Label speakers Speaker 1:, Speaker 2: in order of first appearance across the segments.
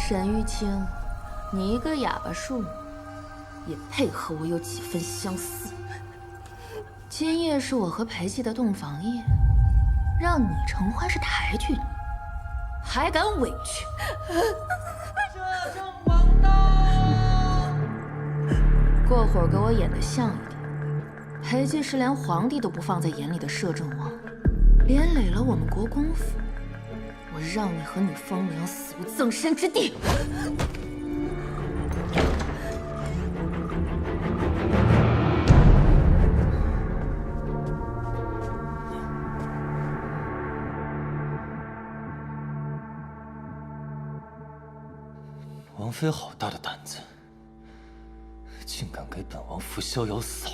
Speaker 1: 沈玉清，你一个哑巴树，也配和我有几分相似？今夜是我和裴寂的洞房夜，让你承欢是抬举你，还敢委屈？
Speaker 2: 摄政王到！
Speaker 1: 过会儿给我演得像一点。裴寂是连皇帝都不放在眼里的摄政王，连累了我们国公府。我让你和你风凉死无葬身之地！
Speaker 3: 王妃好大的胆子，竟敢给本王扶逍遥伞！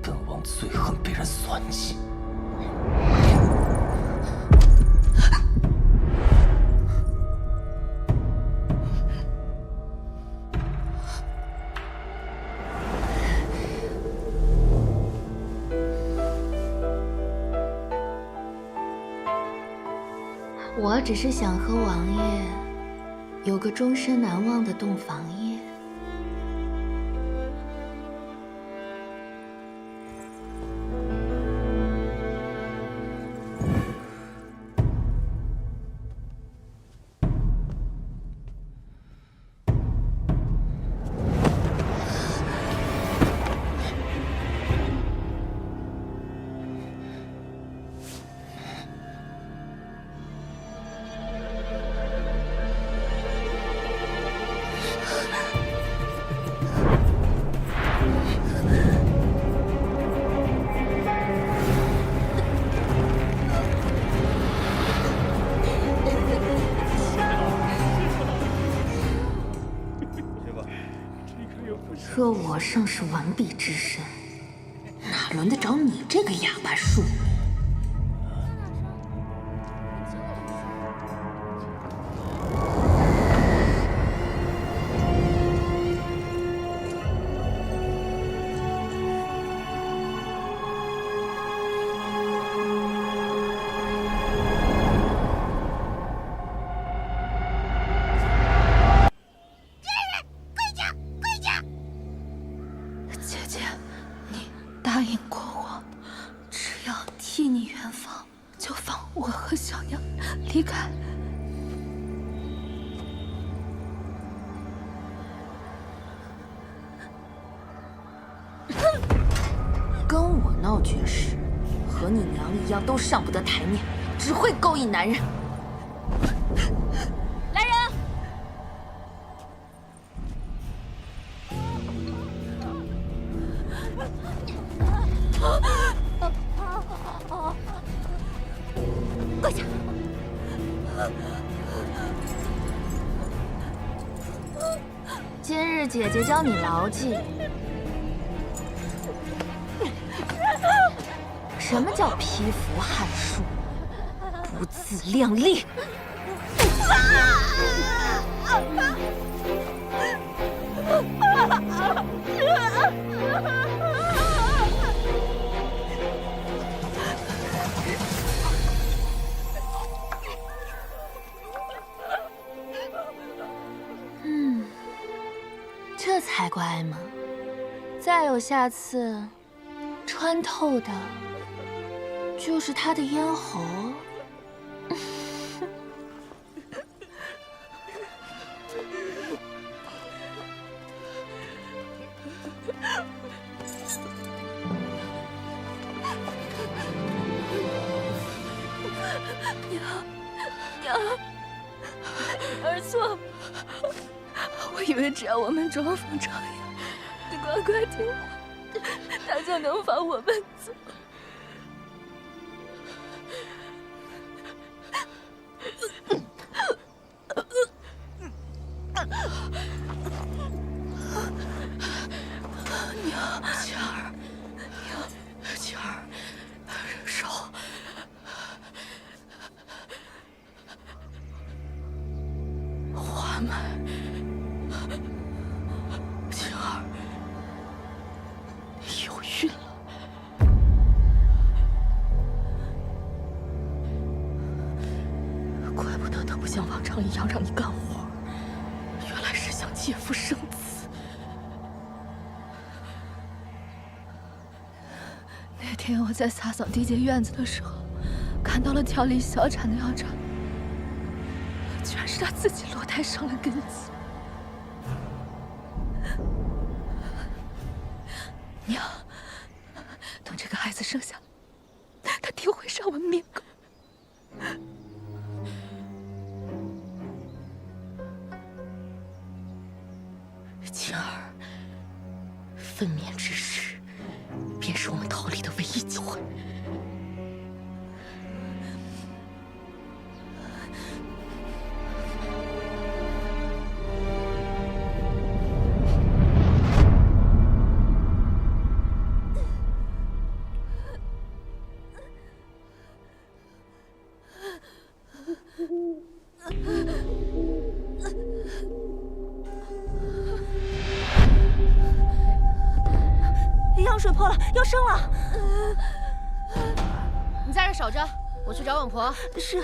Speaker 3: 本王最恨被人算计。
Speaker 1: 我只是想和王爷有个终身难忘的洞房夜。若我尚是完璧之身，哪轮得着你这个哑巴树？姐姐，你答应过我，只要替你圆房，就放我和小娘离开。跟我闹绝世，和你娘一样，都上不得台面，只会勾引男人。来人！跪下！今日姐姐教你牢记，什么叫披服汉书，不自量力。这才乖嘛！再有下次，穿透的就是他的咽喉。娘，儿错。我以为只要我们装疯装哑，你乖乖听话，他就能放我们走。娘，晴儿，娘，晴儿，忍手。华满。晴儿，像往常一样让你干活，原来是想借腹生子。那天我在洒扫地界院子的时候，看到了调理小产的药渣，居然是他自己落胎伤了根基。娘，等这个孩子生下来，他定会上我命根。晴儿，分娩之时，便是我们逃离的唯一机会。
Speaker 4: 羊水破了，要生了！
Speaker 5: 你在这守着，我去找稳婆。
Speaker 4: 是。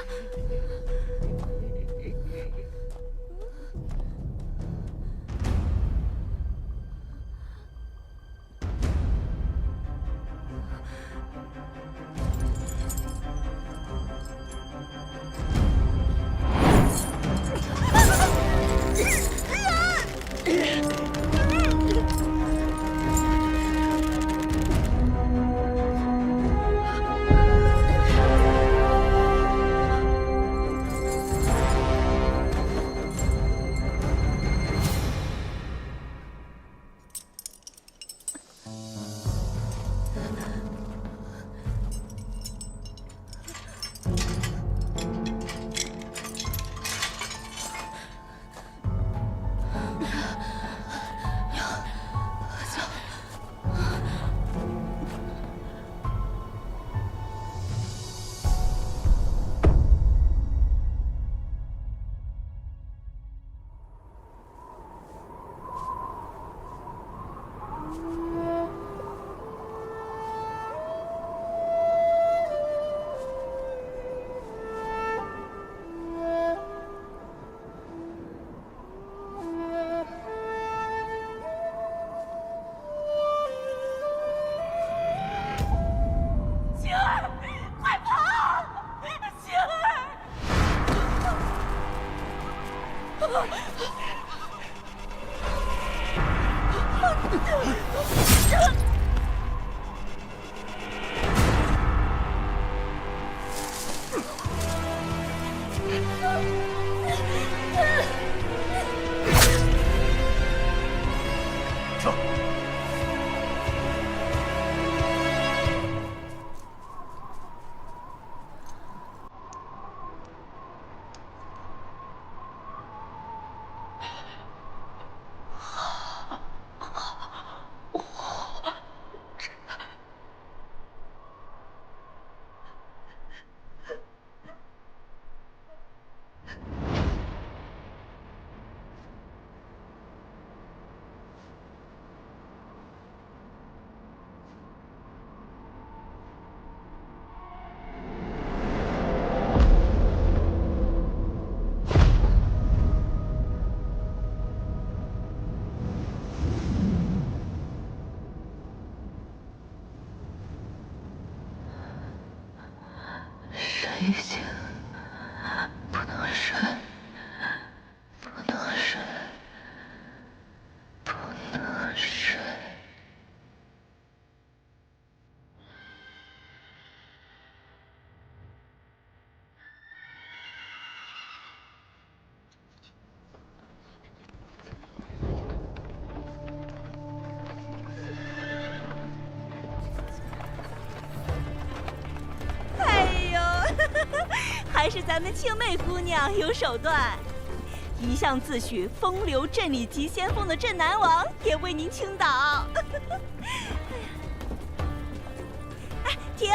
Speaker 1: 睡醒，不能睡，不能睡，不能睡。
Speaker 4: 还是咱们青妹姑娘有手段，一向自诩风流镇里急先锋的镇南王也为您倾倒。哎，停！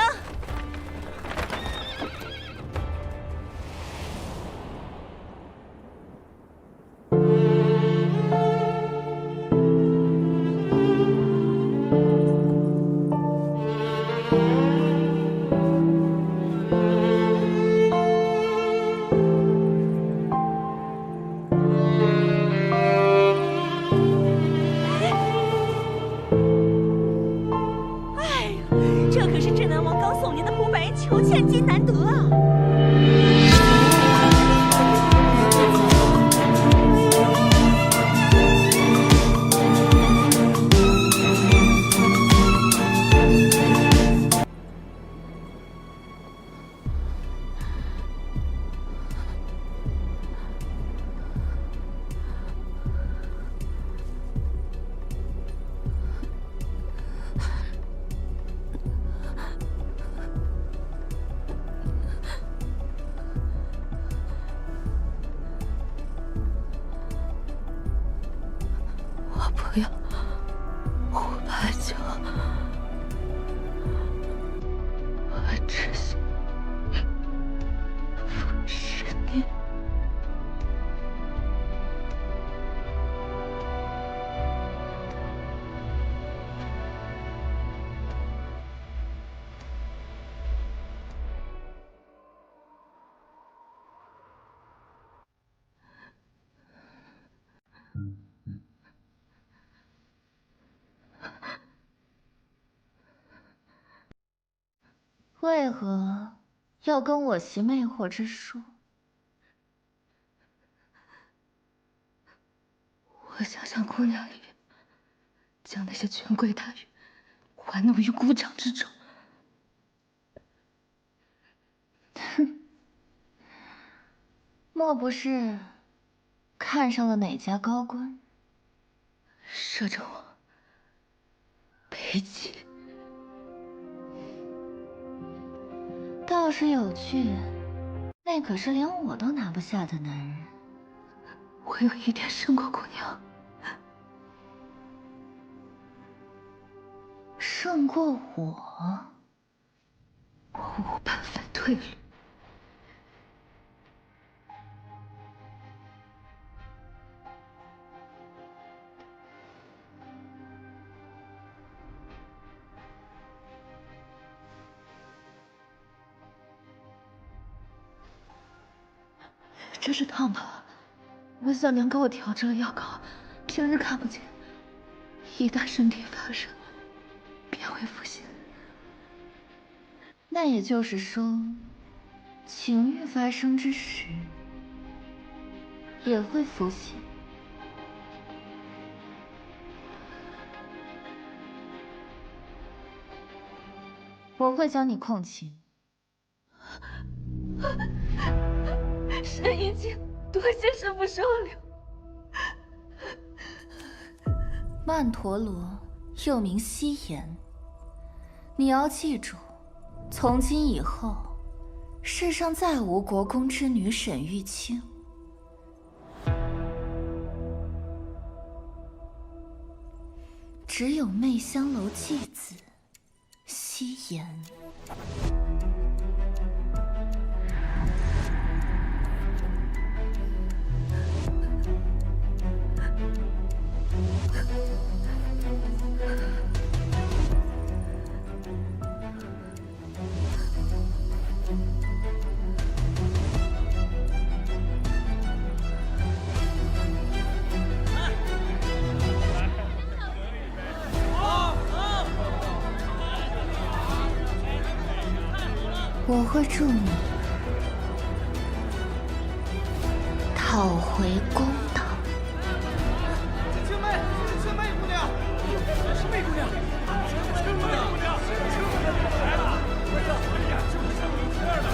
Speaker 1: 我不要胡八九，我只想服侍你。为何要跟我习魅惑之术？
Speaker 5: 我想像姑娘一样，将那些权贵大员玩弄于股掌之中。
Speaker 1: 莫不是看上了哪家高官？
Speaker 5: 摄政王裴寂，
Speaker 1: 倒是有趣，那可是连我都拿不下的男人。
Speaker 5: 我有一点胜过姑娘。
Speaker 1: 胜过我？
Speaker 5: 我无半分退路。这是烫吧？温三娘给我调制了药膏，平日看不见，一旦身体发热，便会腹泻。
Speaker 1: 那也就是说，情欲发生之时也会腹泻。我会将你控情。
Speaker 5: 沈一静，多谢师父收留。
Speaker 1: 曼陀罗又名西炎，你要记住，从今以后，世上再无国公之女沈玉清。只有媚香楼继子西炎。我会助你讨回公道。
Speaker 2: 青梅，青梅姑娘，青梅姑娘，青梅姑娘，青梅姑娘来了！哎呀，就是像你这样的，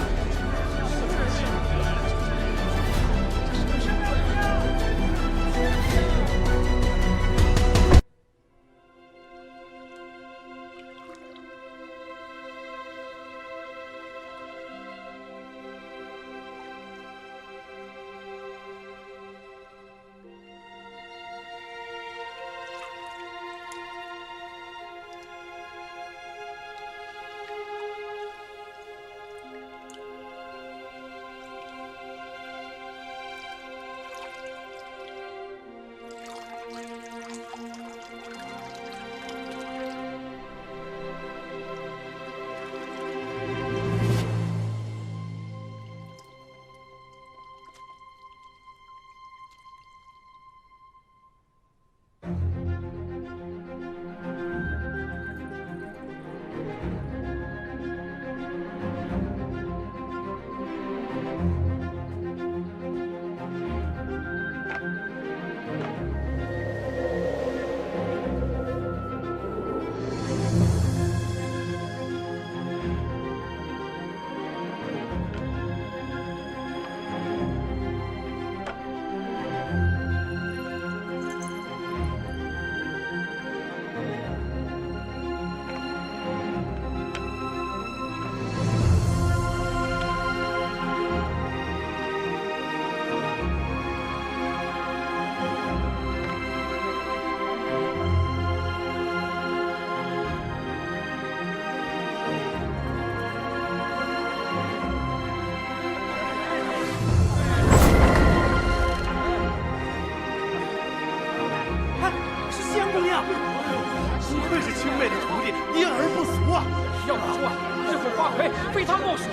Speaker 2: 是仙姑娘，不愧是青妹的徒弟，因而不俗啊！
Speaker 6: 要不说，日后花魁非她莫属。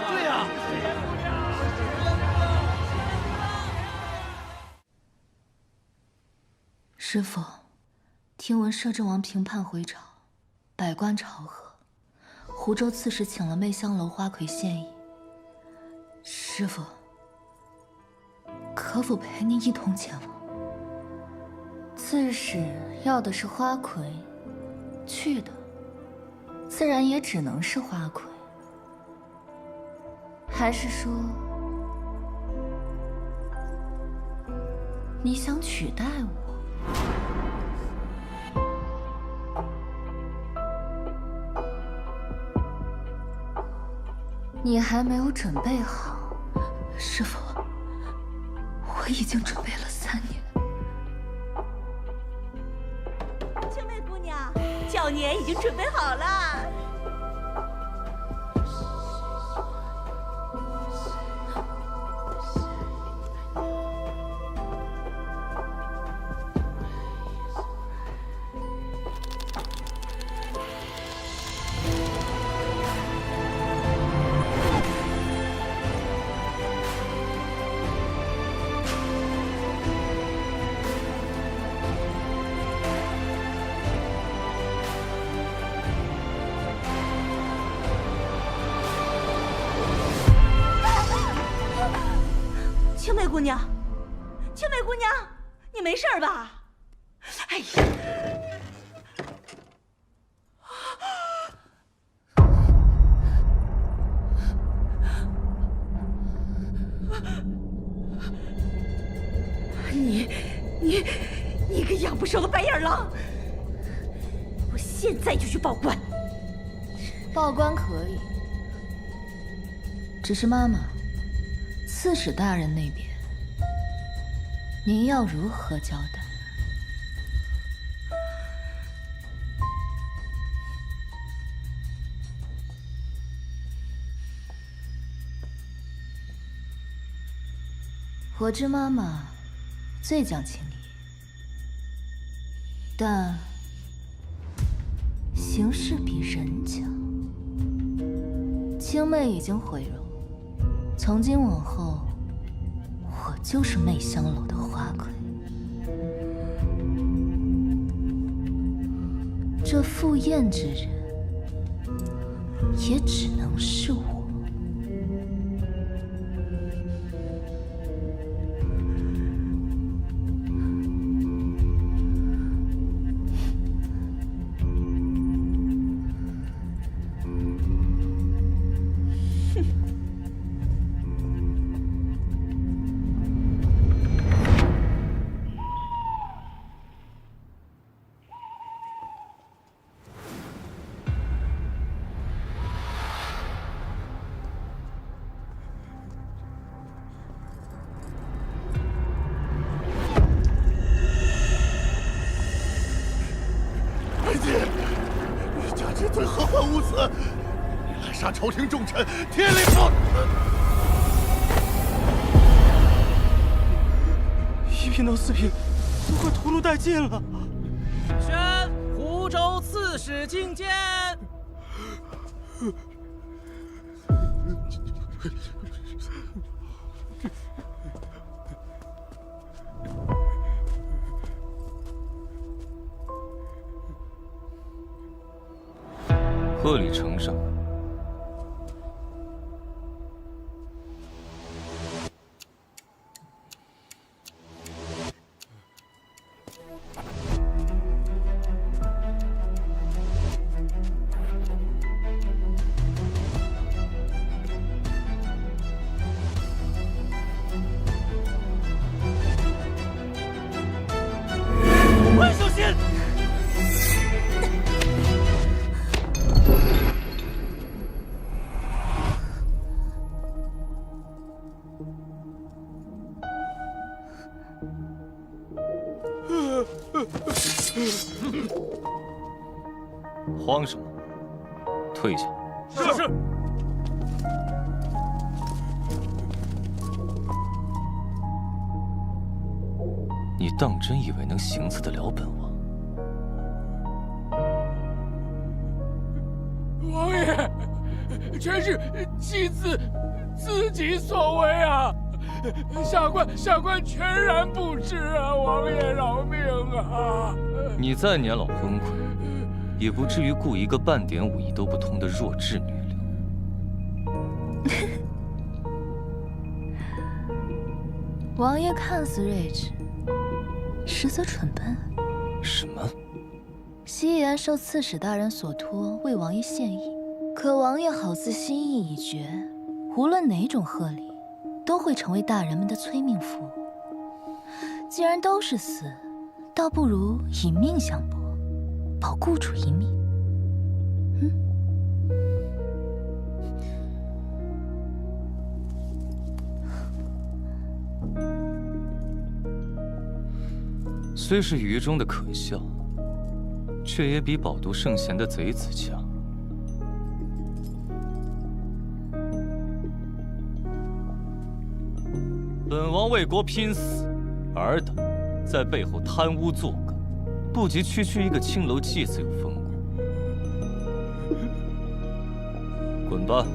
Speaker 2: 对呀、
Speaker 1: 师父，听闻摄政王平叛回朝，百官朝贺，湖州刺史请了媚香楼花魁献艺。师父，可否陪您一同前往？刺史要的是花魁，去的自然也只能是花魁。还是说，你想取代我？你还没有准备好。师父，我已经准备了3年。
Speaker 4: 青妹姑娘，轿辇已经准备好了。青梅姑娘，青梅姑娘，你没事吧？哎呀！你个养不熟的白眼狼！我现在就去报官。
Speaker 1: 报官可以，只是妈妈，刺史大人那边，您要如何交代？我知妈妈最讲情理，但形势比人强。青妹已经毁容，从今往后，我就是媚香楼的花魁。这赴宴之人，也只能是我。
Speaker 2: 家之罪何患无辞？你滥杀朝廷重臣，天理不！一品到4品，都快屠戮殆尽了。
Speaker 6: 宣湖州刺史觐见。
Speaker 3: 贺礼呈上。慌什么？退下！
Speaker 6: 是。
Speaker 3: 你当真以为能行刺得了本王？
Speaker 7: 王爷，全是妻子自己所为啊！下官全然不知啊！王爷饶命啊！
Speaker 3: 你再年老昏聩，也不至于雇一个半点武艺都不通的弱智女流。
Speaker 5: 王爷看似睿智，实则蠢笨。
Speaker 3: 什么？
Speaker 5: 夕颜受刺史大人所托，为王爷献艺，可王爷好似心意已决，无论哪种贺礼，都会成为大人们的催命符。既然都是死，倒不如以命相搏，保雇主一命。
Speaker 3: 虽是愚忠的可笑，却也比饱读圣贤的贼子强。本王为国拼死，尔等在背后贪污作梗，不及区区一个青楼妓子有风骨。滚吧，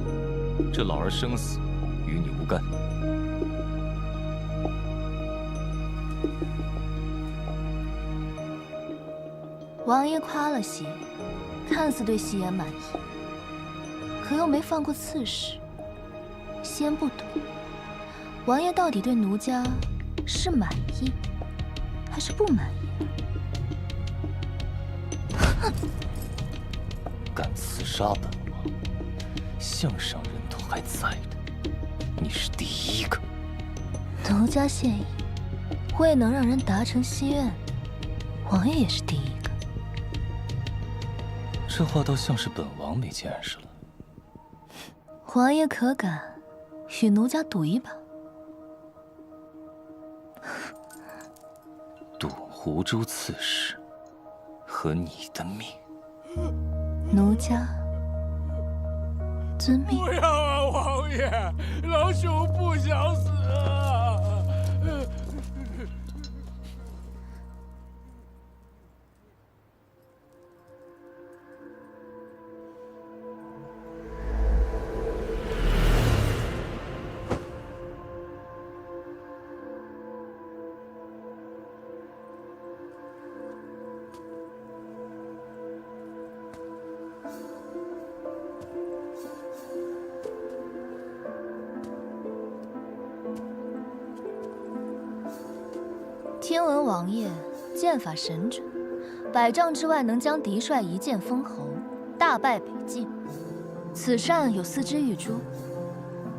Speaker 3: 这老儿生死与你无干。
Speaker 5: 王爷夸了些，看似对夕颜满意，可又没放过刺史。先不懂，王爷到底对奴家是满意，还是不满意？
Speaker 3: 敢刺杀本王，项上人头还在的，你是第一个。
Speaker 5: 奴家献艺，未能让人达成心愿，王爷也是第一个。
Speaker 3: 这话倒像是本王没见识了。
Speaker 5: 王爷可敢与奴家赌一把？
Speaker 3: 赌湖州刺史和你的命。
Speaker 5: 奴家遵命。
Speaker 7: 不要啊，王爷，老朽不想死啊！
Speaker 5: 听闻王爷剑法神准，100丈之外能将敌帅一剑封喉，大败北境。此扇有4只玉珠，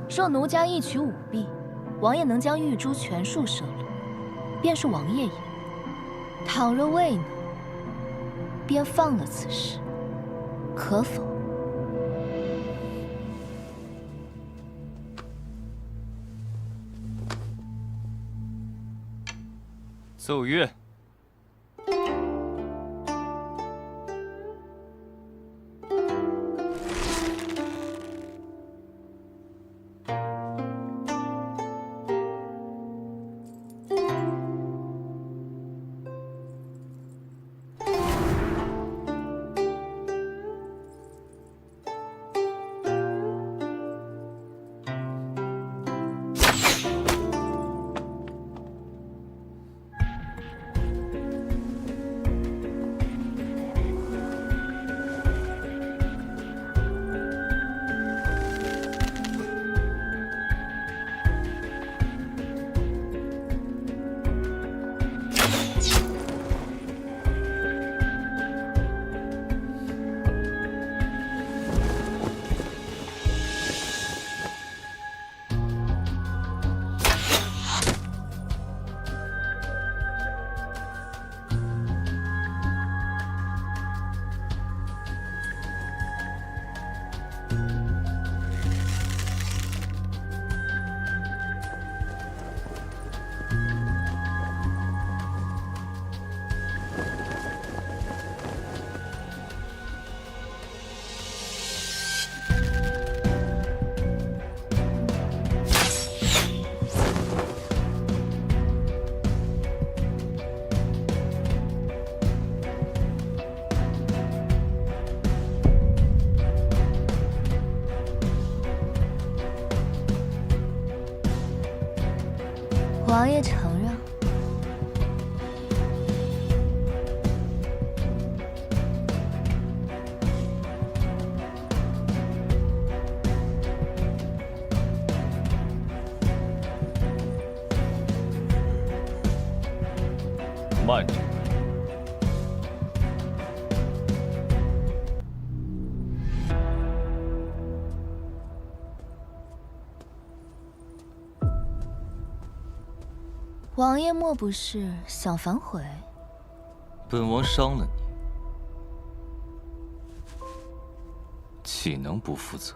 Speaker 5: 若奴家一取5璧，王爷能将玉珠全数摄入，便是王爷赢。倘若未能，便放了此事，可否？
Speaker 3: 奏乐。
Speaker 5: 王爷承让。
Speaker 3: 慢着。
Speaker 5: 王爷莫不是想反悔？
Speaker 3: 本王伤了你，岂能不负责？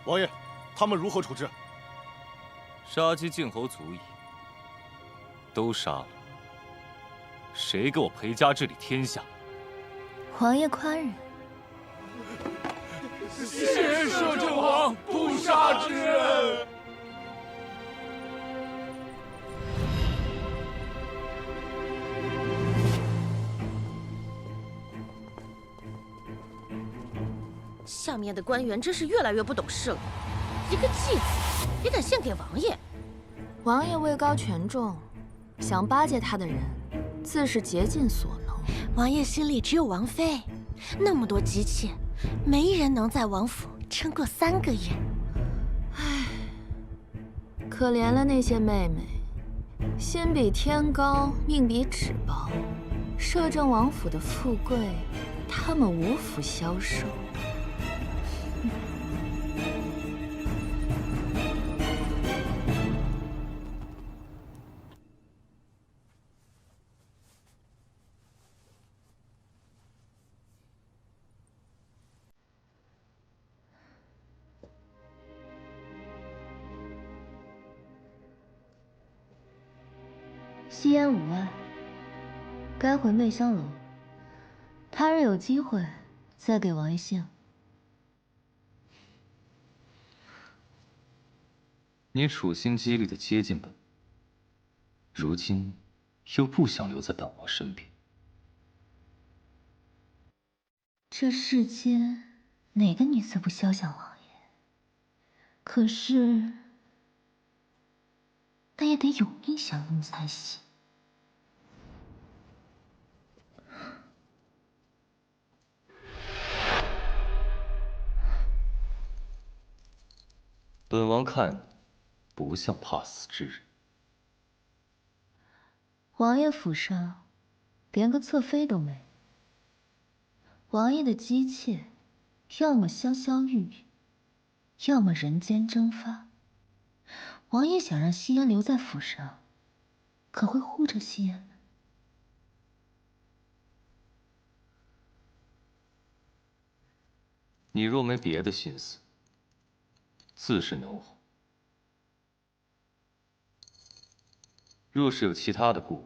Speaker 2: 王爷，他们如何处置？
Speaker 3: 杀鸡儆猴足矣，都杀了。谁给我裴家治理天下？
Speaker 5: 王爷宽仁。
Speaker 7: 谢摄政王不杀之恩。
Speaker 8: 下面的官员真是越来越不懂事了，一个继子也敢献给王爷。
Speaker 1: 王爷位高权重，想巴结他的人，自是竭尽所能。
Speaker 8: 王爷心里只有王妃，那么多姬妾，没人能在王府撑过3个月。
Speaker 1: 唉，可怜了那些妹妹，心比天高，命比纸薄。摄政王府的富贵，他们无福消受。
Speaker 5: 夕烟无碍，该回媚香楼。他日有机会再给王爷献。
Speaker 3: 你处心积虑的接近本王，如今又不想留在本王身边。
Speaker 5: 这世间哪个女子不肖想王爷？可是，那也得有命相拥才行。
Speaker 3: 本王看你不像怕死之人。
Speaker 5: 王爷府上连个侧妃都没。王爷的姬妾，要么香消玉殒，要么人间蒸发。王爷想让夕颜留在府上，可会护着夕颜吗？
Speaker 3: 你若没别的心思，自是能哄。若是有其他的顾虑，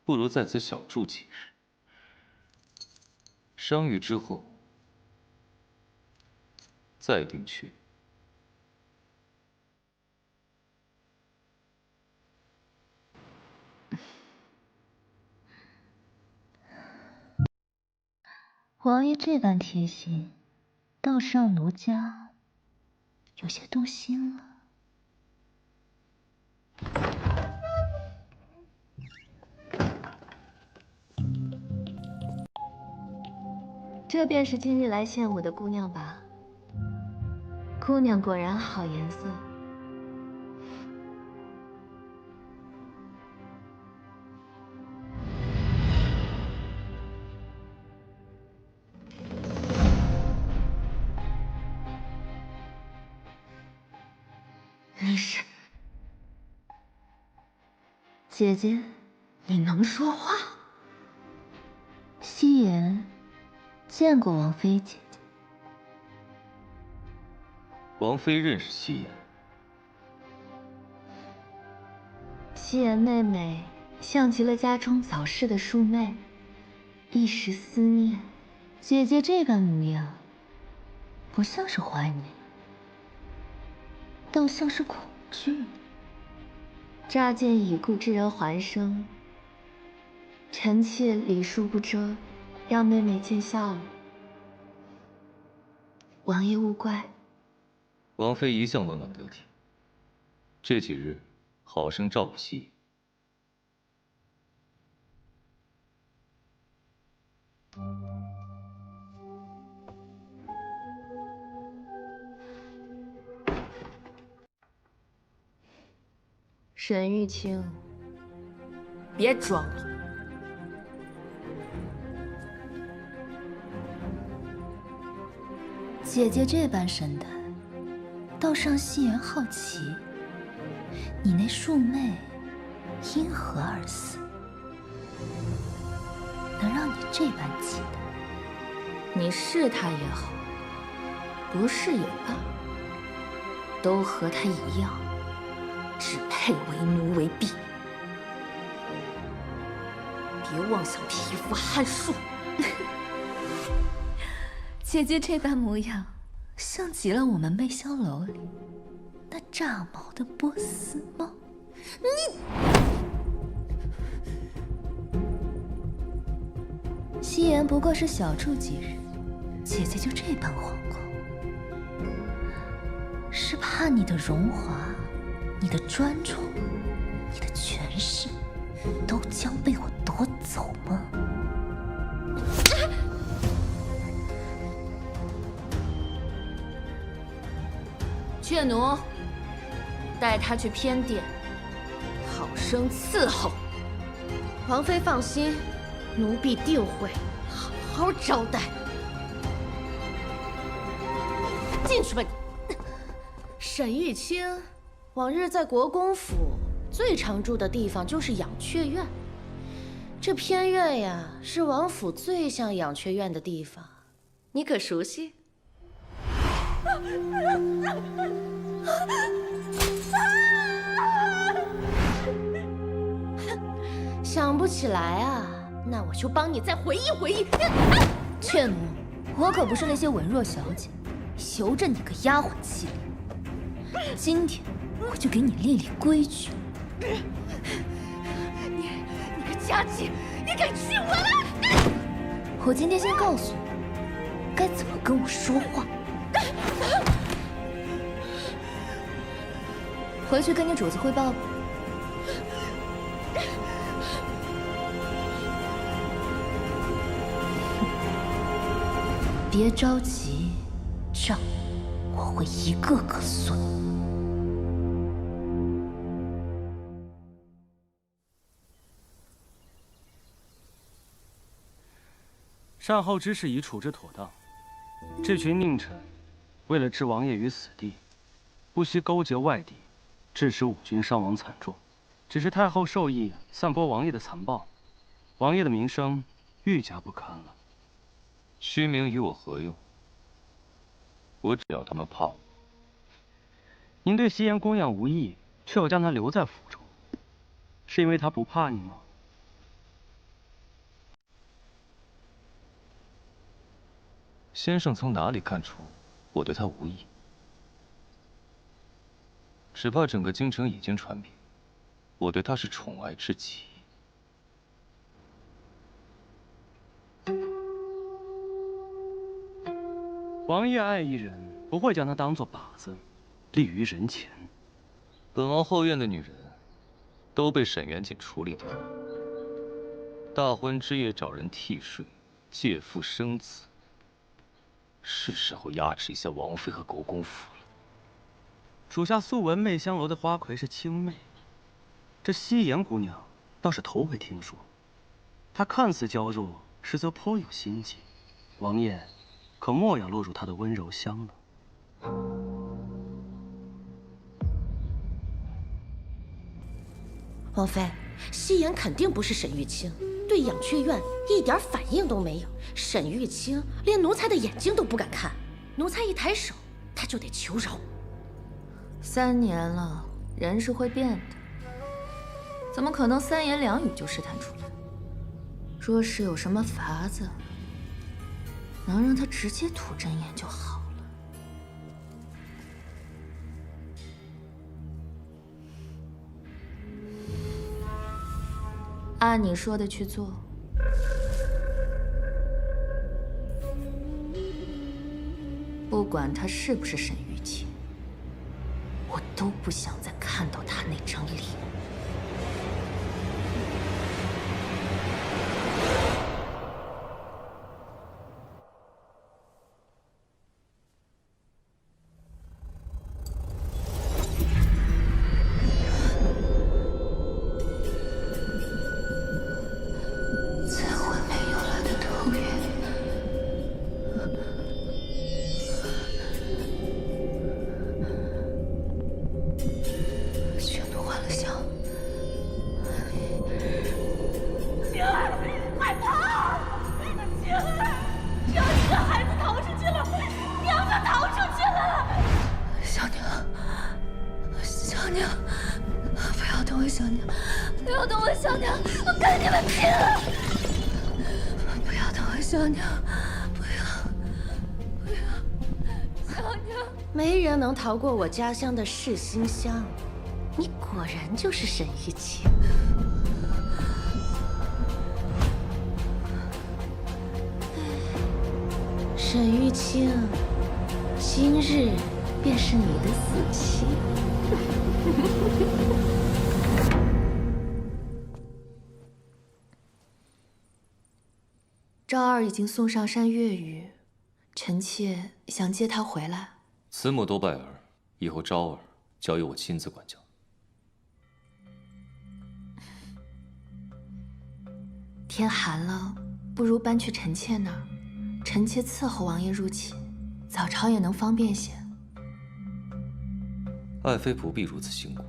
Speaker 3: 不如在此小住几日。伤愈之后，再定去。
Speaker 5: 王爷这般贴心，倒是让奴家有些动心了。
Speaker 1: 这便是今日来献舞的姑娘吧？姑娘果然好颜色。你是
Speaker 5: 姐姐，
Speaker 1: 你能说话？
Speaker 5: 夕颜见过王妃姐姐。
Speaker 3: 王妃认识夕颜。
Speaker 1: 夕颜妹妹像极了家中早逝的庶妹，一时思念。
Speaker 5: 姐姐这般模样，不像是怀念，倒像是恐惧。
Speaker 1: 乍见已故之人还生，臣妾礼数不周，让妹妹见笑了。王爷勿怪。
Speaker 3: 王妃一向温婉得体，这几日好生照顾熹爷。
Speaker 1: 沈玉清，别装了。
Speaker 5: 姐姐这般神态，倒让夕颜好奇，你那庶妹因何而死，能让你这般期待？
Speaker 1: 你是她也好，不是也罢，都和她一样，只配为奴为婢。别妄想匹夫撼树。
Speaker 5: 姐姐这般模样，像极了我们媚香楼里那炸毛的波斯猫。夕颜不过是小住几日，姐姐就这般惶恐，是怕你的荣华、你的专宠、你的权势，都将被我夺走吗？
Speaker 1: 雀奴，带他去偏殿，好生伺候。
Speaker 8: 王妃放心，奴婢定会好好招待。进去吧你！沈玉清，往日在国公府最常住的地方就是养雀院。这偏院呀，是王府最像养雀院的地方，你可熟悉？想不起来啊？那我就帮你再回忆回忆。
Speaker 5: 雀奴，我可不是那些文弱小姐，求着你个丫鬟气力。今天我就给你立立规矩。
Speaker 8: 你个家妓，你敢娶我来？
Speaker 5: 我今天先告诉你，该怎么跟我说话。回去跟你主子汇报吧。别着急，账我会一个个算。
Speaker 6: 善后之事已处置妥当，这群佞臣为了置王爷于死地，不惜勾结外敌，致使五军伤亡惨重。只是太后授意散播王爷的残暴，王爷的名声愈加不堪了。
Speaker 3: 虚名与我何用？我只要他们怕我。
Speaker 6: 您对夕颜姑娘无意，却又将她留在府中，是因为她不怕你吗？
Speaker 3: 先生从哪里看出我对她无意？只怕整个京城已经传遍，我对她是宠爱至极。
Speaker 6: 王爷爱一人，不会将她当作靶子，立于人前。
Speaker 3: 本王后院的女人，都被沈远景处理掉了。大婚之夜找人替睡，借腹生子。是时候压制一下王妃和国公府了。
Speaker 6: 属下素闻媚香楼的花魁是青媚，这夕颜姑娘倒是头回听说。她看似娇弱，实则颇有心计。王爷可莫要落入她的温柔乡了。
Speaker 8: 王妃，夕颜肯定不是沈玉清，对养雀院一点反应都没有。沈玉清连奴才的眼睛都不敢看，奴才一抬手，他就得求饶。
Speaker 1: 3年了，人是会变的，怎么可能3言2语就试探出来？若是有什么法子，能让他直接吐真言就好了。按你说的去做。不管他是不是沈玉清，我都不想再看到他那张脸。
Speaker 8: 没人能逃过我家乡的噬心香，你果然就是沈玉清。沈玉清，今日便是你的死期。
Speaker 1: 昭儿已经送上山越狱，臣妾想接她回来。
Speaker 3: 慈母多败儿，以后昭儿交由我亲自管教。
Speaker 1: 天寒了，不如搬去臣妾那儿，臣妾伺候王爷入寝，早朝也能方便些。
Speaker 3: 爱妃不必如此辛苦。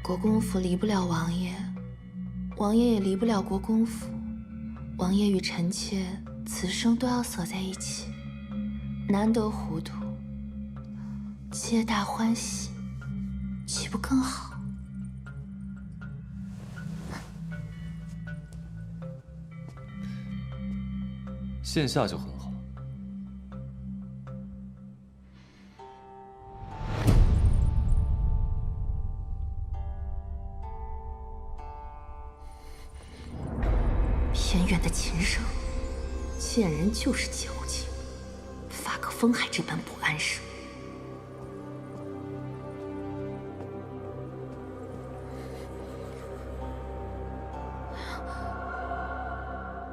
Speaker 1: 国公府离不了王爷，王爷也离不了国公府。王爷与臣妾此生都要锁在一起，难得糊涂，皆大欢喜，岂不更好？
Speaker 3: 现下就很好。
Speaker 1: 偏远的禽生，见人就是矫情，发个疯还这般不安生。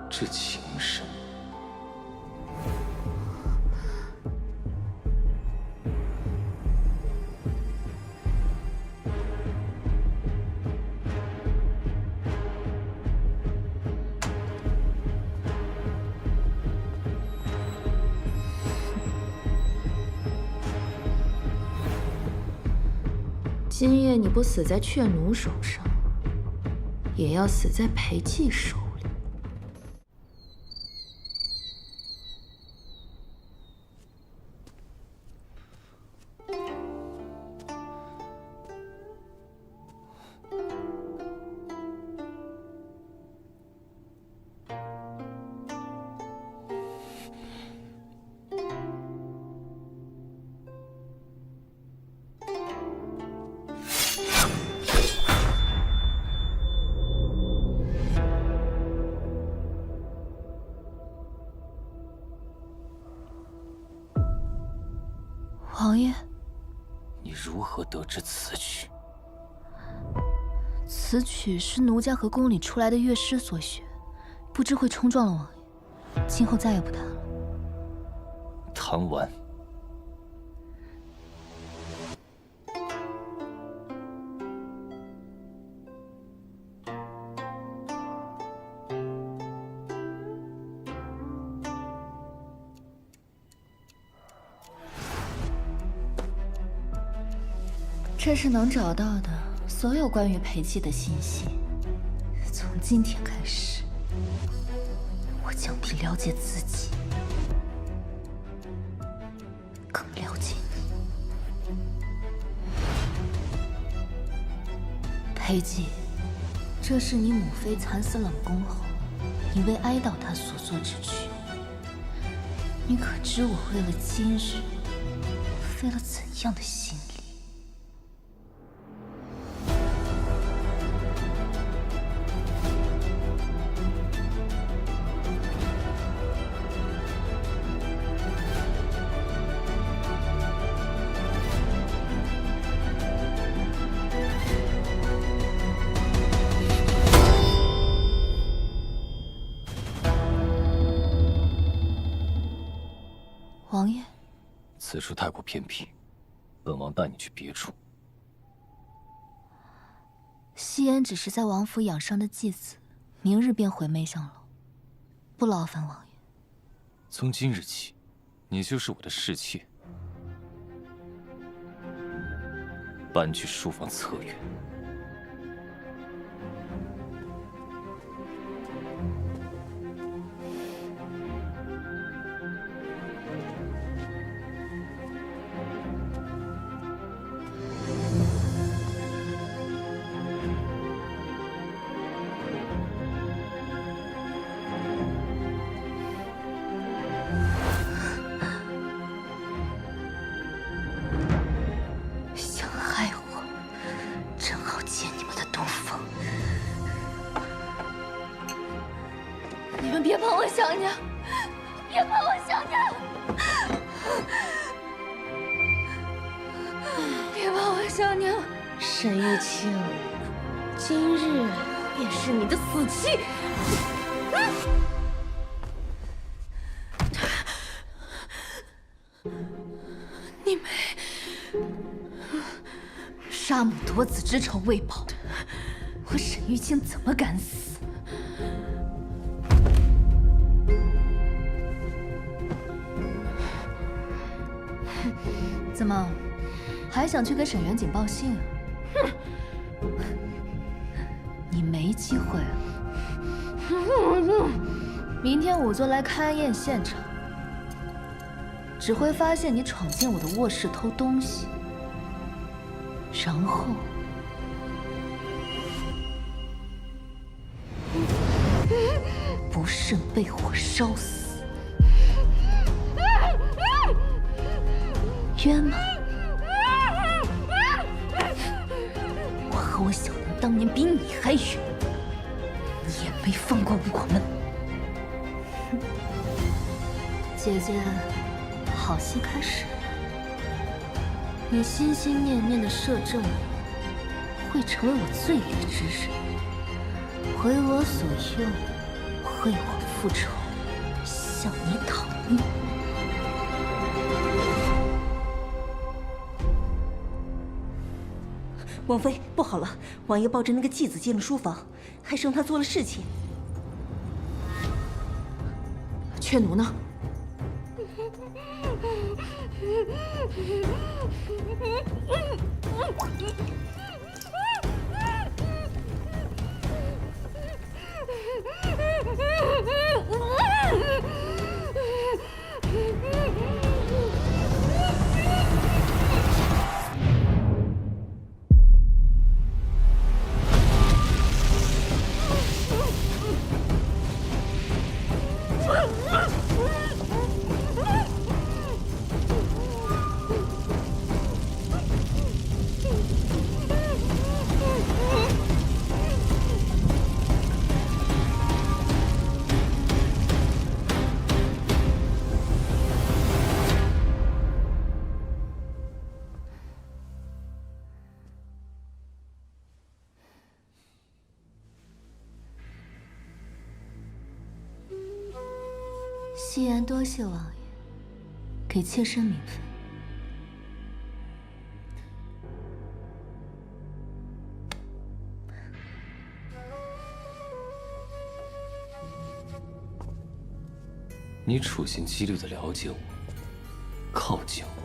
Speaker 3: 这情深。
Speaker 1: 今夜你不死在雀奴手上，也要死在裴寂手里。
Speaker 5: 王爷，
Speaker 3: 你如何得知此曲？
Speaker 5: 此曲是奴家和宫里出来的乐师所学，不知会冲撞了王爷，今后再也不弹了。
Speaker 3: 弹完。
Speaker 5: 这是能找到的所有关于裴寂的信息。从今天开始，我将比了解自己更了解你。裴寂，这是你母妃惨死冷宫后，你为哀悼她所作之曲。你可知我为了今日费了怎样的心力？
Speaker 3: 此处太过偏僻，本王带你去别处。
Speaker 5: 夕颜只是在王府养伤的继子，明日便回媚香楼，不劳烦王爷。
Speaker 3: 从今日起，你就是我的侍妾，搬去书房侧院。
Speaker 5: 想害我，正好借你们的东风。你们别碰我小娘，别碰我小娘！别碰我小娘！
Speaker 8: 沈玉清，今日便是你的死期！
Speaker 5: 你没杀母夺子之仇未报，我沈玉清怎么敢死？怎么，还想去给沈元景报信啊？你没机会了。明天仵作来勘验现场，只会发现你闯进我的卧室偷东西，然后不慎被火烧死。冤吗？我和我小娘当年比你还冤，你也没放过我们。姐姐，好戏开始了。你心心念念的摄政会成为我罪孽之人，为我所用，为我复仇，向你讨逆。
Speaker 4: 王妃，不好了！王爷抱着那个继子进了书房，还生他做了事情。
Speaker 1: 雀奴呢？
Speaker 5: 夕颜多谢王爷，给妾身名分。
Speaker 3: 你处心积虑的了解我，靠近我，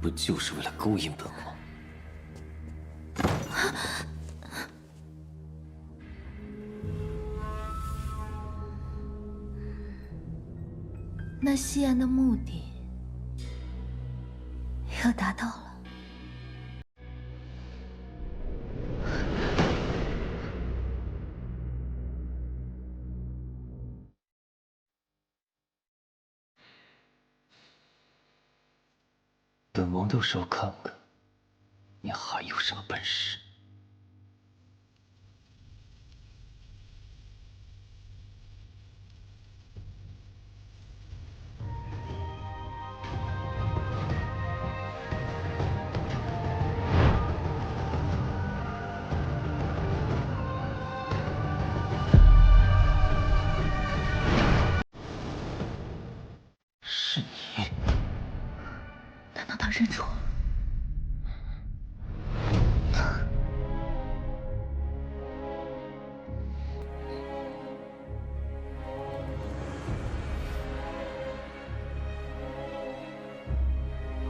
Speaker 3: 不就是为了勾引本王？
Speaker 5: 那夕颜的目的又达到了。
Speaker 3: 本王倒是要看看，你还有什么本事。是你。
Speaker 5: 执着。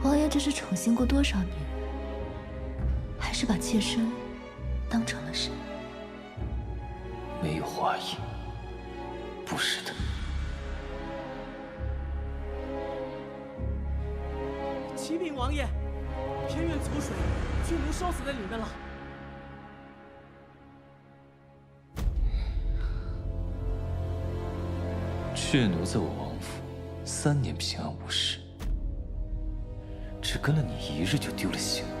Speaker 5: 王爷这是宠幸过多少女人，还是把妾身当成了神？
Speaker 3: 没有怀疑，不是的。
Speaker 2: 启禀王爷，偏院走水，巨奴烧死在里面了。
Speaker 3: 血奴在我王府3年平安无事，只跟了你1日就丢了性命。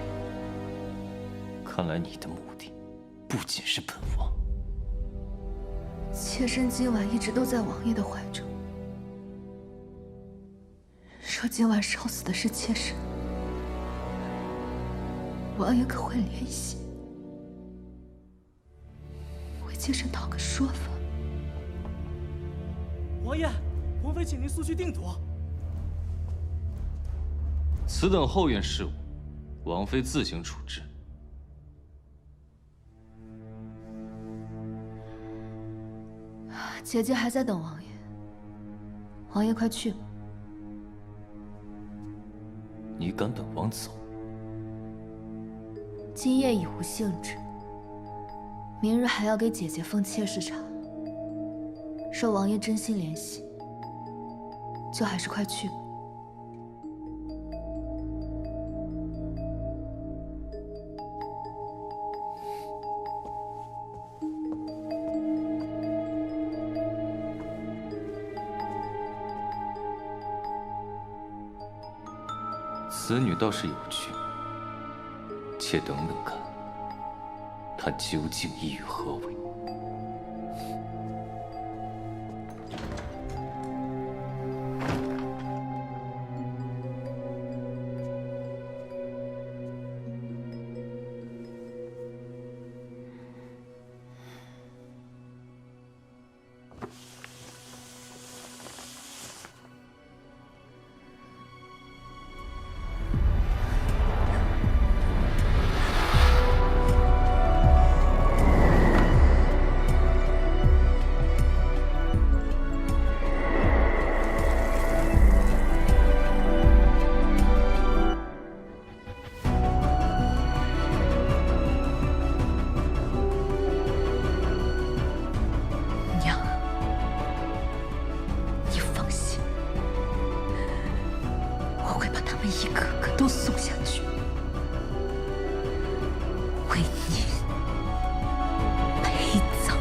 Speaker 3: 看来你的目的不仅是本王。
Speaker 5: 妾身今晚一直都在王爷的怀中。若今晚烧死的是妾身，王爷可会怜惜，为妾身讨个说法？
Speaker 2: 王爷，王妃请您速去定夺。
Speaker 3: 此等后院事务，王妃自行处置。
Speaker 5: 姐姐还在等王爷，王爷快去吧。
Speaker 3: 你敢本王走？
Speaker 5: 今夜已无兴致，明日还要给姐姐奉妾室茶。若王爷真心怜惜，就还是快去吧。
Speaker 3: 此女倒是有趣，且等等看，她究竟意欲何为？
Speaker 5: 一个个都送下去，为您陪葬。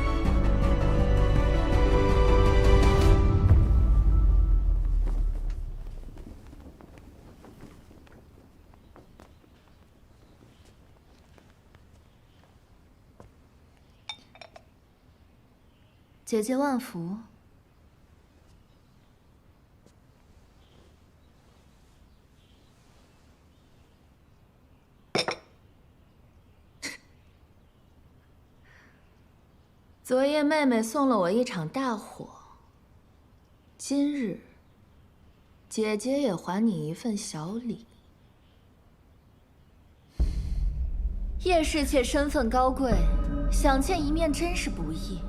Speaker 5: 姐姐万福。
Speaker 1: 昨夜妹妹送了我一场大火，今日姐姐也还你一份小礼。
Speaker 5: 叶氏妾身份高贵，想见一面真是不易。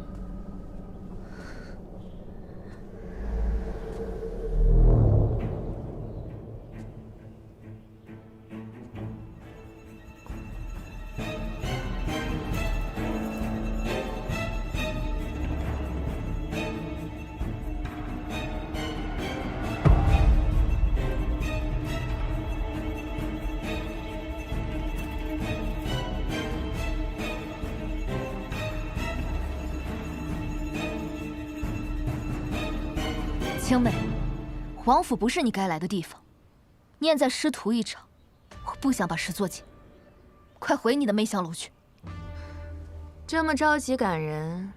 Speaker 5: 青梅，王府不是你该来的地方，念在师徒一场，我不想把事做尽。快回你的媚香楼去。
Speaker 1: 这么着急赶人，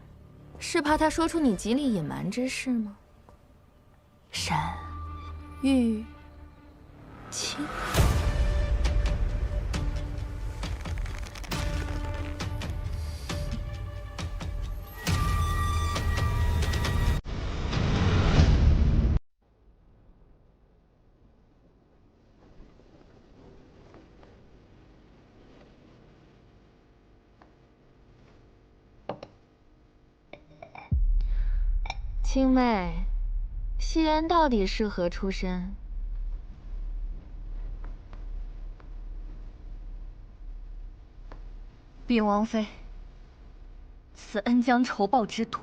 Speaker 1: 是怕他说出你极力隐瞒之事吗？沈玉清。青妹，夕颜到底是何出身？
Speaker 5: 禀王妃，此恩将仇报之徒，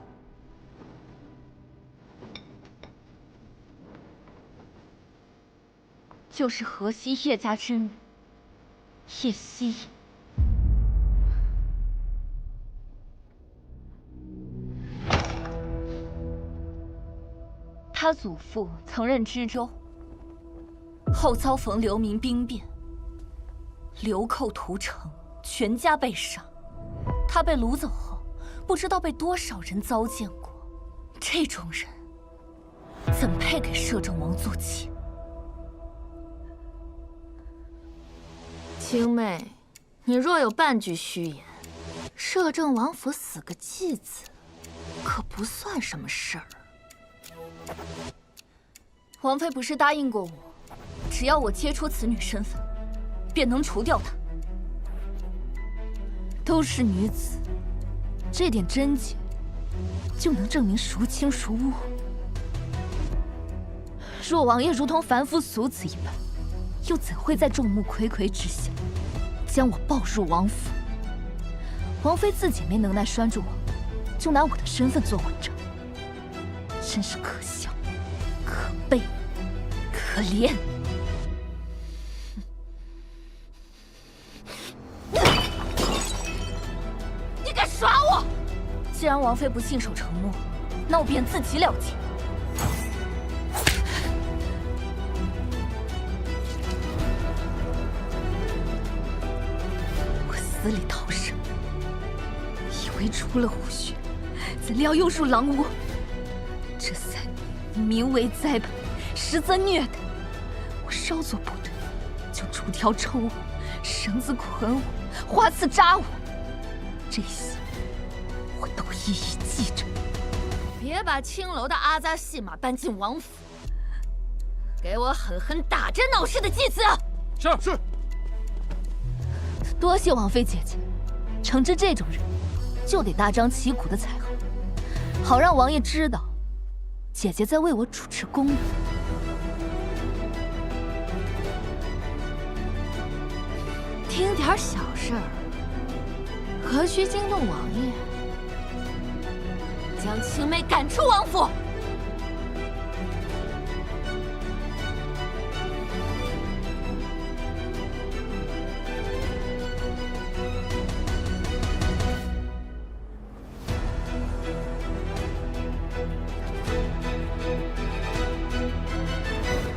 Speaker 5: 就是河西叶家之女叶夕颜。他祖父曾任知州，后遭逢流民兵变，流寇屠城，全家被杀。他被掳走后，不知道被多少人糟践过。这种人，怎配给摄政王做妾？
Speaker 1: 青妹，你若有半句虚言，摄政王府死个继子，可不算什么事儿。
Speaker 5: 王妃不是答应过我，只要我揭出此女身份，便能除掉她。都是女子，这点贞洁就能证明孰轻孰恶。若王爷如同凡夫俗子一般，又怎会在众目睽睽之下将我抱入王府？王妃自己没能耐拴住我，就拿我的身份做文章，真是可笑、可悲、可怜。你敢耍我！既然王妃不信守承诺，那我便自己了结。我死里逃生，以为除了虎穴，怎料又入狼窝。这3年名为栽培，实则虐待。我稍作不对，就竹条抽我，绳子捆我，花刺扎我，这些我都一一记着。
Speaker 1: 别把青楼的阿扎戏码搬进王府，给我狠狠打这闹事的继子！
Speaker 7: 是。
Speaker 5: 多谢王妃姐姐，惩治这种人，就得大张旗鼓的才好，好让王爷知道，姐姐在为我主持公道。
Speaker 1: 听点小事儿，何须惊动王爷？将青妹赶出王府！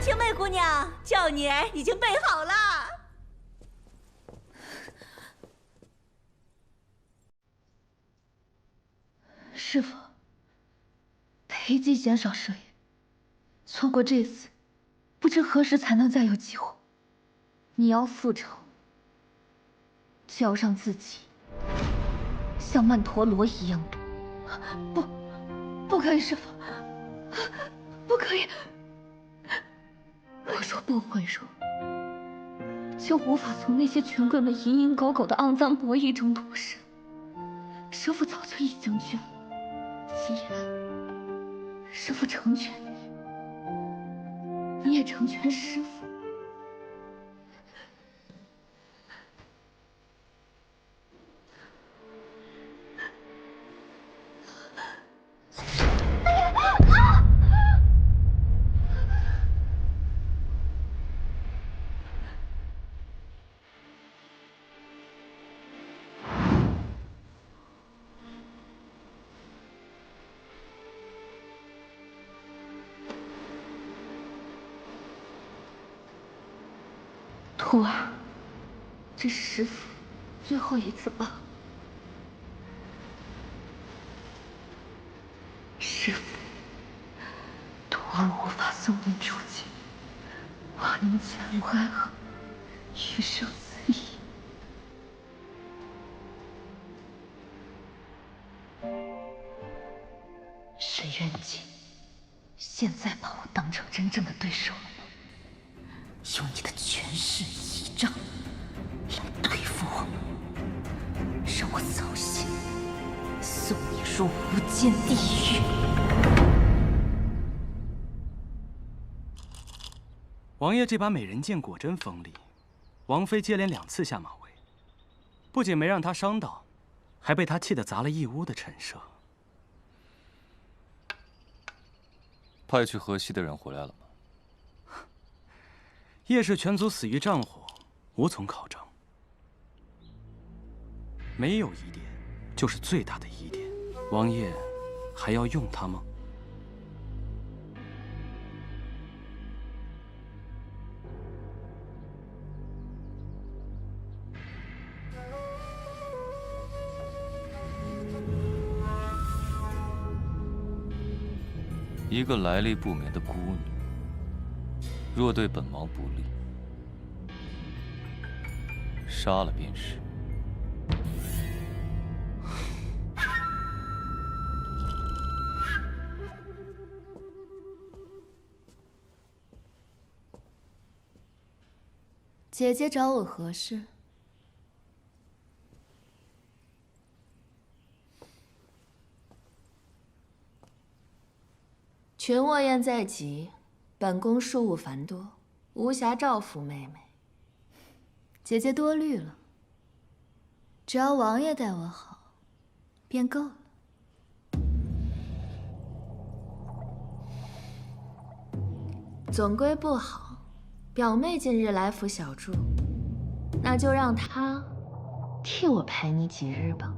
Speaker 4: 青妹姑娘，轿辇已经备好了。
Speaker 5: 师父，裴姬减少涉野，错过这次，不知何时才能再有机会。你要复仇，就要让自己像曼陀罗一样多。不可以，师父，不可以。我若不回入，就无法从那些权贵们蝇营狗苟的肮脏博弈中脱身。师父早就已经倦了。既然师父成全你，你也成全师父。徒儿，这是师父最后一次吧。师父，徒儿无法送您出去，望您前怀后余生此意。沈渊景，现在把我当成真正的对手了吗？用你的权势倚仗来对付我，让我扫兴，送你入无间地狱。
Speaker 6: 王爷这把美人剑果真锋利，王妃接连2次下马威，不仅没让他伤到，还被他气得砸了一屋的陈设。
Speaker 3: 派去河西的人回来了吗？
Speaker 6: 叶氏全族死于战火，无从考证。没有疑点，就是最大的疑点。王爷还要用他吗？
Speaker 3: 一个来历不明的孤女，若对本王不利，杀了便是。
Speaker 5: 姐姐找我何事？
Speaker 1: 群卧宴在即，本宫事务繁多，无暇照拂妹妹。
Speaker 5: 姐姐多虑了，只要王爷待我好，便够了。
Speaker 1: 总归不好。表妹近日来府小住，那就让她替我陪你几日吧。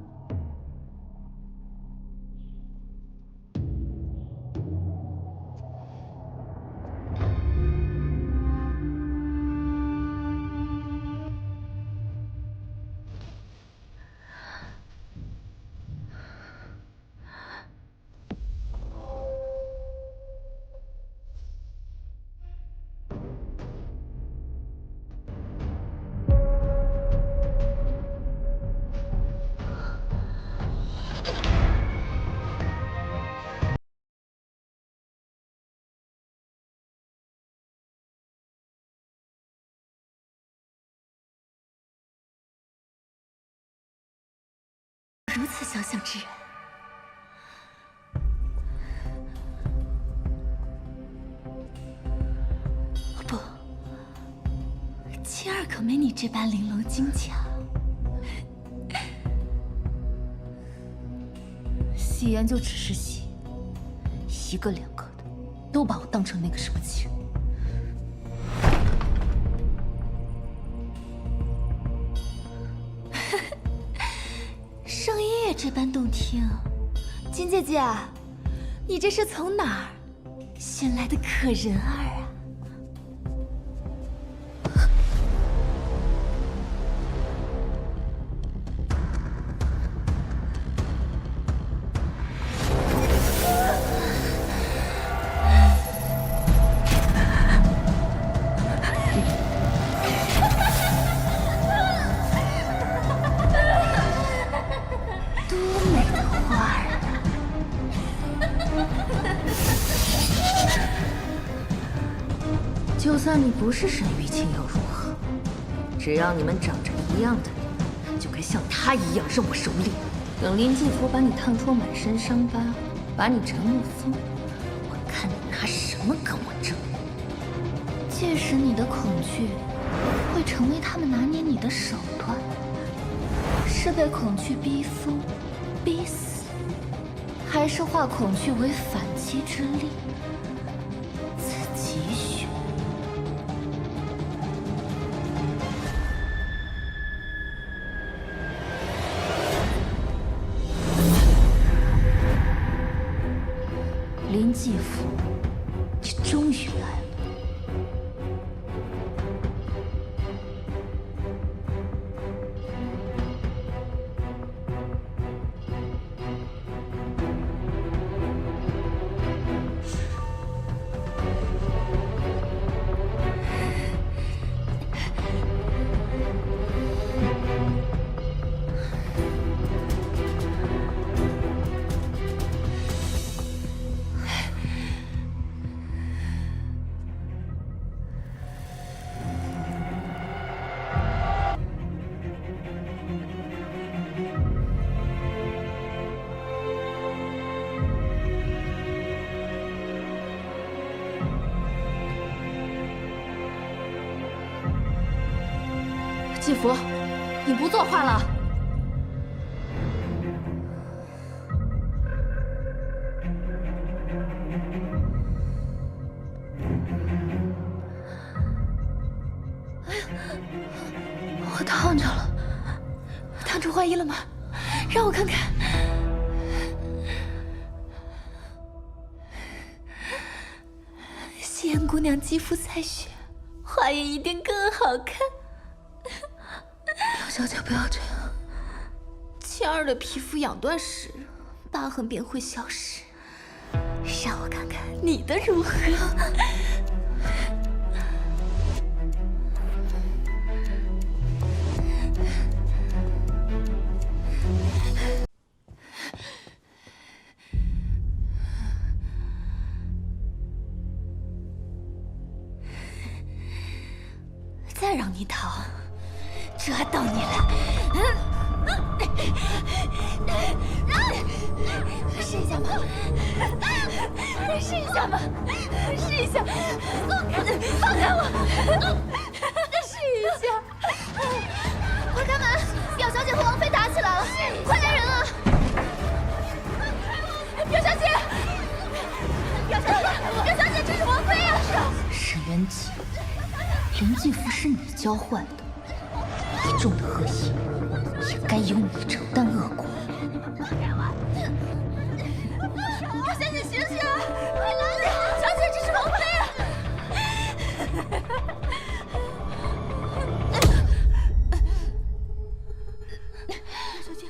Speaker 5: 如此肖像之人，不，青儿可没你这般玲珑精巧。戏言就只是戏，一个两个的都把我当成那个什么情人。声音也这般动听，金姐姐，你这是从哪儿寻来的可人儿啊？
Speaker 1: 就算你不是沈玉清又如何？只要你们长着一样的脸，就该像他一样扔我手里。等林继福把你烫出满身伤疤，把你成了风，我看你拿什么跟我争？
Speaker 5: 届时你的恐惧会成为他们拿捏你的手段，是被恐惧逼疯、逼死，还是化恐惧为反击之力？自己选。林继福，你终于来了。
Speaker 1: 福，你不作画了？
Speaker 5: 我烫着了，烫出花衣了吗？让我看看。夕颜姑娘肌肤采雪，花衣一定更好看。表小姐不要这样，倩儿的皮肤养断时，疤痕便会消失。让我看看你的如何。再让你逃，抓到你了！试一下吧，试一下吧，试一下！放开我！试一下！快开门！表小姐和王妃打起来了，快来人啊！表小姐，表小姐，表小姐，这是王妃啊！
Speaker 1: 沈渊姬。林继福是你教坏的，你种的恶因也该由你承担恶果。
Speaker 5: 表小姐醒醒，快拉我！小姐，这是王妃啊！小姐，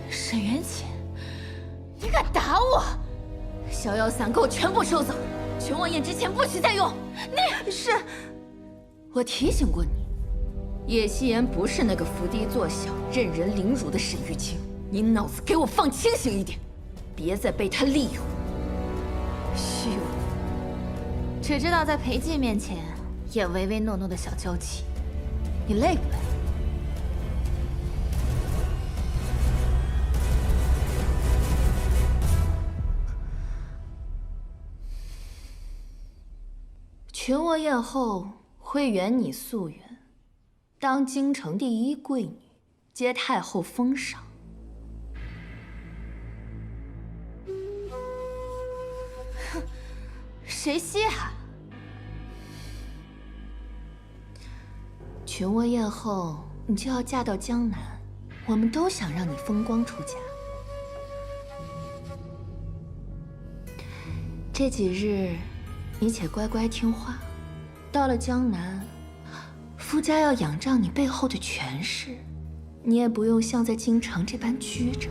Speaker 5: 沈元锦，你敢打我！逍遥散给我全部收走，全晚宴之前不许再用。你是，
Speaker 1: 我提醒过你，叶夕颜不是那个伏低作小、任人凌辱的沈玉清，你脑子给我放清醒一点，别再被他利用。虚伪，
Speaker 5: 只知道在裴寂面前演唯唯诺诺的小娇妻，你累不累？
Speaker 1: 全卧宴后会圆你夙愿，当京城第一贵女，接太后封赏。
Speaker 5: 哼，谁稀罕？
Speaker 1: 全卧宴后你就要嫁到江南，我们都想让你风光出嫁。这几日。你且乖乖听话，到了江南，夫家要仰仗你背后的权势，你也不用像在京城这般拘着。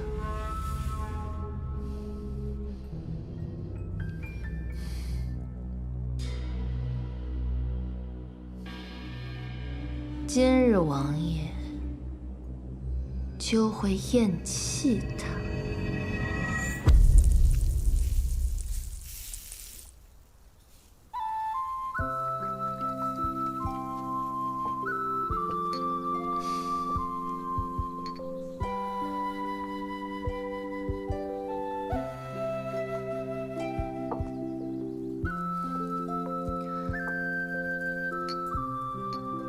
Speaker 1: 今日王爷就会厌弃他。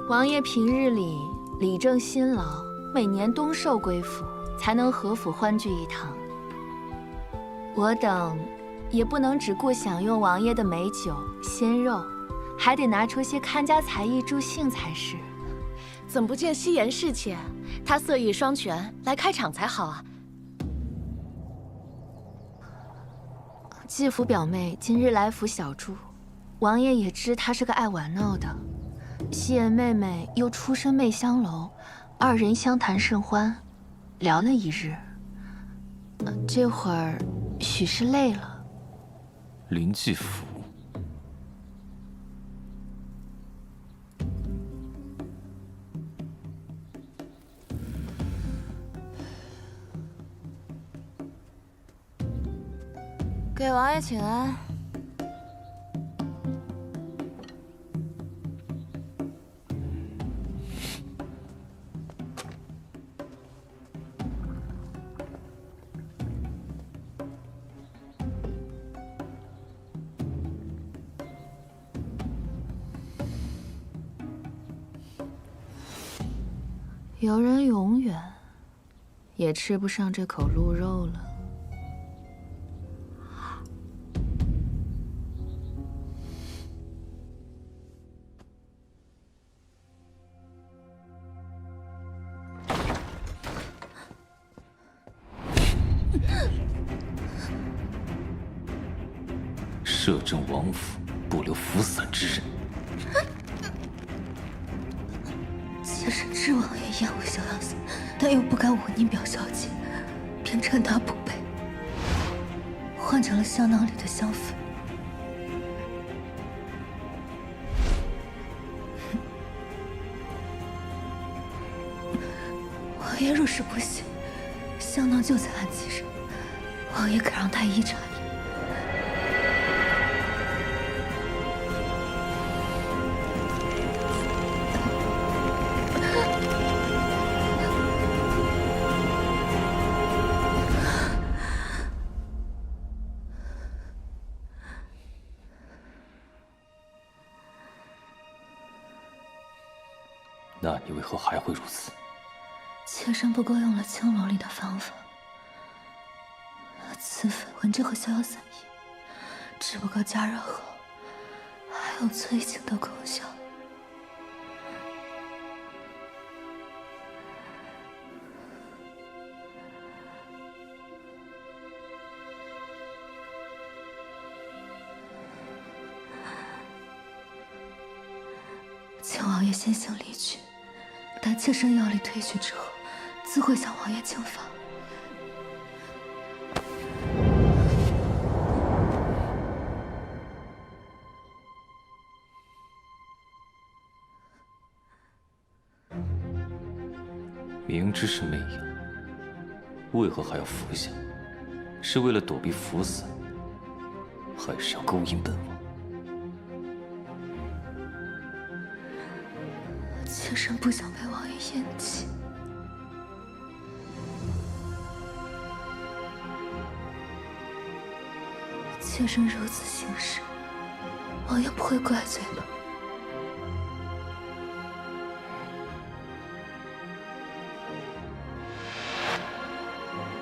Speaker 1: 王爷平日里理政辛劳，每年冬寿归府，才能和府欢聚一堂。我等也不能只顾享用王爷的美酒鲜肉，还得拿出些看家才艺助兴才是。
Speaker 8: 怎不见夕颜侍妾？她色艺双全，来开场才好啊。
Speaker 1: 继府表妹今日来府小住，王爷也知她是个爱玩闹的。夕颜妹妹又出身媚香楼，二人相谈甚欢，聊了一日。这会儿许是累了。
Speaker 3: 林继福，
Speaker 5: 给王爷请安。
Speaker 1: 有人永远也吃不上这口鹿肉了。
Speaker 3: 摄政王府不留服散之人。
Speaker 5: 妾身知王爷厌恶逍遥散，但又不敢忤逆表小姐，便趁她不备，换成了香囊里的香粉。王爷若是不信，香囊就在案几上，王爷可让太医查验。
Speaker 3: 那你为何还会如此？
Speaker 5: 妾身不过用了青楼里的方法，此粉闻着和逍遥散一样，只不过加热后还有催情的功效。请王爷先行离去，待妾身药力退去之后，自会向王爷请法。
Speaker 3: 明知是媚药，为何还要服下？是为了躲避服散，还是要勾引本王？
Speaker 5: 妾身不想被王爷厌弃。妾身如此行事，王爷不会怪罪吧？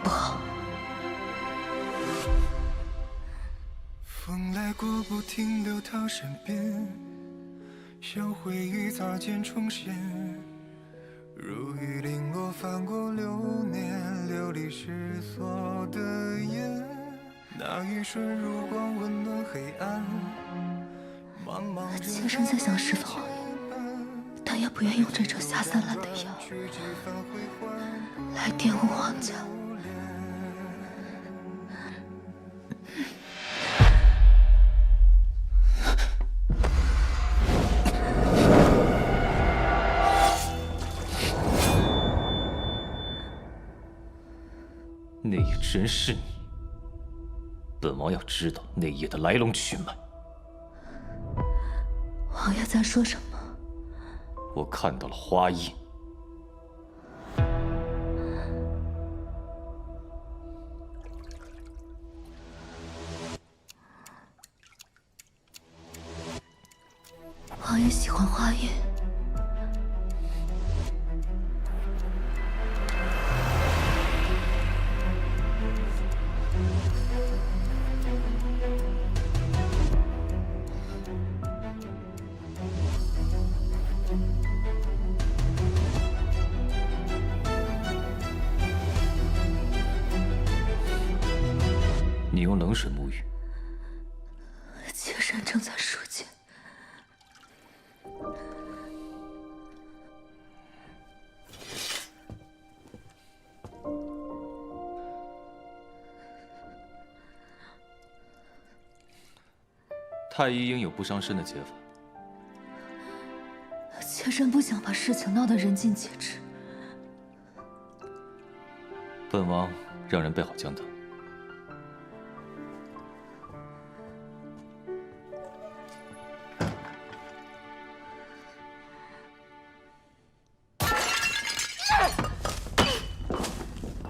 Speaker 5: 不好。
Speaker 9: 风来过不停流淌身边，像回忆擦肩重现，如雨零落翻过流年，流离失所的眼，那一瞬如光温暖黑暗，茫茫人
Speaker 5: 妾身在想释放王爷，但也不愿用这种下三滥的药来玷污王家。
Speaker 3: 内野之人是你，本王要知道内野的来龙去脉。
Speaker 5: 王爷在说什么？
Speaker 3: 我看到了花印。
Speaker 5: 王爷喜欢花印。
Speaker 3: 你用冷水沐浴。
Speaker 5: 妾身正在书间。
Speaker 3: 太医应有不伤身的解法。
Speaker 5: 妾身不想把事情闹得人尽皆知。
Speaker 3: 本王让人备好姜汤。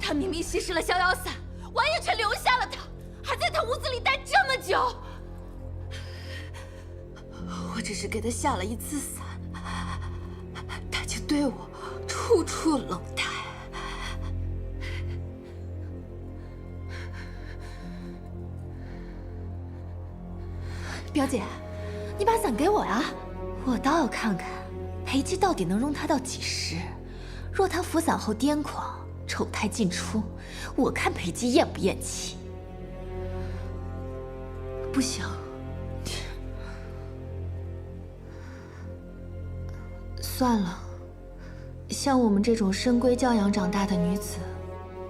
Speaker 1: 他明明吸食了逍遥散，王爷却留下了他，还在他屋子里待这么久。我只是给他下了一次散，他就对我出处处冷淡。
Speaker 5: 表姐，你把伞给我呀！我倒要看看裴姬到底能容他到几时。若他扶伞后癫狂，丑态尽出，我看裴姬咽不咽气。
Speaker 1: 不行，算了。像我们这种深闺教养长大的女子，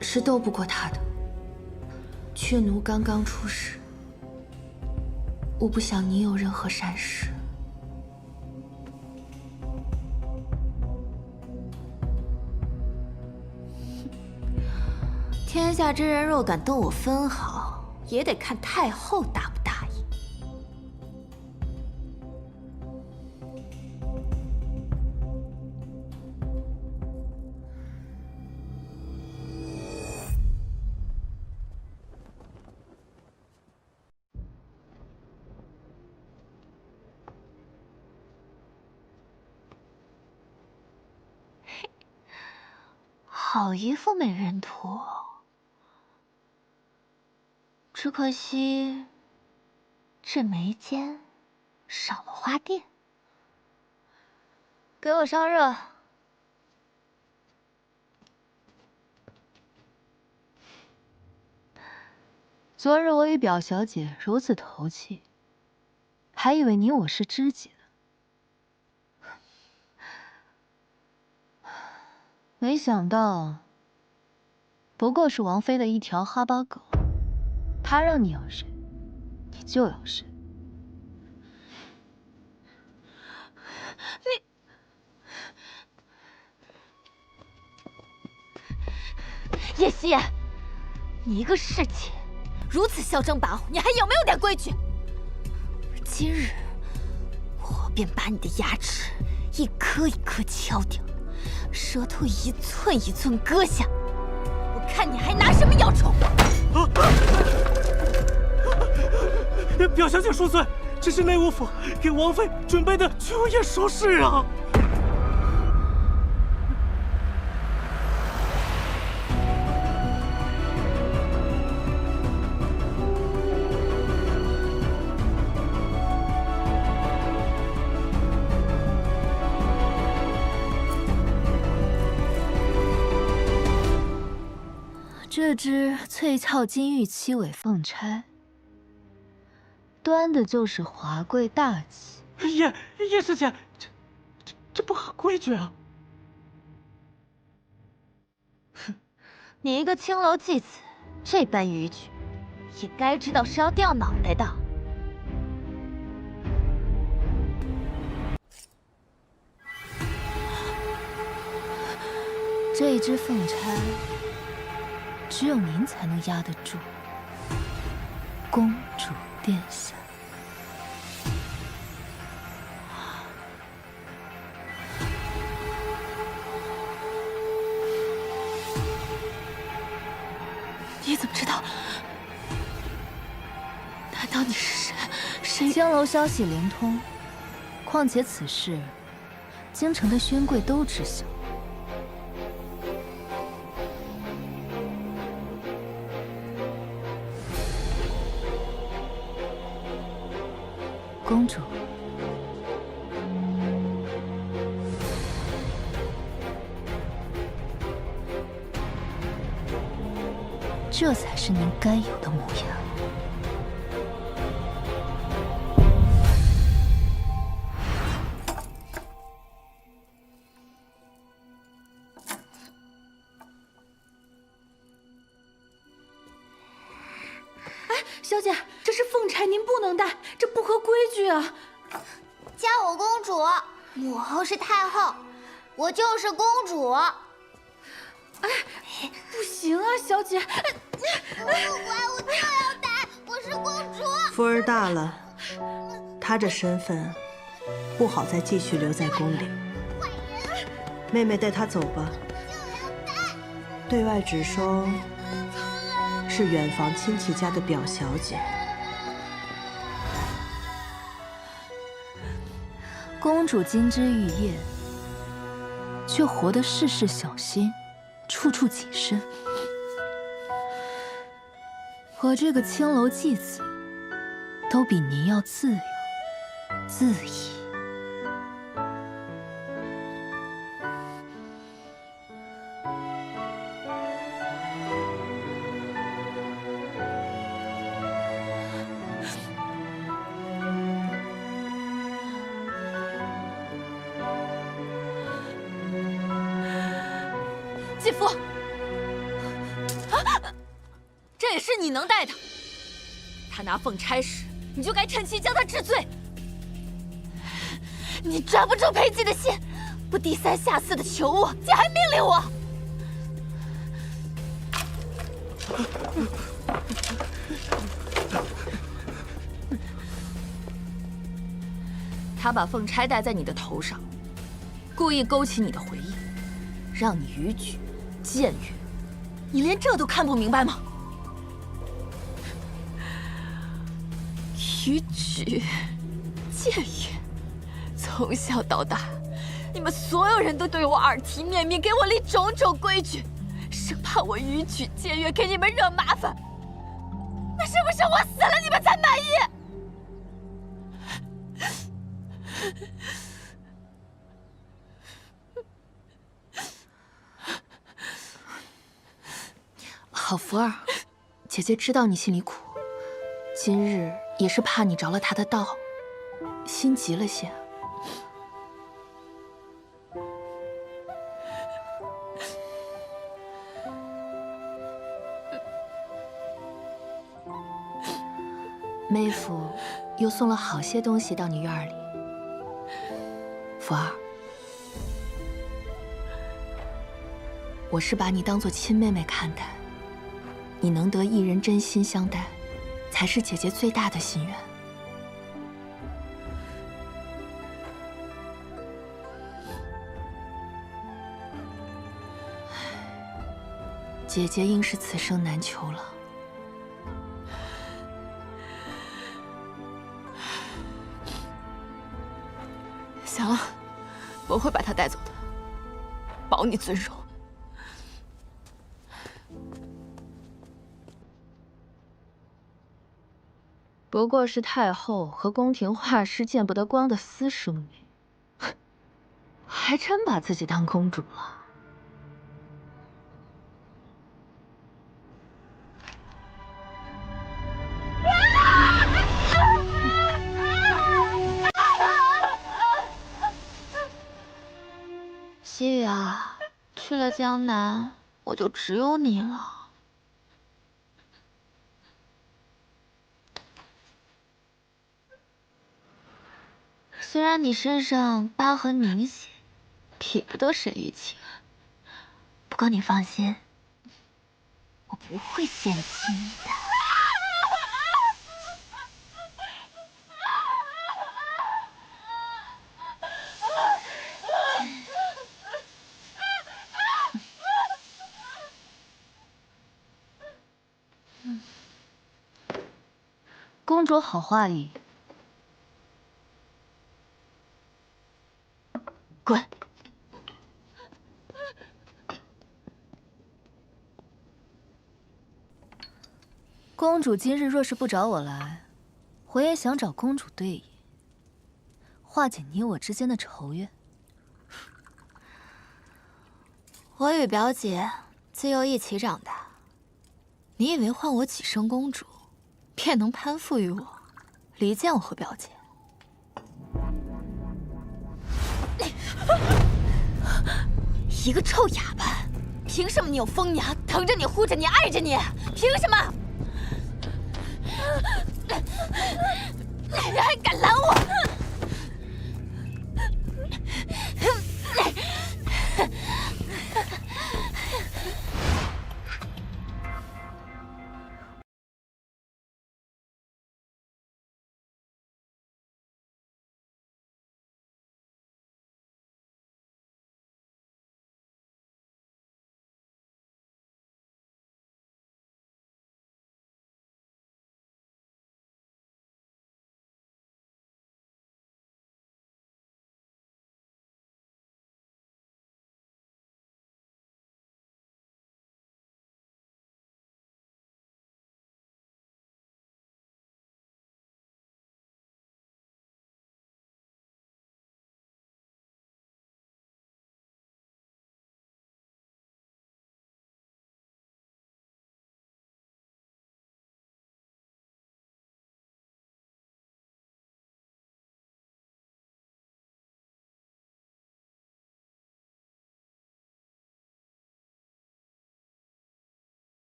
Speaker 1: 是斗不过他的。雀奴刚刚出世，我不想你有任何闪失。
Speaker 5: 天下之人若敢斗我分毫，也得看太后答不答应。好一副美人图，只可惜这眉间少了花钿。给我烧热。昨日我与表小姐如此投契，还以为你我是知己呢。没想到，不过是王妃的一条哈巴狗。她让你要谁，你就要谁。叶夕，你一个侍妾，如此嚣张跋扈，你还有没有点规矩？今日，我便把你的牙齿一颗一颗敲掉。舌头一寸一寸割下，我看你还拿什么要宠我？
Speaker 6: 表小姐恕罪，这是内务府给王妃准备的秋夜首饰啊！
Speaker 5: 这只翠翘金玉七尾凤钗，端的就是华贵大气。
Speaker 6: 叶师姐，这不合规矩啊！
Speaker 5: 哼，你一个青楼妓子，这般逾矩，也该知道是要掉脑袋的。这一只凤钗，只有您才能压得住，公主殿下。
Speaker 1: 你怎么知道？难道你是谁？
Speaker 5: 青楼消息灵通，况且此事，京城的宣贵都知晓。公主，这才是您该有的模样。
Speaker 1: 小姐，这是凤钗，您不能戴，这不合规矩啊！
Speaker 10: 加我公主，母后是太后，我就是公主。
Speaker 1: 哎，不行啊，小姐！
Speaker 10: 我不管，我就要戴，我是公主。
Speaker 11: 夫儿大了，她这身份不好再继续留在宫里。妹妹带她走吧，对外只说是远房亲戚家的表小姐。
Speaker 5: 公主金枝玉叶，却活得事事小心，处处谨慎。我这个青楼妓子，都比您要自由、自意。
Speaker 1: 继父，这也是你能带他。他拿凤钗时，你就该趁机将他治罪。你抓不住裴寂的心，不低三下四的求我，竟还命令我。他把凤钗戴在你的头上，故意勾起你的回忆，让你逾矩、僭越。你连这都看不明白吗？逾矩、僭越，从小到大，你们所有人都对我耳提面命，给我立种种规矩，生怕我逾矩僭越给你们惹麻烦。那是不是我死了你们才满意？好，福儿，姐姐知道你心里苦，今日也是怕你着了他的道，心急了些。妹夫又送了好些东西到你院里，福儿，我是把你当做亲妹妹看待。你能得一人真心相待，才是姐姐最大的心愿。姐姐应是此生难求了。行了，我会把她带走的，保你尊荣。不过是太后和宫廷画师见不得光的私生女，还真把自己当公主了。
Speaker 12: 西雨啊，去了江南，我就只有你了。虽然你身上疤痕明显，比不得沈玉清，不过你放心，我不会嫌弃你的。
Speaker 5: 公主好话语。
Speaker 12: 滚！
Speaker 5: 公主今日若是不找我来，我也想找公主对饮，化解你我之间的仇怨。
Speaker 12: 我与表姐自幼一起长大，你以为唤我几声公主，便能攀附于我，离间我和表姐？
Speaker 1: 一个臭哑巴，凭什么你有风娘疼着你、护着你、爱着你？凭什么？人还敢拦我？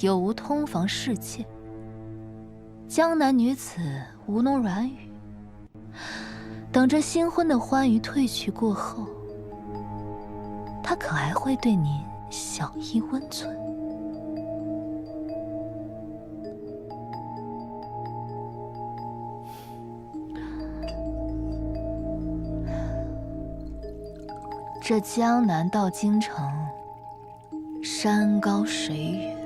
Speaker 5: 有无通房侍妾？江南女子吴侬软语，等着新婚的欢愉褪去过后，她可还会对您小意温存？这江南到京城，山高水远。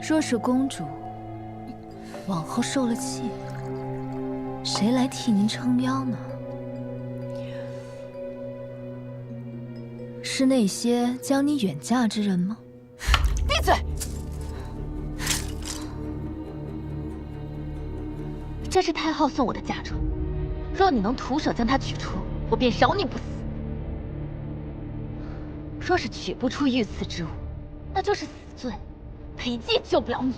Speaker 5: 若是公主往后受了气，谁来替您撑腰呢？是那些将你远嫁之人吗？
Speaker 1: 闭嘴！
Speaker 12: 这是太后送我的嫁妆，若你能徒手将它取出，我便饶你不死；若是取不出御赐之物，那就是死罪，裴寂救不了你。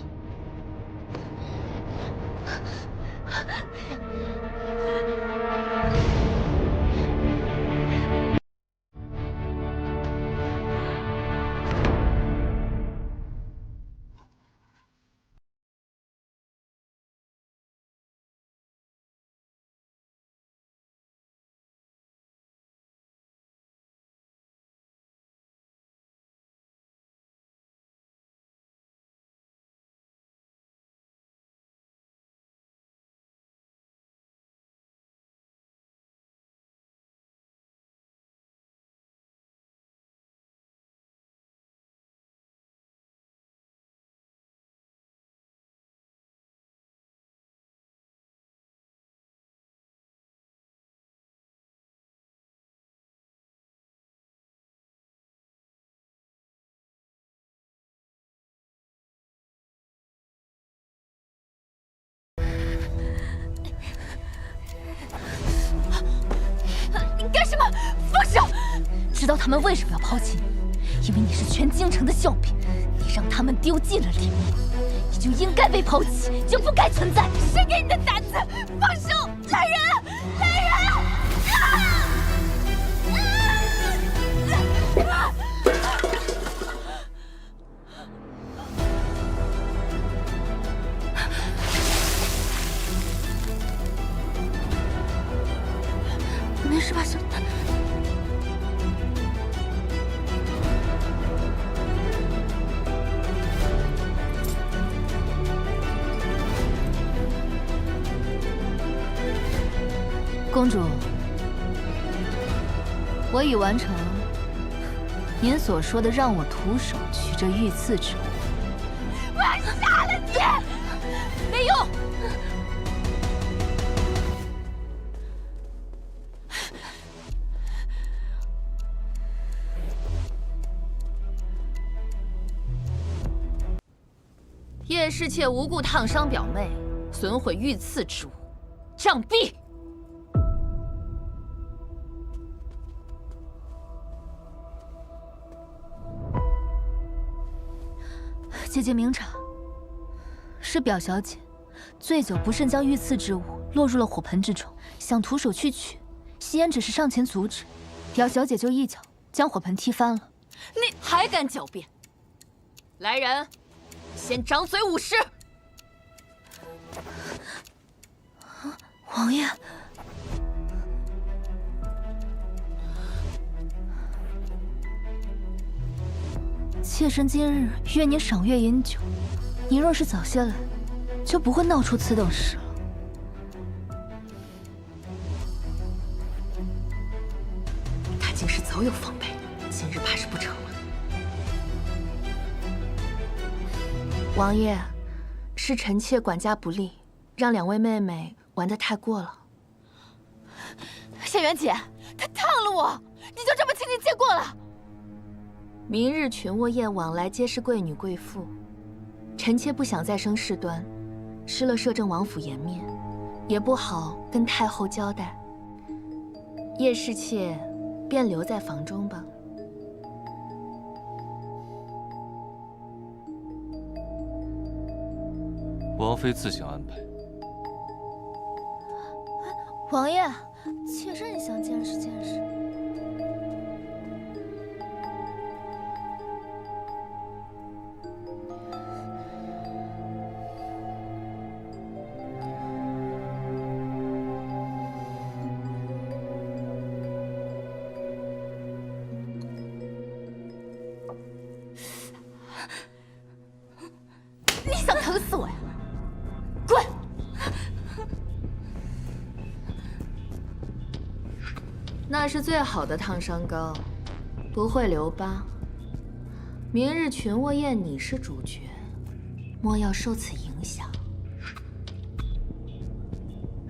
Speaker 5: 你干什么？放手！知道他们为什么要抛弃你？因为你是全京城的笑柄，你让他们丢尽了脸面，你就应该被抛弃，就不该存在。谁给你的胆子？放手！来人！来人！没事吧，小姐？公主，我已完成您所说的让我徒手取这御赐之物。我要杀了你！没用。叶侍妾无故烫伤表妹，损毁御赐之物，杖毙！姐姐明察，是表小姐醉酒不慎将御赐之物落入了火盆之中，想徒手去取，夕颜只是上前阻止，表小姐就一脚将火盆踢翻了。
Speaker 1: 你还敢狡辩？来人！先掌嘴5十！
Speaker 5: 王爷，妾身今日约您赏月饮酒，您若是早些来，就不会闹出此等事了。
Speaker 1: 他竟是早有防备，今日怕是不成了。王爷，是臣妾管家不力，让2位妹妹玩得太过了。
Speaker 5: 夏元姐，他烫了我，你就这么轻易接过了？
Speaker 1: 明日群卧宴往来皆是贵女贵妇，臣妾不想再生事端，失了摄政王府颜面，也不好跟太后交代。叶侍妾便留在房中吧。
Speaker 3: 王妃自行安排。
Speaker 5: 王爷，妾身想见识见识。
Speaker 1: 你想疼死我呀？滚！那是最好的烫伤膏，不会留疤。明日群卧宴你是主角，莫要受此影响。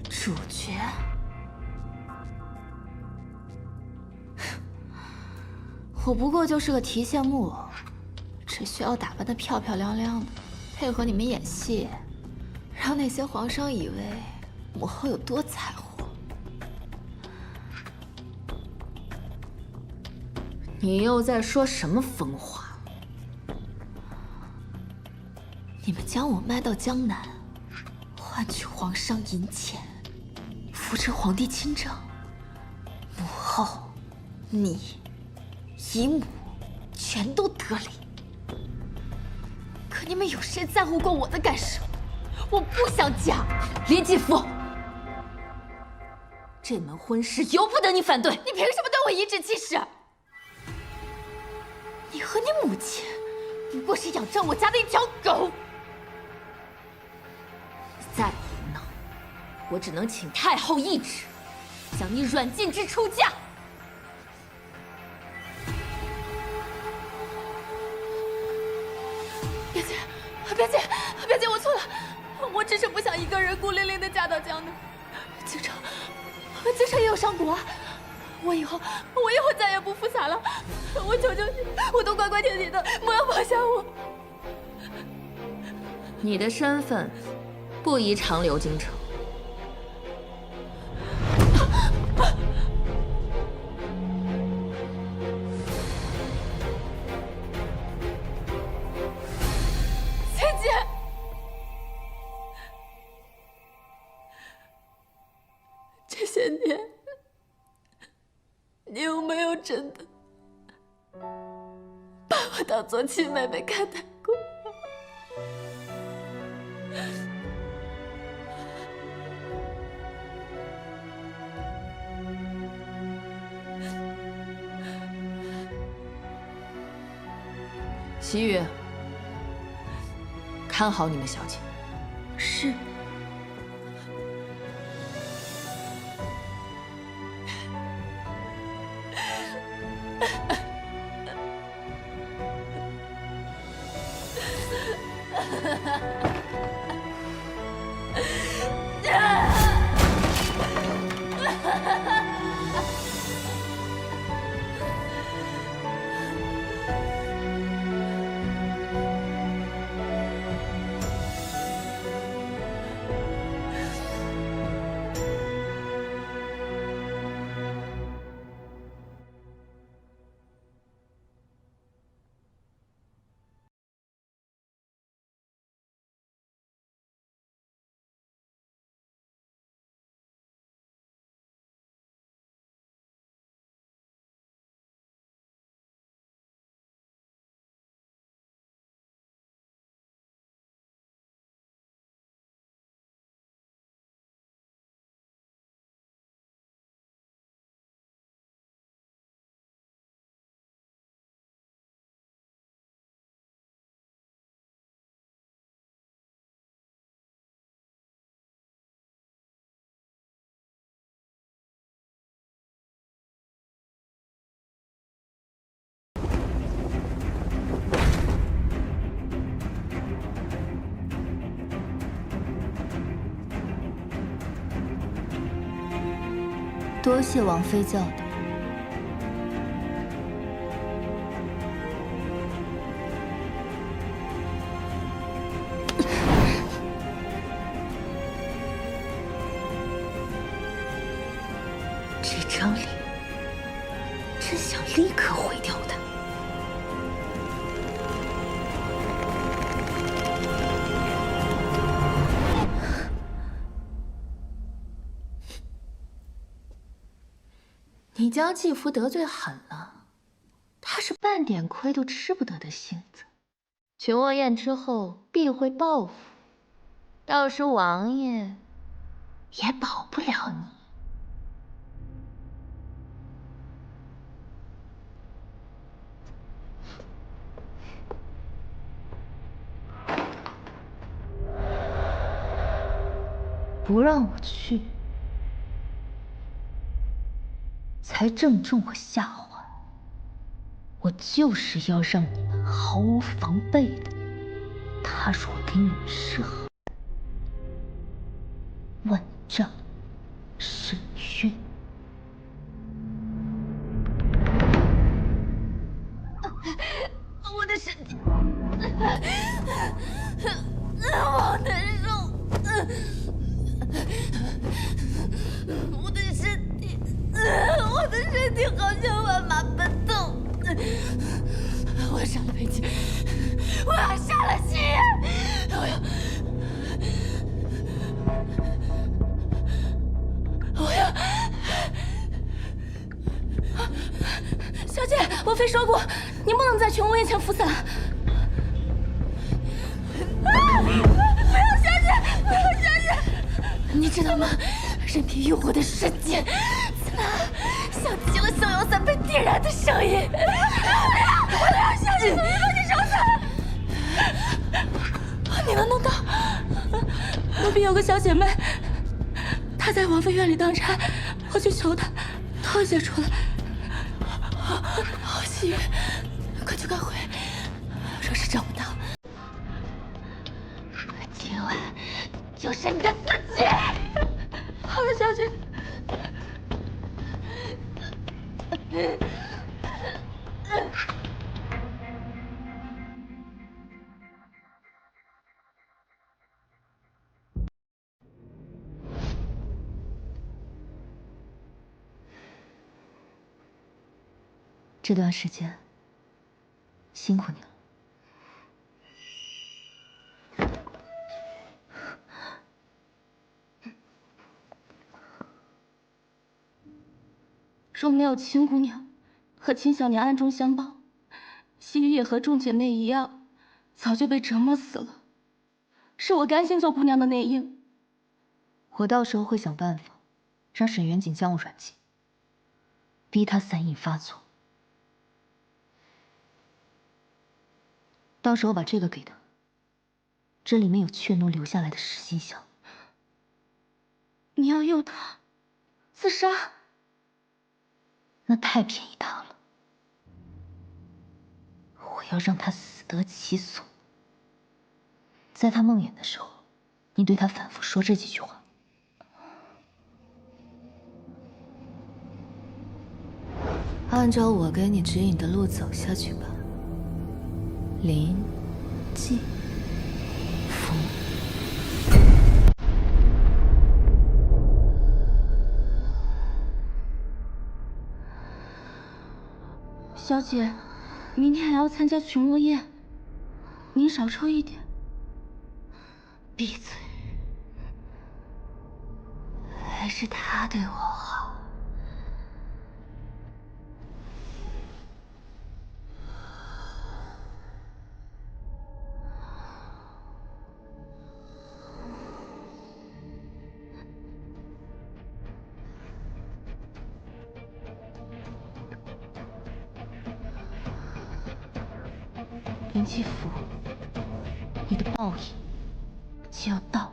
Speaker 1: 主角？我不过就是个提线木偶，只需要打扮得漂漂亮亮的，配合你们演戏，让那些皇上以为母后有多才华。你又在说什么疯话？你们将我卖到江南，换取皇上银钱，扶持皇帝亲政，母后、你、姨母全都得利。可你们有谁在乎过我的感受？我不想讲。林继父，这门婚事由不得你反对。你凭什么对我颐指气使？你和你母亲不过是仰仗我家的一条狗。你再胡闹，我只能请太后懿旨，将你软禁之出嫁。
Speaker 13: 别介，我错了，我只是不想一个人孤零零的嫁到江南。京城也有商贾啊，我以后再也不负洒了。我求求你，我都乖乖听你的，不要抛下我。
Speaker 1: 你的身份不宜长留京城。
Speaker 13: 这些年，你有没有真的把我当做亲妹妹看待过？
Speaker 1: 齐宇，看好你们小姐。
Speaker 13: 是。
Speaker 5: 多谢王妃教导。
Speaker 1: 这张脸，真想立刻毁掉它。你将继父得罪狠了，他是半点亏都吃不得的性子。群卧宴之后必会报复，到时王爷也保不了你。不让我去，才正中我下怀。我就是要让你们毫无防备的踏入我给你们设好万丈深渊。我的身体，好难受。我的身体，我的身体好像万马奔腾。我要杀了裴姬，我要杀了夕颜，我要。小姐，王妃说过，您不能在群卧宴前服散。不要下去！不要下去！你知道吗？人皮欲火的瞬间，像极了逍遥散被点燃的声音。我要下去！把你烧死！你能弄到？奴婢有个小姐妹，她在王妃院里当差，我去求她，偷一些出来。夕颜，快去赶回！若是找不到，今晚就是你的死期！好的，小姐。这段时间辛苦你了。若没有秦姑娘和秦小娘暗中相帮，西域也和众姐妹一样，早就被折磨死了。是我甘心做姑娘的内应。我到时候会想办法，让沈元景将我软禁，逼他散瘾发作。到时候把这个给他，这里面有雀奴留下来的实心香。你要诱他自杀？那太便宜他了。我要让他死得其所。在他梦魇的时候，你对他反复说这几句话。按照我给你指引的路走下去吧。临济福。小姐，明天还要参加群卧宴，您少抽一点。闭嘴！还是他对我好。林继福，你的报应就要到了。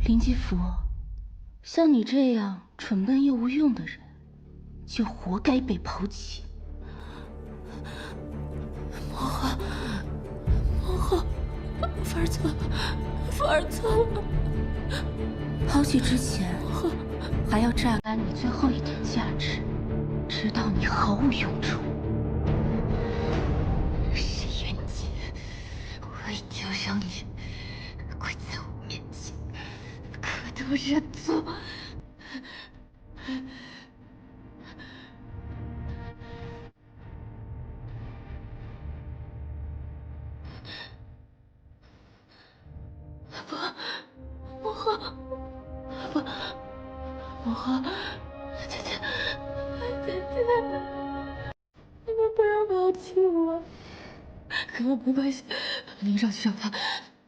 Speaker 1: 林继福，像你这样蠢笨又无用的人，就活该被抛弃。莫浩，莫浩，凡儿错了，凡儿错了。抛弃之前，还要榨干你最后一点价值，直到你毫无用处。沈元景，我一定要让你跪在我面前，磕头认错。
Speaker 13: 好，姐姐，你们不要抛弃我。没关系，你上去找他，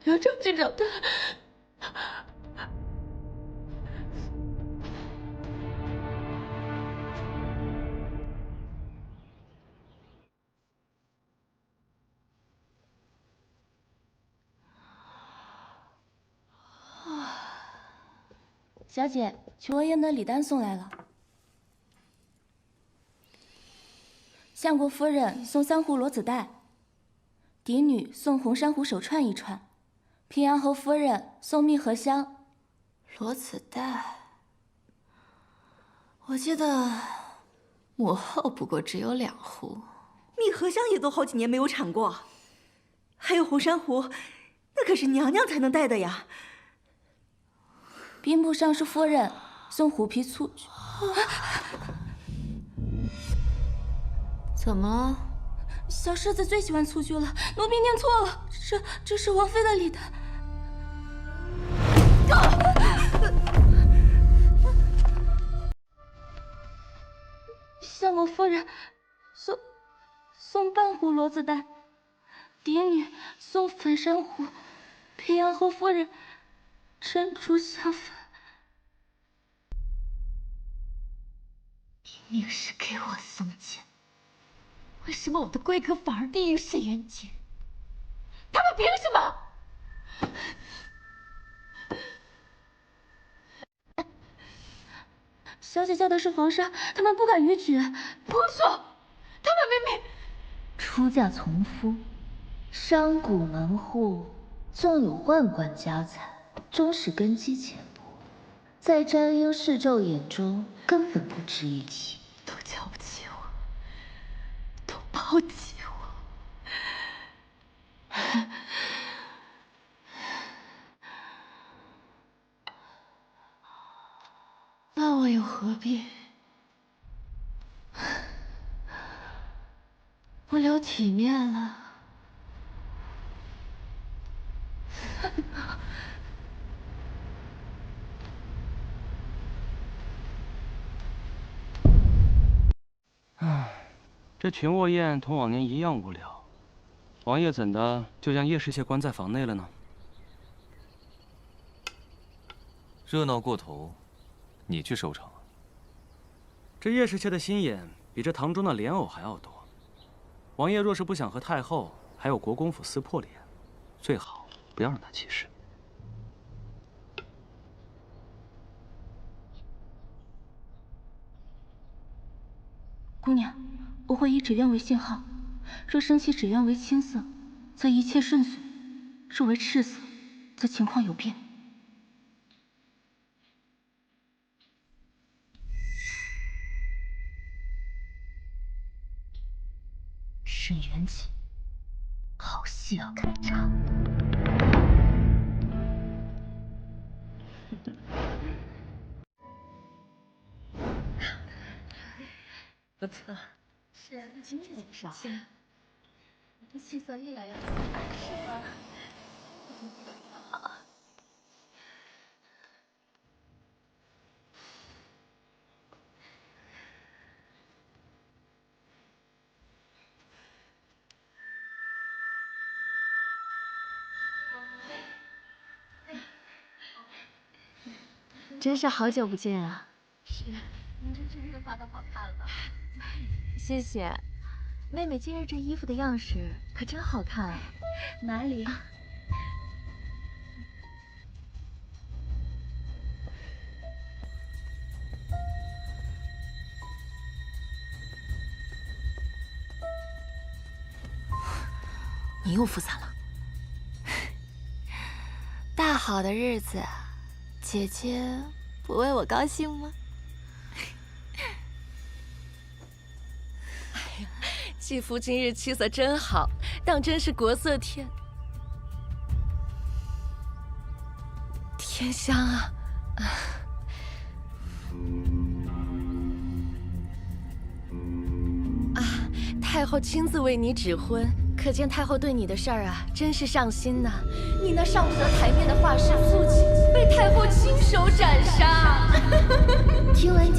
Speaker 13: 你要上去找他。
Speaker 5: 小姐，曲沃宴的礼单送来了。相国夫人送3壶罗子带，嫡女送红珊瑚手串1串，平阳侯夫人送蜜合香。
Speaker 1: 罗子带，我记得母后不过只有2壶。
Speaker 4: 蜜合香也都好几年没有产过，还有红珊瑚，那可是娘娘才能戴的呀。
Speaker 5: 兵部尚书夫人送虎皮醋菊。
Speaker 1: 怎么了？
Speaker 5: 小世子最喜欢醋菊了，奴婢念错了，这是王妃的礼单。相国夫人送半壶罗子带，嫡女送粉珊瑚，平阳侯夫人珍珠香粉。
Speaker 12: 明明是给我送钱，为什么我的贵客反而利用沈渊洁？他们凭什么？
Speaker 5: 小姐嫁的是皇上，他们不敢逾矩。
Speaker 12: 不错，他们明明出嫁从夫，商贾门户，纵有万贯家财，终是根基浅薄，在沾英侍骤眼中根本不值一提。
Speaker 13: 都瞧不起我，都抛弃我。那我又何必？我留体面了。
Speaker 6: 这群卧宴同往年一样无聊，王爷怎的就将叶侍妾关在房内了呢？
Speaker 3: 热闹过头，你去收场。
Speaker 6: 这叶侍妾的心眼比这堂中的莲藕还要多。王爷若是不想和太后还有国公府撕破脸，最好不要让她起事。
Speaker 5: 姑娘，我会以纸鸢为信号，若升起纸鸢为青色，则一切顺遂；若为赤色，则情况有变。
Speaker 12: 沈渊洁，好戏要开场。
Speaker 13: 不错，是今天不少。是，你的气色越来越好，是吧？好。
Speaker 12: 真是好久不见啊！
Speaker 13: 是，你这真是发的好看了。
Speaker 12: 谢谢，妹妹今日这衣服的样式可真好看啊！
Speaker 5: 哪里？
Speaker 1: 你又复散了。
Speaker 12: 大好的日子，姐姐不为我高兴吗？
Speaker 13: 哎呀，继父今日气色真好，当真是国色天香啊！太后亲自为你指婚，可见太后对你的事儿啊，真是上心呐。你那上不得台面的画室父亲，被太后亲手斩杀。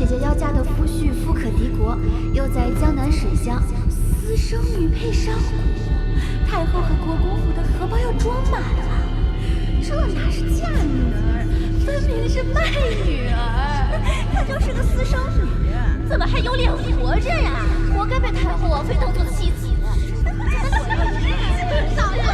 Speaker 13: 姐姐要嫁的夫婿富可敌国，又在江南水乡，私生女配商贾，太后和国公府的荷包要装满了。这哪是嫁女儿，分明是卖女儿。
Speaker 4: 她就是个私生女，怎么还有脸活着呀？
Speaker 13: 活该被太后王妃当做妻子。
Speaker 4: 老人，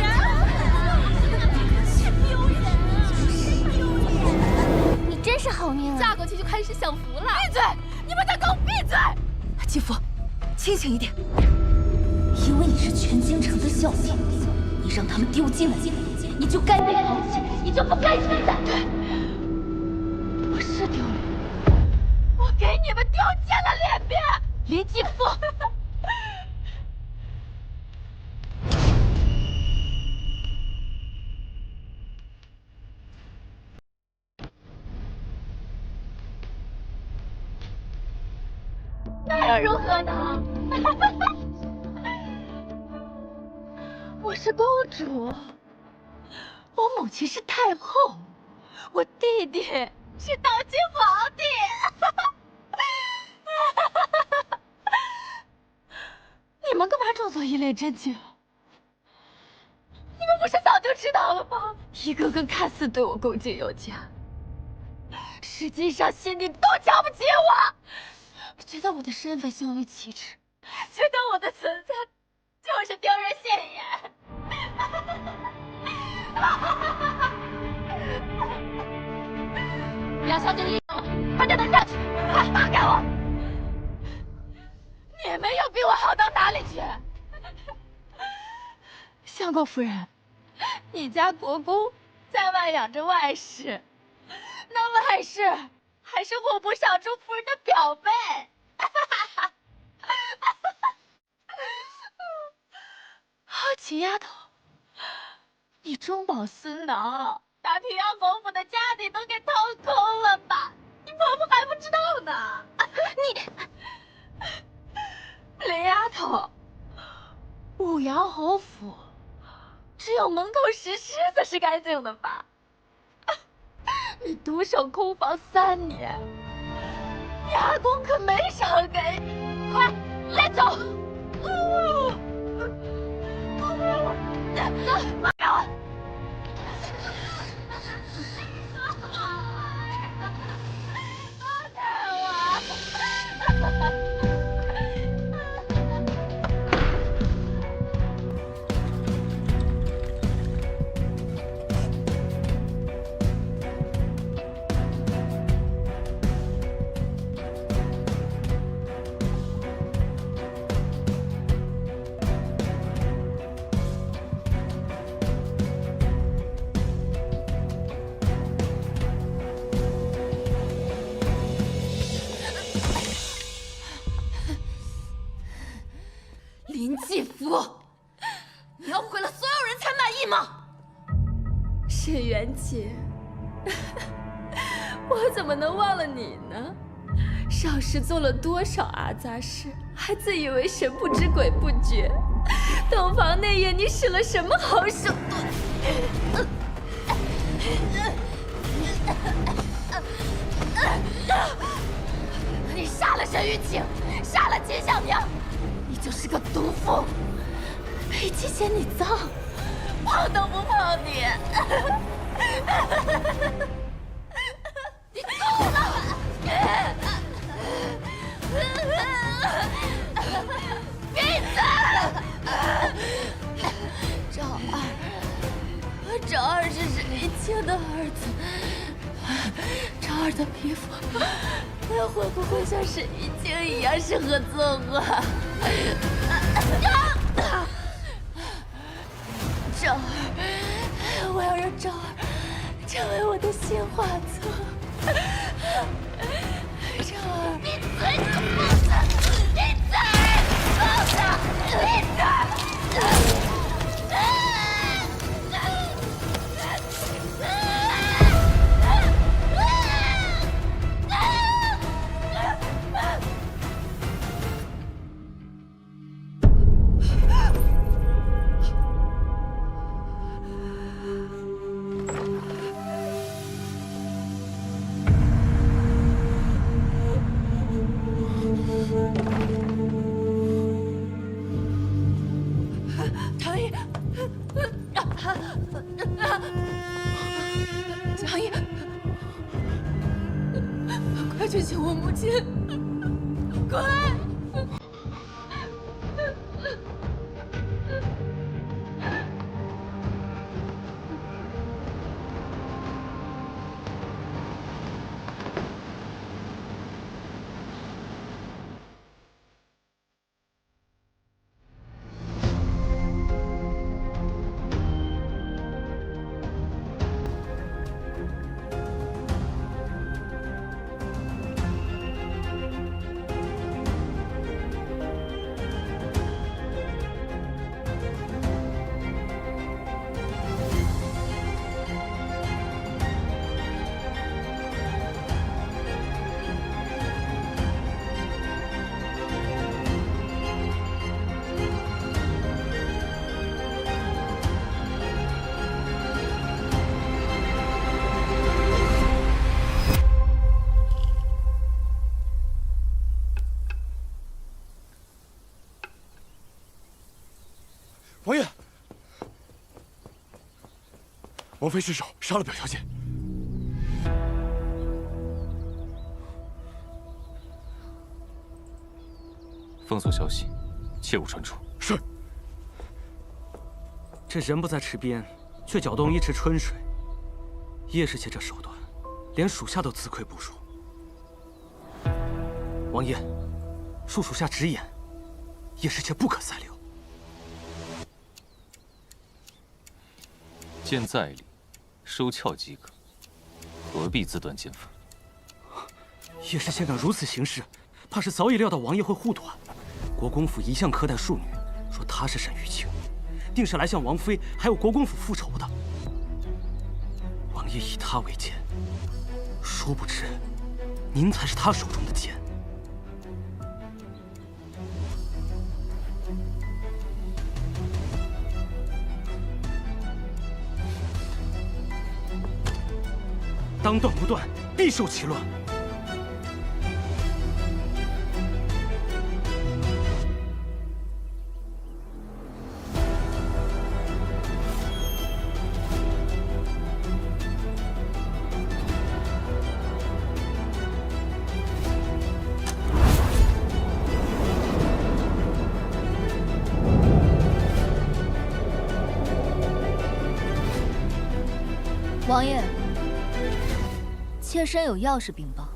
Speaker 13: 你真是好命啊！
Speaker 5: 嫁过去就开始享福了。
Speaker 13: 闭嘴！你们都给我闭嘴！
Speaker 4: 继父，清醒一点。因为你是全京城的笑柄，你让他们丢尽了脸，你就该被抛弃，你就不该存在。对，我是丢脸，我给你们丢尽了脸面，林继父。那又如何呢？我是公主，我母亲是太后，我弟弟是当今皇帝。你们干嘛装作一脸震惊？你们不是早就知道了吗？一个个看似对我恭敬有加，实际上心里都瞧不起我。觉得我的身份羞于启齿，觉得我的存在就是丢人现眼。杨小姐，你快点等下去，放开我！你也没有比我好到哪里去。相公夫人，你家国公在外养着外室，那外室还是户部尚书夫人的表妹。好奇丫头，你中饱私囊，把平阳侯府的家底都给掏空了吧？你婆婆还不知道呢。林丫头，武阳侯府只有门口石狮子是干净的吧？你独守空房3年，你阿公可没少给你。快，来走！走，放开我！林继福，你要毁了所有人才满意吗？
Speaker 13: 沈元姐，我怎么能忘了你呢？少时做了多少阿杂事，还自以为神不知鬼不觉。洞房那夜，你使了什么好手段？
Speaker 4: 你杀了沈玉清，杀了秦小娘，你就是个毒妇。
Speaker 13: 裴姬嫌你脏，
Speaker 4: 碰都不碰你。你够了！闭嘴！
Speaker 13: 赵二是沈玉清的儿子，赵二的皮肤会不会像沈玉清一样适合作画？赵二，我要让赵二成为我的新画作。赵二，
Speaker 4: 闭嘴，你个疯子！闭嘴，疯子！闭嘴！
Speaker 13: 快去救我母亲！快！
Speaker 7: 王爷，王妃失手杀了表小姐。
Speaker 3: 封锁消息，切勿传出。
Speaker 7: 是。
Speaker 6: 这人不在池边，却搅动一池春水。叶氏妾这手段，连属下都自愧不如。王爷，恕属下直言，叶氏妾不可再留。
Speaker 3: 剑在理，收鞘即可，何必自断剑法？
Speaker 6: 叶氏妾敢如此行事，怕是早已料到王爷会护短。国公府一向苛待庶女，说她是沈玉清，定是来向王妃还有国公府复仇的。王爷以她为剑，殊不知，您才是他手中的剑。 当断不断，必受其乱。
Speaker 5: 王爷。 妾身有要事禀报。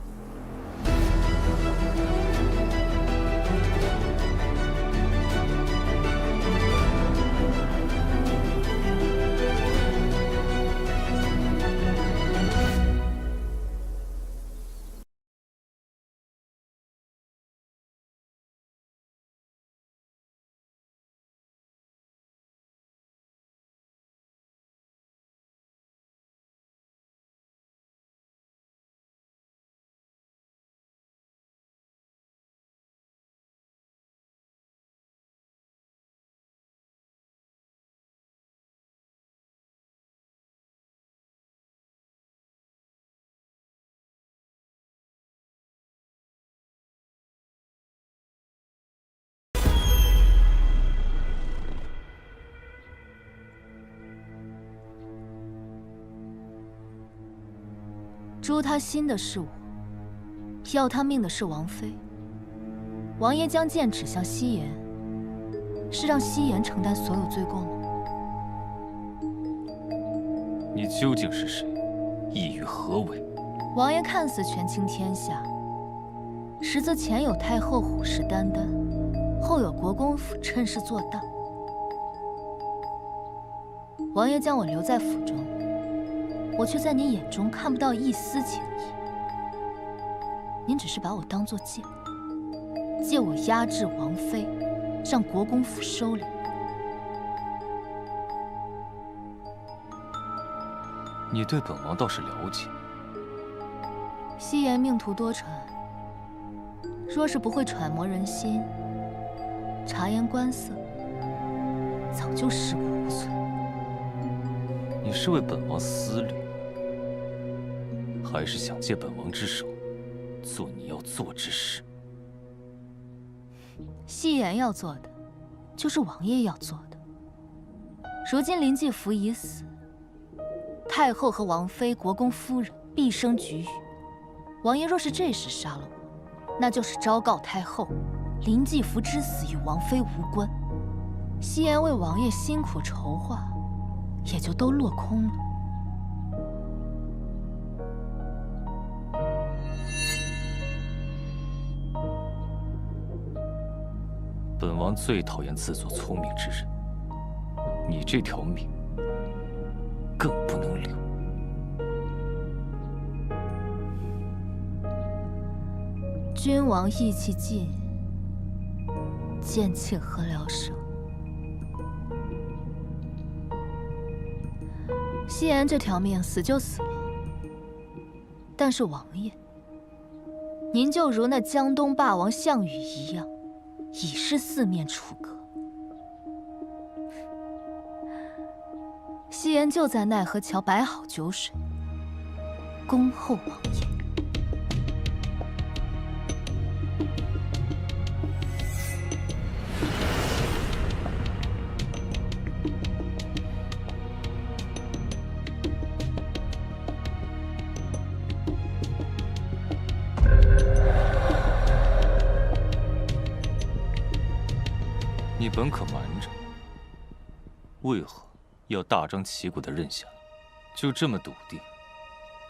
Speaker 5: 诛他心的是我，要他命的是王妃。王爷将剑指向夕颜，是让夕颜承担所有罪过吗？
Speaker 3: 你究竟是谁？意欲何为？
Speaker 5: 王爷看似权倾天下，实则前有太后虎视眈眈，后有国公府趁势做大。王爷将我留在府中。 我却在你眼中看不到一丝情意，您只是把我当作借，借我压制王妃，让国公府收敛。
Speaker 3: 你对本王倒是了解。
Speaker 5: 夕颜命途多舛，若是不会揣摩人心，察言观色，早就尸骨无存。
Speaker 3: 你是为本王思虑？ 还是想借本王之手，做你要做之事。
Speaker 5: 夕颜要做的，就是王爷要做的。如今林继福已死，太后和王妃、国公夫人毕生举语，王爷若是这时杀了我，那就是昭告太后，林继福之死与王妃无关，夕颜为王爷辛苦筹划，也就都落空了。
Speaker 3: 本王最讨厌自作聪明之人，你这条命更不能留。
Speaker 5: 君王意气尽，贱妾何聊生？夕颜这条命死就死了，但是王爷，您就如那江东霸王项羽一样，已是四面楚歌。夕颜就在奈何桥摆好酒水，恭候王爷。
Speaker 3: 你本可瞒着，为何要大张旗鼓地认下？就这么笃定，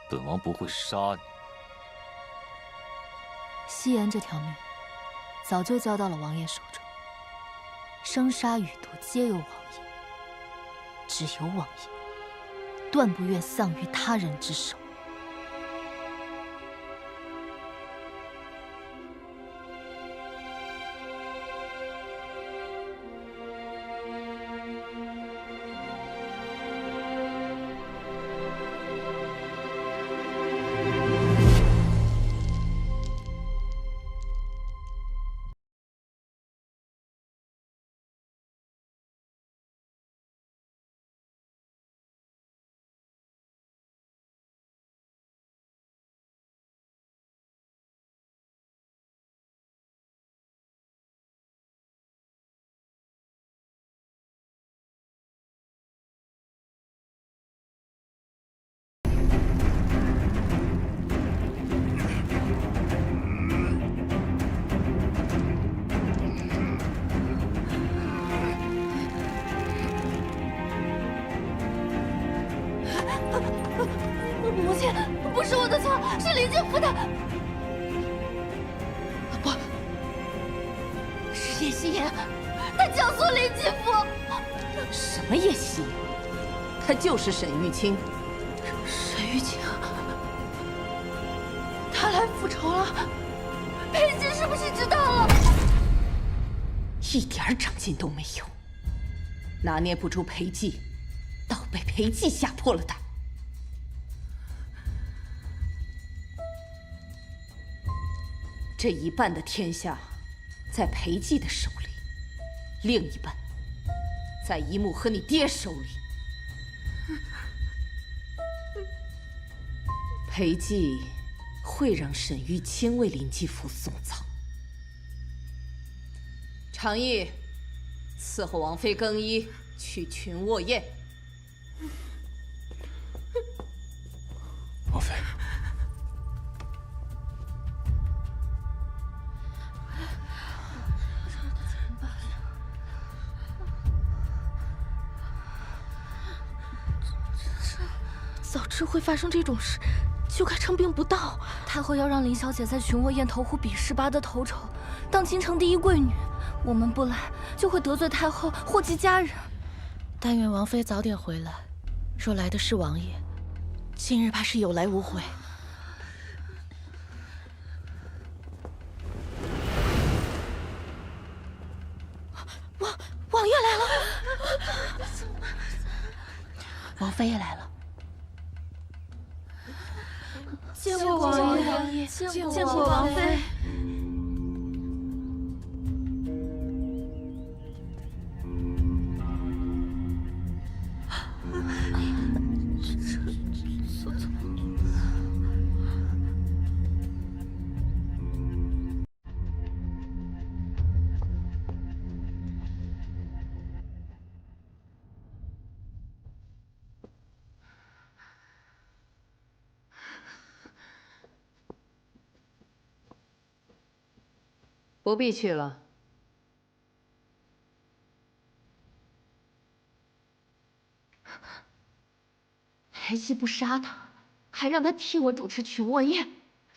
Speaker 3: 本王不会杀你？
Speaker 5: 夕颜这条命，早就交到了王爷手中，生杀予夺皆由王爷，只有王爷，断不愿丧于他人之手。
Speaker 13: 母亲，不是我的错，是林继福的。不，是叶夕颜，他教唆林继福。
Speaker 8: 什么叶夕颜？他就是沈玉清。
Speaker 13: 沈玉清，他来复仇了。裴姬是不是知道了？
Speaker 8: 一点长进都没有，拿捏不住裴寂，倒被裴寂吓破了胆。这一半的天下在裴寂的手里，另一半在一木和你爹手里。裴寂会让沈玉清为林继福送葬。常毅，伺候王妃更衣，去群卧宴。
Speaker 7: 王妃。
Speaker 13: 早知会发生这种事，就该称病不到。太后要让林小姐在群卧宴投壶比18的头筹，当京城第一贵女。我们不来，就会得罪太后，祸及家人。但愿王妃早点回来。若来的是王爷，今日怕是有来无回。王爷来了，王妃也来了。
Speaker 1: 见过王爷，见过王妃。
Speaker 14: 不必去了。
Speaker 13: 裴熙不杀他，还让他替我主持曲沃宴，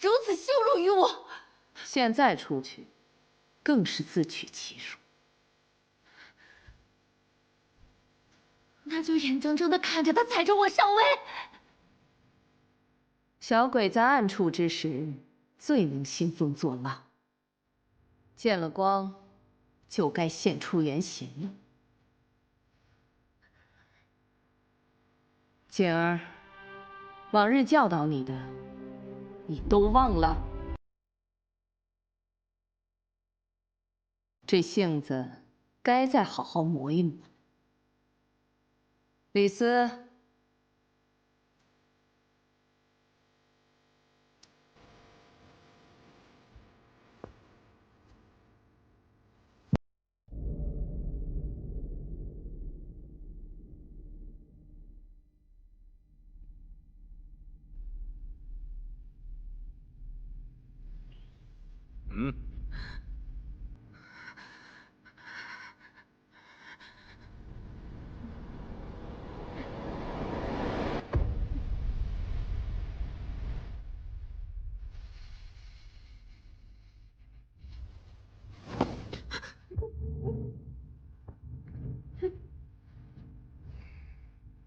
Speaker 13: 如此羞辱于我。
Speaker 14: 现在出去，更是自取其辱。
Speaker 13: 那就眼睁睁的看着他踩着我上位。
Speaker 14: 小鬼在暗处之时，最能兴风作浪。见了光，就该现出原形了。景儿，往日教导你的，你都忘了？这性子该再好好磨一磨。李斯，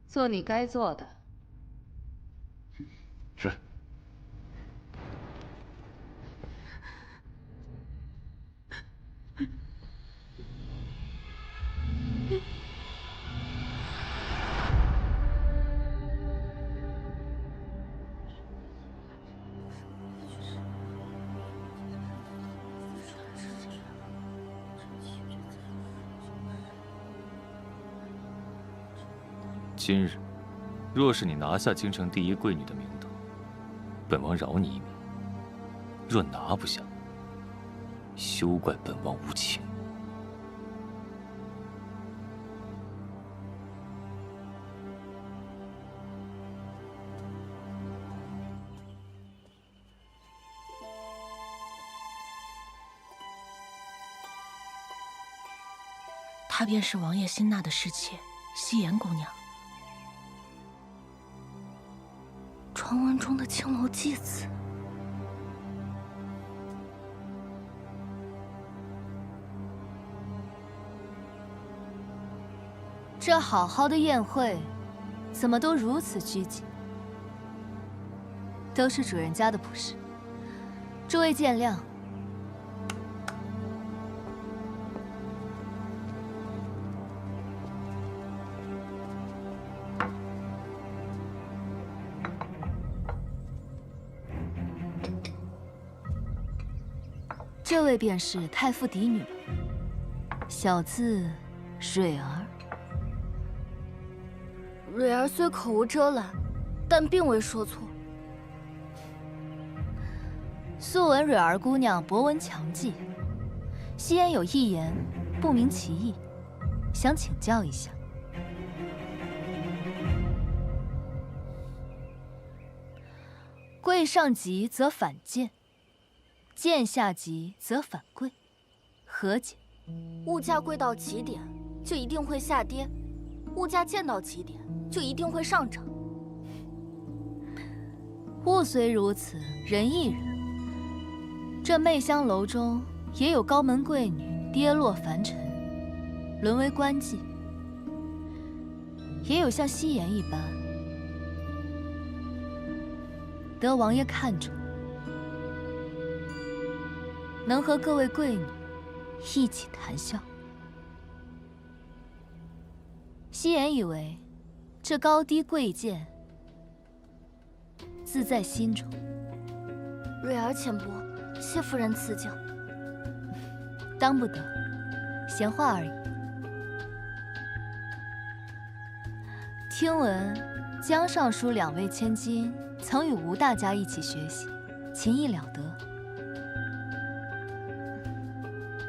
Speaker 14: 做你该做的。
Speaker 3: 是。今日，若是你拿下京城第一贵女的名头，本王饶你一命；若拿不下，休怪本王无情。
Speaker 8: 她便是王爷新纳的侍妾夕颜姑娘。传闻中的青楼妓子，
Speaker 5: 这好好的宴会，怎么都如此拘谨？都是主人家的不是，诸位见谅。这位便是太傅嫡女，小字蕊儿。
Speaker 13: 蕊儿虽口无遮拦，但并未说错。
Speaker 5: 素闻蕊儿姑娘博闻强记，夕颜有一言，不明其意，想请教一下。贵上级则反贱，贱下级则反贵，何解？
Speaker 13: 物价贵到极点，就一定会下跌；物价贱到极点，就一定会上涨。
Speaker 5: 物虽如此，人亦然。这媚香楼中也有高门贵女跌落凡尘，沦为官妓；也有像夕颜一般，得王爷看中，能和各位贵女一起谈笑。夕颜以为，这高低贵贱自在心中。
Speaker 13: 蕊儿浅薄，谢夫人赐教。
Speaker 5: 当不得，闲话而已。听闻江尚书2位千金曾与吴大家一起学习，琴艺了得。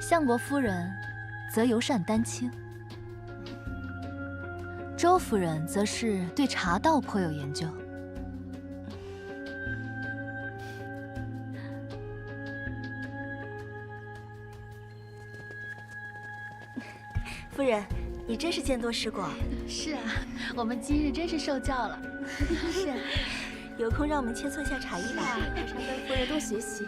Speaker 5: 相国夫人则尤善丹青，周夫人则是对茶道颇有研究。
Speaker 15: 夫人，你真是见多识广。
Speaker 13: 是啊，我们今日真是受教了。
Speaker 15: 是啊，有空让我们切磋一下茶艺吧。
Speaker 13: 常跟夫人多学习。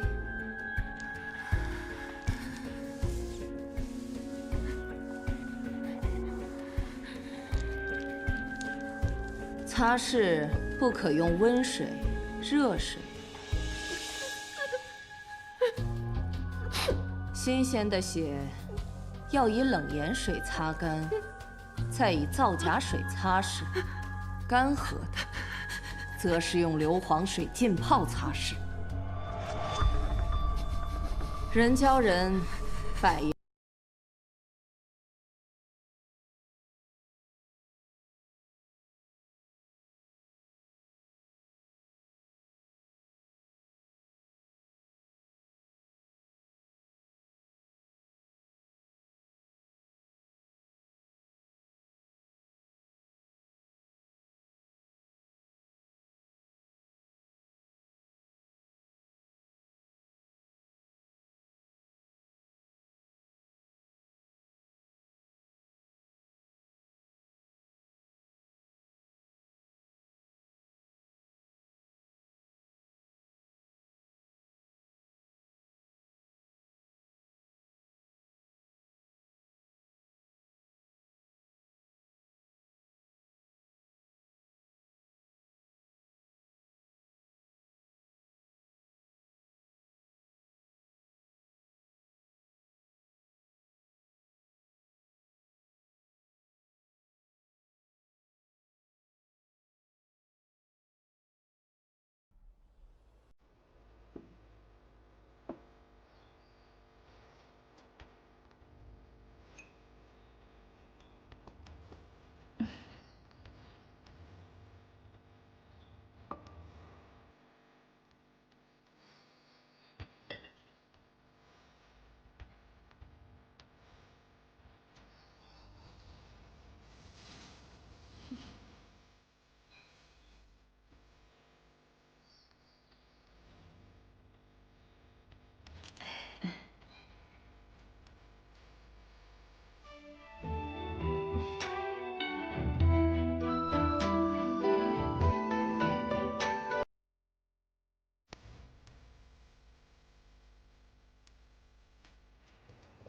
Speaker 16: 擦拭不可用温水、热水。新鲜的血要以冷盐水擦干，再以皂荚水擦拭；干涸的，则是用硫磺水浸泡擦拭。人教人，百言。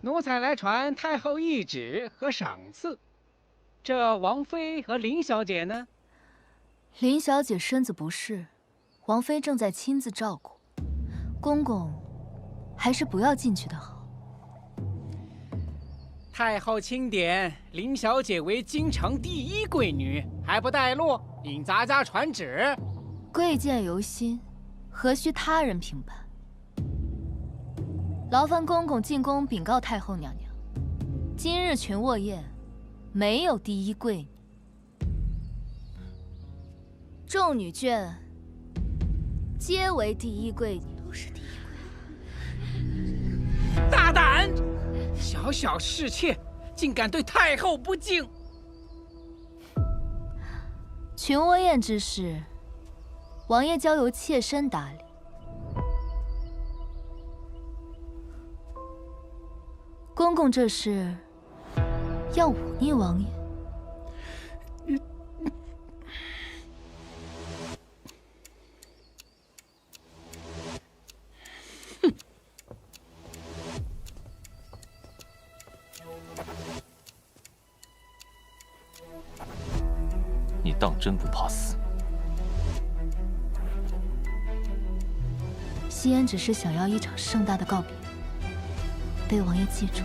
Speaker 17: 奴才来传太后懿旨和赏赐。这王妃和林小姐呢？
Speaker 5: 林小姐身子不适，王妃正在亲自照顾。公公，还是不要进去的好。
Speaker 17: 太后钦点林小姐为京城第一贵女，还不带路，引咱家传旨。
Speaker 5: 贵贱由心，何须他人评判？劳烦公公进宫禀告太后娘娘，今日群卧宴没有第一贵女，众女眷皆为第一贵女。都是第一
Speaker 17: 贵。大胆！小小侍妾竟敢对太后不敬！
Speaker 5: 群卧宴之事，王爷交由妾身打理。公公这是要忤逆王爷？
Speaker 3: 你当真不怕死？
Speaker 5: 夕颜只是想要一场盛大的告别，被王爷记住。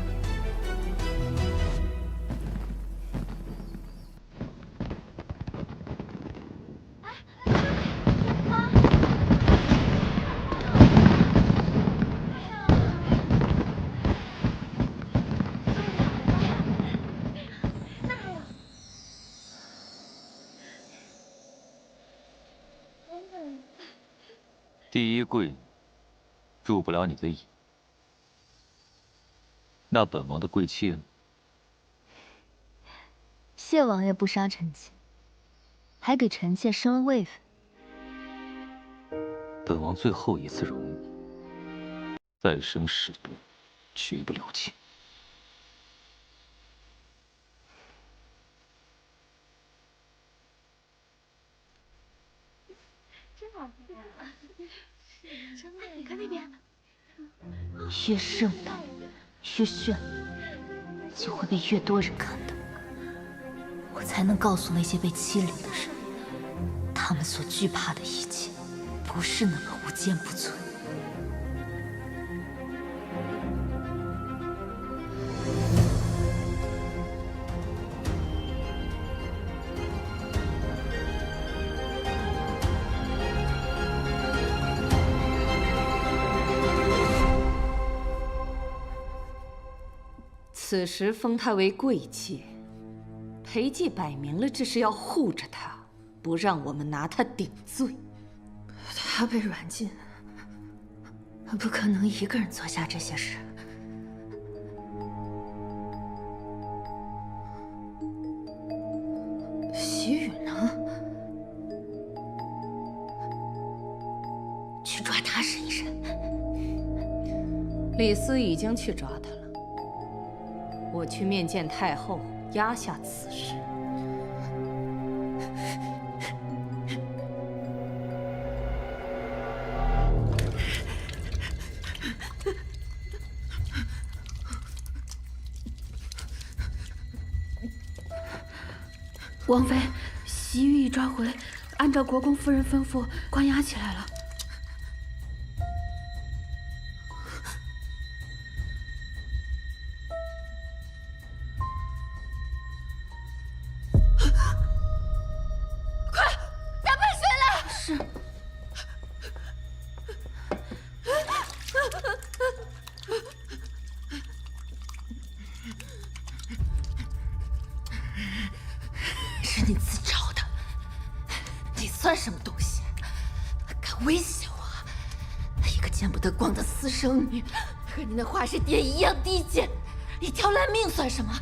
Speaker 3: 第一贵女入不了你的眼，那本王的贵妾呢？
Speaker 5: 谢王爷不杀臣妾，还给臣妾升了位分。
Speaker 3: 本王最后一次容你，再生事端，绝不了情。
Speaker 5: 越盛大，越绚丽，就会被越多人看到。我才能告诉那些被欺凌的人，他们所惧怕的一切，不是那么无坚不摧。
Speaker 16: 此时封她为贵妾，裴寂摆明了这是要护着她，不让我们拿她顶罪。
Speaker 1: 她被软禁，不可能一个人做下这些事。习雨呢？去抓他审一审。
Speaker 16: 李斯已经去抓他了。我去面见太后，压下此事。
Speaker 8: 王妃，习玉已抓回，按照国公夫人吩咐，关押起来了。
Speaker 1: 是你自找的，你算什么东西？敢威胁我？一个见不得光的私生女，和你那华氏爹一样低贱，一条烂命算什么？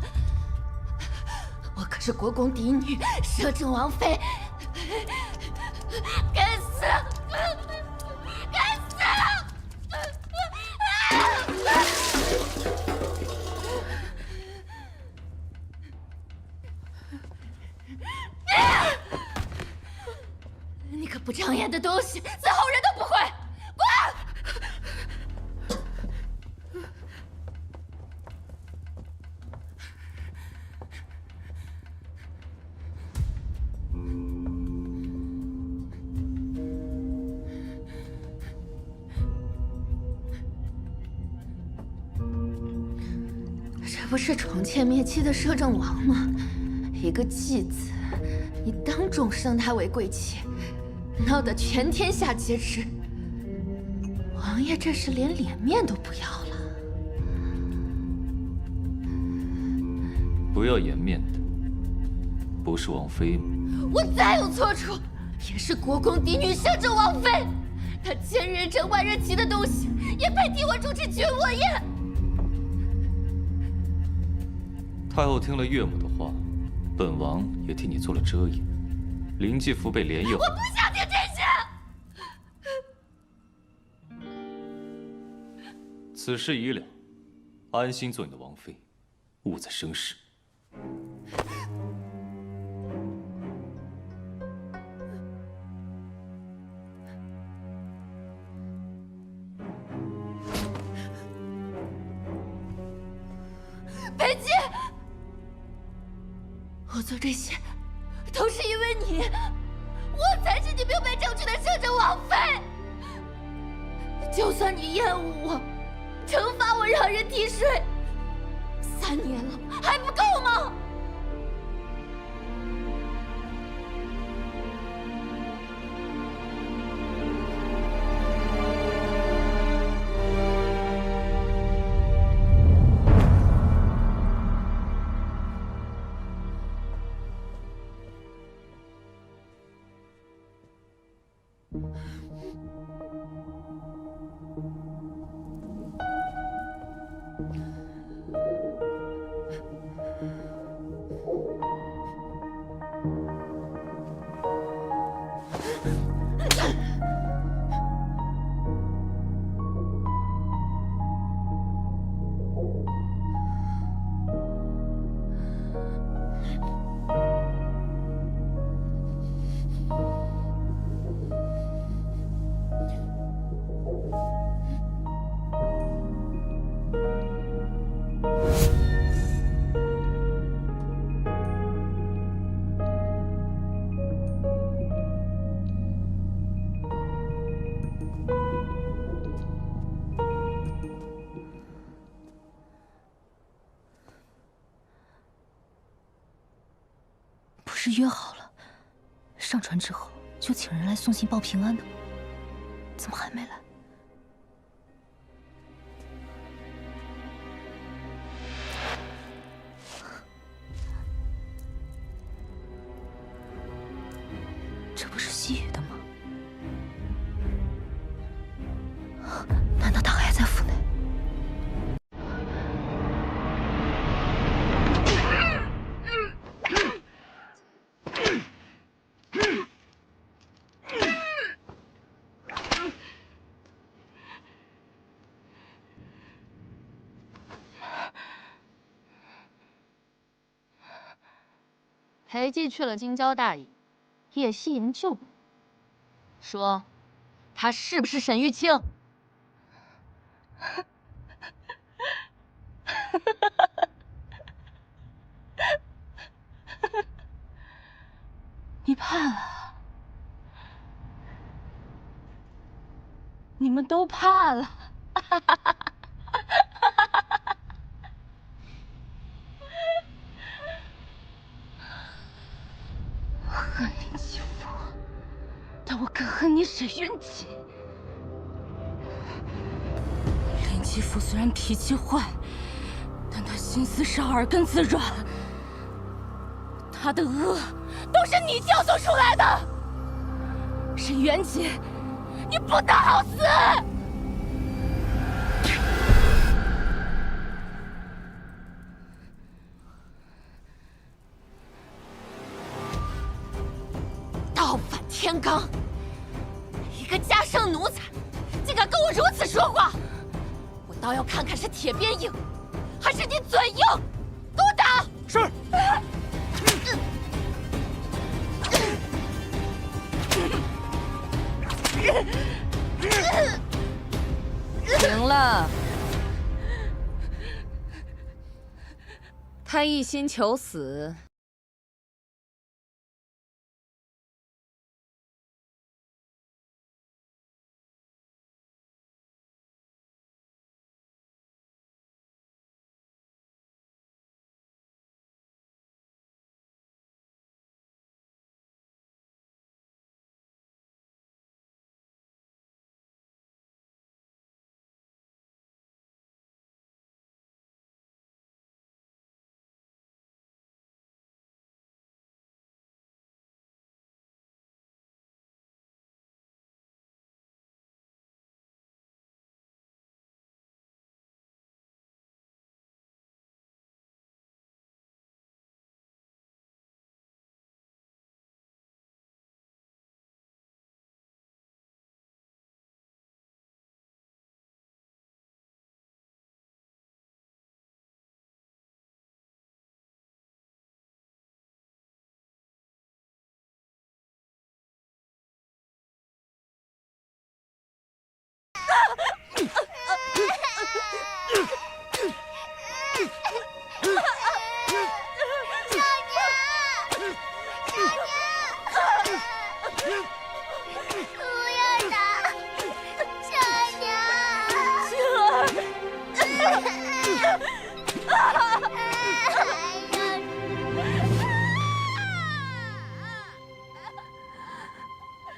Speaker 1: 我可是国公嫡女，摄政王妃，该死！该死！你个不长眼的东西，伺候人都不会，滚！这不是宠妾灭妻的摄政王吗？一个继子，你当众升她为贵妾，闹得全天下皆知。王爷这是连脸面都不要了。
Speaker 3: 不要颜面的，不是王妃吗？
Speaker 1: 我再有错处，也是国公嫡女摄政王妃。她千人称万人骑的东西，也配替我主持军火宴？
Speaker 3: 太后听了岳母的话，本王也替你做了遮掩。林继福被连夜……
Speaker 1: 我不想听这些。
Speaker 3: 此事已了，安心做你的王妃，勿再生事。
Speaker 1: 裴寂，我做这些都是因为你，我才是你明媒正娶的摄政王妃。就算你厌恶我，惩罚我让人提税，3年了还不够吗？
Speaker 5: 是约好了，上船之后就请人来送信报平安的吗？怎么还没来？这不是西雨的吗？难道他还在府内？
Speaker 1: 裴寂去了京郊大营，叶夕颜救我，说他是不是沈玉清？你怕了，你们都怕了。恨林继父，但我更恨你沈渊起。林继父虽然脾气坏，但他心思是耳根子软。他的恶都是你教唆出来的。沈渊起，你不得好死！盗反天罡，一个家生奴才，竟敢跟我如此说话！我倒要看看是铁鞭硬，还是你嘴硬！给我打！是。
Speaker 16: 行了，他一心求死。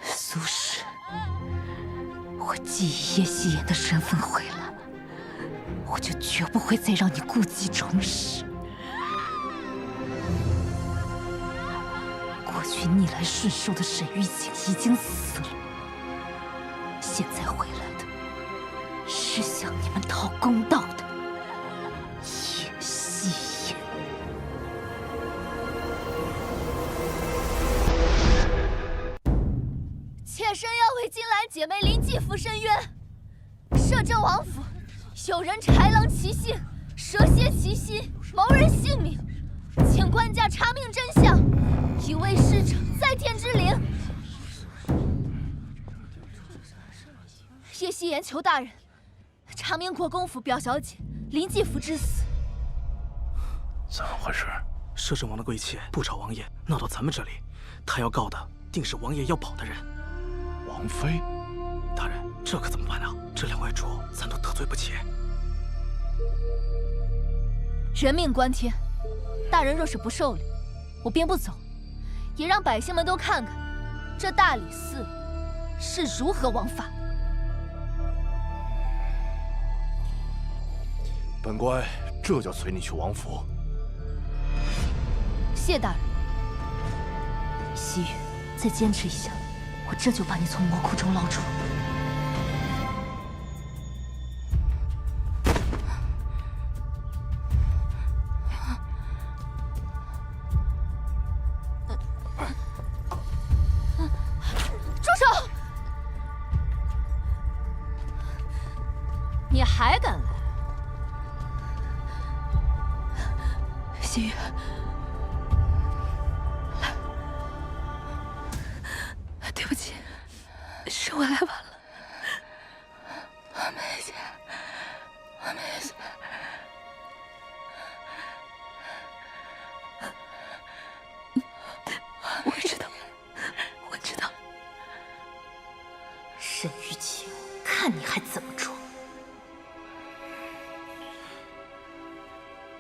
Speaker 5: 苏轼，我既以叶夕颜的身份回来，我就绝不会再让你故技重施。过去逆来顺受的沈玉景已经死了，现在回来的是向你们讨公道的叶夕颜。妾身要为金兰姐妹林继父申冤。摄政王府有人豺狼其姓，蛇蝎其心，谋人性命，请官家查明真相，以为使者在天之灵。叶夕颜求大人查明国公府表小姐林继父之死。
Speaker 18: 怎么回事？摄政王的贵妾不找王爷，闹到咱们这里，他要告的定是王爷要保的人。王妃，大人，这可怎么办啊？这两位主咱都得罪不起。
Speaker 5: 人命关天，大人若是不受理，我便不走，也让百姓们都看看这大理寺是如何王法。
Speaker 19: 本官这就随你去王府。
Speaker 5: 谢大人。西域，再坚持一下，我这就把你从魔窟中捞出。住手！你还敢来？
Speaker 13: 西域。 对不起，是我来晚了。梅姐，梅姐，我知道，我知道。
Speaker 4: 沈玉清，看你还怎么装！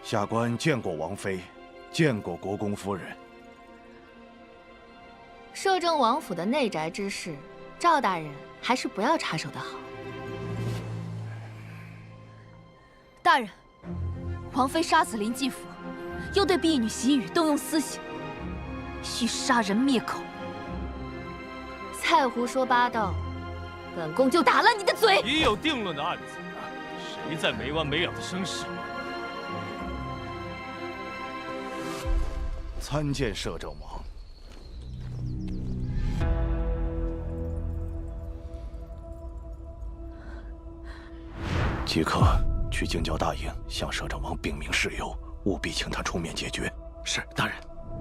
Speaker 19: 下官见过王妃，见过国公夫人。
Speaker 1: 摄政王府的内宅之事，赵大人还是不要插手的好。
Speaker 5: 大人，王妃杀死林继甫，又对婢女喜雨动用私刑，需杀人灭口。
Speaker 1: 再胡说八道，本宫就打烂你的嘴！
Speaker 3: 已有定论的案子，谁在没完没了的生事？
Speaker 19: 参见摄政王。 即刻去京郊大营向摄政王禀明事由，务必请他出面解决。
Speaker 18: 是，大人。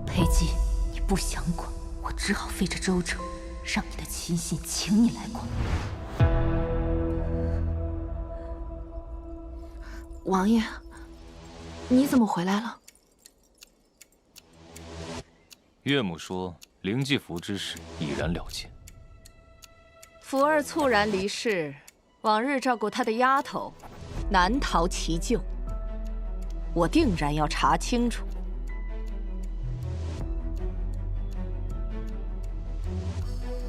Speaker 4: 裴姬，你不想管，我只好费这周折，让你的亲信请你来管。
Speaker 1: 王爷，你怎么回来了？
Speaker 3: 岳母说，林继福之事已然了结。
Speaker 16: 福儿猝然离世。 往日照顾他的丫头，难逃其咎。我定然要查清楚。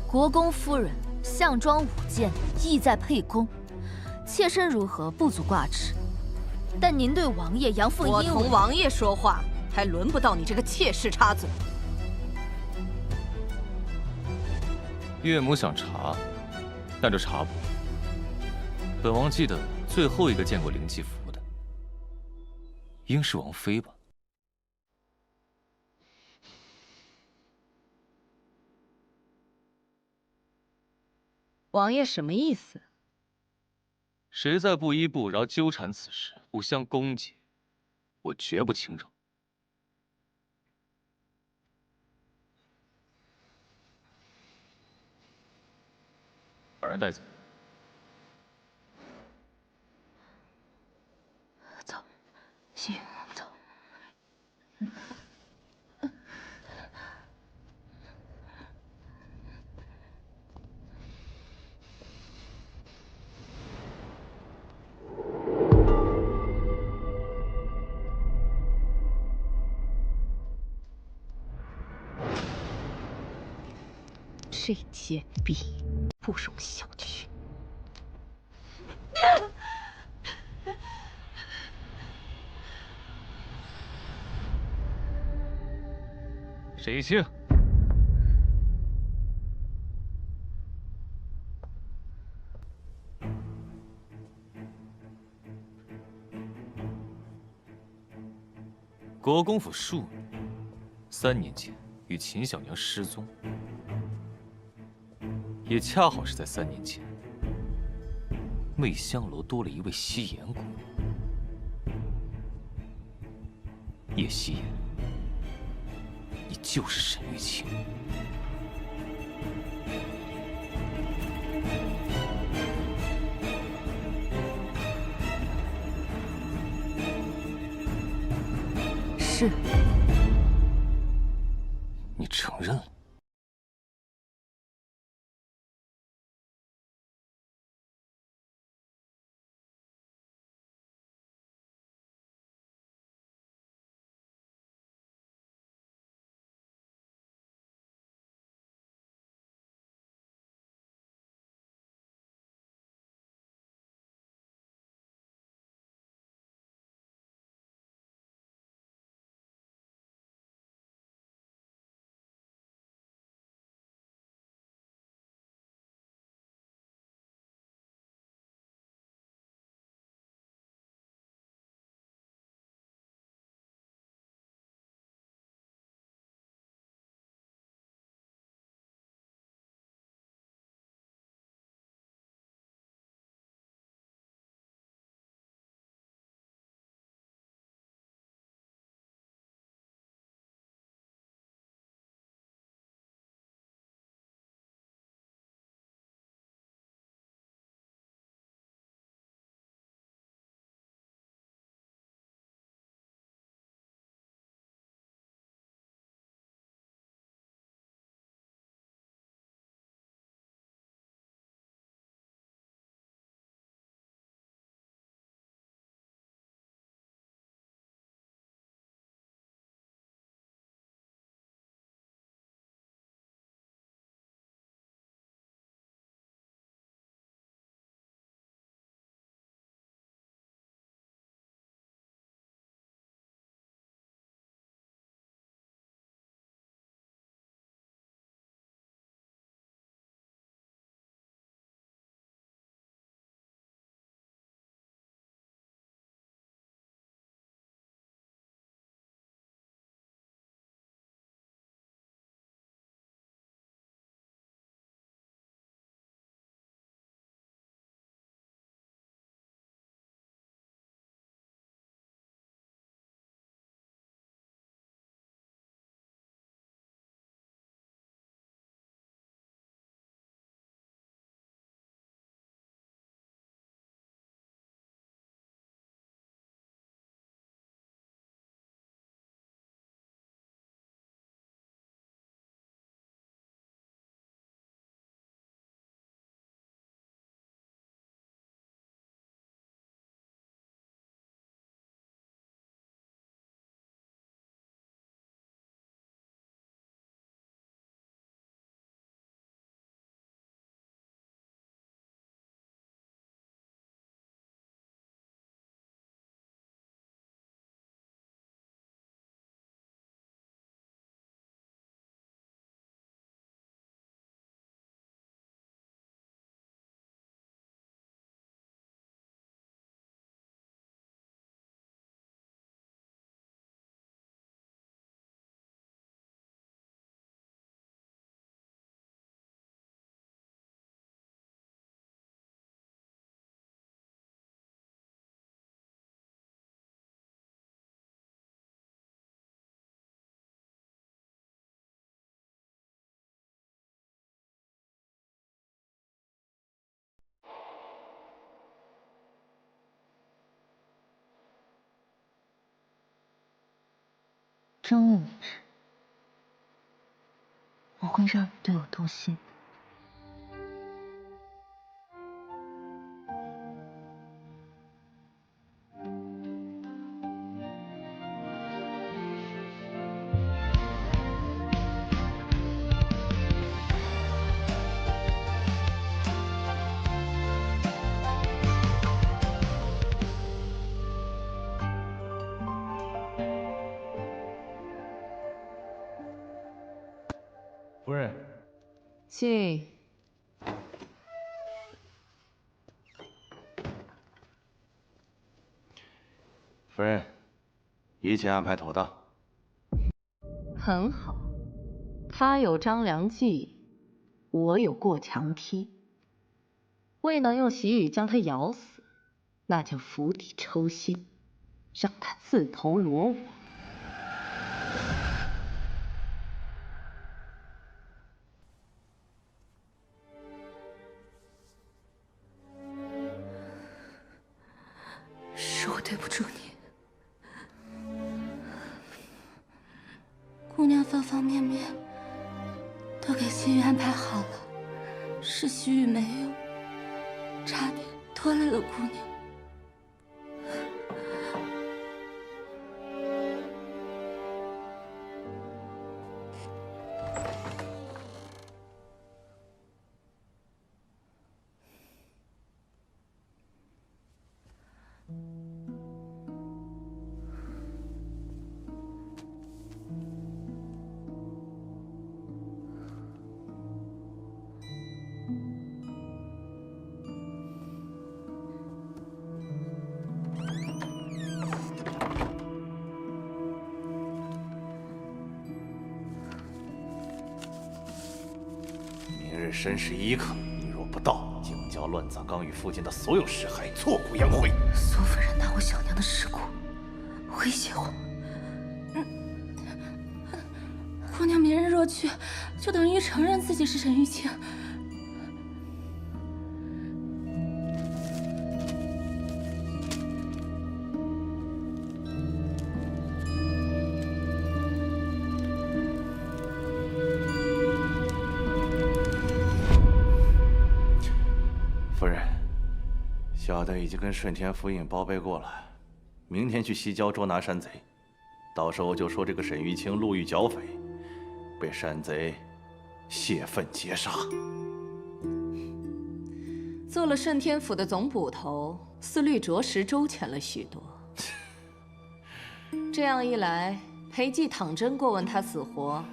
Speaker 5: 国公夫人项庄舞剑，意在沛公，妾身如何不足挂齿？但您对王爷阳奉阴违，
Speaker 16: 我同王爷说话，还轮不到你这个妾室插嘴。
Speaker 3: 岳母想查，那就查吧。 本王记得最后一个见过林继福的，应是王妃吧？
Speaker 16: 王爷什么意思？
Speaker 3: 谁在不依不饶纠缠此事，不相攻讦，我绝不轻饶。把人带走。
Speaker 13: 西域，走。
Speaker 16: 这贱婢不容小觑。
Speaker 3: 沈玉清，国公府庶女，3年前与秦小娘失踪，也恰好是在3年前，媚香楼多了一位西颜姑娘。叶夕颜，你就是沈玉清。
Speaker 4: 是。
Speaker 3: 你承认了？
Speaker 12: 真物质，我会让你对我动心。
Speaker 3: 夫人，
Speaker 16: 信。
Speaker 19: 夫人，一切安排妥当。
Speaker 16: 很好，他有张良计，我有过墙梯。未能用习语将他咬死，那就釜底抽薪，让他自投罗网。
Speaker 13: 是我对不住你。姑娘方方面面都给西域安排好了，是西域没有，差点拖累了姑娘。
Speaker 19: 申时一刻，你若不到，京郊乱葬岗与附近的所有尸骸挫骨扬灰。
Speaker 13: 苏夫人拿我小娘的尸骨威胁我，姑娘明日若去，就等于承认自己是沈玉清。
Speaker 19: 小的已经跟顺天府尹报备过了，明天去西郊捉拿山贼，到时候就说这个沈玉清路遇剿匪，被山贼泄愤劫杀。
Speaker 16: 做了顺天府的总捕头，思虑着实周全了许多。这样一来，裴寂倘真过问他死活，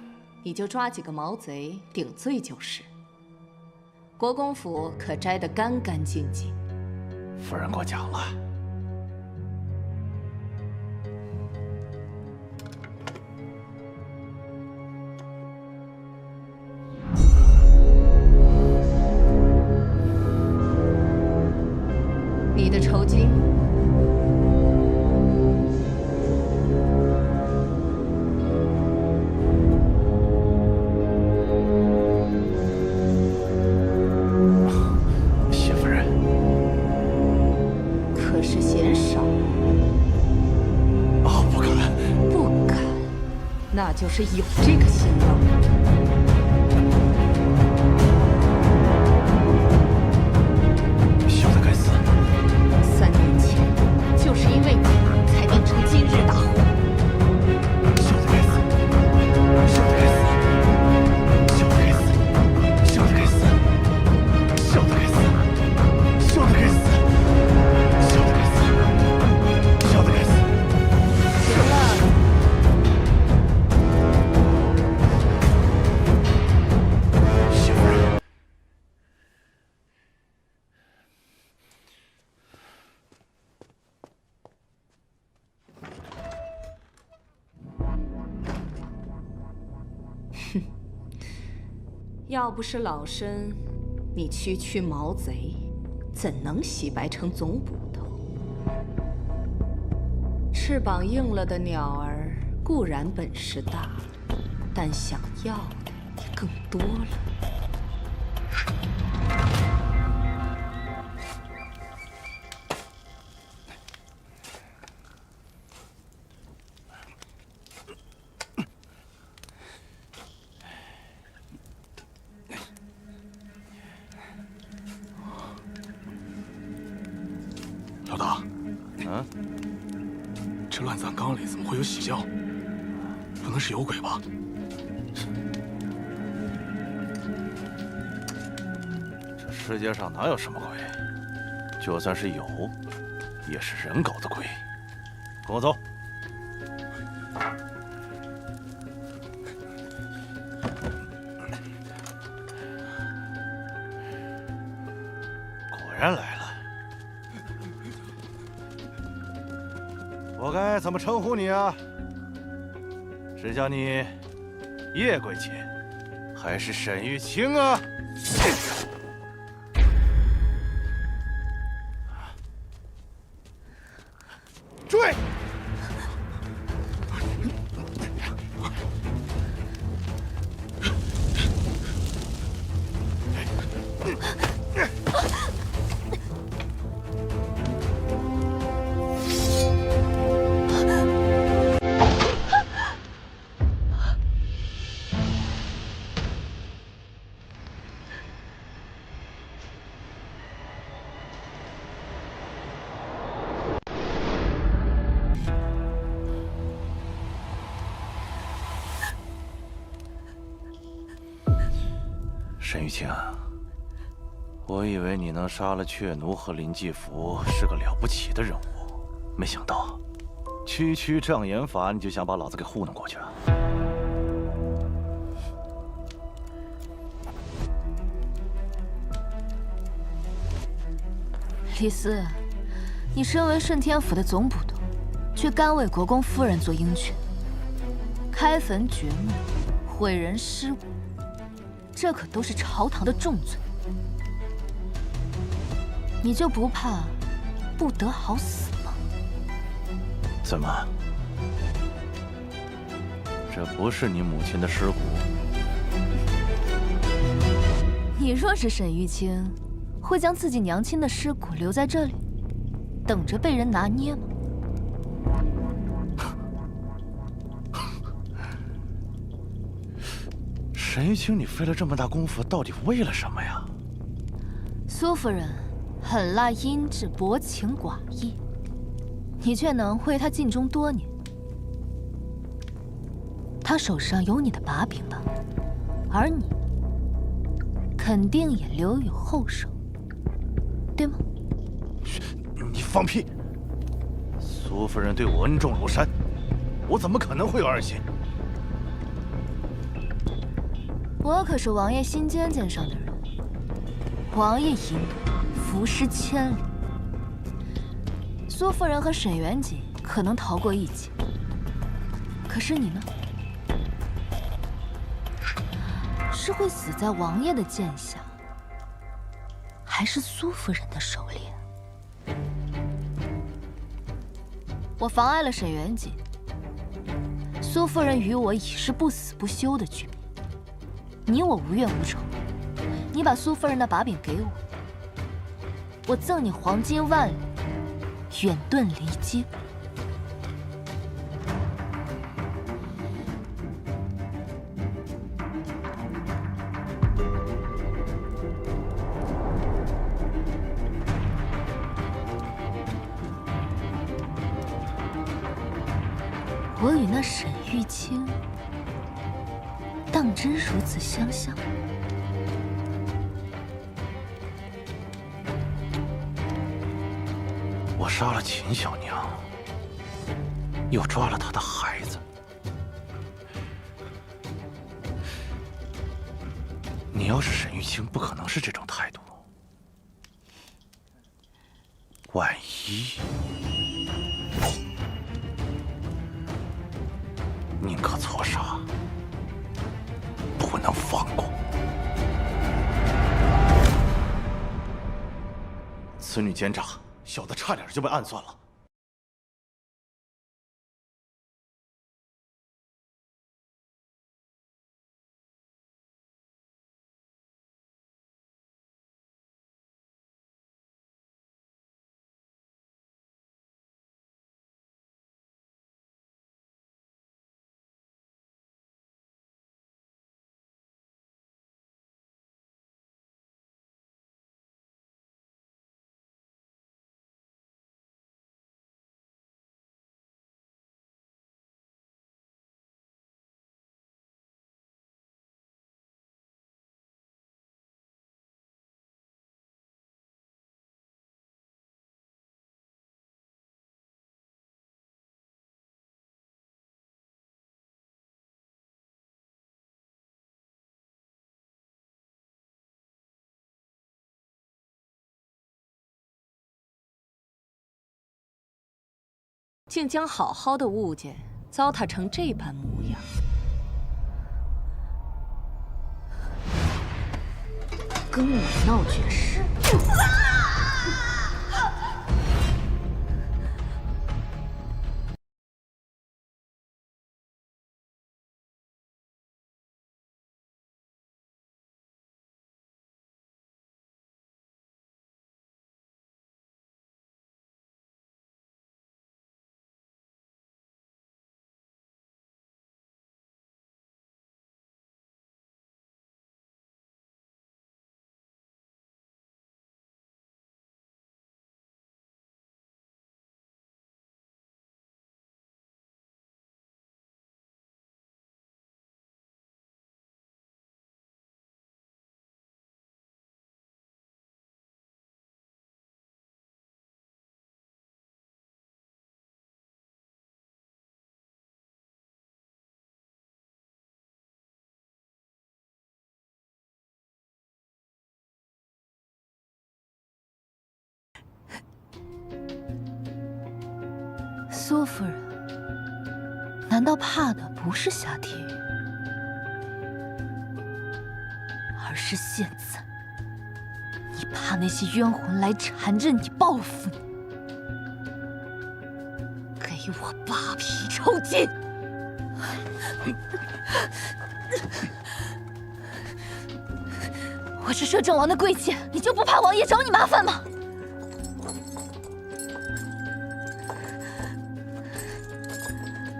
Speaker 16: 你就抓几个毛贼顶罪就是。国公府可摘得干干净净。
Speaker 19: 夫人过奖了。
Speaker 16: 你的酬金。那就是有这个心了。
Speaker 19: 小的该死
Speaker 16: ！3年前，就是因为你才酿成今日大祸。
Speaker 19: 小的该死！小的该死！小的该死！小的该死！小的该死！小的该死！小的该死！小的该死！
Speaker 16: 行了。要不是老身，你区区毛贼，怎能洗白成总捕头？翅膀硬了的鸟儿固然本事大，但想要的也更多了。
Speaker 18: 乱葬岗里怎么会有喜轿？不能是有鬼吧？
Speaker 19: 这世界上哪有什么鬼？就算是有，也是人搞的鬼。跟我走。果然来了。我该怎么称呼你啊？是叫你叶贵卿，还是沈玉清啊？追！沈玉清，我以为你能杀了雀奴和林继福是个了不起的人物，没想到区区障眼法你就想把老子给糊弄过去啊！
Speaker 5: 李斯，你身为顺天府的总捕头，却甘为国公夫人做鹰犬，开坟掘墓，毁人尸骨。这可都是朝堂的重罪，你就不怕不得好死吗？
Speaker 19: 怎么？这不是你母亲的尸骨？
Speaker 5: 你若是沈玉清，会将自己娘亲的尸骨留在这里，等着被人拿捏吗？
Speaker 19: 沈玉清，你费了这么大功夫，到底为了什么呀？
Speaker 5: 苏夫人狠辣阴质，薄情寡义，你却能为她尽忠多年。她手上有你的把柄吧，而你肯定也留有后手，对吗？
Speaker 19: 你放屁！苏夫人对我恩重如山，我怎么可能会有二心？
Speaker 5: 我可是王爷心尖尖上的人，王爷一怒，伏尸千里。苏夫人和沈元锦可能逃过一劫，可是你呢？是会死在王爷的剑下，还是苏夫人的手里？我妨碍了沈元锦，苏夫人与我已是不死不休的局面。你我无怨无仇，你把苏夫人的把柄给我，我赠你黄金万两，远遁离京。我与那沈玉清当真如此相像？
Speaker 19: 我杀了秦小娘，又抓了她的孩子，你要是沈玉清，不可能是这种态度。万一，宁可错杀，不能放过。此女奸诈，小的差点就被暗算了。
Speaker 16: 竟将好好的物件糟蹋成这般模样。
Speaker 1: 跟我闹绝世！
Speaker 5: 苏夫人，难道怕的不是下地狱，而是现在？你怕那些冤魂来缠着你，报复你？给我扒皮抽筋！我是摄政王的贵妾，你就不怕王爷找你麻烦吗？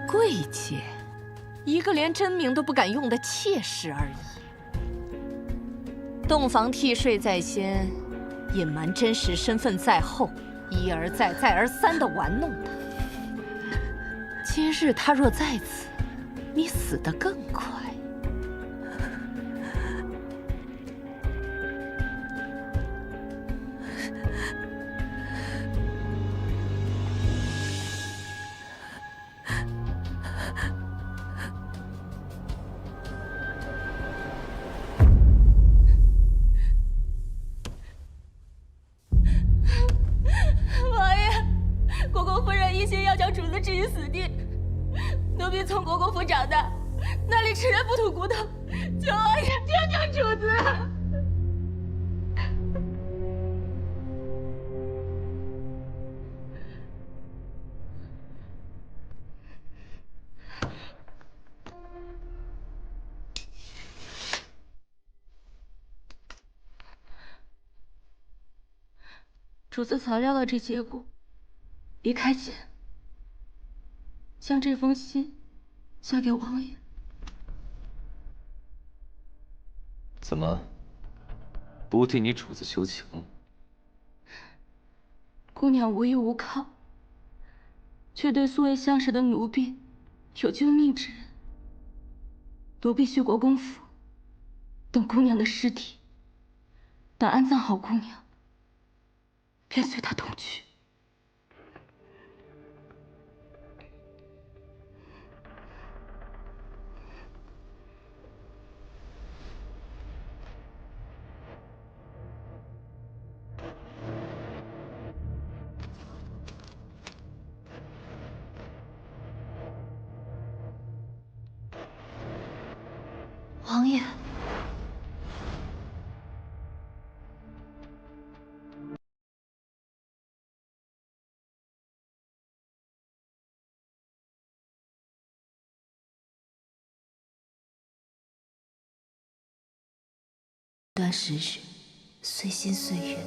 Speaker 16: 贵妾，一个连真名都不敢用的妾室而已。洞房替税在先，隐瞒真实身份在后，一而再，再而三的玩弄他。今日他若在此，你死得更快。
Speaker 13: 奴婢从国公府长大，那里吃人不吐骨头，求王爷救救主子！主子早料到这结果，离开前将这封信交给王爷。
Speaker 3: 怎么不替你主子求情？
Speaker 13: 姑娘无依无靠，却对素未相识的奴婢有救命之恩。奴婢去国公府，等姑娘的尸体，等安葬好姑娘，便随她同去。
Speaker 5: 王爷，段时日，随心随缘，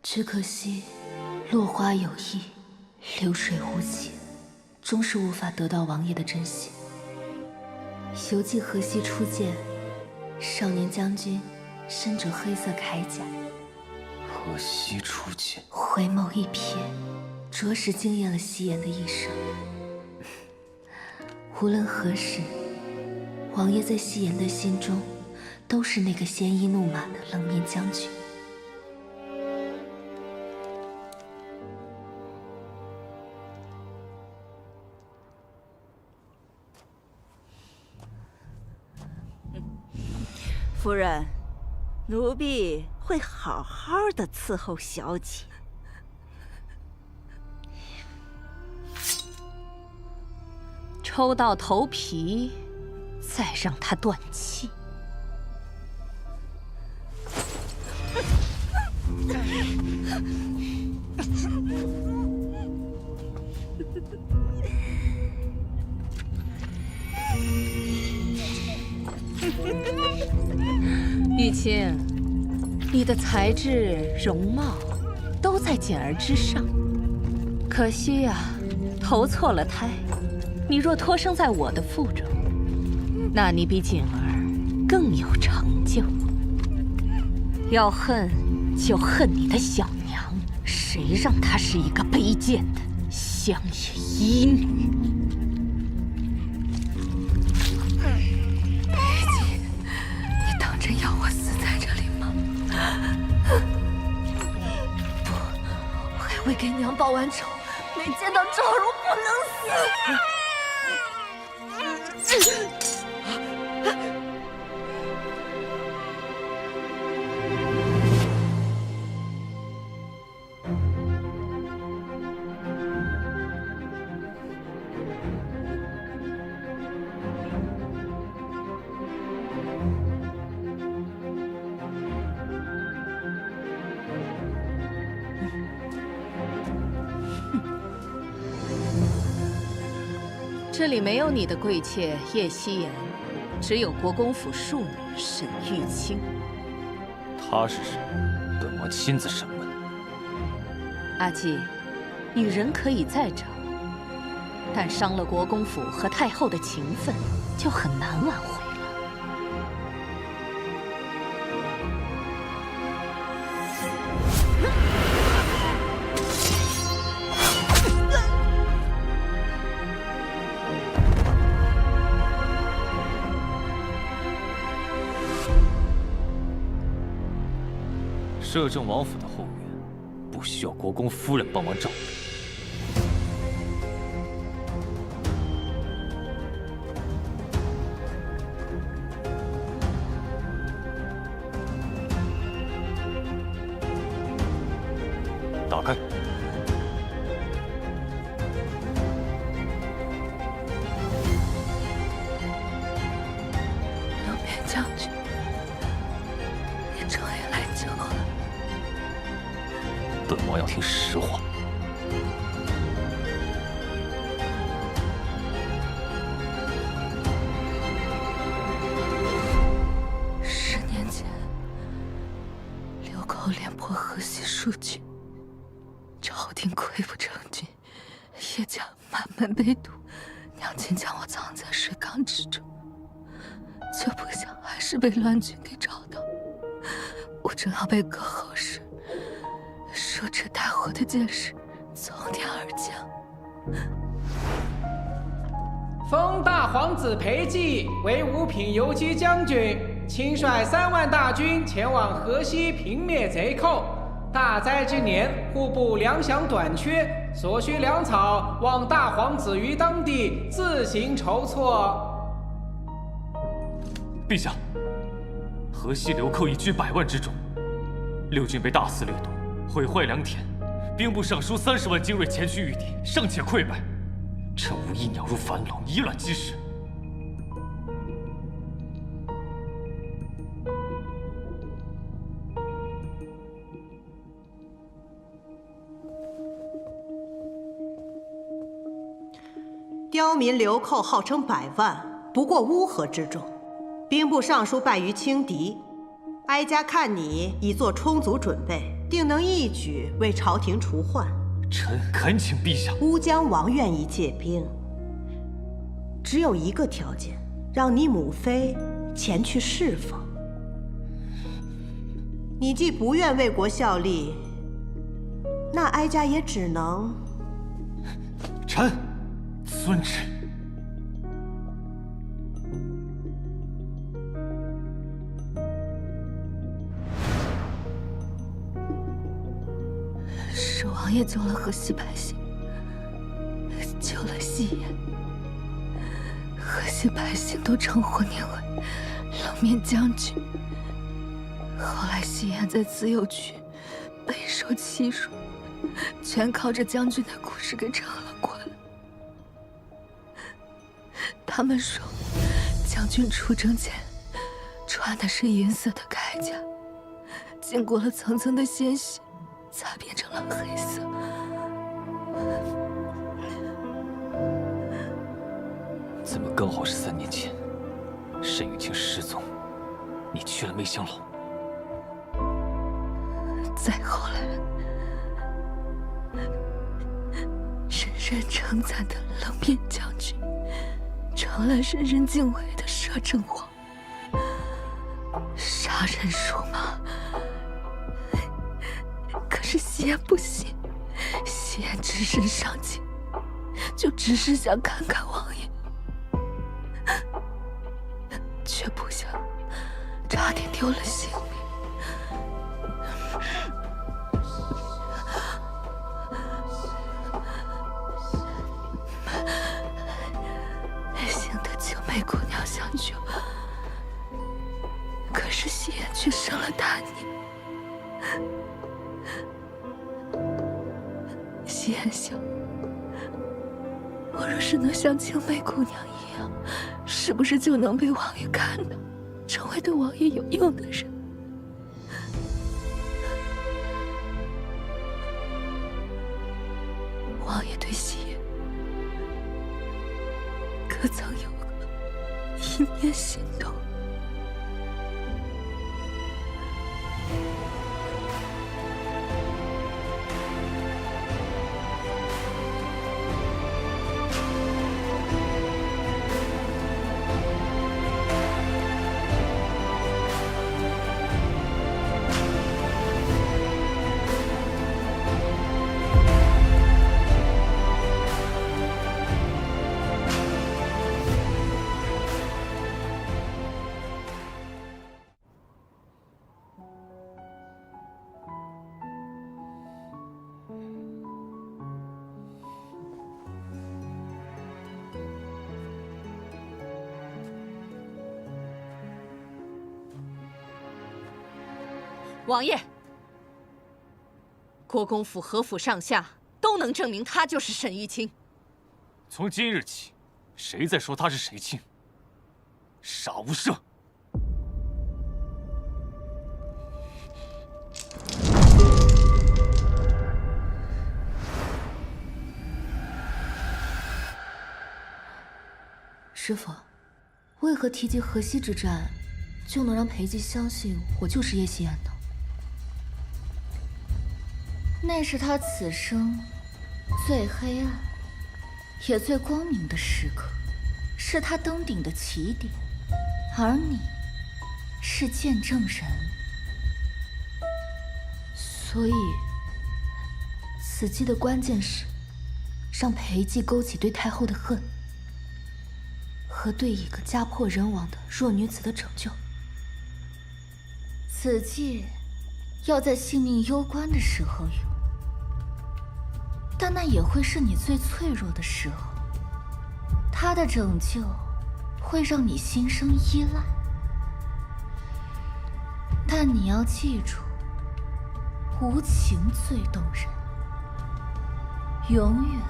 Speaker 5: 只可惜落花有意，流水无情，终是无法得到王爷的真心。犹记河西初见，少年将军身着黑色铠甲，
Speaker 19: 河西初见，
Speaker 5: 回眸一瞥，着实惊艳了夕颜的一生。无论何时，王爷在夕颜的心中，都是那个鲜衣怒马的冷面将军。
Speaker 15: 夫人，奴婢会好好的伺候小姐。
Speaker 16: 抽到头皮，再让他断气。玉清，你的才智、容貌都在简儿之上，可惜呀，投错了胎。你若托生在我的腹中，那你比简儿更有成就。要恨就恨你的小娘，谁让她是一个卑贱的乡野医女？
Speaker 13: 你当真要我死在这里吗？不，我还未给娘报完仇，没见到赵荣不能死。
Speaker 16: 这里没有你的贵妾叶希颜，只有国公府庶女沈玉清。
Speaker 3: 她是谁？本王亲自审问。
Speaker 16: 阿纪，女人可以再找，但伤了国公府和太后的情分，就很难挽回了。
Speaker 3: 摄政王府的后院，不需要国公夫人帮忙照顾。打开。
Speaker 13: 龙边将军，你终于来救我了。
Speaker 3: 本王要听实话。
Speaker 13: 10年前，流寇廉颇河西戍军，朝廷溃不成军，叶家满门被屠，娘亲将我藏在水缸之中，却不想还是被乱军给找到。我正要被割喉时，手持大火的剑士从天而降，
Speaker 17: 封大皇子裴寂为五品游击将军，亲率3万大军前往河西平灭贼寇。大灾之年，户部粮饷短缺，所需粮草望大皇子于当地自行筹措。
Speaker 3: 陛下，河西流寇一居100万之众，六军被大肆掠夺，毁坏良田，兵部尚书30万精锐前去御敌，尚且溃败，臣无意鸟入樊笼，以卵击石。
Speaker 11: 刁民流寇号称100万，不过乌合之众。兵部尚书败于轻敌，哀家看你已做充足准备，定能一举为朝廷除患。
Speaker 3: 臣恳请陛下。
Speaker 11: 乌江王愿意借兵，只有一个条件，让你母妃前去侍奉。你既不愿为国效力，那哀家也只能……
Speaker 3: 臣遵旨。
Speaker 13: 是王爷救了河西百姓，救了西颜，河西百姓都称呼您为冷面将军。后来西颜在自由区备受欺辱，全靠着将军的故事给撑了过来。他们说，将军出征前穿的是银色的铠甲，经过了层层的鲜血，才变成了黑色。
Speaker 20: 怎么刚好是3年前，沈玉清失踪，你去了媚香楼？
Speaker 13: 再后来，人人称赞的冷面将军，成了人人敬畏的摄政王。杀人如麻，可是西安不信，西安只身上京，就只是想看看王爷，却不想差点丢了性命。幸得青梅姑娘相救，可是西安却生了大孽。西安想，我若是能像青梅姑娘一样，是不是就能被王爷看到，成为对王爷有用的人？王爷对西安可曾有过一念心动？
Speaker 16: 王爷，国公府、何府上下都能证明他就是沈玉清。
Speaker 3: 从今日起，谁再说他是沈清，杀无赦！
Speaker 1: 师傅，为何提及河西之战，就能让裴寂相信我就是叶夕颜呢？那是他此生最黑暗也最光明的时刻，是他登顶的起点，而你是见证人。所以，此计的关键是让裴寂勾起对太后的恨，和对一个家破人亡的弱女子的拯救。此计要在性命攸关的时候用，但那也会是你最脆弱的时候。他的拯救会让你心生依赖，但你要记住，无情最动人，永远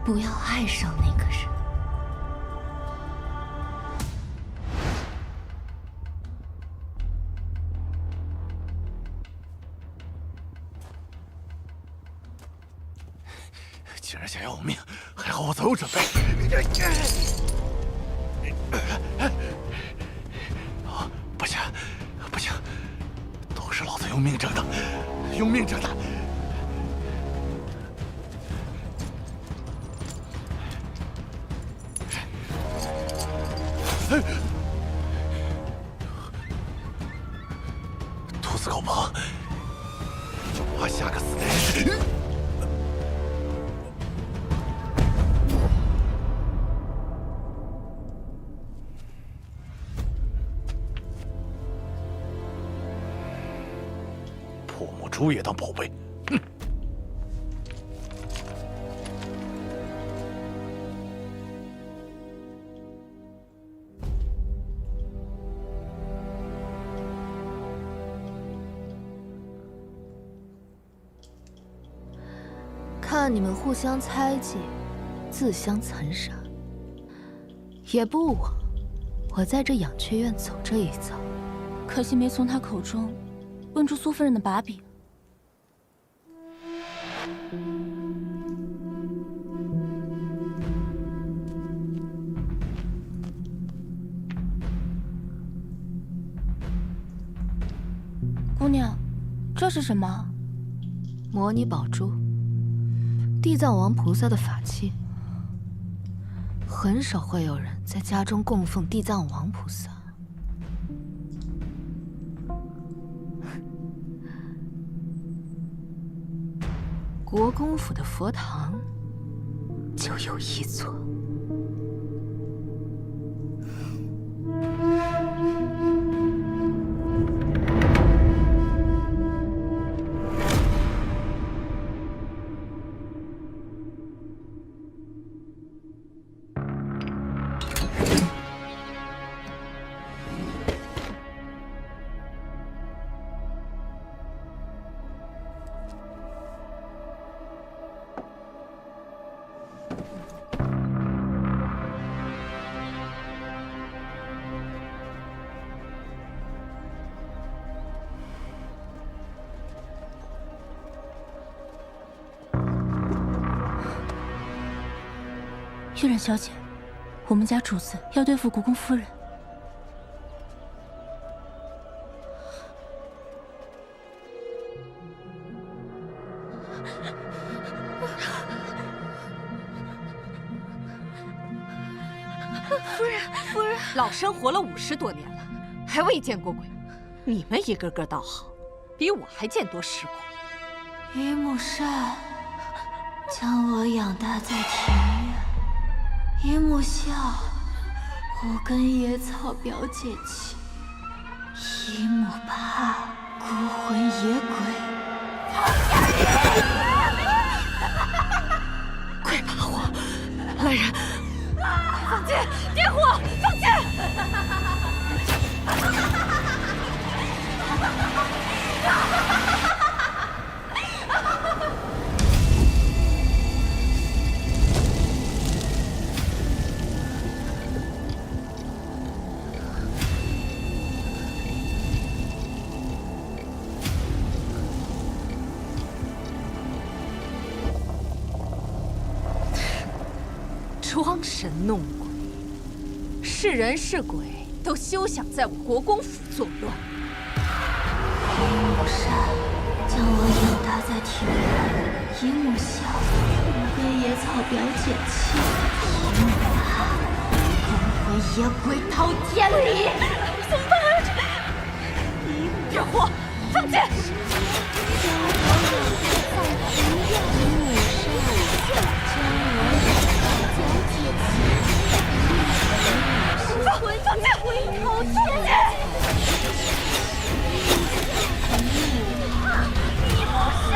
Speaker 1: 不要爱上那个人。
Speaker 19: 竟然想要我命，还好我早有准备。不行，不行，都是老子用命挣的，用命挣的。兔死狗烹，就怕下个死的人。破母猪也当宝贝，哼！
Speaker 1: 看你们互相猜忌，自相残杀，
Speaker 5: 也不枉我在这养雀院走这一遭。
Speaker 13: 可惜没从他口中问出苏夫人的把柄。姑娘，这是什么？
Speaker 5: 摩尼宝珠，地藏王菩萨的法器。很少会有人在家中供奉地藏王菩萨。国公府的佛堂就有一座。
Speaker 13: 月染小姐，我们家主子要对付国公夫人。
Speaker 16: 夫人，老身活了50多年了，还未见过鬼。你们一个个倒好，比我还见多识广。
Speaker 4: 于木善将我养大在庭院，于木笑五根野草表姐妻，于木怕孤魂野鬼。
Speaker 16: 快把火！来人，快放箭！点火！放箭！装神弄鬼，是人是鬼都休想在我国公府作乱。
Speaker 4: 于木善将我养大在庭院，于木笑五根野草表姐妻，于木怕孤魂野鬼滔天理。
Speaker 16: 怎么办啊？点火！放箭！放箭！好痛啊！你不善，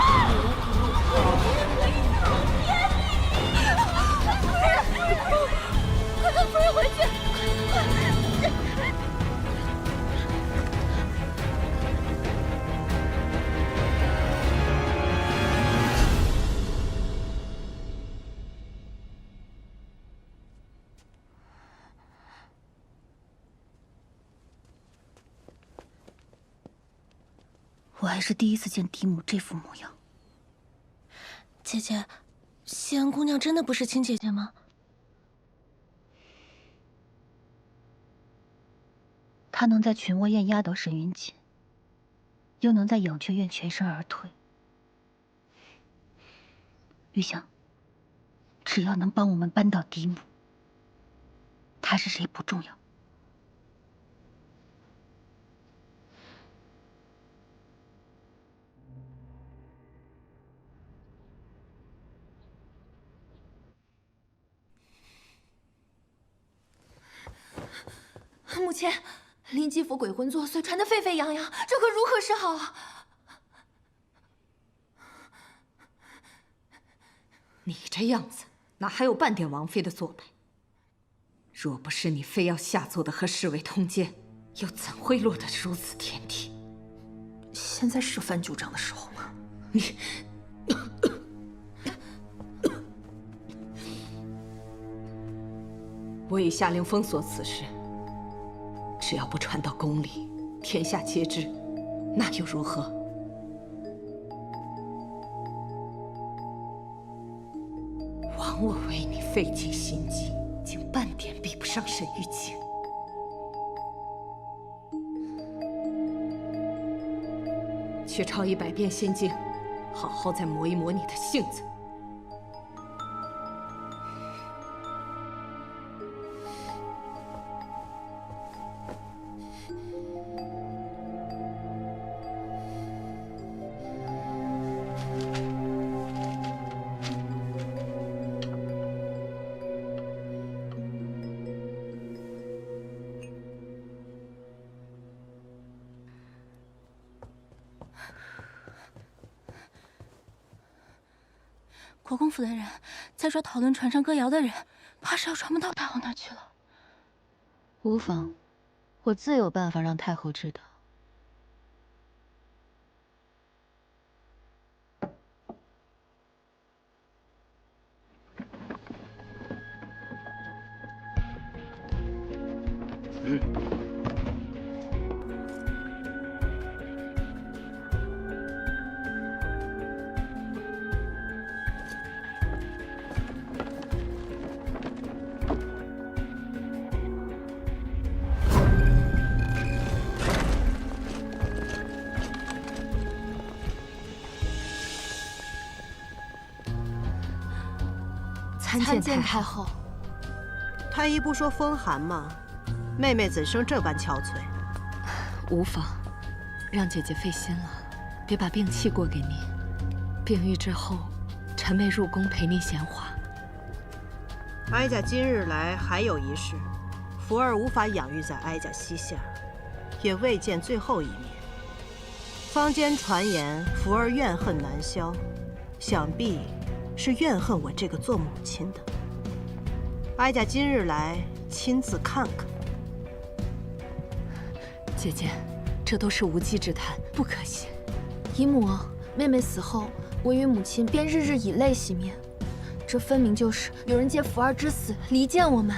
Speaker 13: 快跟夫人回去！我还是第一次见嫡母这副模样。
Speaker 8: 姐姐，西安姑娘真的不是亲姐姐吗？
Speaker 13: 她能在群倭宴压倒沈云锦，又能在养雀院全身而退。玉香，只要能帮我们扳倒嫡母，她是谁不重要。
Speaker 1: 母亲，灵吉府鬼魂作祟，传得沸沸扬扬，这可如何是好啊？
Speaker 16: 你这样子，哪还有半点王妃的做派？若不是你非要下作的和侍卫通奸，又怎会落得如此田地？
Speaker 1: 现在是翻旧账的时候吗？
Speaker 16: 你。我已下令封锁此事，只要不传到宫里，天下皆知，那又如何？枉我为你费尽心机，竟半点比不上沈玉清。去抄100遍心经，好好再磨一磨你的性子。
Speaker 13: 国公府的人在这讨论船上歌谣的人，怕是要传不到太后那去了。
Speaker 5: 无妨，我自有办法让太后知道。
Speaker 11: 参见太后。太医不说风寒吗？妹妹怎生这般憔悴？
Speaker 16: 无妨，让姐姐费心了，别把病气过给您。病愈之后，臣妹入宫陪您闲话。
Speaker 11: 哀家今日来还有一事，福儿无法养育在哀家膝下，也未见最后一面。坊间传言福儿怨恨难消，想必是怨恨我这个做母亲的。哀家今日来亲自看看。
Speaker 16: 姐姐，这都是无稽之谈，不可信。
Speaker 1: 姨母，妹妹死后，我与母亲便日日以泪洗面，这分明就是有人借福儿之死离间我们。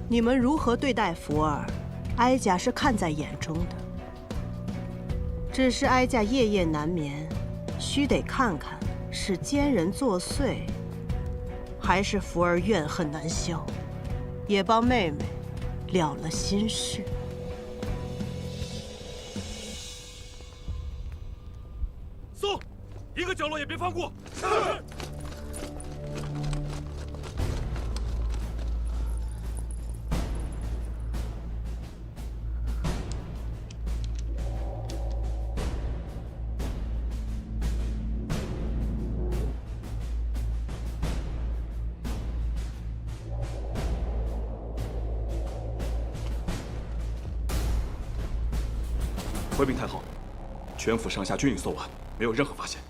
Speaker 11: 你们如何对待福儿，哀家是看在眼中的。只是哀家夜夜难眠，须得看看是奸人作祟，还是福儿怨恨难消，也帮妹妹了了心事。
Speaker 19: 搜，一个角落也别放过。回禀太后，全府上下均已搜完，没有任何发现。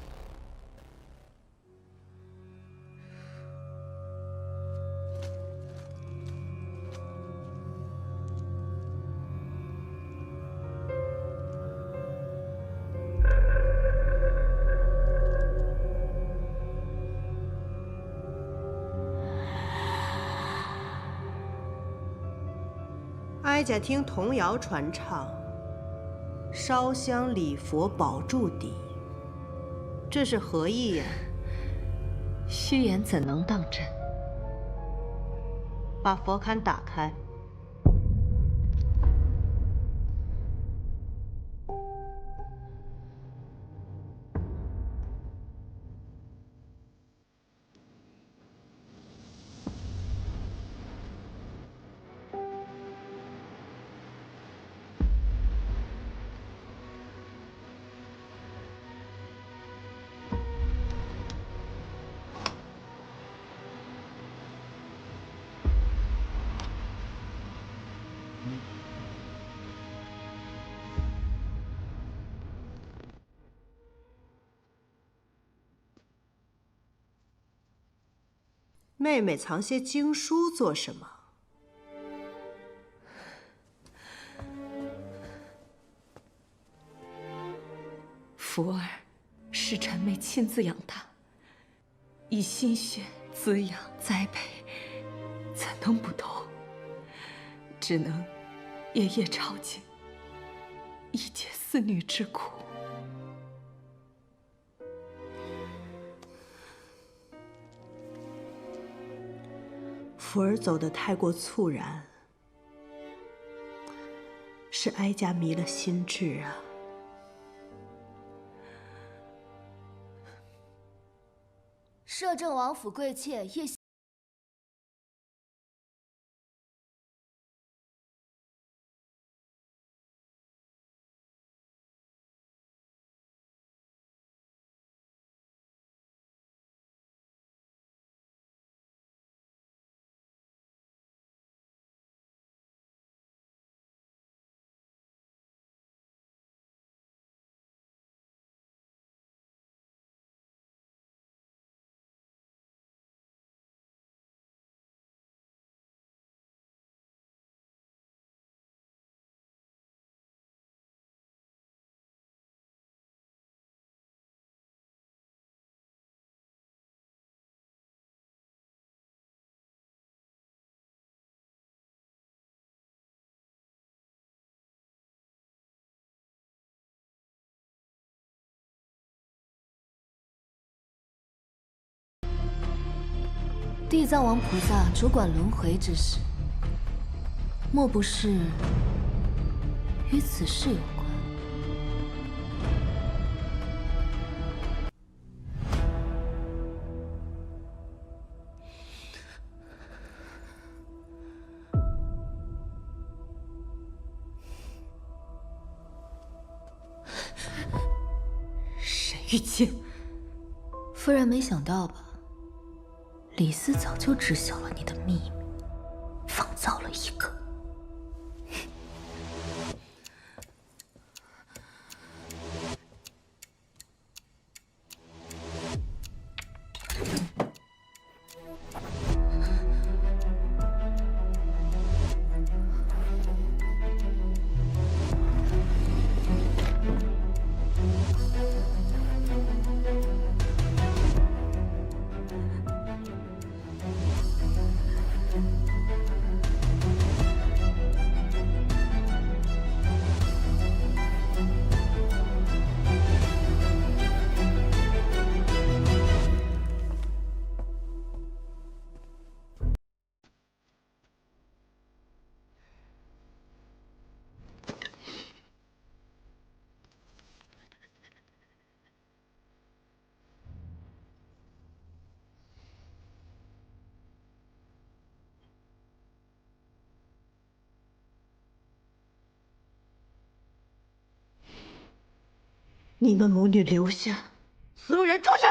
Speaker 11: 哀家听童谣传唱。烧香礼佛保住底，这是何意呀？
Speaker 16: 虚言怎能当真？
Speaker 11: 把佛龛打开。妹妹藏些经书做什么？
Speaker 16: 福儿是臣妹亲自养大，以心血滋养栽培，怎能不懂？只能夜夜抄经，以解思女之苦。
Speaker 11: 福儿走得太过猝然，是哀家迷了心智啊。
Speaker 5: 摄政王府贵妾叶。地藏王菩萨主管轮回之事，莫不是与此事有关？
Speaker 16: 沈玉清，
Speaker 5: 夫人没想到吧？李斯早就知晓了你的秘密，仿造了一个。
Speaker 11: 你们母女留下，所有人出去！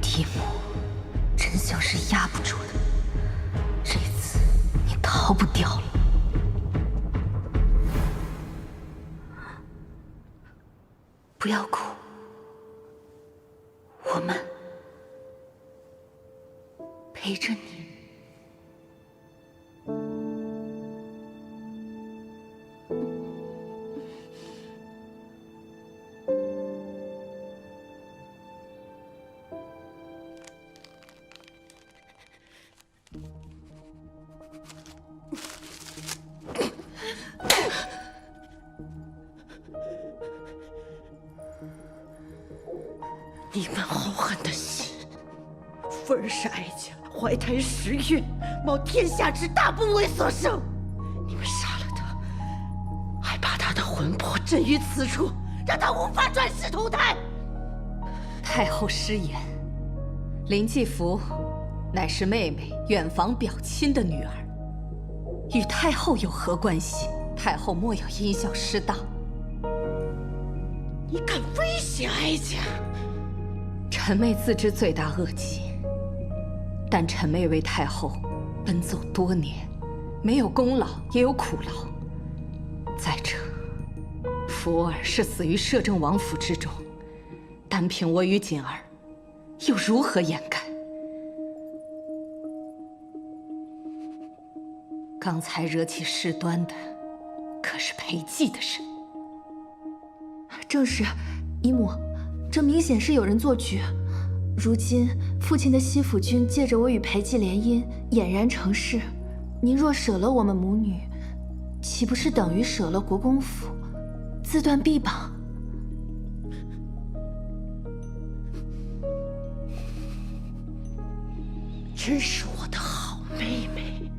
Speaker 5: 提姆，真相是压不住的。这次你逃不掉了。不要哭，我们陪着你。
Speaker 11: 你们豪横的心，妇儿是哀家怀胎10月，冒天下之大不为所生。你们杀了他，还把他的魂魄镇于此处，让他无法转世投胎。
Speaker 16: 太后失言，林继福乃是妹妹远房表亲的女儿，与太后有何关系？太后莫要因小失大。
Speaker 11: 你敢威胁哀家？
Speaker 16: 臣妹自知罪大恶极，但臣妹为太后奔走多年，没有功劳也有苦劳，再者，福儿是死于摄政王府之中，单凭我与锦儿，又如何掩盖？刚才惹起事端的，可是裴寂的人。
Speaker 1: 正是，姨母，这明显是有人做局。如今父亲的西府君借着我与裴寂联姻，俨然成事。您若舍了我们母女，岂不是等于舍了国公府，自断臂膀？
Speaker 11: 真是我的好妹妹，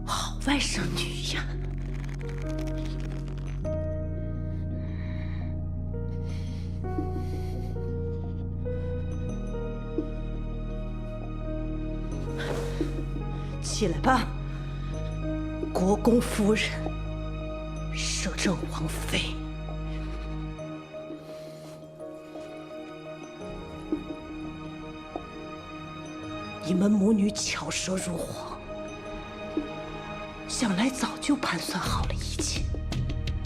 Speaker 11: 好外甥女呀！起来吧，国公夫人，摄政王妃。你们母女巧舌如簧，想来早就盘算好了一切。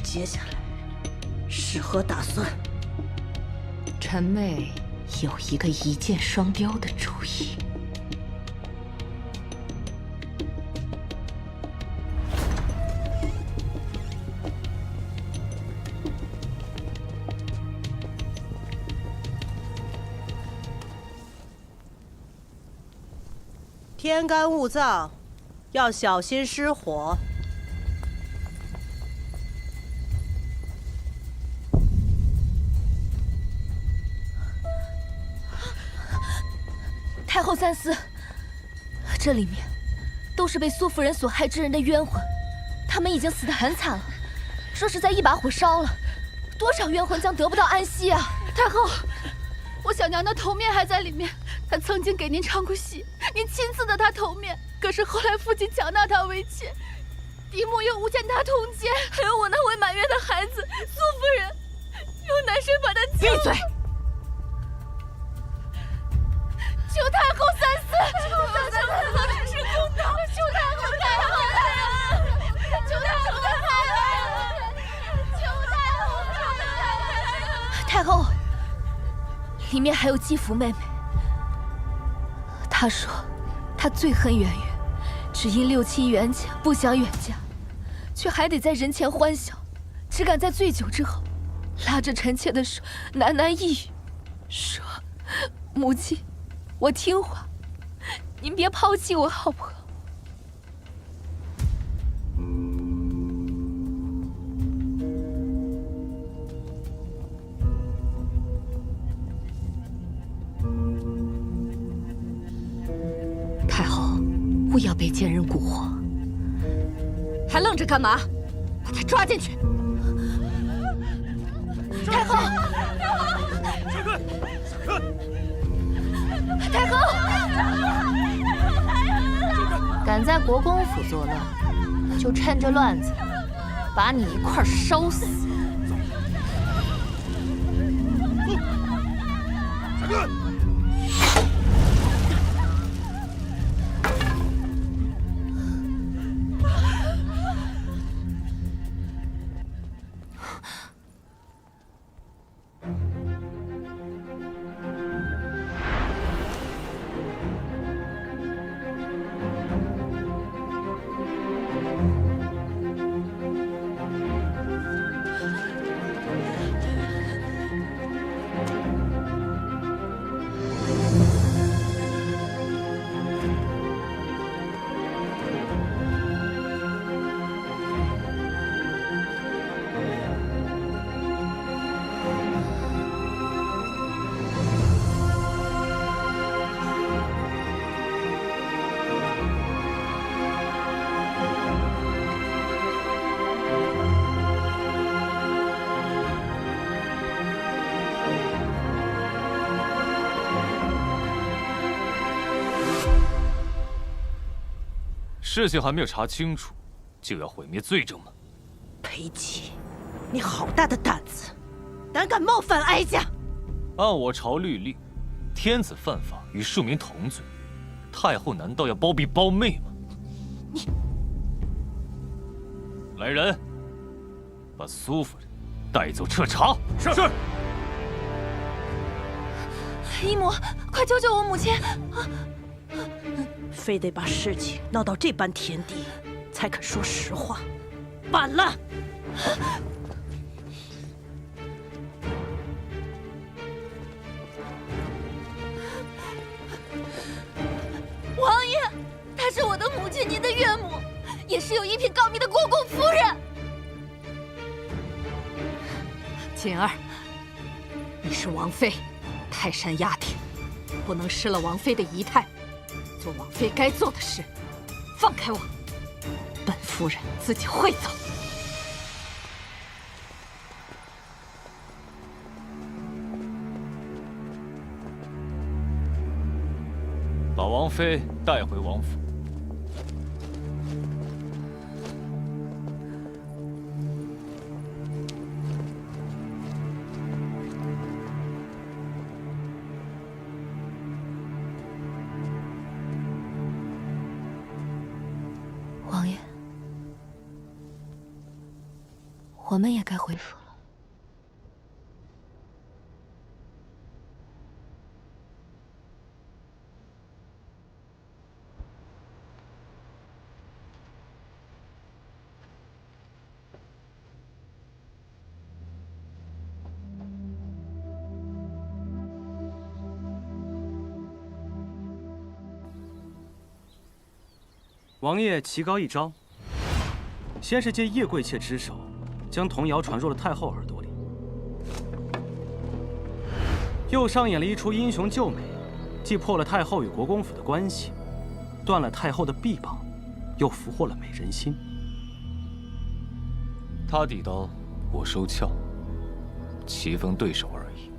Speaker 11: 接下来是何打算？
Speaker 16: 臣妹有一个一箭双雕的主意。
Speaker 11: 天干物燥，要小心失火。
Speaker 5: 太后三思，这里面都是被苏夫人所害之人的冤魂，他们已经死得很惨了。若是再一把火烧了，多少冤魂将得不到安息啊！
Speaker 13: 太后，我小娘的头面还在里面，她曾经给您唱过戏，您亲赐的她头面。可是后来父亲强纳她为妾，嫡母又诬陷她通奸，还有我那未满月的孩子苏夫人，用男生把她救了。
Speaker 5: 闭嘴！
Speaker 13: 求太后三思，求太后主持公道，求太后太后，求太后
Speaker 5: 太后，里面还有继福妹妹。她说，她最恨圆圆，只因6、7元前不想远嫁，却还得在人前欢笑，只敢在醉酒之后，拉着臣妾的手喃喃一语，说：“母亲。”我听话，您别抛弃我好不好？
Speaker 16: 太后，勿要被奸人蛊惑，还愣着干嘛？把他抓进去！
Speaker 5: 太后，
Speaker 19: 闪开！闪开！
Speaker 5: 太后，
Speaker 1: 敢在国公府作乱，就趁着乱子把你一块烧死！
Speaker 19: 闪开！
Speaker 3: 事情还没有查清楚，就要毁灭罪证吗？
Speaker 11: 裴寂，你好大的胆子，胆敢冒犯哀家！
Speaker 3: 按我朝律令，天子犯法与庶民同罪，太后难道要包庇胞妹吗？
Speaker 11: 你，
Speaker 3: 来人，
Speaker 20: 把苏夫人带走彻查。是。
Speaker 13: 姨母，快救救我母亲！
Speaker 15: 非得把事情闹到这般田地，才肯说实话，晚了。
Speaker 13: 王爷，她是我的母亲，您的岳母，也是有一品高明的国公夫人。
Speaker 14: 锦儿，你是王妃，泰山压顶，不能失了王妃的仪态，做王妃该做的事。放开我，本夫人自己会走。
Speaker 20: 把王妃带回王府。
Speaker 5: 王爷，我们也该回府了。
Speaker 6: 王爷棋高一招，先是借叶贵妾之手，将童谣传入了太后耳朵里，又上演了一出英雄救美，既破了太后与国公府的关系，断了太后的臂膀，又俘获了美人心。
Speaker 20: 他抵刀，我收鞘，棋逢对手而已。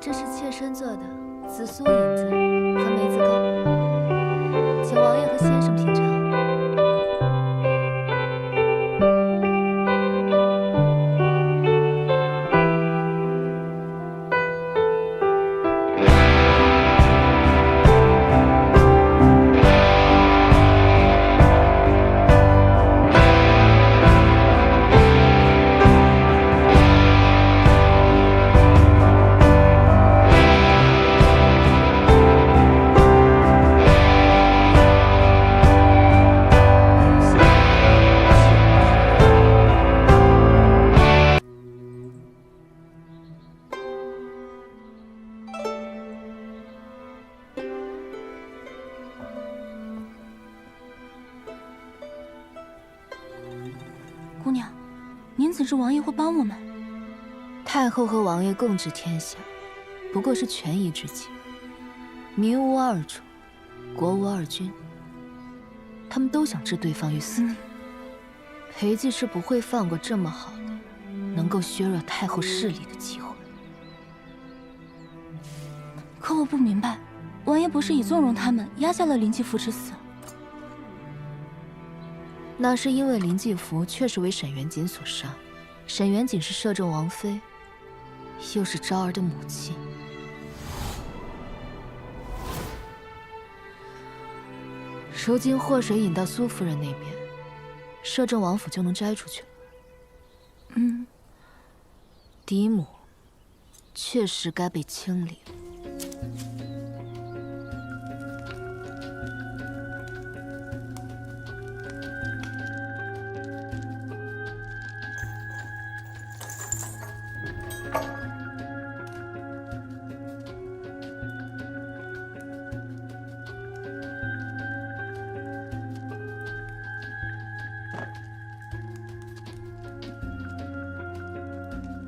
Speaker 5: 这是妾身做的紫苏引子和梅子糕，请王爷和先生品尝。
Speaker 13: 姑娘，您此致王爷会帮我们？
Speaker 5: 太后和王爷共治天下，不过是权宜之计。民无二主，国无二君，他们都想置对方于死地。裴寂是不会放过这么好的，能够削弱太后势力的机会。
Speaker 13: 可我不明白，王爷不是已纵容他们压下了林继福之死？
Speaker 5: 那是因为林继福确实为沈元锦所杀，沈元锦是摄政王妃，又是昭儿的母亲。如今祸水引到苏夫人那边，摄政王府就能摘出去了。嫡母确实该被清理了。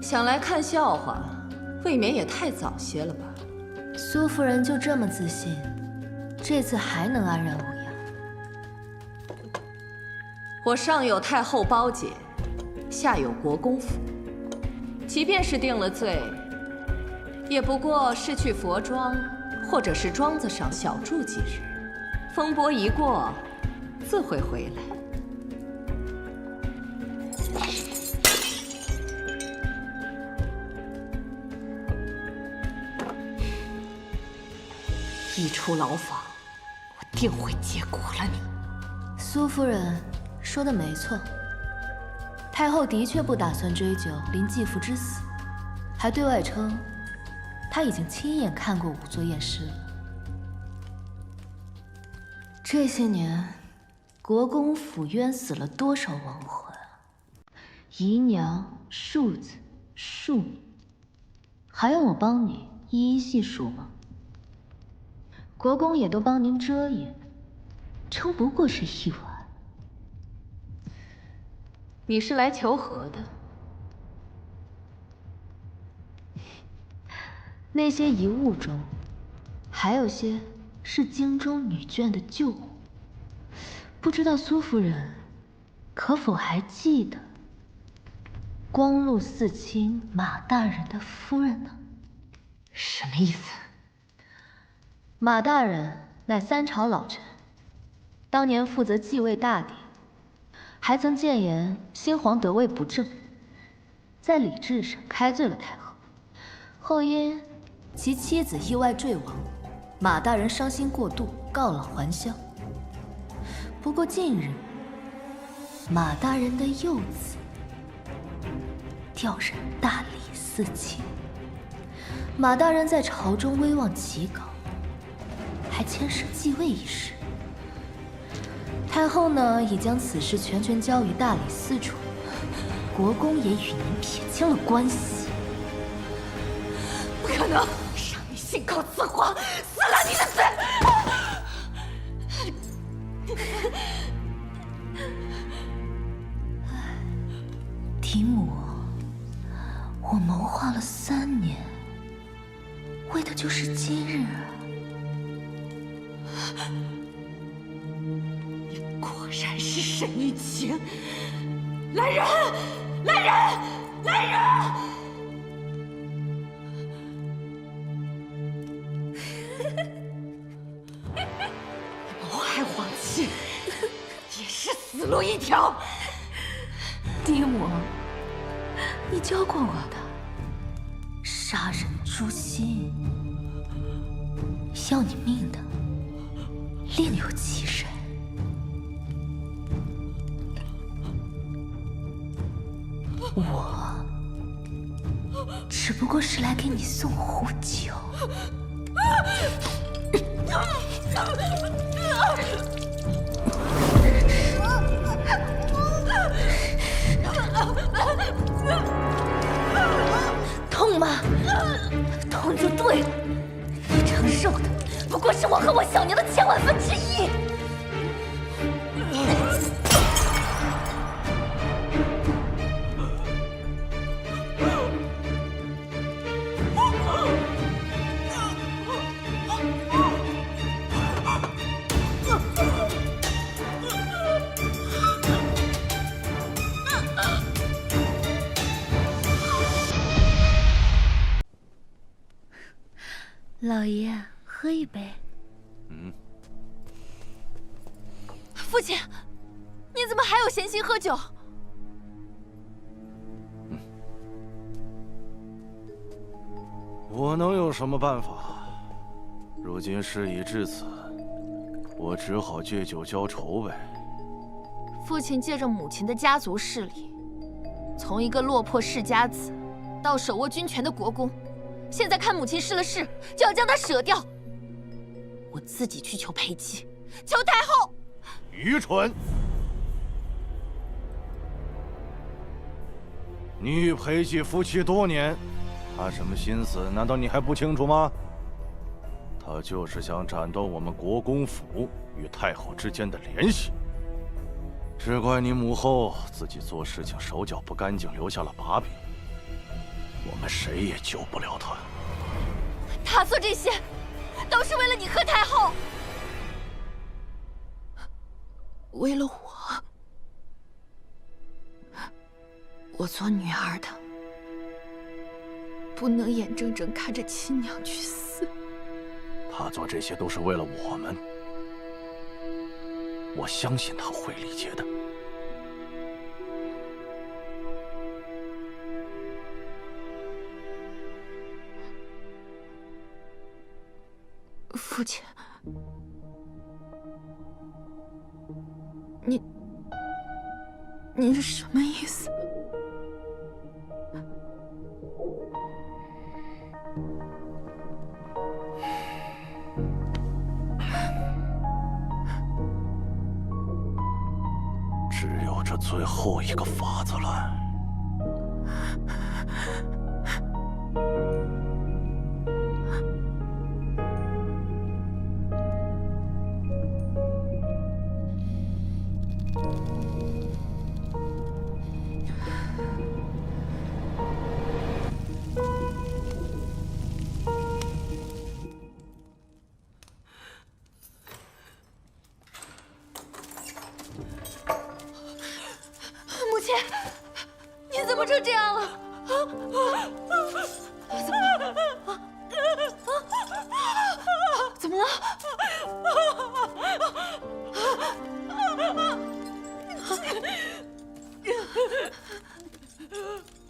Speaker 16: 想来看笑话，未免也太早些了吧？
Speaker 5: 苏夫人就这么自信，这次还能安然无恙？
Speaker 16: 我上有太后包姐，下有国公府，即便是定了罪，也不过是去佛庄或者是庄子上小住几日，风波一过，次会回来。一出牢房，我定会结果了你。
Speaker 5: 苏夫人说的没错，太后的确不打算追究林继父之死，还对外称她已经亲眼看过仵作验尸了。这些年，国公府冤死了多少亡魂？姨娘、庶子、庶女，还要我帮你一一细数吗？国公也都帮您遮掩，称不过是一晚。
Speaker 1: 你是来求和的？
Speaker 5: 那些遗物中，还有些是京中女眷的旧物，不知道苏夫人可否还记得光禄寺卿马大人的夫人呢？
Speaker 16: 什么意思？
Speaker 5: 马大人乃三朝老臣，当年负责继位大典，还曾谏言新皇得位不正，在礼制上开罪了太后，后因其妻子意外坠亡，马大人伤心过度，告老还乡。不过近日，马大人的幼子调任大理寺卿，马大人在朝中威望极高，还牵涉继位一事。太后呢，已将此事全权交于大理寺处，国公也与您撇清了关系。
Speaker 14: 不可能！让你信口雌黄，撕了你的嘴！
Speaker 5: 嫡母，我谋划了3年，为的就是今日啊！
Speaker 14: 你果然是沈玉清！来人！来人！来人！谋害皇亲，也是死路一条。
Speaker 5: 嫡母，你教过我的，杀人诛心，要你命的另有其人。我只不过是来给你送壶酒。痛吗？痛就对了。你承受的不过是我和我小娘的1000万分之一。老爷，喝一杯。
Speaker 13: 父亲，你怎么还有闲心喝酒？
Speaker 19: 我能有什么办法？如今事已至此，我只好借酒浇愁呗。
Speaker 1: 父亲借着母亲的家族势力，从一个落魄世家子，到手握军权的国公，现在看母亲失了势，就要将她舍掉。我自己去求裴姬，求太后。
Speaker 19: 愚蠢！你与裴姬夫妻多年，他什么心思，难道你还不清楚吗？他就是想斩断我们国公府与太后之间的联系。只怪你母后自己做事情手脚不干净，留下了把柄。我们谁也救不了他。
Speaker 13: 他做这些，都是为了你和太后，为了我。我做女儿的，不能眼睁睁看着亲娘去死。
Speaker 19: 他做这些都是为了我们。
Speaker 18: 我相信他会理解的。
Speaker 13: 父亲，您是什么意思？
Speaker 18: 只有这最后一个法子了。
Speaker 13: 母亲，你怎么成这样了？怎么了？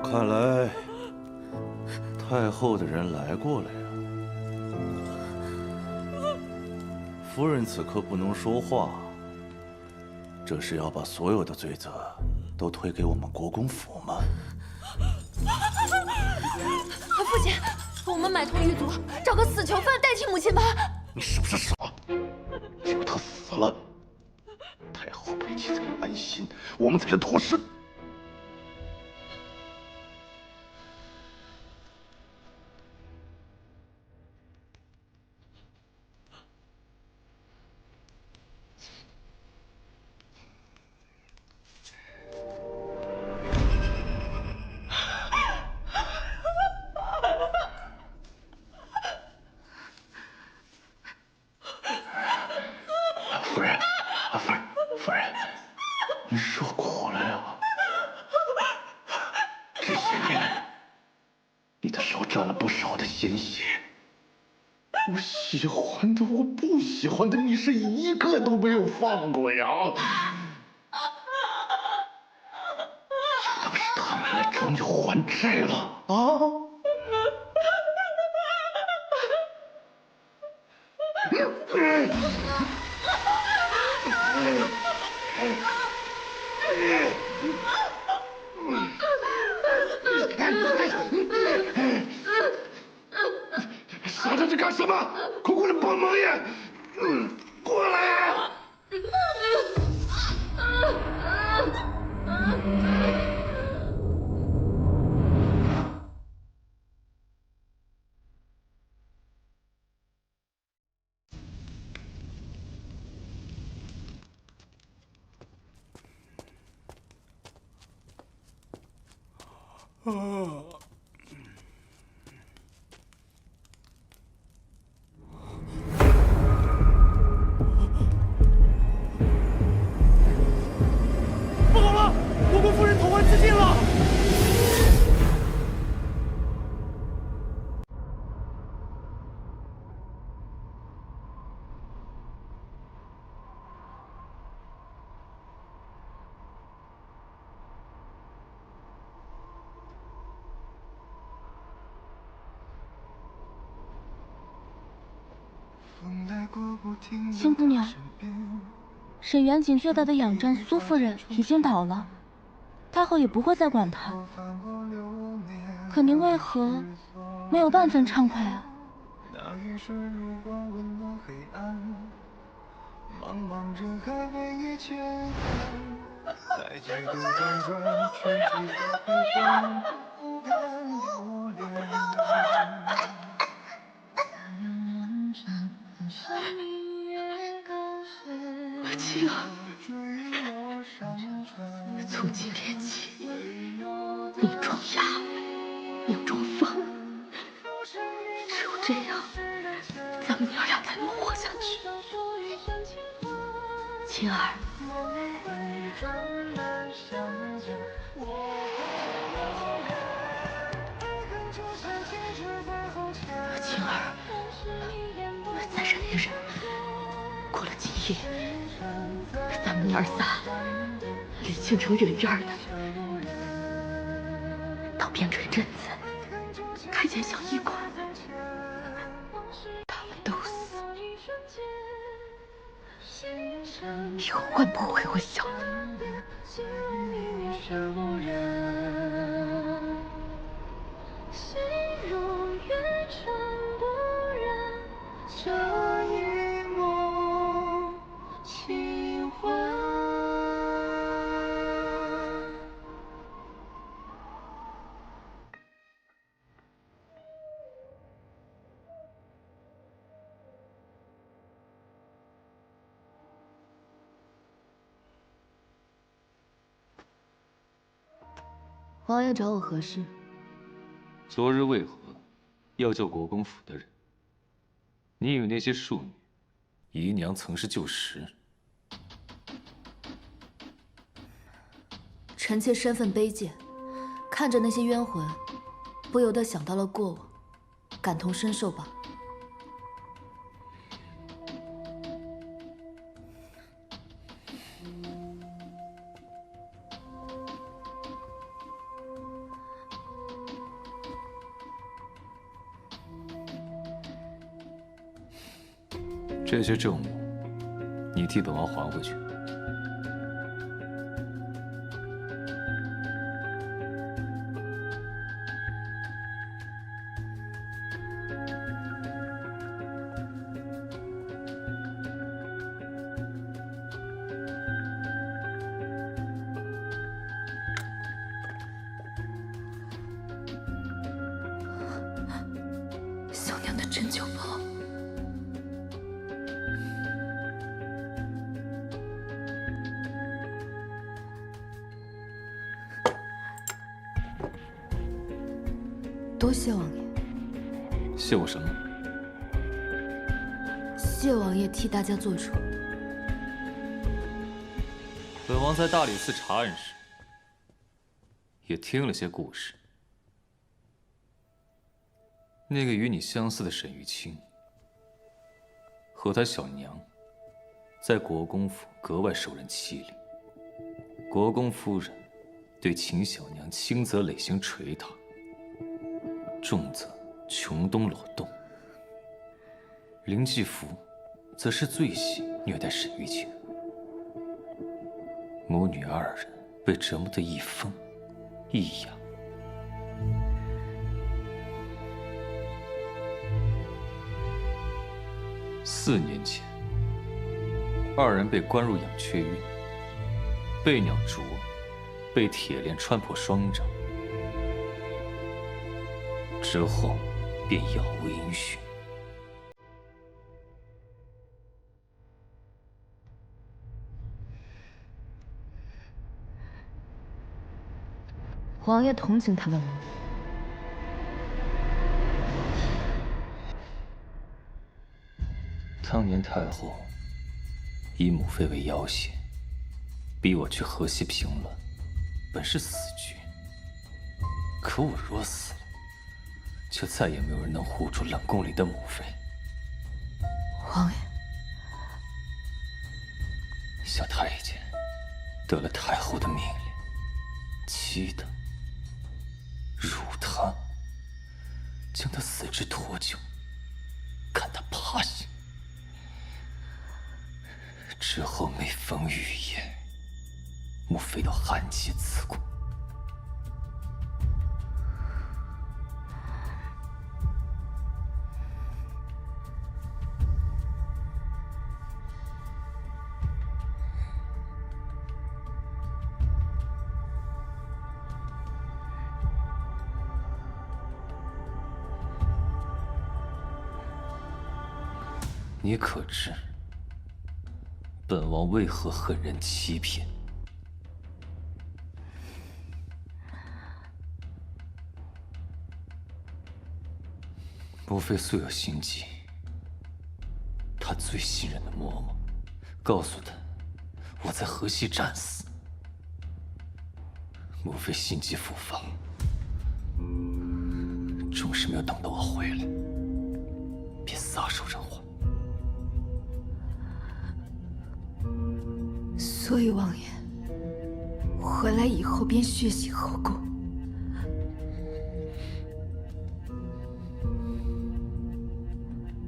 Speaker 19: 看来太后的人来过了呀。夫人此刻不能说话，这是要把所有的罪责都推给我们国公府吗？
Speaker 13: 父亲，我们买通狱卒，找个死囚犯代替母亲吧。
Speaker 19: 你是不是傻？只有他死了，太后裴姬才能安心，我们才能脱身。夫人，你受苦了呀！这些年，你的手沾了不少的鲜血，我喜欢的，我不喜欢的，你是一个都没有放过呀！要不是他们来找你还债了啊！傻在这干什么？快过来帮忙呀！过来！
Speaker 2: 不好了，国公夫人投怀自尽了。
Speaker 21: 新姑娘，沈园景最大的仰战苏夫人已经倒了，太后也不会再管她。可您为何没有半分畅快啊？
Speaker 1: 青儿，从今天起，命中哑，命中风，只有这样，咱们娘俩才能活下去。青儿，青儿，再忍一忍，过了今夜，
Speaker 13: 你儿仨离京城远远的，到边陲镇子开间小医馆，他们都死，以后换不回我小的。
Speaker 1: 王爷找我何事？
Speaker 3: 昨日为何要救国公府的人？你与那些庶女，
Speaker 20: 姨娘曾是旧识。
Speaker 5: 臣妾身份卑贱，看着那些冤魂，不由得想到了过往，感同身受吧。
Speaker 20: 这些证物，你替本王还回去。
Speaker 5: 小娘的针灸包。多谢王爷。
Speaker 20: 谢我什么？
Speaker 5: 谢王爷替大家做主。
Speaker 20: 本王在大理寺查案时，也听了些故事。那个与你相似的沈玉清，和他小娘，在国公府格外受人欺凌。国公夫人对秦小娘轻则累行捶打，重则穷冬裸冻。林继福则是最喜虐待沈玉清，母女二人被折磨得一疯一痒。4年前，二人被关入养雀院，被鸟啄，被铁链穿破双掌，之后便杳无音讯。
Speaker 1: 王爷同情他们吗？
Speaker 20: 当年太后以母妃为要挟，逼我去河西平乱，本是死局。可我若死了，就再也没有人能护住冷宫里的母妃。
Speaker 5: 王爷，
Speaker 20: 小太监得了太后的命令，欺他、辱他，将他死肢脱臼，看他趴下。之后每逢雨夜，母妃都寒气刺骨。你可知本王为何恨人欺骗？母妃素有心计，她最信任的嬷嬷告诉她我在河西战死，母妃心急复发，终是没有等到我回来，便撒手人寰。
Speaker 13: 所以王爷回来以后便血洗后宫，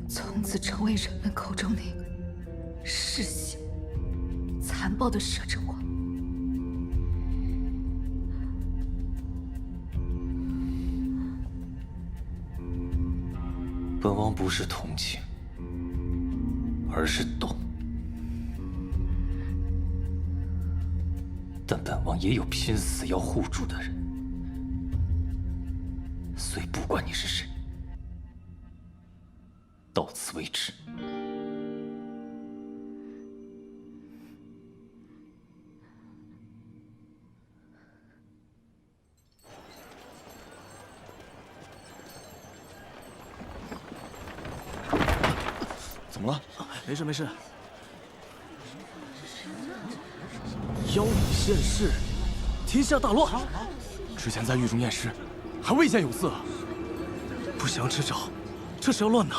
Speaker 13: 从此成为人们口中那个嗜血、残暴的摄政王。
Speaker 20: 本王不是同情，而是懂。但本王也有拼死要护主的人，所以不管你是谁，到此为止。
Speaker 18: 怎么了？没事没事。妖女现世，天下大乱。之前在狱中验尸，还未见有色。不祥之兆，这是要乱呢。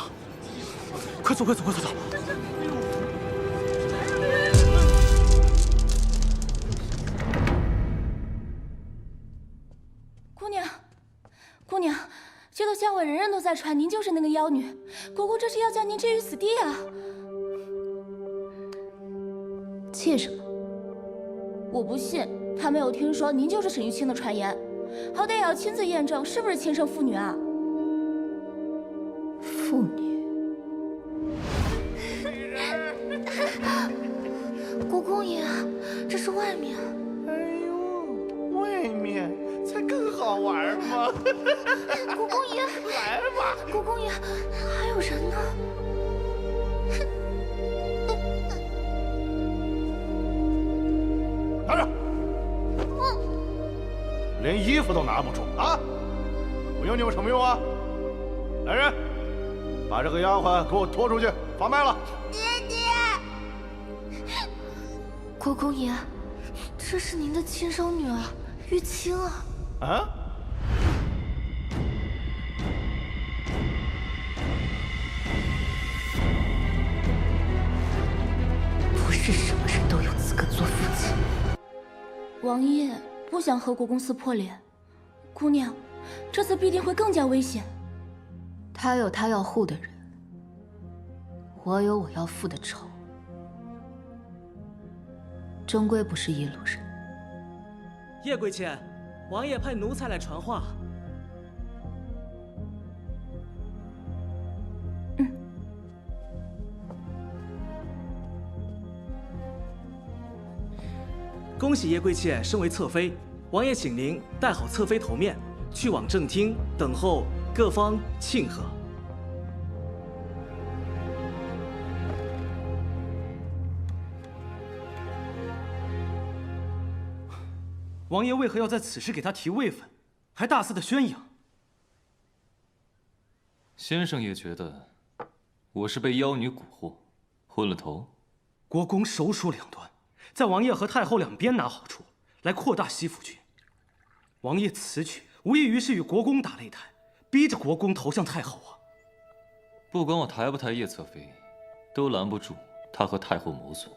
Speaker 18: 快走快走快走！
Speaker 13: 姑娘，姑娘，街头巷尾人人都在传您就是那个妖女，国公这是要将您置于死地啊！
Speaker 8: 妾什么？我不信他没有听说您就是沈玉清的传言，好歹也要亲自验证是不是亲生父女啊！
Speaker 1: 妇女？
Speaker 10: 国公爷，这是外面。
Speaker 2: 哎呦，外面才更好玩嘛！
Speaker 10: 国公爷，
Speaker 2: 来吧！
Speaker 10: 国公爷，还有人呢。
Speaker 2: 拿着！连衣服都拿不住啊！我用你有什么用啊？来人，把这个丫鬟给我拖出去罚卖了！
Speaker 10: 爹爹，国公爷，这是您的亲生女儿玉清啊！
Speaker 2: 啊？
Speaker 8: 不是什么人都有资格做父亲。王爷不想和国公撕破脸，姑娘，这次必定会更加危险。
Speaker 1: 他有他要护的人，我有我要复的仇，终归不是一路人。
Speaker 18: 叶贵妾，王爷派奴才来传话。恭喜叶贵妾升为侧妃，王爷请您戴好侧妃头面，去往正厅等候各方庆贺。王爷为何要在此时给他提位分，还大肆的宣扬？
Speaker 20: 先生也觉得我是被妖女蛊惑，昏了头？
Speaker 18: 国公手鼠两端，在王爷和太后两边拿好处，来扩大西府军。王爷此举无异于是与国公打擂台，逼着国公投向太后啊！
Speaker 20: 不管我抬不抬叶侧妃，都拦不住他和太后谋损。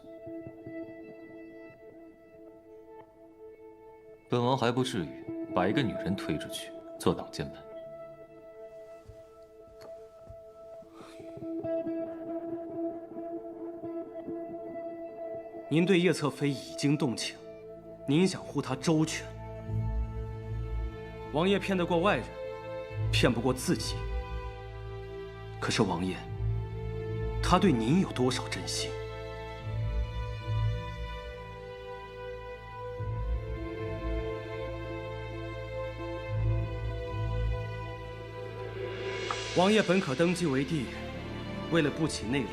Speaker 20: 本王还不至于把一个女人推出去做挡箭牌。
Speaker 18: 您对叶侧妃已经动情，您想护她周全。王爷骗得过外人，骗不过自己。可是王爷，他对您有多少真心？王爷本可登基为帝，为了不起内乱，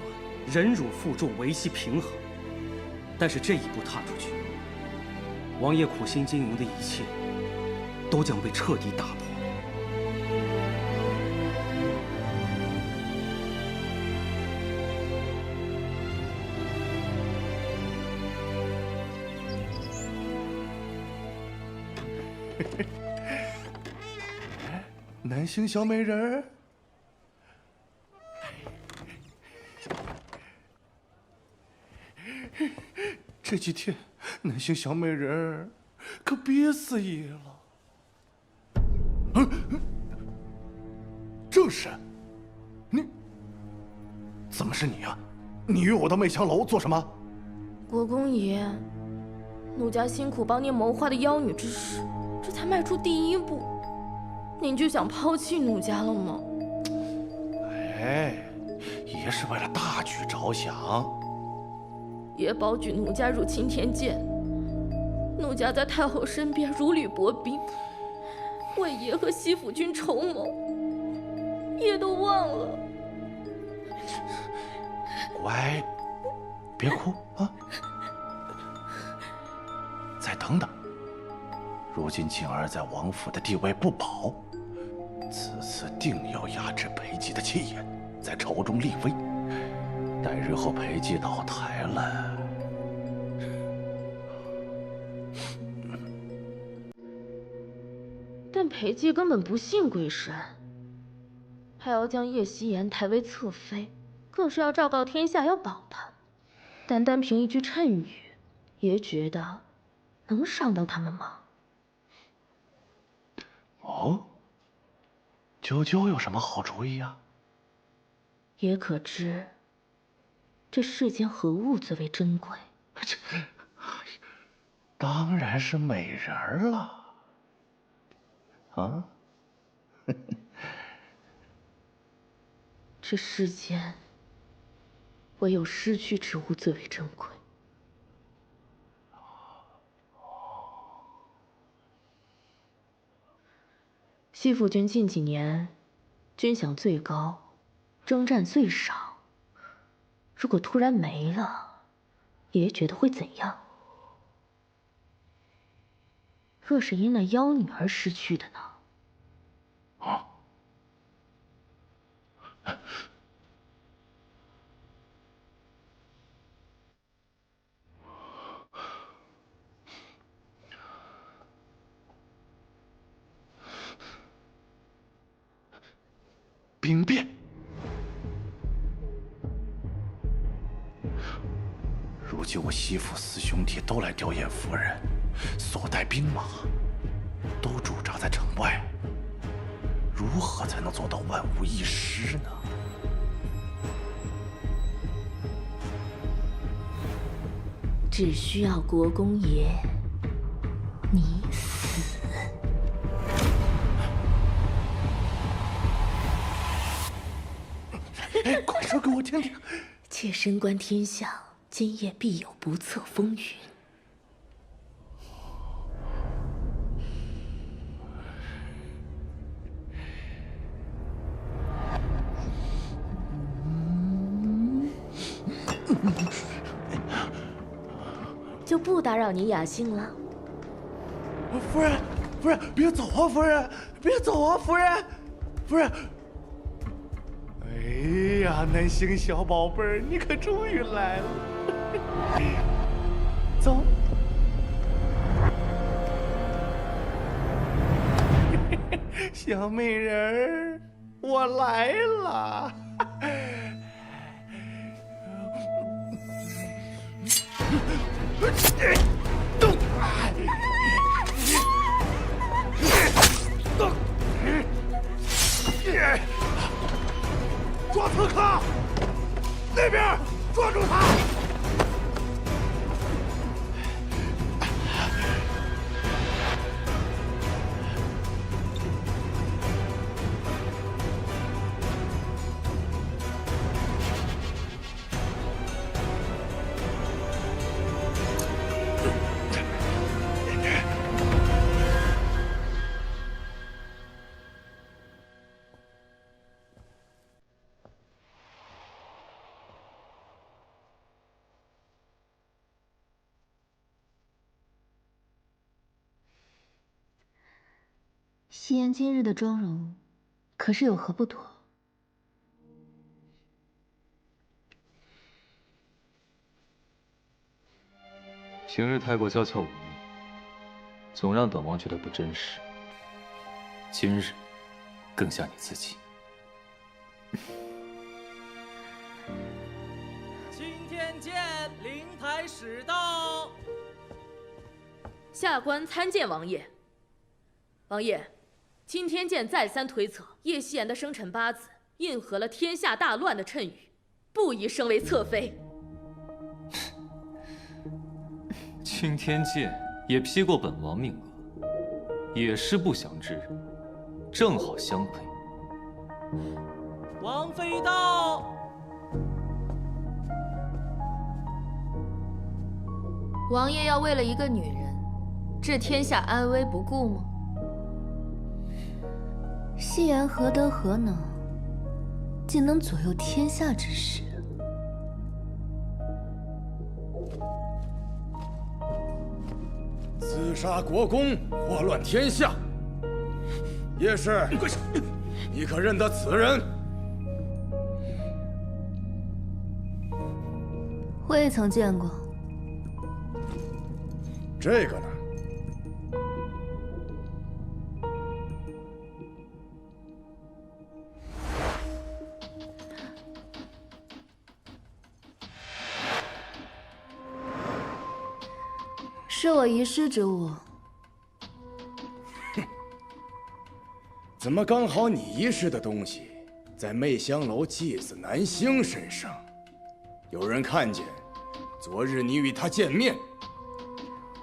Speaker 18: 忍辱负重，维系平衡。但是这一步踏出去，王爷苦心经营的一切，都将被彻底打破。
Speaker 2: 南星小美人儿。这几天
Speaker 19: 那些小美人儿可憋死爷了。正是，你怎么是你啊？你与我到媚香楼做什么？
Speaker 8: 国公爷，奴家辛苦帮您谋划的妖女之事，这才迈出第一步，您就想抛弃奴家了吗？
Speaker 19: 哎，爷是为了大局着想。
Speaker 8: 爷保举奴家入青天剑，奴家在太后身边如履薄冰，为爷和西府君筹谋，爷都忘了。
Speaker 19: 乖，别哭啊！再等等，如今静儿在王府的地位不保，此次定要压制裴寂的气焰，在朝中立威。待日后裴寂倒台了，
Speaker 8: 但裴寂根本不信鬼神，还要将叶夕颜抬为侧妃，更是要昭告天下要保她。单单凭一句谶语，爷觉得能伤到他们吗？
Speaker 19: 哦，啾啾有什么好主意啊？
Speaker 8: 爷可知，这世间何物最为珍贵？
Speaker 19: 当然是美人儿了。啊？
Speaker 8: 这世间唯有失去之物最为珍贵。西府君近几年军饷最高，征战最少，如果突然没了，爷觉得会怎样？若是因了妖女而失去的呢？
Speaker 19: 兵变。如今我西府四兄弟都来吊唁夫人，所带兵马都驻扎在城外，如何才能做到万无一失呢？
Speaker 8: 只需要国公爷你死。
Speaker 19: 快说给我听听。
Speaker 8: 妾身观天象，今夜必有不测风云。就不打扰您雅兴了。
Speaker 19: 夫人，夫人，别走啊！夫人，别走啊！夫人，夫人。哎呀，南星小宝贝儿，你可终于来了。走。小美人儿，我来了。抓刺客！那边抓住他！
Speaker 21: 夕颜今日的妆容，可是有何不妥？
Speaker 3: 平日太过娇俏妩媚，总让本王觉得不真实。今日，更像你自己。
Speaker 2: 青天剑灵台始到。
Speaker 13: 下官参见王爷。王爷，今天见再三推测，叶希言的生辰八字印合了天下大乱的谶语，不宜升为侧妃。
Speaker 20: 青天剑也批过本王命额，也是不祥之日，正好相配。
Speaker 2: 王妃到。
Speaker 1: 王爷要为了一个女人，置天下安危不顾吗？
Speaker 5: 夕颜何德何能，竟能左右天下之事？
Speaker 19: 自杀国公，祸乱天下。叶氏，你可认得此人？
Speaker 5: 未曾见过。
Speaker 19: 这个呢？
Speaker 5: 是我遗失之物。
Speaker 19: 怎么刚好你遗失的东西在媚香楼继子南星身上？有人看见昨日你与他见面。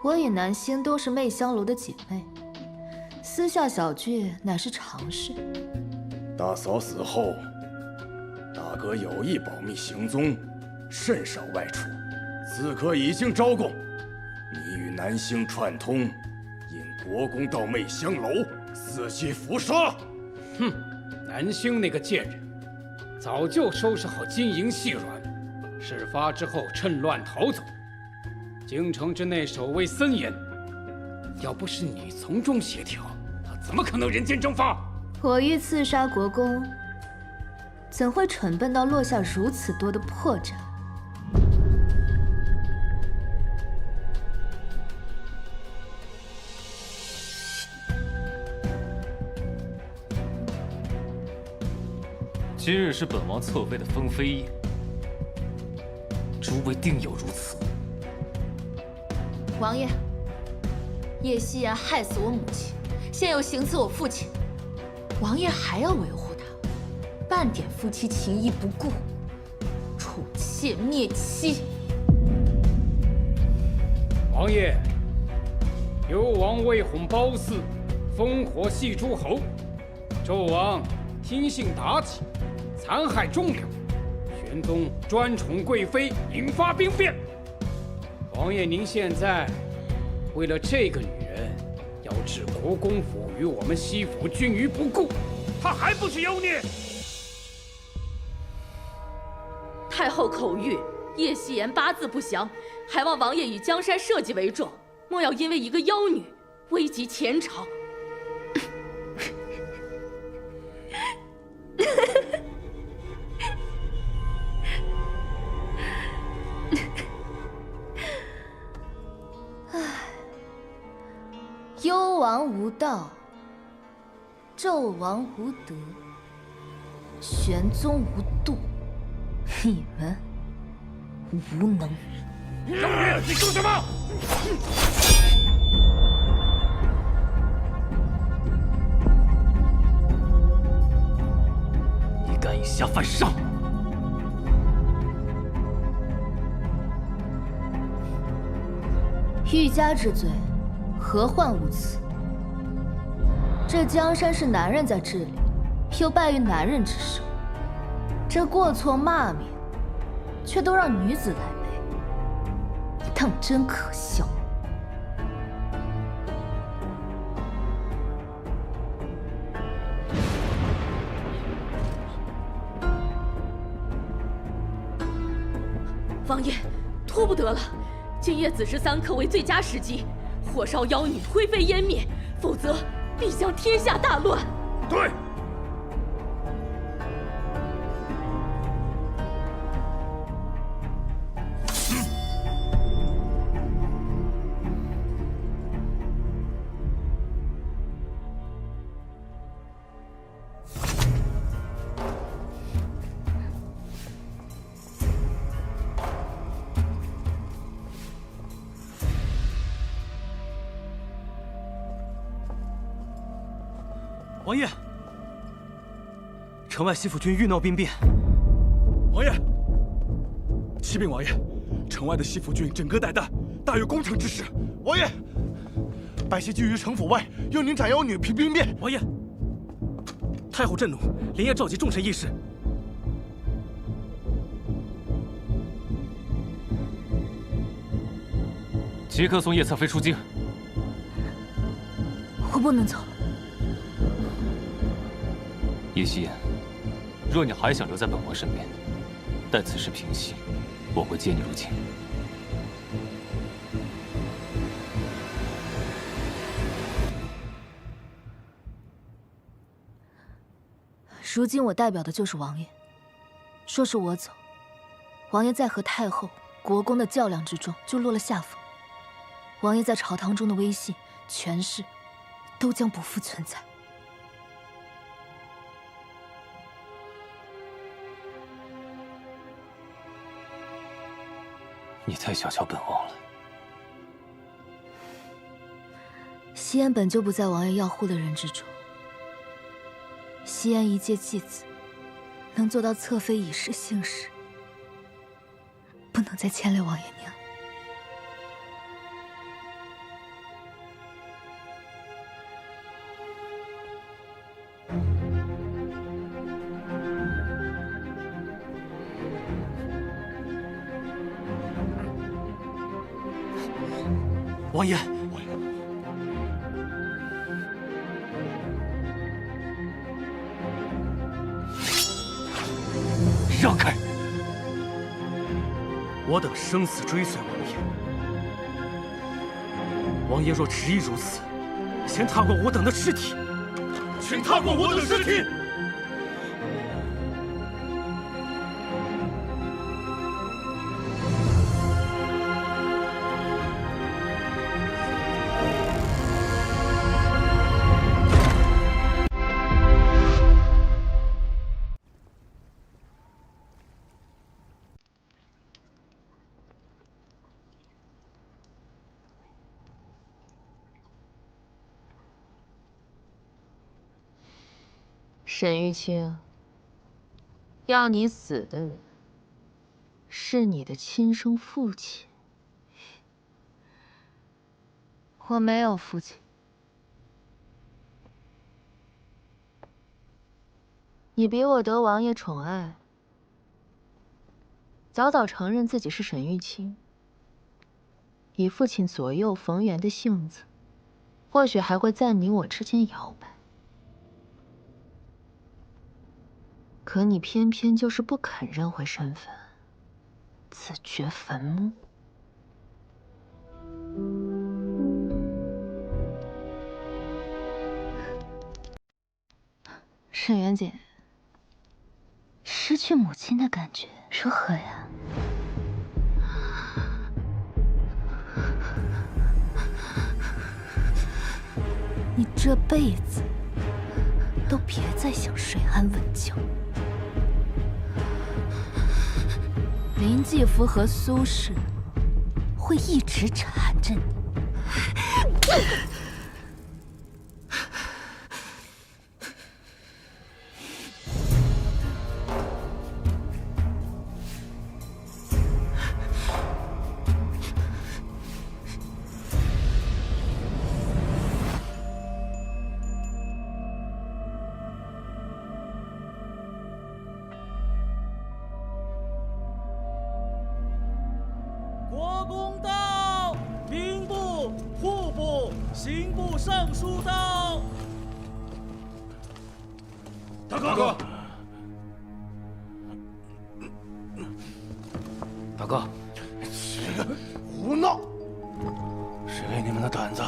Speaker 5: 我与南星都是媚香楼的姐妹，私下小聚乃是常事。
Speaker 19: 大嫂死后，大哥有意保密行踪，甚少外出。此刻已经招供，你与南星串通，引国公到媚香楼，伺机伏杀。
Speaker 17: 哼，南星那个贱人，早就收拾好金银细软，事发之后趁乱逃走。京城之内守卫森严，要不是你从中协调，他怎么可能人间蒸发？
Speaker 5: 我欲刺杀国公，怎会蠢笨到落下如此多的破绽？
Speaker 20: 今日是本王侧妃的封妃宴，诸位定有如此。
Speaker 1: 王爷，叶希言害死我母亲，现又行刺我父亲，王爷还要维护他，半点夫妻情谊不顾，宠妾灭妻。
Speaker 17: 王爷，幽王为哄褒姒，烽火戏诸侯，纣王听信妲己，残害忠良，玄宗专宠贵妃，引发兵变。王爷，您现在为了这个女人，要置国公府与我们西府均于不顾，她还不是妖孽？
Speaker 13: 太后口谕，叶希言八字不详，还望王爷以江山社稷为重，莫要因为一个妖女危及前朝。
Speaker 5: 幽王无道，纣王无德，玄宗无度，你们无能。
Speaker 17: 妖孽，你说什么？
Speaker 20: 你敢以下犯上！
Speaker 5: 欲加之罪，何患无辞？这江山是男人在治理，又败于男人之手，这过错骂名，却都让女子来背，当真可笑。
Speaker 13: 王爷，拖不得了，今夜子时3刻为最佳时机，火烧妖女，灰飞烟灭，否则必将天下大乱。
Speaker 17: 对。
Speaker 18: 王爷，城外西府军欲闹兵变。
Speaker 19: 王爷，启禀王爷，城外的西府军整个带弹，大有攻城之势。王爷，百姓聚于城府外，要您斩妖女平兵变。
Speaker 18: 王爷，太后震怒，连夜召集众臣议事。
Speaker 3: 即刻送叶侧妃出京。
Speaker 5: 我不能走。
Speaker 3: 叶夕颜，若你还想留在本王身边，待此事平息，我会接你入京。
Speaker 5: 如今我代表的就是王爷，说是我走，王爷在和太后、国公的较量之中就落了下风。王爷在朝堂中的威信、权势，都将不复存在。
Speaker 3: 你太小瞧本王了。
Speaker 5: 夕颜本就不在王爷要护的人之中。夕颜一介继子，能做到侧妃以事幸事，不能再牵累王爷娘。
Speaker 18: 王爷，
Speaker 3: 让开！
Speaker 18: 我等生死追随王爷。王爷若执意如此，先踏过我等的尸体，
Speaker 19: 请踏过我等尸体。
Speaker 1: 沈玉清，要你死的人是你的亲生父亲。我没有父亲。你比我得王爷宠爱，早早承认自己是沈玉清，以父亲左右逢源的性子，或许还会在你我之间摇摆。可你偏偏就是不肯认回身份，自掘坟墓。
Speaker 21: 沈元姐，失去母亲的感觉如何呀？
Speaker 5: 你这辈子都别再想睡安稳觉。林继福和苏轼会一直缠着你。
Speaker 2: 国公到，兵部、户部、刑部尚书到。
Speaker 19: 大哥，
Speaker 18: 大哥，
Speaker 19: 胡闹！谁给你们的胆子，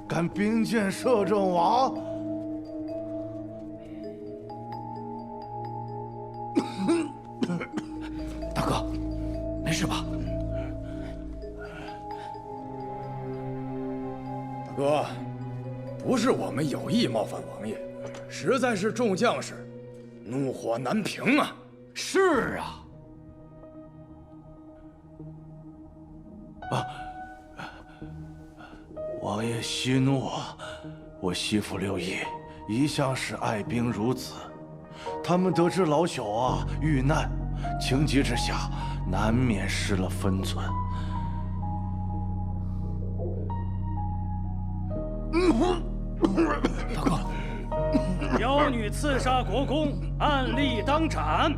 Speaker 19: 敢兵谏摄政王？
Speaker 18: 大哥，没事吧？
Speaker 9: 大哥，不是我们有意冒犯王爷，实在是众将士怒火难平啊！
Speaker 18: 是啊。
Speaker 19: 王爷息怒，我媳妇刘姨一向是爱兵如子。他们得知老小遇难，情急之下难免失了分寸。
Speaker 18: 大哥，妖女刺杀国公，按例当斩；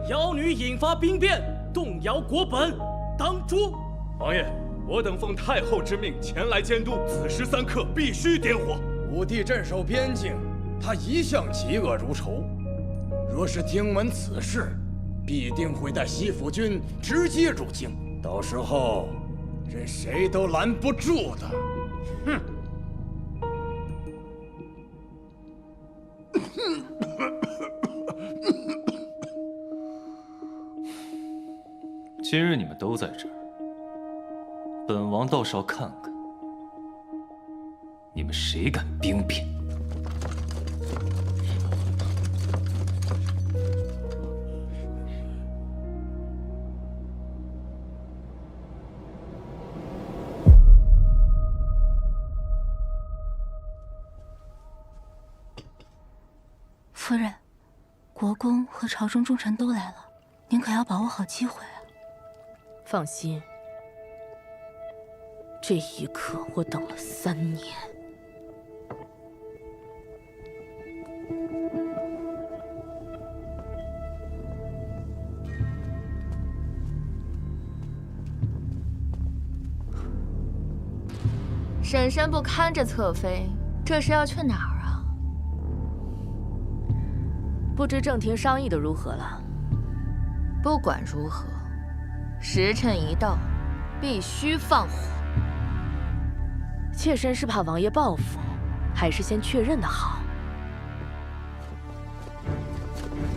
Speaker 18: 妖女引发兵变，动摇国本，当诛。
Speaker 7: 王爷，我等奉太后之命前来监督，此时3刻必须点火。
Speaker 9: 武帝镇守边境，他一向嫉恶如仇。若是听闻此事，必定会带西府军直接入京，到时候任谁都拦不住的。哼！
Speaker 20: 今日你们都在这儿，本王倒是要看看，你们谁敢兵变。
Speaker 21: 夫人，国公和朝中重臣都来了，您可要把握好机会啊！
Speaker 8: 放心，这一刻我等了3年。
Speaker 1: 婶婶不看着侧妃，这是要去哪儿啊？
Speaker 8: 不知正廷商议的如何了？
Speaker 1: 不管如何，时辰一到，必须放火。
Speaker 8: 妾身是怕王爷报复，还是先确认的好？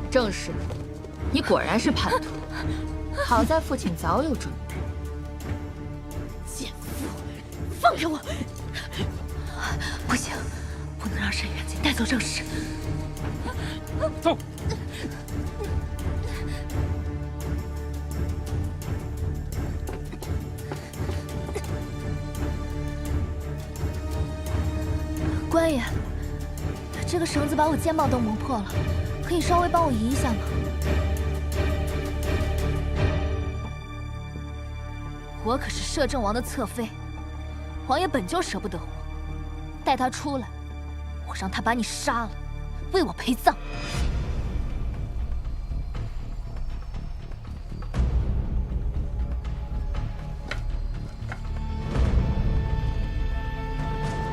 Speaker 1: 正是，你果然是叛徒。好在父亲早有准备。
Speaker 8: 贱妇，放开我！
Speaker 21: 不行，不能让沈远景带走正室。
Speaker 18: 走。
Speaker 5: 官爷，这个绳子把我肩膀都磨破了，可以稍微帮我移一下吗？我可是摄政王的侧妃，王爷本就舍不得我，带他出来，我让他把你杀了，为我陪葬。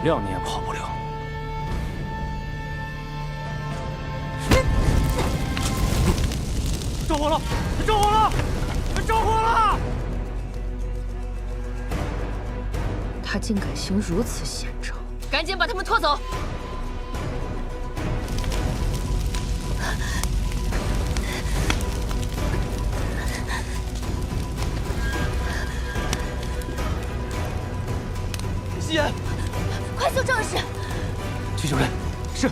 Speaker 18: 谅你也跑不了。着火了！着火了！着火了！
Speaker 1: 他竟敢行如此险招，赶紧把他们拖走！
Speaker 18: 西言，
Speaker 5: 快救正室！
Speaker 18: 去救人。是。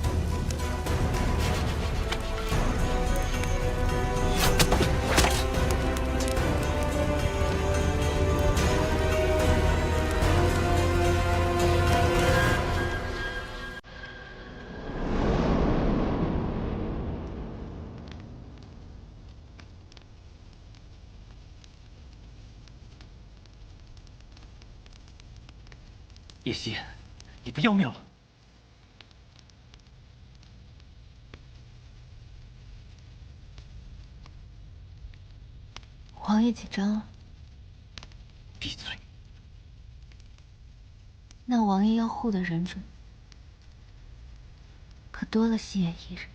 Speaker 18: 叶夕，你不要命了？
Speaker 21: 王爷紧张了？
Speaker 18: 闭嘴！
Speaker 21: 那王爷要护的人中，可多了西野一人。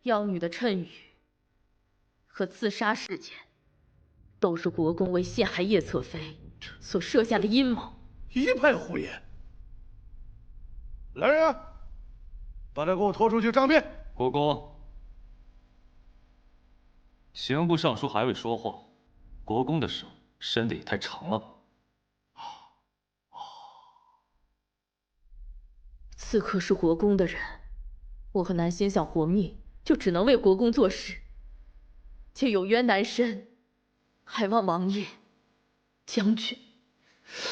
Speaker 8: 妖女的谶语和刺杀事件，都是国公为陷害叶侧妃所设下的阴谋。
Speaker 19: 一派胡言！来人，把他给我拖出去杖毙！
Speaker 3: 国公，刑部尚书还未说话，国公的手伸得也太长了吧？
Speaker 8: 刺客是国公的人，我和南仙想活命，就只能为国公做事。且有冤难伸，还望王爷、将军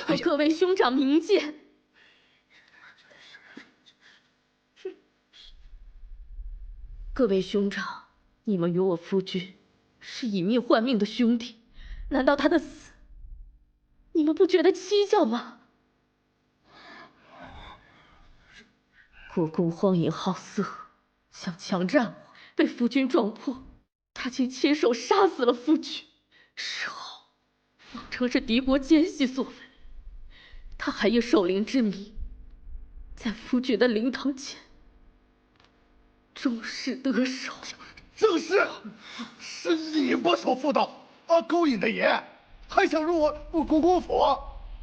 Speaker 8: 和各位兄长明鉴。各位兄长，你们与我夫君是以命换命的兄弟，难道他的死，你们不觉得蹊跷吗？国公荒淫好色，想强占我，被夫君撞破，他竟亲手杀死了夫君，事后谎称是敌国奸细所为。他还以守灵之名，在夫君的灵堂前终是得手。
Speaker 19: 正是你不守妇道，勾引的爷，还想入我国公府，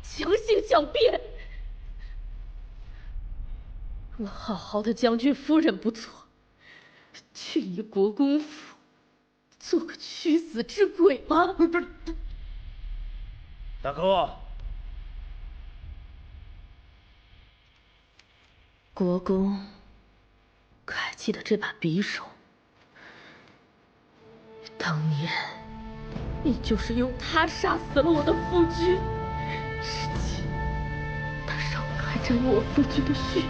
Speaker 8: 强行狡辩。我好好的将军夫人不错，却以国公府做个屈死之鬼吗？
Speaker 19: 大哥，
Speaker 8: 国公可还记得这把匕首？当年你就是用它杀死了我的夫君，至今他上面还沾有我夫君的血。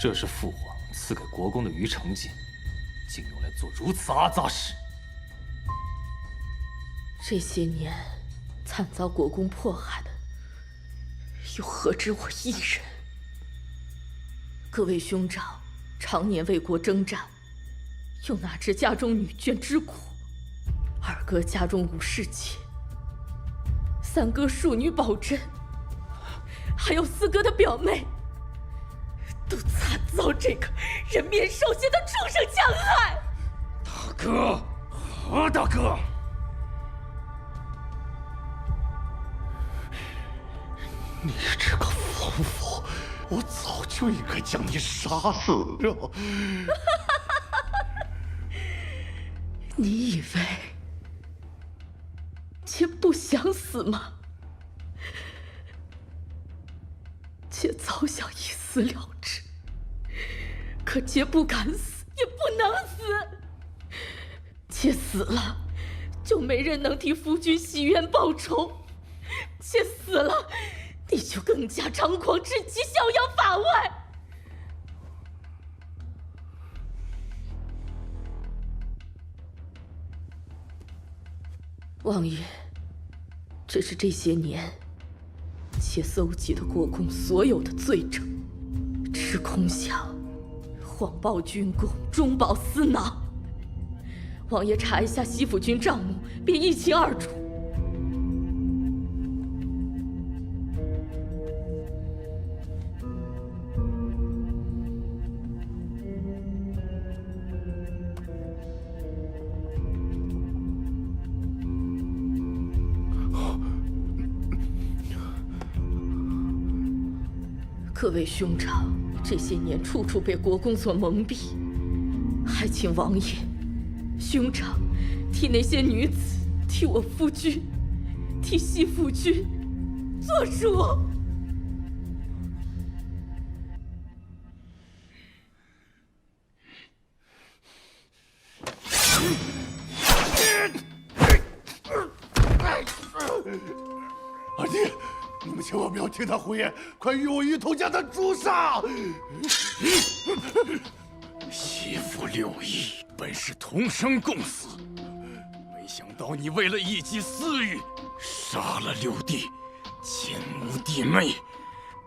Speaker 20: 这是父皇赐给国公的鱼肠剑，竟用来做如此阿杂事。
Speaker 8: 这些年惨遭国公迫害的，又何止我一人？各位兄长常年为国征战，又哪知家中女眷之苦？二哥家中武士妾，三哥庶女宝珍，还有四哥的表妹，都惨遭这个人面兽心的畜生强害！
Speaker 19: 大哥，何大哥，你这个疯妇，我早就应该将你杀死了。
Speaker 8: 你以为妾不想死吗？妾早想一死了之，可妾不敢死，也不能死。妾死了，就没人能替夫君洗冤报仇；妾死了，你就更加张狂至极，逍遥法外。王爷，这是这些年妾搜集的国公所有的罪证，只空想谎报军功，中饱私囊。王爷查一下西府军账目，便一清二楚。各位兄长，这些年处处被国公所蒙蔽，还请王爷、兄长替那些女子，替我夫君，替西府君做主。
Speaker 19: 二弟，你们千万不要听他胡言，快与我一同将他诛杀！
Speaker 9: 媳妇六义本是同生共死，没想到你为了一己私欲，杀了六弟，奸污弟妹，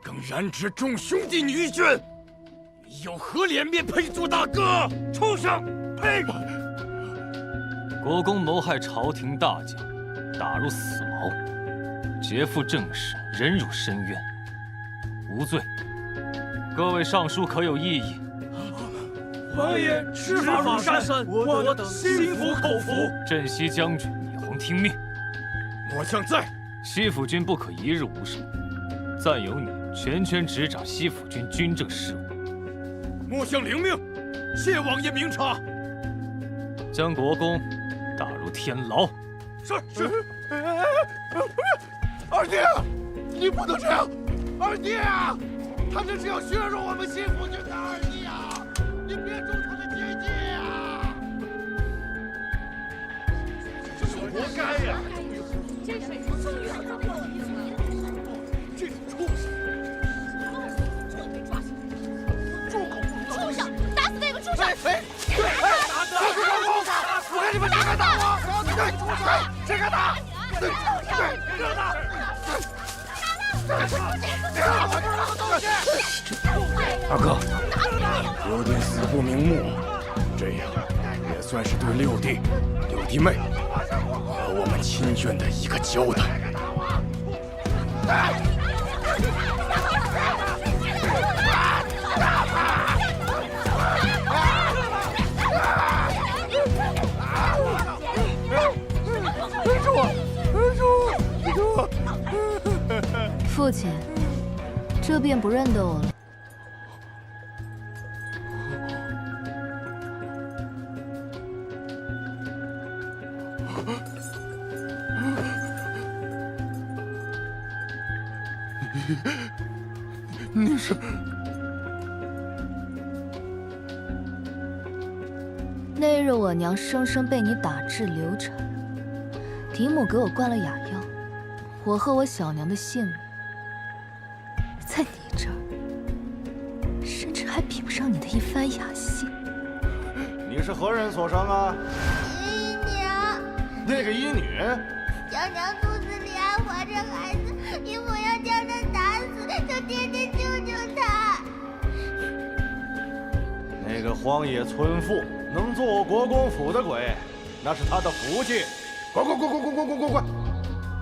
Speaker 9: 更染指众兄弟女眷，你有何脸面配做大哥？畜生！呸！
Speaker 20: 国公谋害朝廷大将，打入死牢，劫富正室，忍辱深渊，无罪。各位上书可有异议？
Speaker 2: 王爷，知法如山，我等心服口服。
Speaker 20: 镇西将军李弘听命。
Speaker 9: 末将在。
Speaker 3: 西府军不可一日无事，暂由你全权执掌西府军军政事务。
Speaker 7: 末将领命，谢王爷明察。
Speaker 3: 将国公打入天牢。
Speaker 7: 是。
Speaker 19: 二弟，你不能这样！二弟啊，他这是要削弱我们西府军的，二弟啊，你别中他的奸计啊！这是活该呀！这是终于要遭到了一次这种畜生！
Speaker 13: 畜生，打死那个畜生！
Speaker 19: 打死国公！我看你们谁敢打我！谁敢打？对，让他！
Speaker 9: 二哥，六弟死不瞑目，这样也算是对六弟、六弟妹和我们亲眷的一个交代。
Speaker 5: 父亲，这便不认得我了。
Speaker 19: 你是？
Speaker 5: 那日我娘生生被你打至流产，嫡母给我灌了哑药，我和我小娘的性命，在你这儿，甚至还比不上你的一番雅兴。
Speaker 19: 你是何人所生啊？
Speaker 10: 姨娘。
Speaker 19: 那个医女。
Speaker 10: 小娘肚子里还怀着孩子，姨母要将她打死，求爹爹救救她。
Speaker 19: 那个荒野村妇能做我国公府的鬼，那是她的福气。滚！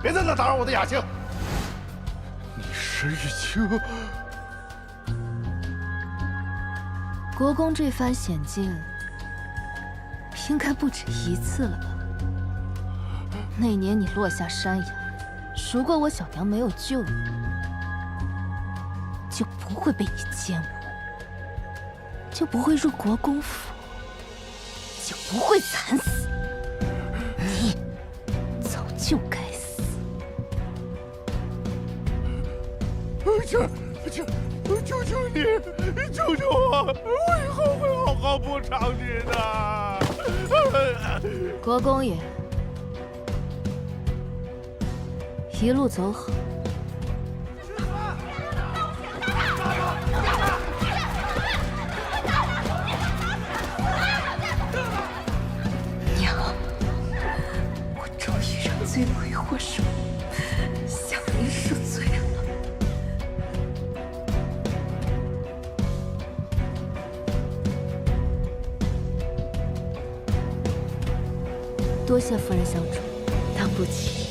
Speaker 19: 别在那打扰我的雅兴。你石玉清。
Speaker 5: 国公这番险境，应该不止一次了吧？那年你落下山崖，如果我小娘没有救你，就不会被你奸污，就不会入国公府，就不会惨死。你早就该死。
Speaker 19: 求求你，救救我！我以后会好好补偿你的。
Speaker 5: 国公爷，一路走好。
Speaker 4: 娘，我终于让罪魁祸首向您赎罪了。
Speaker 5: 多谢夫人相助。
Speaker 4: 当不起。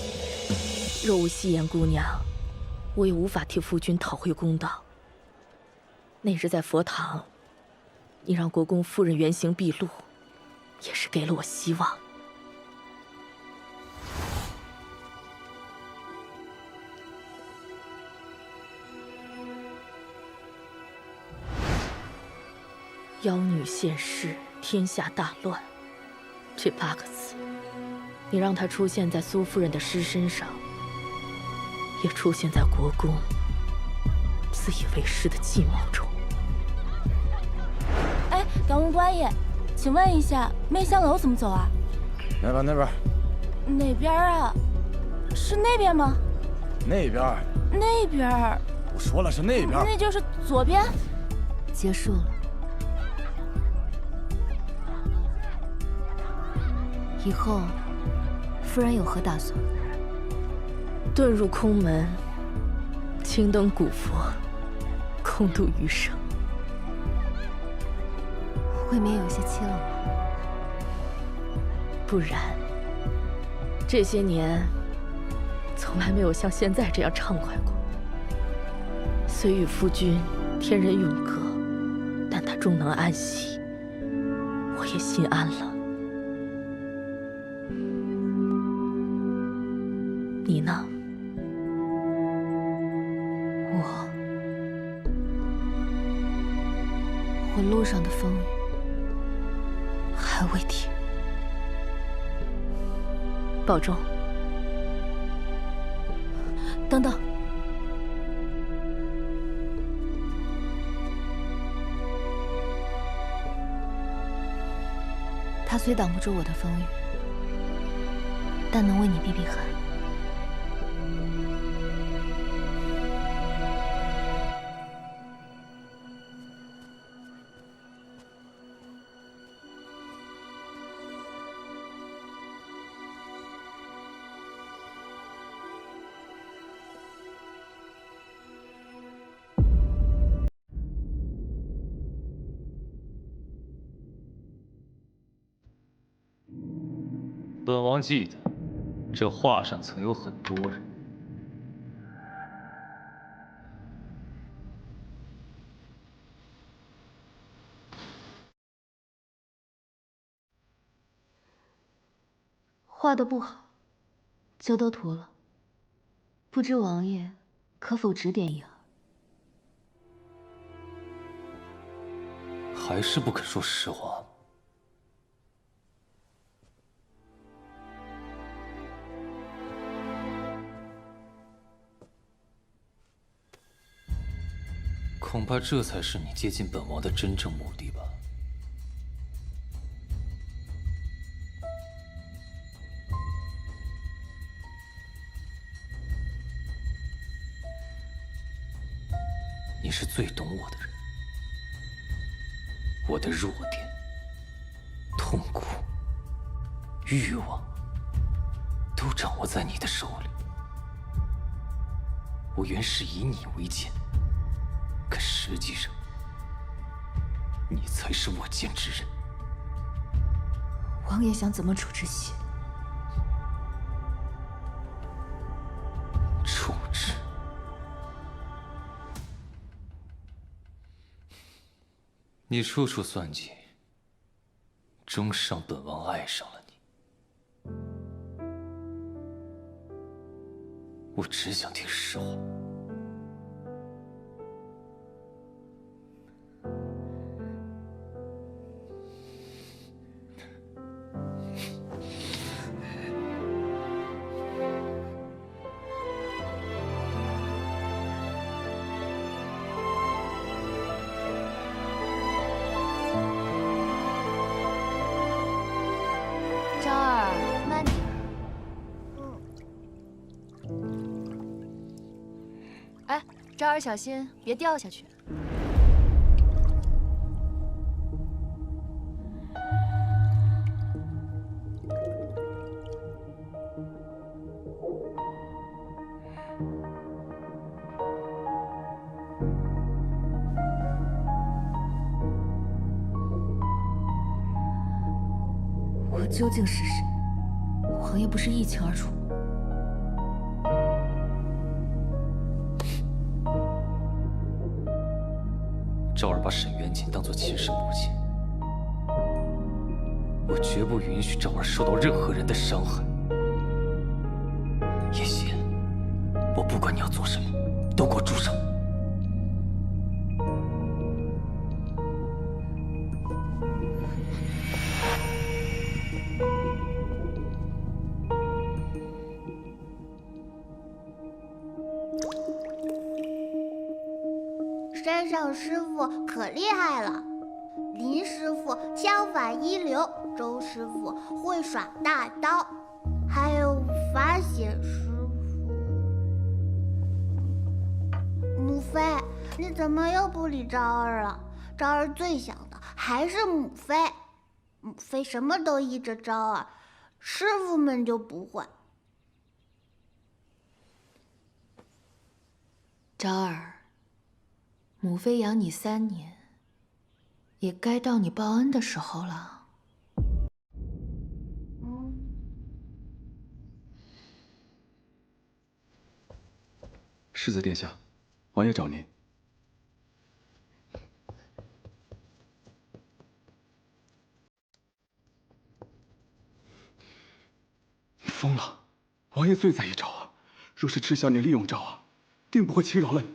Speaker 4: 若无夕颜姑娘，我也无法替夫君讨回公道。那日在佛堂，你让国公夫人原形毕露，也是给了我希望。妖女现世，天下大乱。这8个字，你让它出现在苏夫人的尸身上，也出现在国公自以为是的计谋中。
Speaker 21: 哎，敢问官爷，请问一下，媚香楼怎么走啊？
Speaker 9: 那边。
Speaker 21: 哪边啊？是那边吗？
Speaker 9: 那边。
Speaker 21: 那边。
Speaker 9: 我说了是那边。
Speaker 21: 那就是左边。
Speaker 5: 结束了。以后，夫人有何打算？
Speaker 4: 遁入空门，青灯古佛，空度余生。
Speaker 5: 未免有些凄冷了。
Speaker 4: 不然，这些年从来没有像现在这样畅快过。虽与夫君天人永隔，但他终能安息，我也心安了。你呢？
Speaker 5: 路上的风雨还未停，保重。等等，他虽挡不住我的风雨，但能为你避避寒。
Speaker 3: 本王记得，这画上曾有很多人。
Speaker 5: 画的不好，就都涂了。不知王爷可否指点一二？
Speaker 20: 还是不肯说实话。恐怕这才是你接近本王的真正目的吧？你是最懂我的人，我的弱点、痛苦、欲望，都掌握在你的手里。我原是以你为鉴。可实际上，你才是我见之人。
Speaker 5: 王爷想怎么处置血？
Speaker 20: 处置？你处处算计，终是让本王爱上了你。我只想听实话。
Speaker 5: 昭儿，慢点。哎，昭儿小心，别掉下去。我究竟是谁？王爷不是一清二楚。
Speaker 20: 昭儿把沈渊锦当作亲生母亲，我绝不允许昭儿受到任何人的伤害。叶邪，我不管你要做什么，都给我住手！
Speaker 10: 山上师傅可厉害了，林师傅枪法一流，周师傅会耍大刀，还有法显师傅。母妃，你怎么又不理昭儿了？昭儿最想的还是母妃，母妃什么都依着昭儿，师傅们就不会。
Speaker 1: 昭儿。母妃养你3年，也该到你报恩的时候了。
Speaker 12: 世子殿下，王爷找您。你疯了！王爷最在意昭儿，若是知晓你利用昭儿，定不会轻饶了你。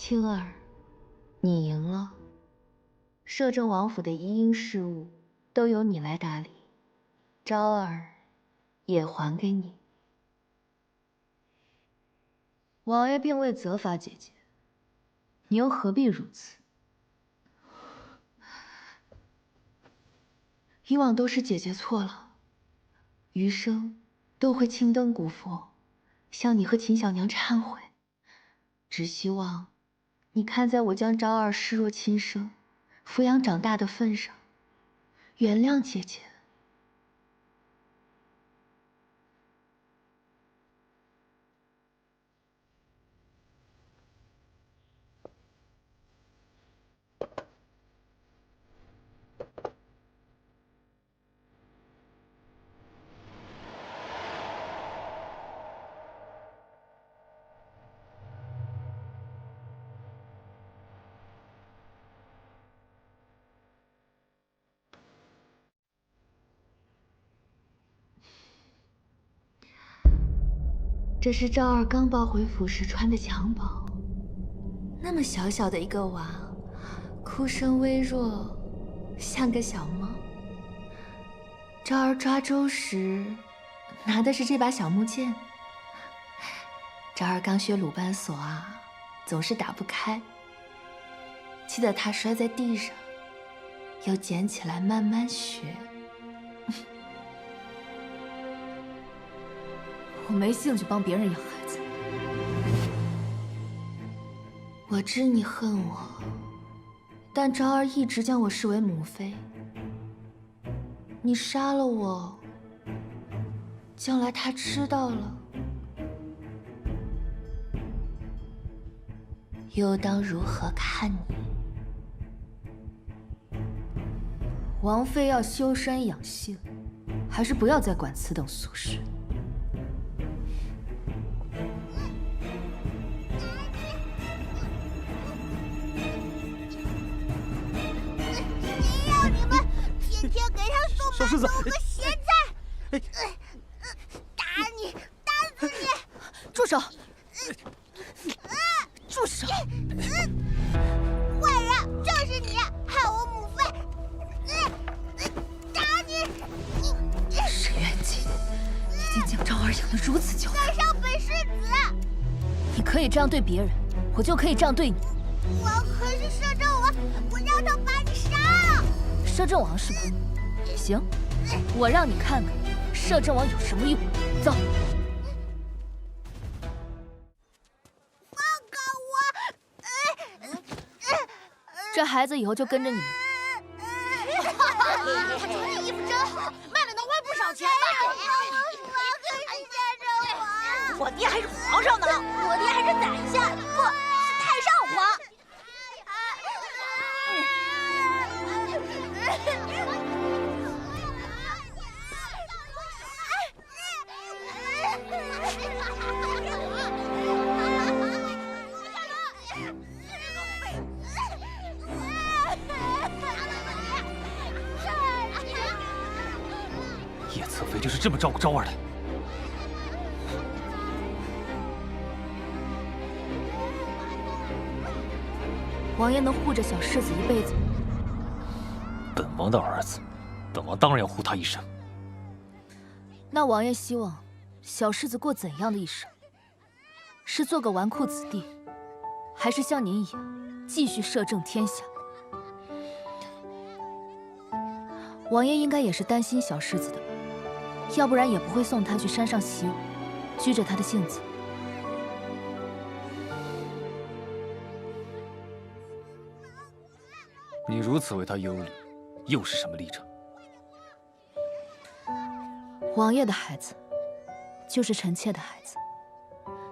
Speaker 1: 青儿，你赢了。摄政王府的一应事务都由你来打理，昭儿也还给你。王爷并未责罚姐姐，你又何必如此？以往都是姐姐错了，余生都会青灯古佛，向你和秦小娘忏悔。只希望你看在我将昭儿视若亲生，抚养长大的份上，原谅姐姐。这是昭儿刚抱回府时穿的襁褓，那么小小的一个娃，哭声微弱，像个小猫。昭儿抓周时拿的是这把小木剑。昭儿刚学鲁班锁啊，总是打不开，气得他摔在地上，又捡起来慢慢学。
Speaker 5: 我没兴趣帮别人养孩子。
Speaker 1: 我知你恨我，但昭儿一直将我视为母妃。你杀了我，将来她知道了，又当如何看你？
Speaker 5: 王妃要修身养性，还是不要再管此等俗事。
Speaker 10: 小
Speaker 18: 狮子，
Speaker 10: 个咸菜！打你，打死你！
Speaker 5: 住手！住手！
Speaker 10: 坏人，就是你，害我母妃！打你！
Speaker 5: 沈渊锦已经将昭儿养得如此娇
Speaker 10: 在上本世子！
Speaker 5: 你可以这样对别人，我就可以这样对你。
Speaker 10: 我可是摄政王，我让他把你杀了！
Speaker 5: 摄政王是吧？行，我让你看看摄政王有什么用。走。
Speaker 10: 放开我！
Speaker 5: 这孩子以后就跟着你们。
Speaker 10: 他穿的衣服真好，卖了能换不少钱吧？我可是摄政王，
Speaker 15: 我爹还是皇上呢，
Speaker 10: 我爹还是宰相，不是太上皇。
Speaker 18: 叶侧妃就是这么照顾昭儿的。
Speaker 5: 王爷能护着小世子一辈子吗？
Speaker 18: 本王的儿子，本王当然要护他一生。
Speaker 5: 那王爷希望小世子过怎样的一生？是做个纨绔子弟，还是像您一样继续摄政天下？王爷应该也是担心小世子的吧，要不然也不会送他去山上习武，拘着他的性子。
Speaker 18: 你如此为他忧虑，又是什么立场？
Speaker 5: 王爷的孩子，就是臣妾的孩子。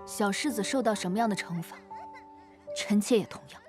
Speaker 5: 小世子受到什么样的惩罚，臣妾也同样。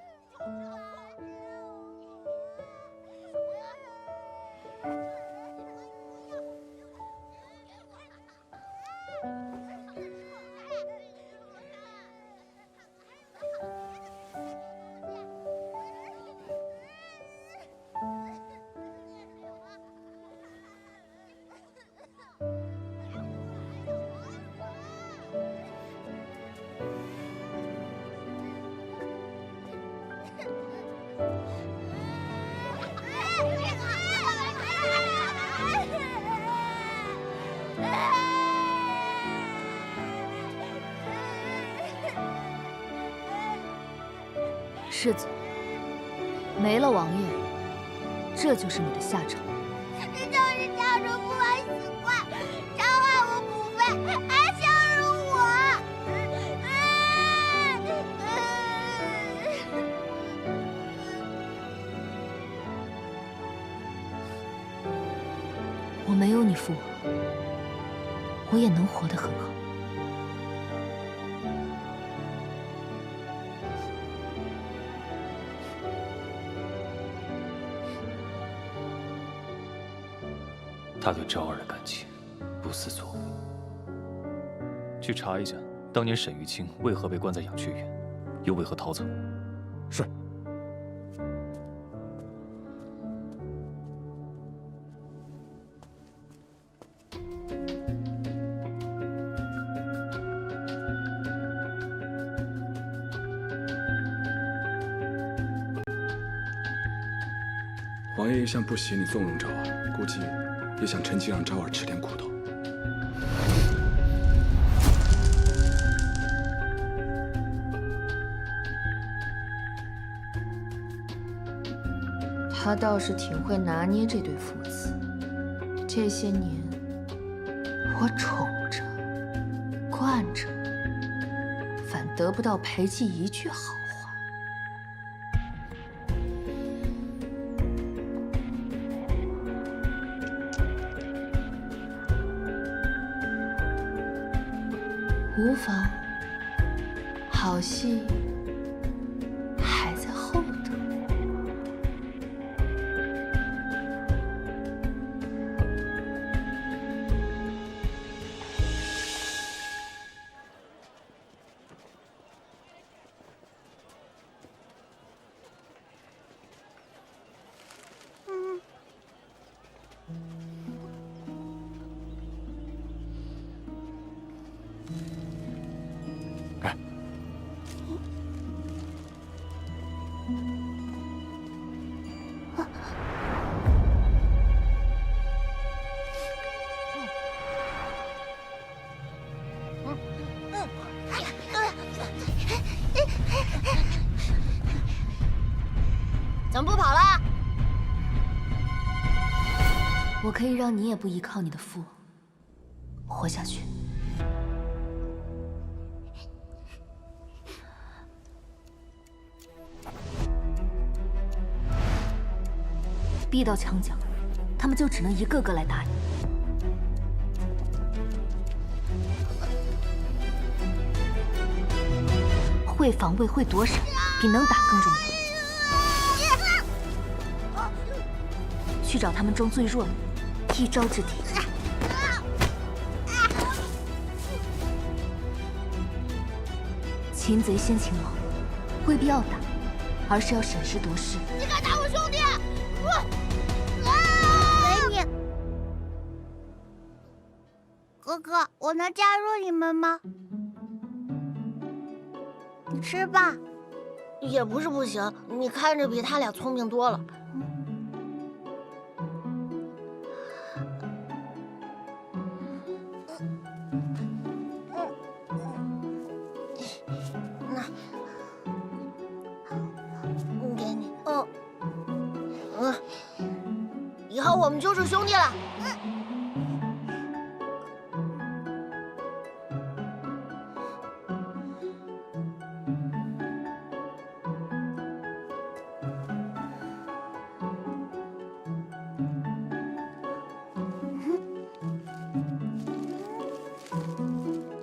Speaker 5: 世子，没了王爷，这就是你的下场。
Speaker 10: 这就是叫着不玩死怪，伤害我母妃，还羞辱我。
Speaker 5: 我没有你父王，我也能活得很好。
Speaker 20: 他对昭儿的感情不思作为。去查一下，当年沈玉清为何被关在养雀园，又为何逃走。
Speaker 9: 是。
Speaker 12: 王爷一向不喜你纵容昭儿，估计也想趁机让昭儿吃点苦头。
Speaker 1: 他倒是挺会拿捏这对父子。这些年，我宠着、惯着，反得不到裴寂一句好话。无妨，好戏还在后头。
Speaker 10: 怎么不跑了？
Speaker 5: 我可以让你也不依靠你的父活下去。逼到墙角，他们就只能一个个来打你。会防卫、会躲闪，比能打更重要。去找他们中最弱的，一招制敌。擒贼先擒王，未必要打，而是要审时度势。
Speaker 10: 你敢打我兄弟！给你，哥哥，我能加入你们吗？你吃吧。
Speaker 8: 也不是不行，你看着比他俩聪明多了。以后我们就是兄弟了。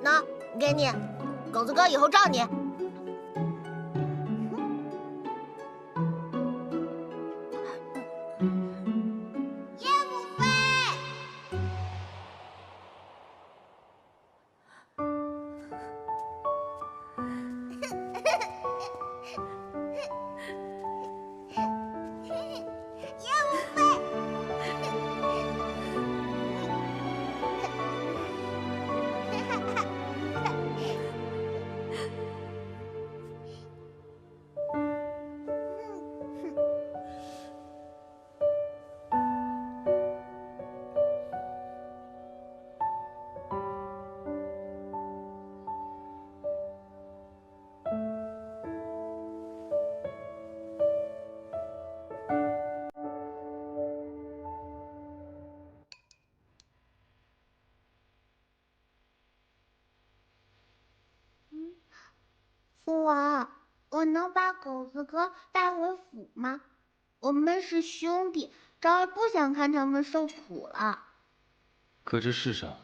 Speaker 8: 那给你，狗子哥以后罩你。
Speaker 10: 父王，我能把狗子哥带回府吗？我们是兄弟，昭儿不想看他们受苦了。
Speaker 3: 可这世上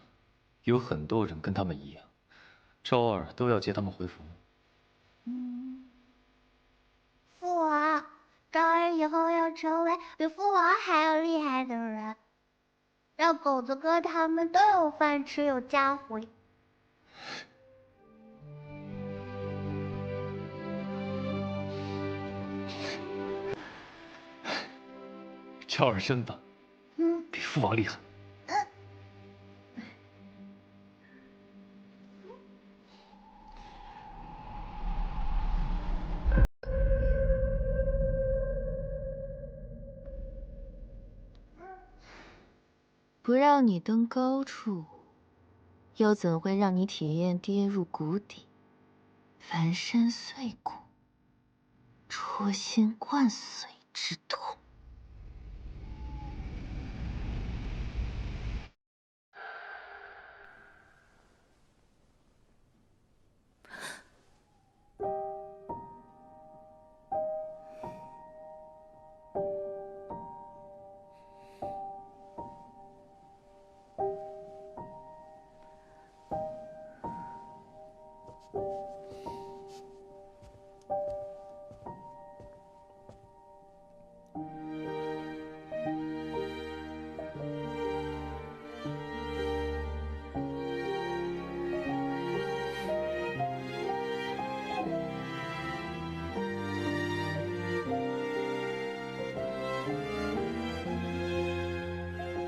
Speaker 3: 有很多人跟他们一样，昭儿都要接他们回府。
Speaker 10: 父王，昭儿以后要成为比父王还要厉害的人，让狗子哥他们都有饭吃，有家回。
Speaker 3: 昭儿真棒，比父王厉害。
Speaker 1: 不让你登高处，又怎会让你体验跌入谷底、翻身碎骨、戳心灌髓之痛？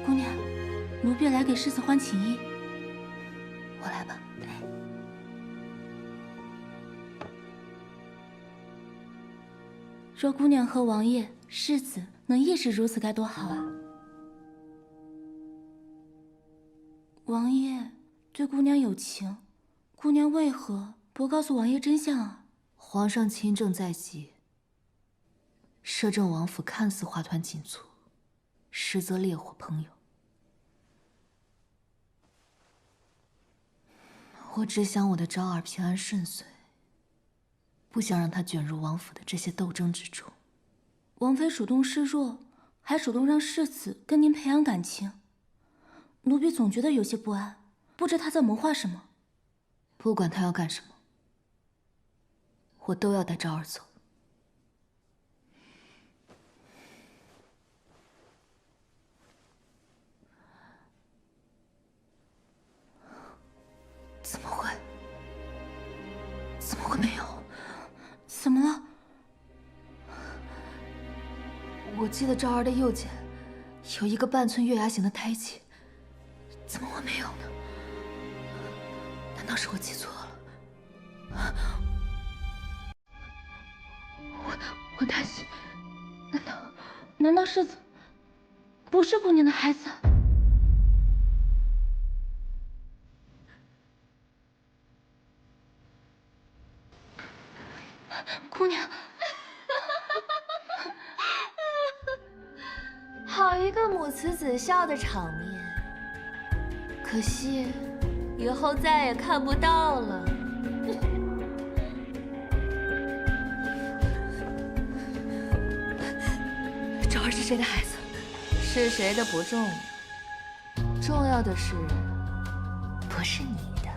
Speaker 21: 姑娘，奴婢来给世子换寝衣。
Speaker 5: 我来吧。
Speaker 21: 若姑娘和王爷、世子能一直如此，该多好啊！王爷对姑娘有情，姑娘为何不告诉王爷真相啊？
Speaker 5: 皇上亲政在即，摄政王府看似花团锦簇，实则烈火烹油。我只想我的昭儿平安顺遂，不想让她卷入王府的这些斗争之中。
Speaker 21: 王妃主动示弱，还主动让世子跟您培养感情，奴婢总觉得有些不安，不知她在谋划什么。
Speaker 5: 不管她要干什么，我都要带昭儿走。怎么会？怎么会没有？
Speaker 21: 怎么了？
Speaker 5: 我记得昭儿的右肩有一个半寸月牙形的胎记，怎么会没有呢？难道是我记错了？我担心，
Speaker 21: 难道世子不是姑娘的孩子？姑娘，
Speaker 1: 好一个母慈子孝的场面，可惜以后再也看不到了。
Speaker 5: 昭儿是谁的孩子？
Speaker 1: 是谁的不重要，重要的是不是你的。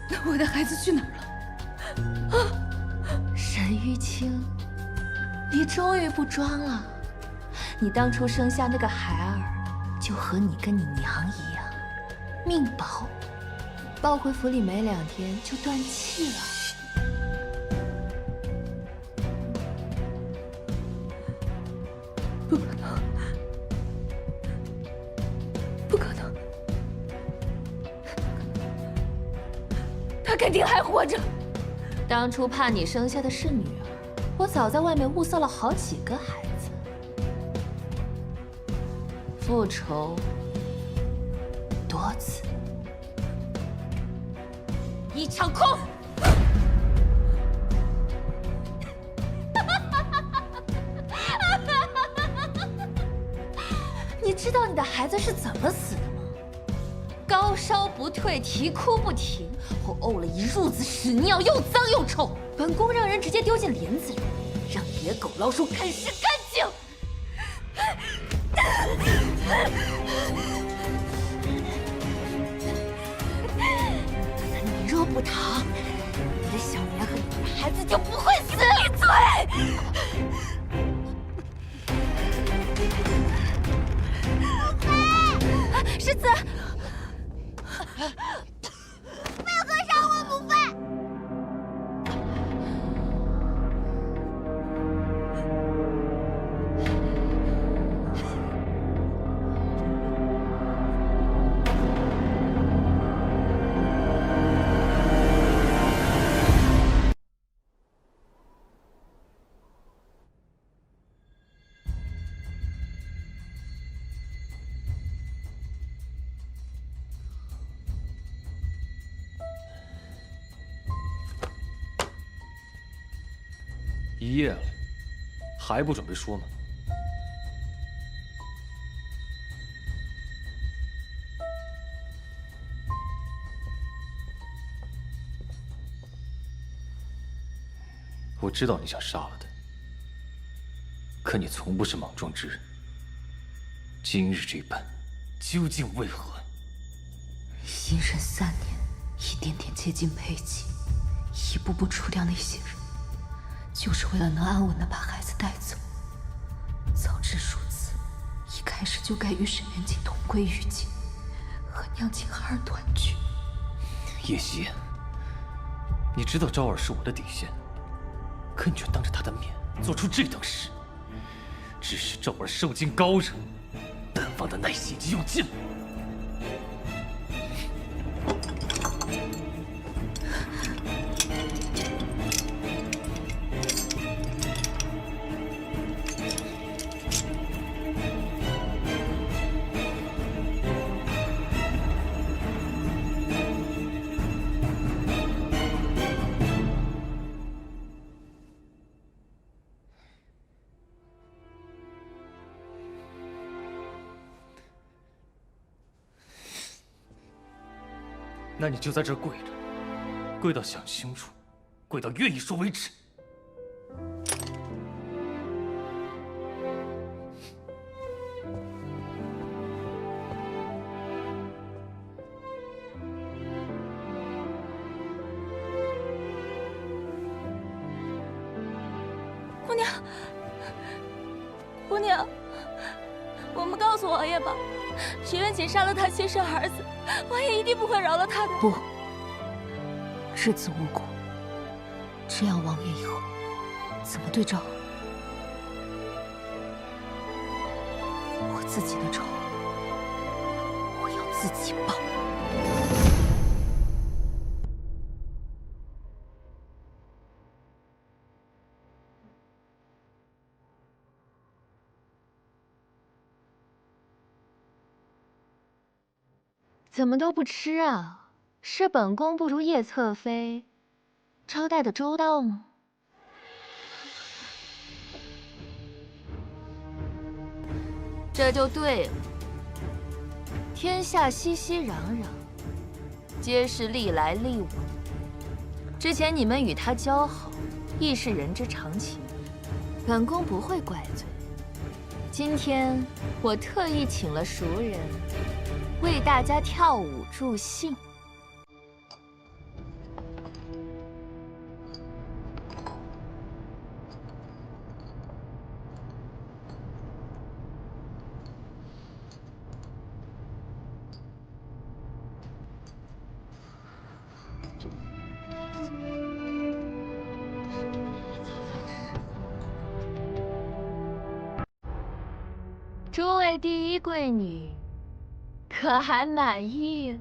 Speaker 5: 那我的孩子去哪儿了？
Speaker 1: 沈玉清，你终于不装了。你当初生下那个孩儿，就和你跟你娘一样，命薄，抱回府里没2天就断气了。
Speaker 5: 不可能，不可能，他肯定还活着。
Speaker 1: 当初怕你生下的是女儿，我早在外面物色了好几个孩子。复仇多次，一场空。你知道你的孩子是怎么死的吗？
Speaker 4: 烧不退，啼哭不停，后呕了一褥子屎尿，又脏又臭。本宫让人直接丢进帘子里，让野狗老鼠啃食干净。你若不逃，你的小莲和你的孩子就不会死。闭嘴！世子，不要割伤我，母妃！
Speaker 20: 一夜了，还不准备说吗？我知道你想杀了他，可你从不是莽撞之人。今日这般，究竟为何？
Speaker 4: 隐忍3年，一点点接近裴寂，一步步除掉那些人。就是为了能安稳地把孩子带走。早知如此，一开始就该与沈渊景同归于尽，和娘亲孩儿团聚。
Speaker 20: 叶夕，你知道昭儿是我的底线，可你却当着她的面做出这等事，致使昭儿受尽高热，丹方的耐性已经用尽了。那你就在这儿跪着，跪到想清楚，跪到愿意说为止。
Speaker 21: 姑娘，姑娘，我们告诉王爷吧，沈渊景杀了他亲生儿子，王爷一定不会饶了他的。
Speaker 4: 不，日子无果，这样王爷以后怎么对昭儿？我自己的仇，我要自己报。
Speaker 5: 怎么都不吃啊？是本宫不如叶侧妃招待的周到吗？
Speaker 1: 这就对了。天下熙熙攘攘，皆是历来历往。之前你们与他交好，亦是人之常情，本宫不会怪罪。今天我特意请了熟人，为大家跳舞助兴。
Speaker 5: 诸位第一贵女，可还满意？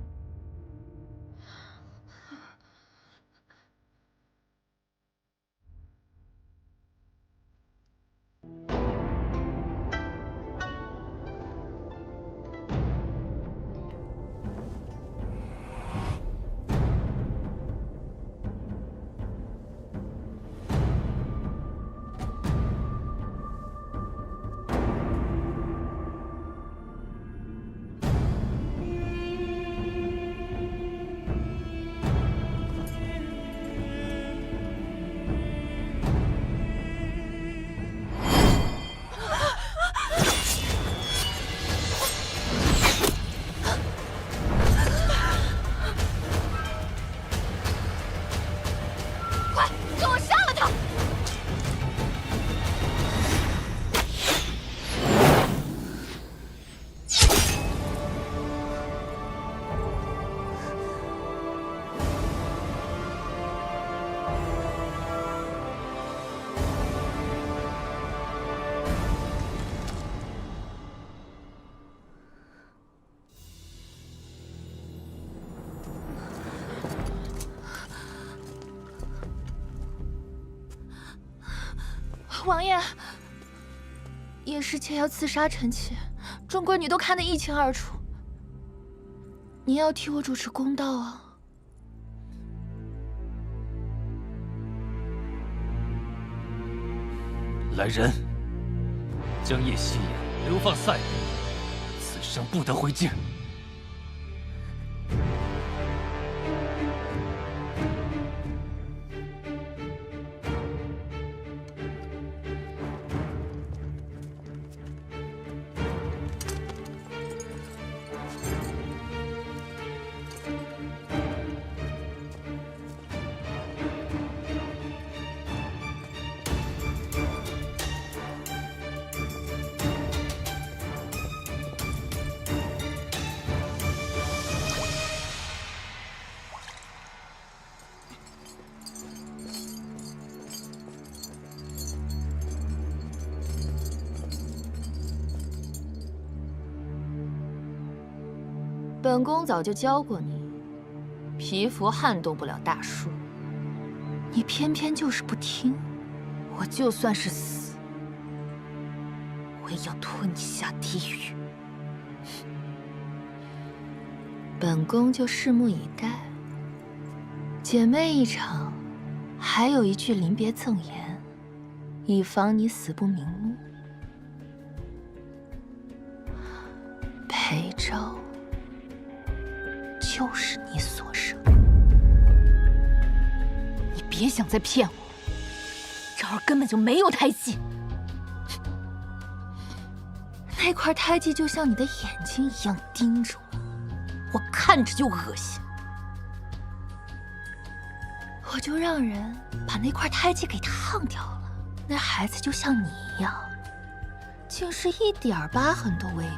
Speaker 1: 王爷，叶世谦要刺杀臣妾，众贵女都看得一清二楚。你要替我主持公道啊！
Speaker 3: 来人，将叶希言流放塞北，此生不得回京。
Speaker 1: 本宫早就教过你，皮肤撼动不了大树，你偏偏就是不听。我就算是死，我也要拖你下地狱。本宫就拭目以待。姐妹一场，还有一句临别赠言，以防你死不瞑目。裴昭。就是你所生，
Speaker 5: 你别想再骗我，昭儿根本就没有胎记。
Speaker 1: 那块胎记就像你的眼睛一样盯着我，我看着就恶心。我就让人把那块胎记给烫掉了，那孩子就像你一样，竟是一点疤痕都未留。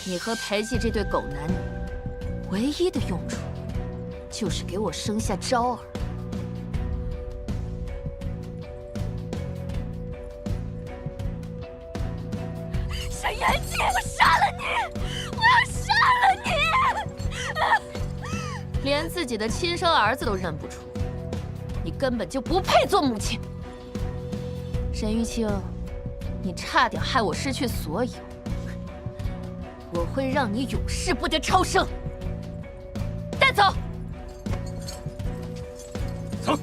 Speaker 1: 你和裴寂这对狗男女，唯一的用处，就是给我生下昭儿。
Speaker 4: 沈元气，我杀了你！我要杀了你！
Speaker 1: 连自己的亲生儿子都认不出，你根本就不配做母亲。沈玉清，你差点害我失去所有。我会让你永世不得超生。带走。
Speaker 3: 走。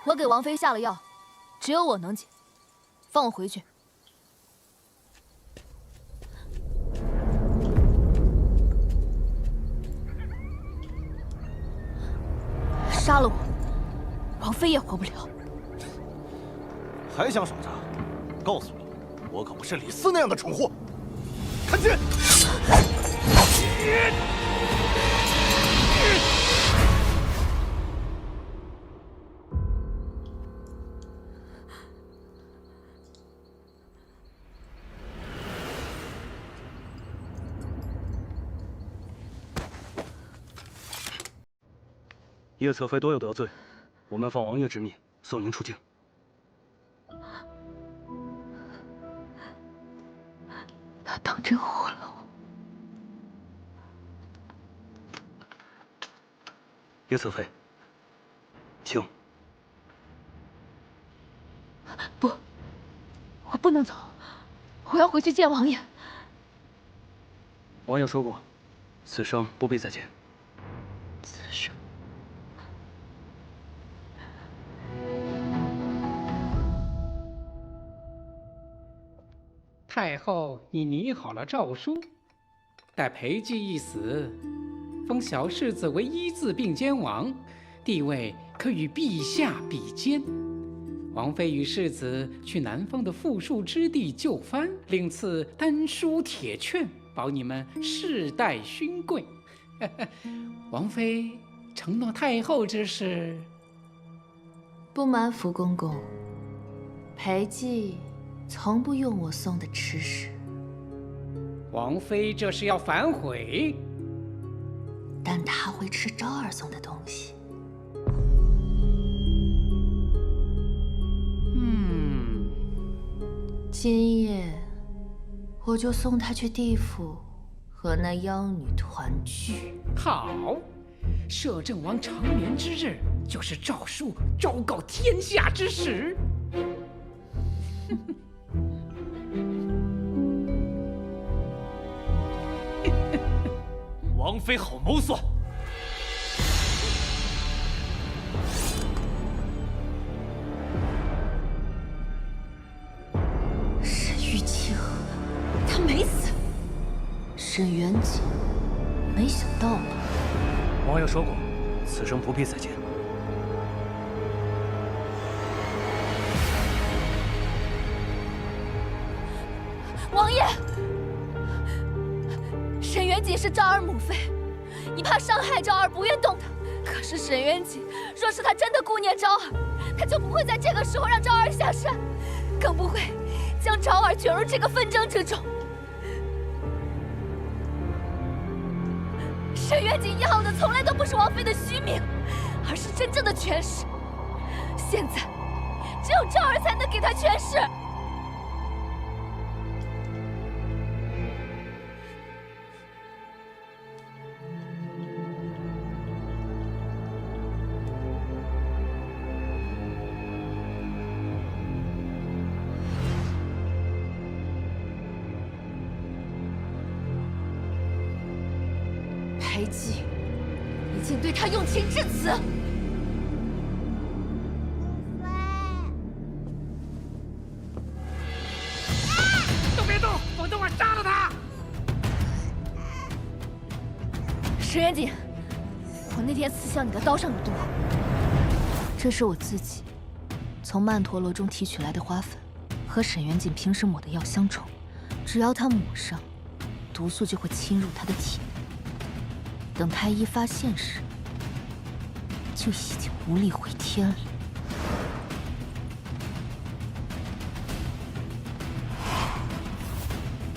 Speaker 5: 我给王妃下了药，只有我能解，放我回去。杀了我，王妃也活不了。
Speaker 19: 还想耍诈？告诉你，我可不是李斯那样的蠢货。看剑！
Speaker 6: 叶侧妃多有得罪，我们奉王爷之命送您出京。
Speaker 1: 他当真活了我？
Speaker 6: 叶侧妃，请。
Speaker 21: 不，我不能走，我要回去见王爷。
Speaker 6: 王爷说过，此生不必再见。
Speaker 1: 此生。
Speaker 17: 太后已拟好了诏书，待裴寂一死，封小世子为一字并肩王，地位可与陛下比肩。王妃与世子去南方的富庶之地就藩，另赐丹书铁券，保你们世代勋贵。王妃承诺太后之事。
Speaker 1: 不瞒福公公，裴寂从不用我送的吃食。
Speaker 17: 王妃这是要反悔？
Speaker 1: 但他会吃昭儿送的东西。今夜我就送他去地府和那妖女团聚。
Speaker 17: 好，摄政王长眠之日就是诏书昭告天下之时。
Speaker 7: 王妃好谋算。
Speaker 1: 沈玉清，他没死。沈元景，没想到吧？
Speaker 6: 王爷说过，此生不必再见。
Speaker 5: 王爷，沈元景是昭儿母妃，你怕伤害昭儿，不愿动她。可是沈元景，若是他真的顾念昭儿，他就不会在这个时候让昭儿下山，更不会将昭儿卷入这个纷争之中。沈元景要的从来都不是王妃的虚名，而是真正的权势。现在，只有昭儿才能给他权势。裴寂，你竟对他用情至此！
Speaker 17: 都别动，否则我杀了他！
Speaker 5: 沈元景，我那天刺向你的刀上有毒，这是我自己从曼陀罗中提取来的花粉，和沈元景平时抹的药相冲，只要他抹上，毒素就会侵入他的体内。等太医发现时，就已经无力回天了。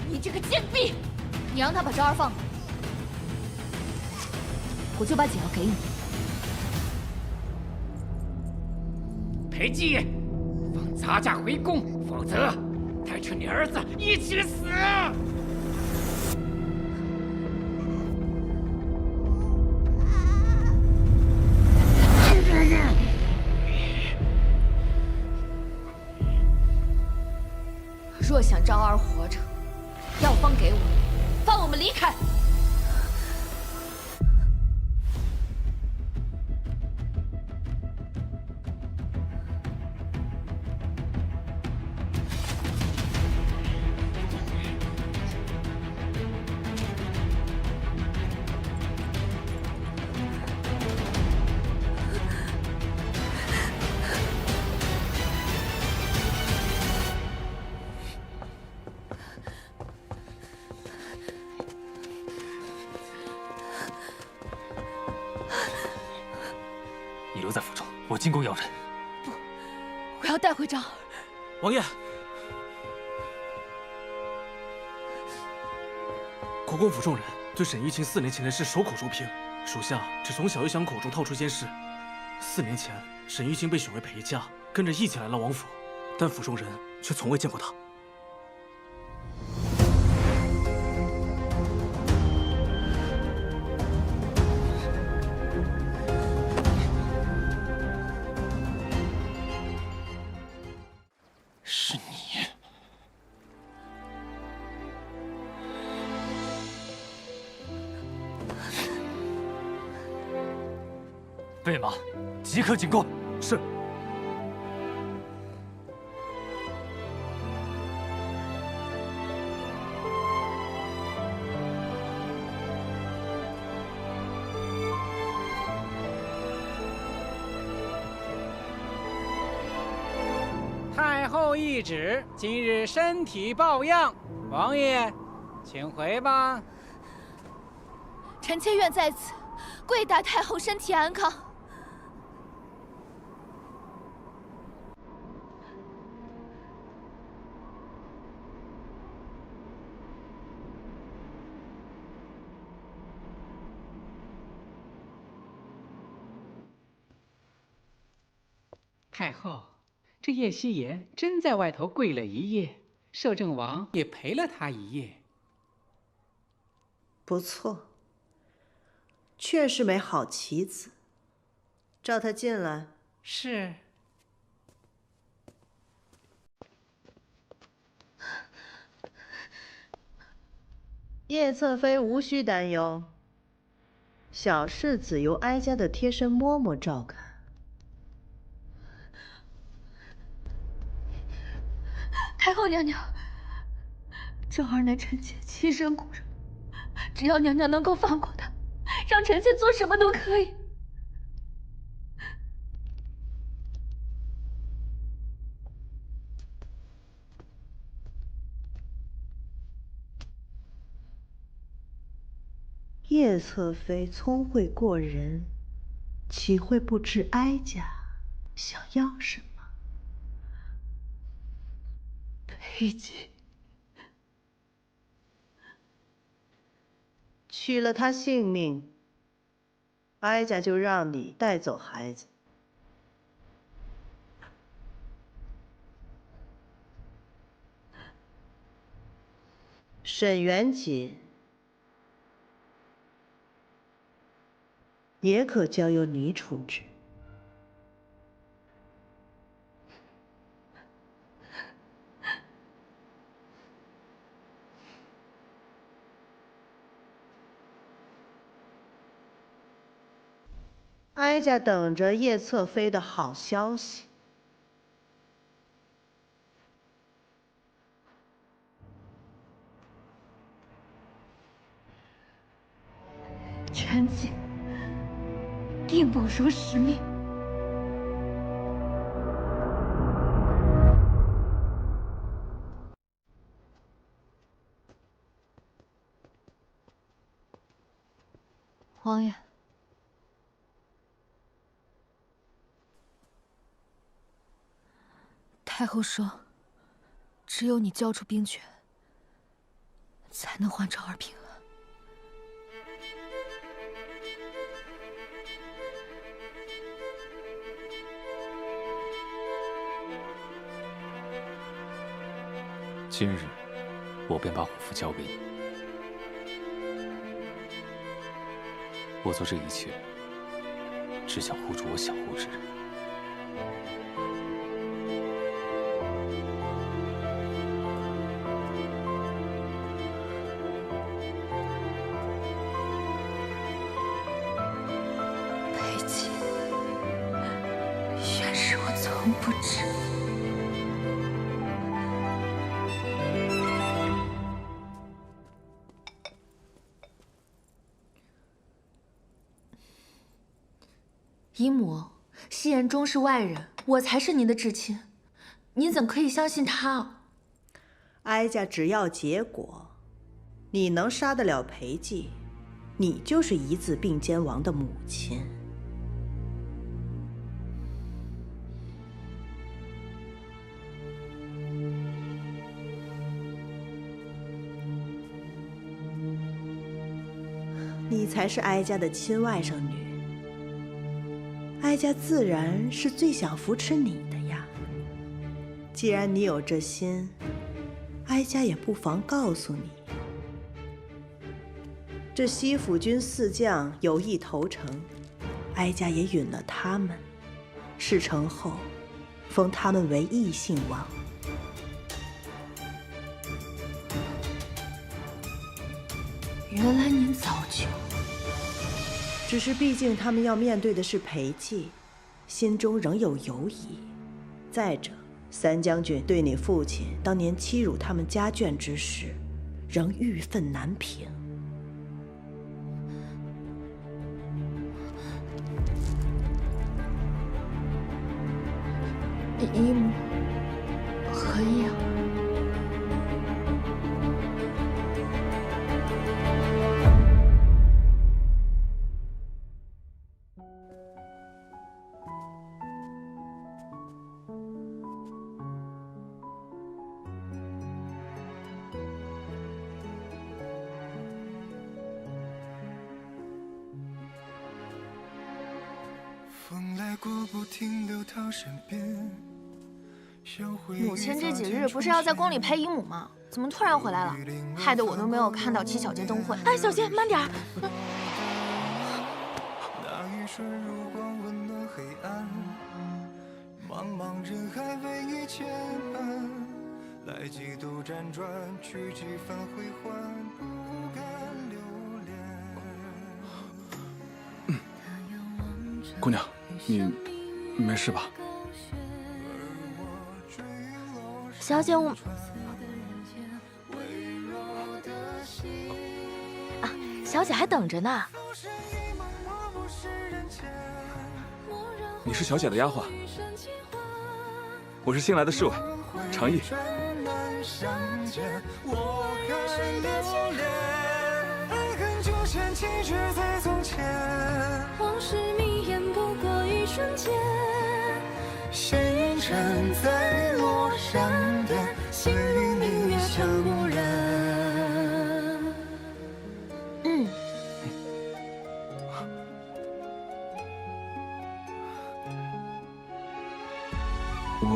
Speaker 5: 你这个贱婢！你让他把昭儿放了，我就把解药给你。
Speaker 17: 裴寂，放杂家回宫，否则带着你儿子一起死！
Speaker 5: 若想昭儿活着，药方给我，放我们离开。
Speaker 20: 你留在府中，我进宫要人。
Speaker 5: 不，我要带回昭儿。
Speaker 18: 王爷，国公府众人对沈玉清4年前的事守口如瓶，属下只从小玉祥口中套出件事。4年前，沈玉清被选为陪嫁，跟着一起来了王府，但府中人却从未见过他。
Speaker 20: 是你。备马，即刻进宫。
Speaker 18: 是。
Speaker 17: 太后懿旨，今日身体抱恙，王爷，请回吧。
Speaker 5: 臣妾愿在此跪大太后身体安康。
Speaker 17: 太后，这叶希言真在外头跪了一夜，摄政王也陪了他一夜。
Speaker 11: 不错，确是枚好棋子。召他进来。
Speaker 17: 是。
Speaker 11: 叶侧妃无需担忧，小世子由哀家的贴身嬷嬷照看。
Speaker 21: 太后娘娘，昭儿乃臣妾亲生骨肉，只要娘娘能够放过她，让臣妾做什么都可以。
Speaker 11: 叶侧妃聪慧过人，岂会不知哀家想要什么？
Speaker 21: 裴姬，
Speaker 11: 取了他性命，哀家就让你带走孩子。沈元锦也可交由你处置。哀家等着叶侧妃的好消息。
Speaker 21: 臣妾定不辱使命。
Speaker 5: 王爷，太后说，只有你交出兵权，才能还昭儿平安。
Speaker 20: 今日，我便把虎符交给你。我做这一切，只想护住我想护之人。
Speaker 21: 裴姬，原是我从不知。
Speaker 1: 姨母，夕颜终是外人，我才是您的至亲，您怎可以相信他？
Speaker 11: 哀家只要结果，你能杀得了裴寂，你就是一字并肩王的母亲。你才是哀家的亲外甥女。哀家自然是最想扶持你的呀。既然你有这心，哀家也不妨告诉你，这西府军4将有意投诚，哀家也允了他们。事成后，封他们为异姓王。
Speaker 1: 原来您早就……
Speaker 11: 只是毕竟他们要面对的是裴寂，心中仍有犹疑。再者，3将军对你父亲当年欺辱他们家眷之事，仍郁愤难平。
Speaker 1: 姨母何意啊？
Speaker 8: 母亲这几日不是要在宫里陪姨母吗？怎么突然回来了？害得我都没有看到七小节灯会。
Speaker 13: 哎，小姐，慢点儿。
Speaker 19: 茫茫人海为你牵绊，来几度辗转，去几番回环，不敢留恋。
Speaker 12: 姑娘，你没事吧？
Speaker 13: 小姐，我啊，小姐还等着呢。
Speaker 12: 你是小姐的丫鬟，我是新来的侍卫，常毅。
Speaker 19: 往事迷烟不过一瞬间，星辰在落山巅，心如明月像无人。
Speaker 12: 我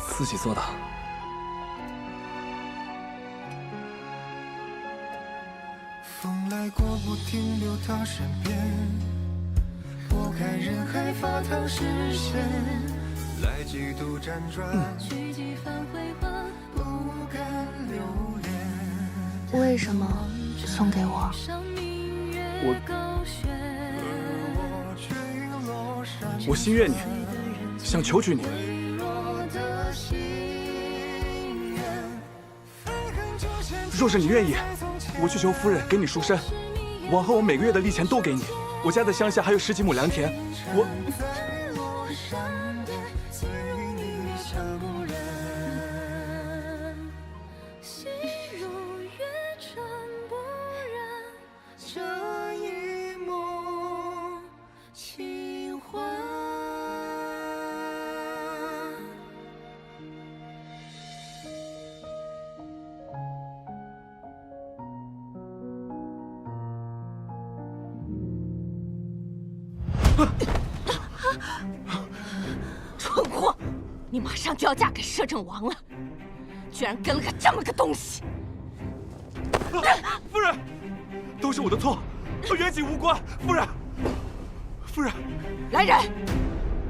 Speaker 12: 自己做的。
Speaker 19: 风来过不停留他身边，拨开人海发烫视线，来几度辗转，去几番回环，不敢留恋。
Speaker 1: 为什么送给我？
Speaker 12: 我心悦你，想求娶你。若是你愿意，我去求夫人给你赎身，往后我每个月的利钱都给你。我家在乡下还有10几亩良田，我。
Speaker 14: 蠢货！你马上就要嫁给摄政王了，居然跟了个这么个东西！
Speaker 12: 夫人，都是我的错，和远景无关。夫人，夫人，
Speaker 14: 来人，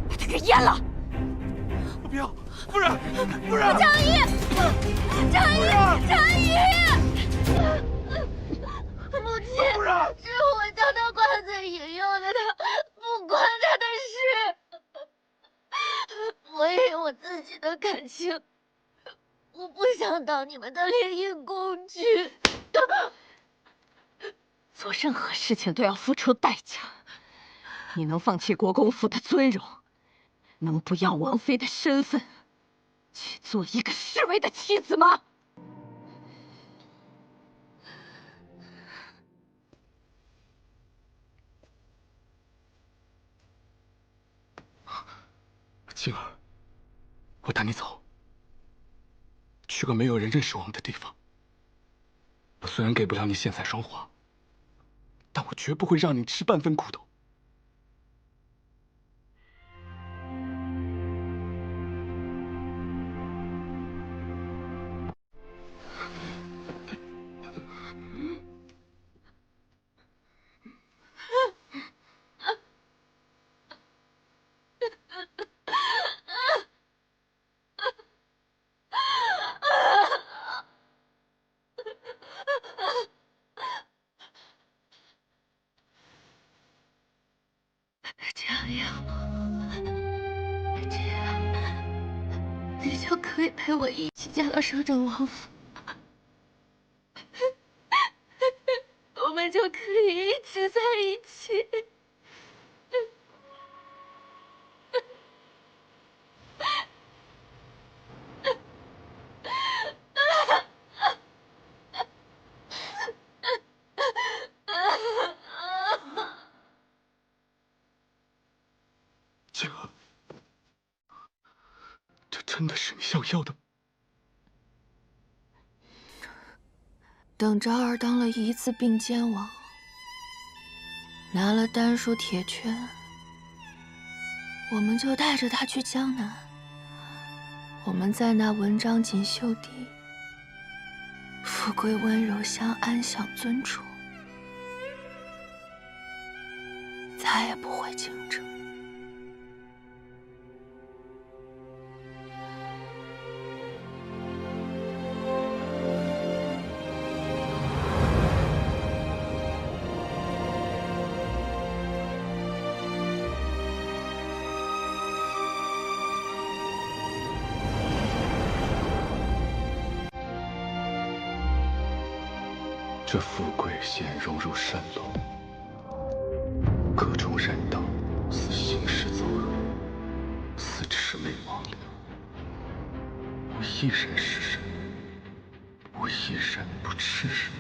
Speaker 14: 把他给阉了！
Speaker 12: 不要，夫人，夫人！
Speaker 13: 常毅，常毅，常毅！母亲，是我将他挂在引诱的，他不关他的事。我也有我自己的感情，我不想当你们的联姻工具。
Speaker 14: 做任何事情都要付出代价。你能放弃国公府的尊荣，能不要王妃的身份，去做一个侍卫的妻子吗？
Speaker 12: 静儿，我带你走，去个没有人认识我们的地方。我虽然给不了你现在双花，但我绝不会让你吃半分苦头。
Speaker 13: 这样，你就可以陪我一起嫁到摄政王府，我们就可以一直在一起。
Speaker 12: 静儿，这真的是你想要的吗？
Speaker 1: 等昭儿当了1次并肩王，拿了丹书铁券，我们就带着他去江南。我们在那文章锦绣地，富贵温柔乡安享尊处，再也不回京城。
Speaker 12: 这富贵现融入蜃楼，各种人道，似行尸走肉，似魑魅魍魉，无一人是人，无一人不是人。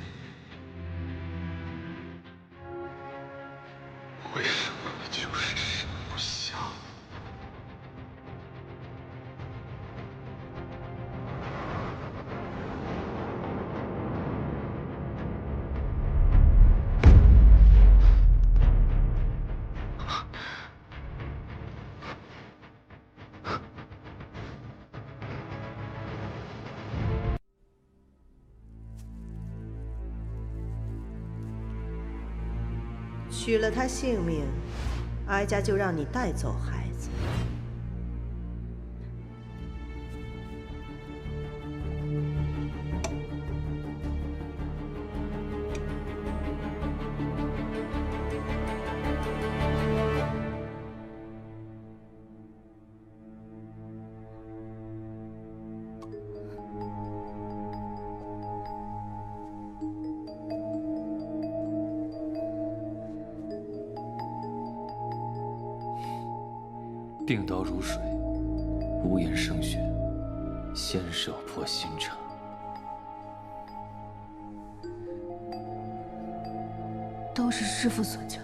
Speaker 12: 为什么就是食不下？
Speaker 11: 取了他性命，哀家就让你带走孩子。
Speaker 20: 定刀如水，无言胜雪，先手破心肠。
Speaker 1: 都是师父所教。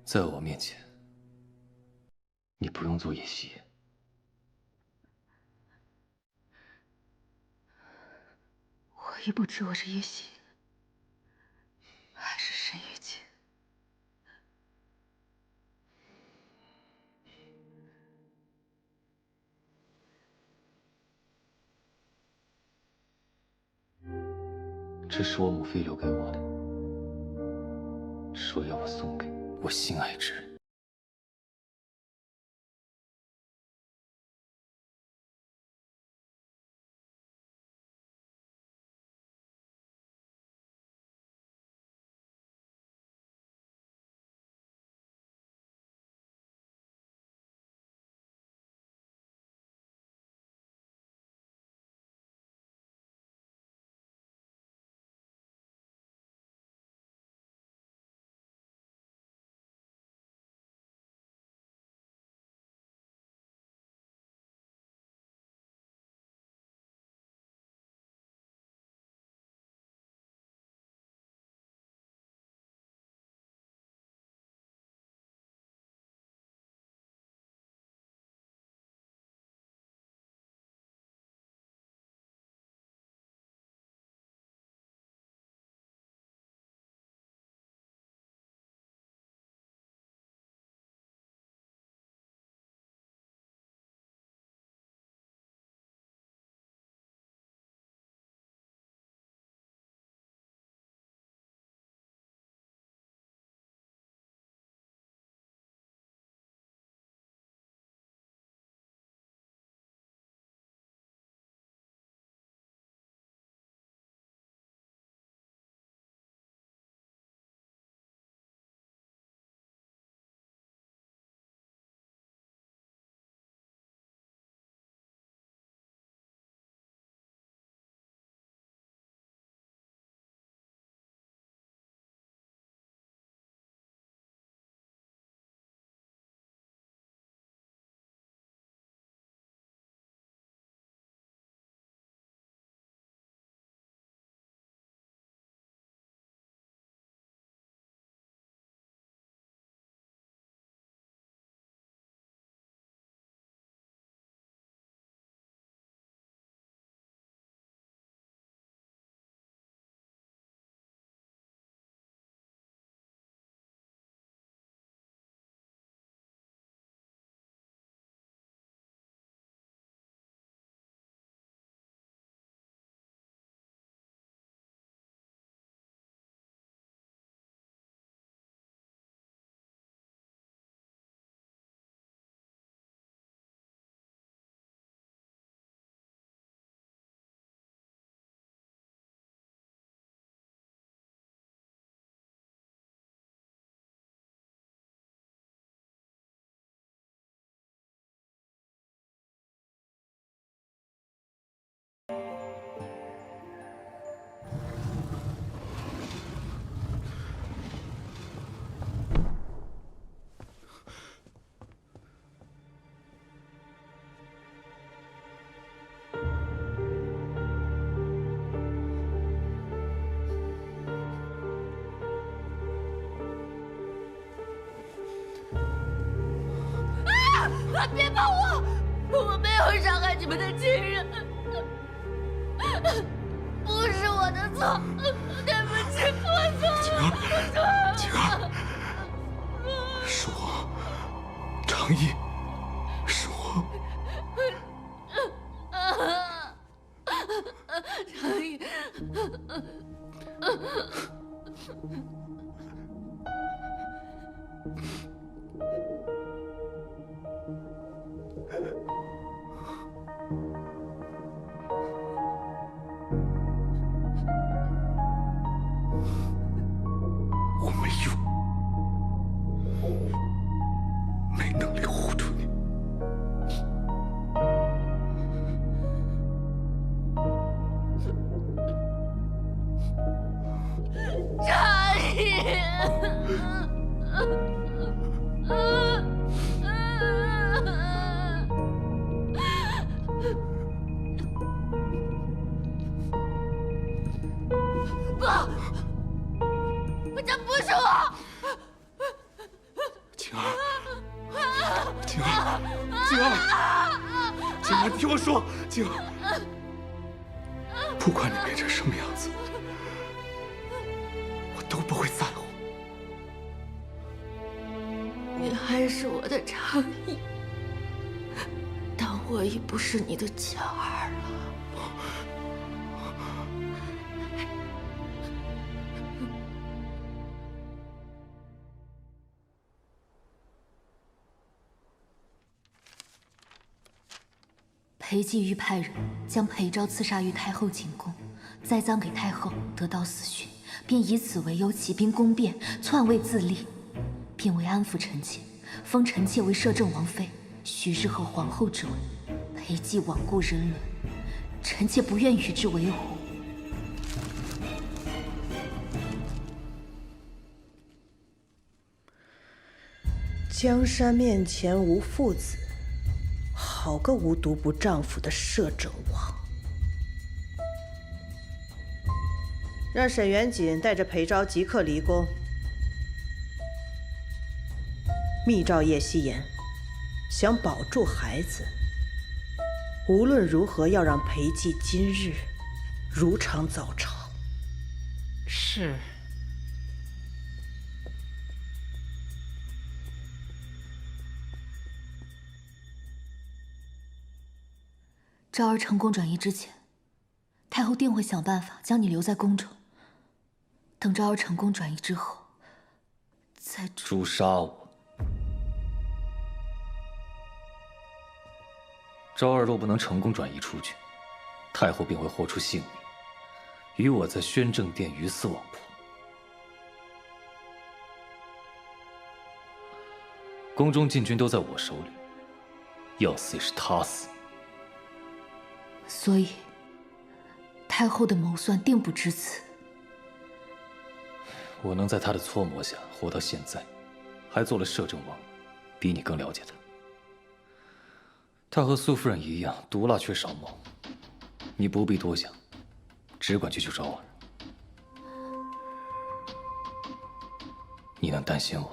Speaker 20: 在我面前，你不用做夜袭。
Speaker 1: 我已不知我是夜袭，还是沈玉清。
Speaker 20: 这是我母妃留给我的，说要我送给我心爱之人。
Speaker 8: 别碰我！我没有伤害你们的亲人，不是我的错，对不起，我错了，我错了。
Speaker 12: 晴儿，是我，长意，是我。
Speaker 8: 长意。
Speaker 12: 我没用，没能力护住你。
Speaker 8: 长意。不，这不是我。
Speaker 12: 晴儿，晴儿，晴儿，晴儿，你听我说，晴儿，不管你变成什么样子，我都不会在乎。
Speaker 8: 你还是我的长意，但我已不是你的晴儿了。
Speaker 5: 裴寂欲派人将裴昭刺杀于太后寝宫，栽赃给太后，得到死讯，便以此为由起兵攻辩，篡位自立，并为安抚臣妾，封臣妾为摄政王妃，许日后皇后之位。裴寂罔顾人伦，臣妾不愿与之为伍。
Speaker 11: 江山面前无父子，好个无毒不丈夫的摄政王！让沈元锦带着裴昭即刻离宫，密诏叶希言，想保住孩子，无论如何要让裴寂今日如常早朝。
Speaker 17: 是。
Speaker 5: 昭儿成功转移之前，太后定会想办法将你留在宫中。等昭儿成功转移之后，再
Speaker 20: 诛杀我。昭儿若不能成功转移出去，太后便会豁出性命，与我在宣政殿鱼死网破。宫中禁军都在我手里，要死也是他死。
Speaker 5: 所以，太后的谋算定不至此。
Speaker 20: 我能在他的搓磨下活到现在，还做了摄政王，比你更了解他。他和苏夫人一样，毒辣却少谋。你不必多想，只管去救昭儿。你能担心我，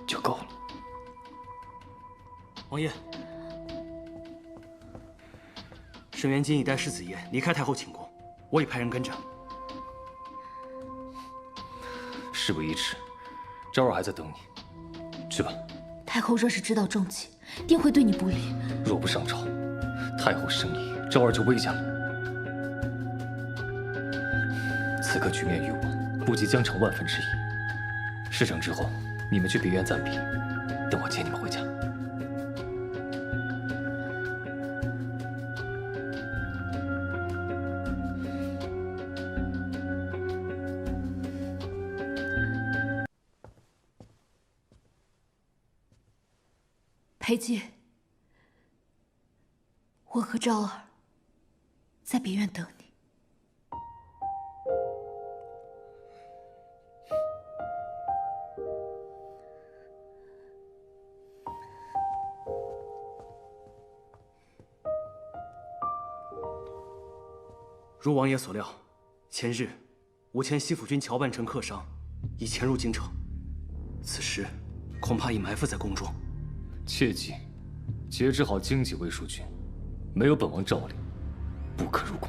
Speaker 20: 就够了。
Speaker 6: 王爷。沈元锦已带世子爷离开太后寝宫，我已派人跟着。
Speaker 20: 事不宜迟，昭儿还在等你，去吧。
Speaker 5: 太后若是知道重器，定会对你不利。
Speaker 20: 若不上朝，太后生疑，昭儿就危险了。此刻局面于我，不及将成万分之一。事成之后，你们去别院暂避，等我接你们回家。
Speaker 5: 裴寂，我和昭儿在别院等你。
Speaker 6: 如王爷所料，前日吴前西府军乔半城客商已潜入京城，此时恐怕已埋伏在宫中。
Speaker 20: 切记，节制好经济，魏淑君，没有本王诏令，不可入宫。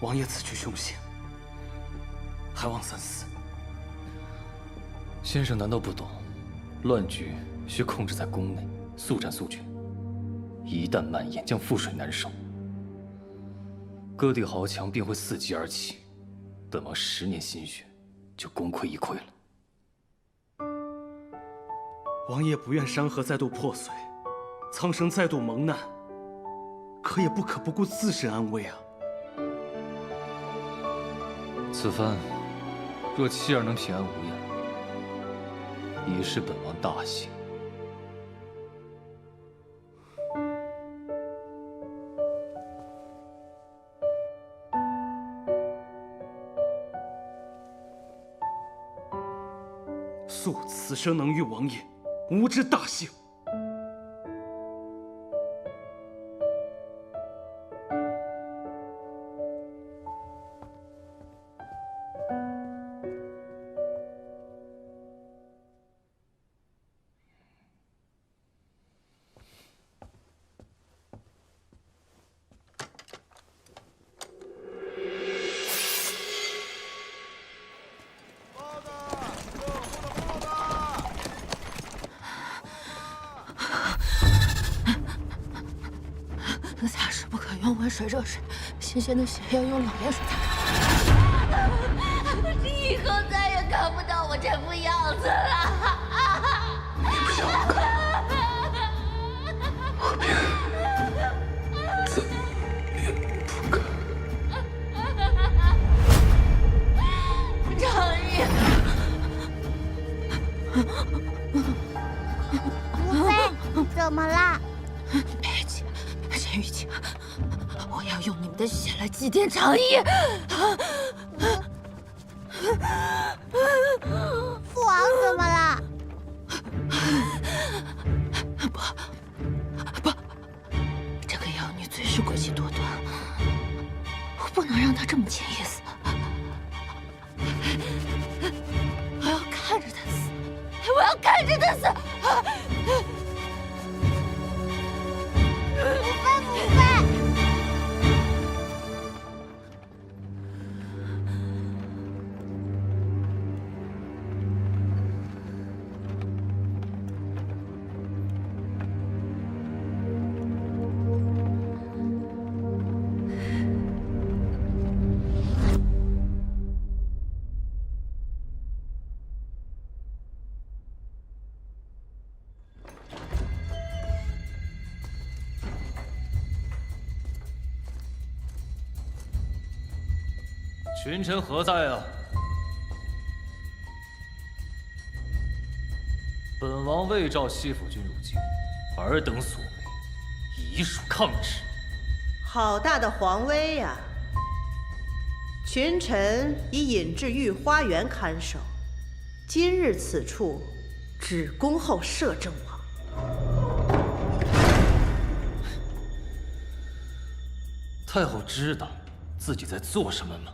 Speaker 6: 王爷此去凶险，还望三思。
Speaker 20: 先生难道不懂，乱局需控制在宫内，速战速决。一旦蔓延，将覆水难收，各地豪强便会伺机而起，本王10年心血就功亏一篑了。
Speaker 6: 王爷不愿山河再度破碎，苍生再度蒙难，可也不可不顾自身安危啊！
Speaker 20: 此番若妻儿能平安无恙，已是本王大幸。
Speaker 6: 素此生能遇王爷，吾之大幸。
Speaker 1: 擦拭不可用温水热水，新鲜的血要用冷盐水擦干。
Speaker 4: 以后再也看不到我这副样子了。
Speaker 12: 你不想我看，我便怎么也不看。
Speaker 4: 长义，
Speaker 10: 无非，怎么啦？
Speaker 1: 裴姐，沈玉清，我要用你们的血来祭奠长义。
Speaker 10: 父王怎么了？
Speaker 1: 不，这个妖女最是诡计多端，我不能让她这么轻易死。我要看着她死，我要看着她死。
Speaker 10: 母妃。
Speaker 20: 群臣何在啊？本王未召西府君入京，尔等所为，已属抗旨。
Speaker 11: 好大的皇威呀！群臣已引至御花园看守，今日此处只恭候摄政王。
Speaker 20: 太后知道自己在做什么吗？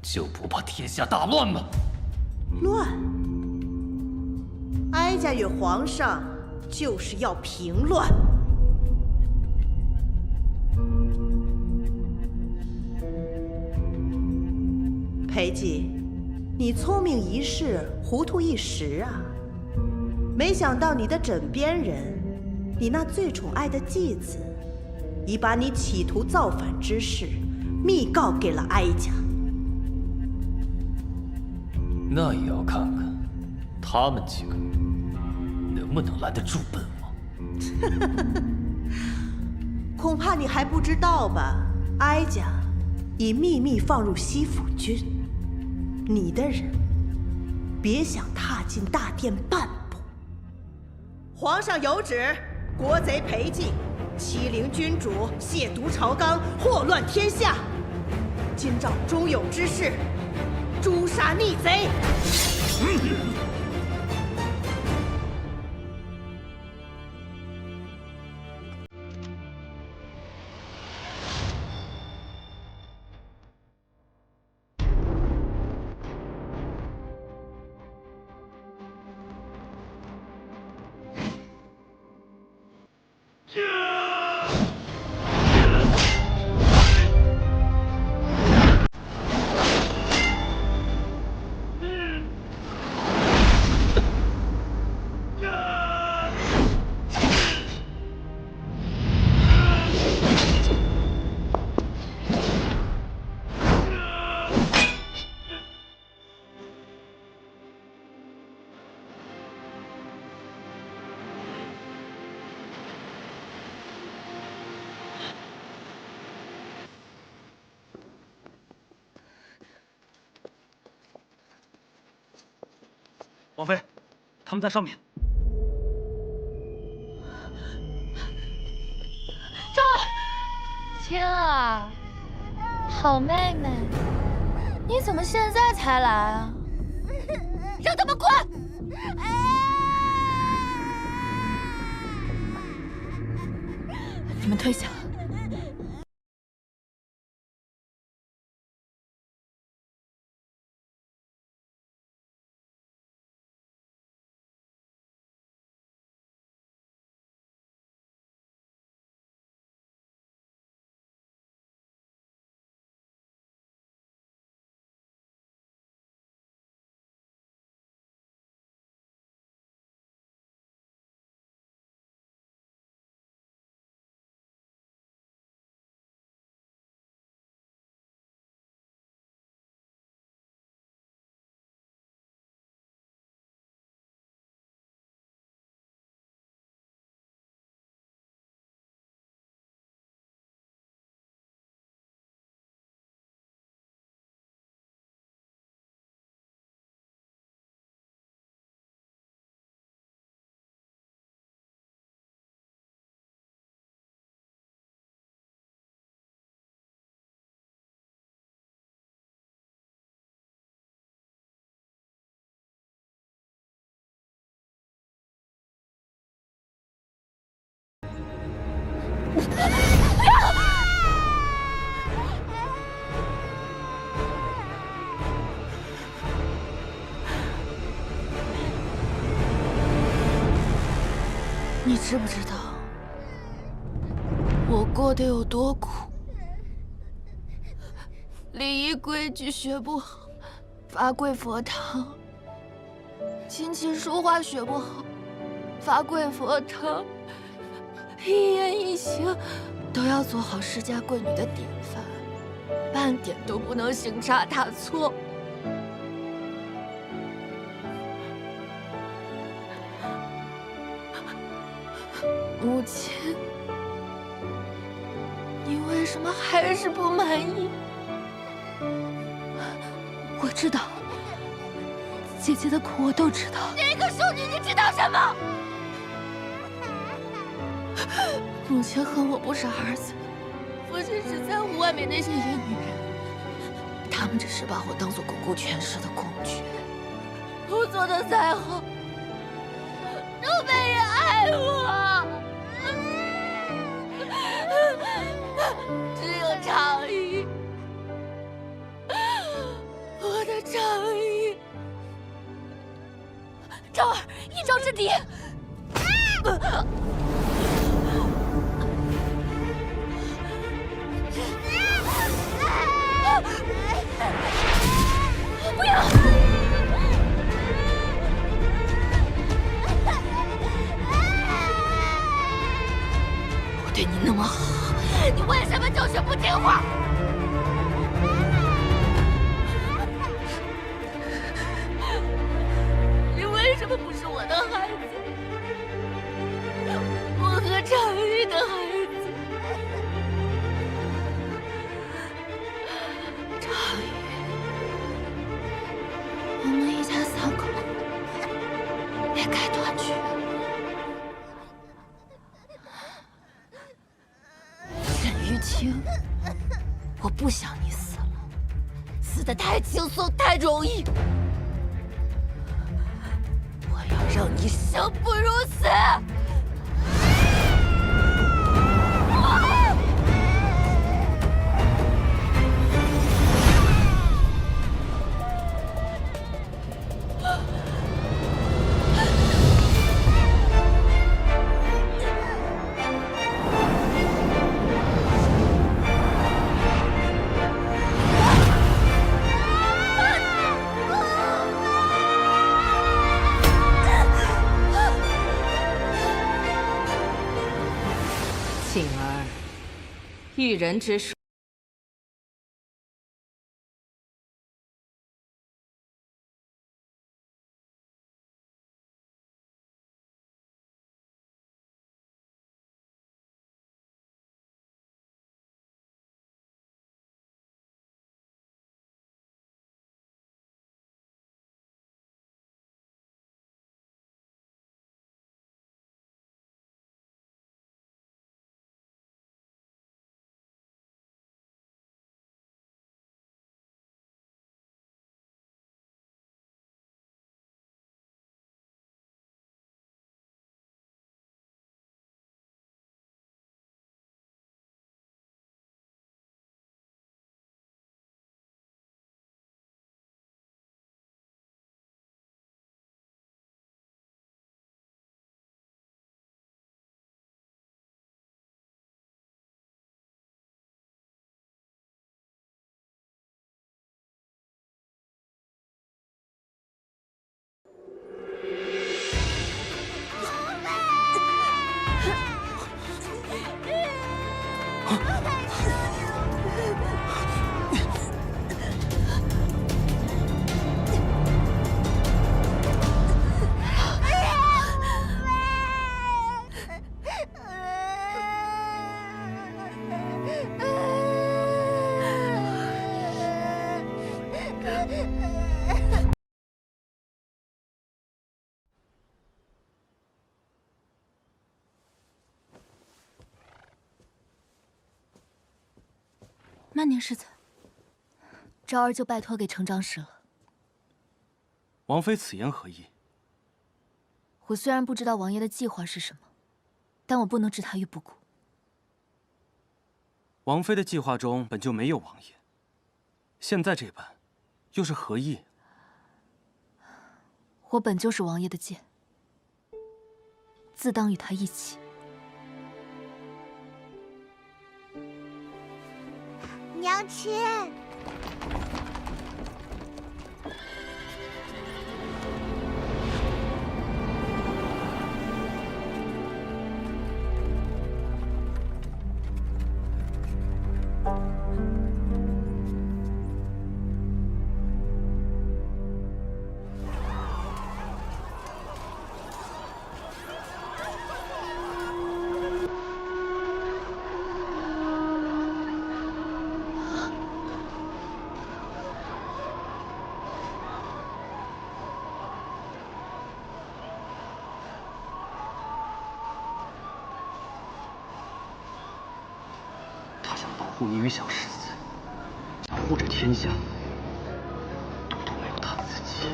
Speaker 20: 就不怕天下大乱吗？
Speaker 11: 乱！哀家与皇上就是要平乱。裴寂，你聪明一世，糊涂一时啊！没想到你的枕边人，你那最宠爱的继子，已把你企图造反之事密告给了哀家。
Speaker 20: 那也要看看他们几个能不能拦得住本王。
Speaker 11: 恐怕你还不知道吧？哀家已秘密放入西府军，你的人别想踏进大殿半步。皇上有旨，国贼裴寂欺凌君主，亵渎朝纲，祸乱天下。今诏忠勇之士，诛杀逆贼。
Speaker 6: 王妃，他们在上面。
Speaker 1: 昭儿，青儿，好妹妹，你怎么现在才来啊？
Speaker 4: 让他们滚！
Speaker 1: 你们退下。你知不知道我过得有多苦？礼仪规矩学不好，罚跪佛堂；琴棋书画学不好，罚跪佛堂。一言一行都要做好世家贵女的典范，半点都不能行差踏错。母亲，你为什么还是不满意？
Speaker 21: 我知道，姐姐的苦我都知道。
Speaker 4: 你一个淑女，你知道什么？
Speaker 1: 母亲恨我不是儿子，父亲只在乎外面那些野女人，他们只是把我当做巩固权势的工具。我做的再好，都没人爱我。只有长衣，我的长衣。
Speaker 4: 昭儿，一招制敌。不要！
Speaker 1: 我对你那么好，
Speaker 4: 你为什么就是不听话？
Speaker 1: 你为什么不是我的孩子？我和长玉的孩子。长玉，我们一家三口也该团聚了。沈玉清，我不想你死了，死得太轻松，太容易。我要让你生不如死。
Speaker 14: 庆儿，育人之术。
Speaker 21: 慢点，世子。
Speaker 5: 昭儿就拜托给程长史了。
Speaker 6: 王妃此言何意？
Speaker 5: 我虽然不知道王爷的计划是什么，但我不能置他于不顾。
Speaker 6: 王妃的计划中本就没有王爷，现在这般，又是何意？
Speaker 5: 我本就是王爷的剑，自当与他一起。
Speaker 10: 娘亲。
Speaker 6: 护你与小世子，护着天下，独独没有他自己。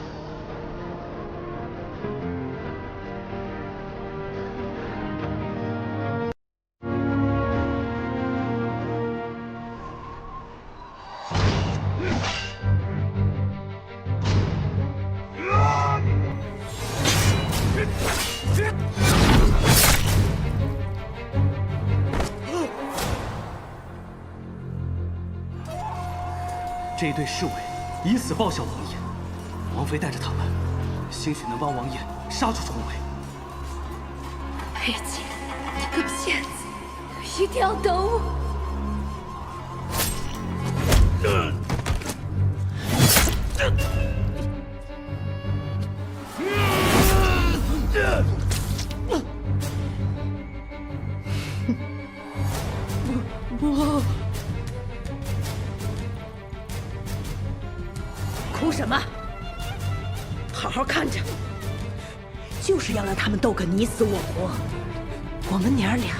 Speaker 6: 这一对侍卫以死报效王爷，王妃带着他们，兴许能帮王爷杀出重围。
Speaker 13: 裴姐，你个骗子，一定要等我！
Speaker 15: 不！哭什么？好好看着，就是要让他们斗个你死我活，我们娘俩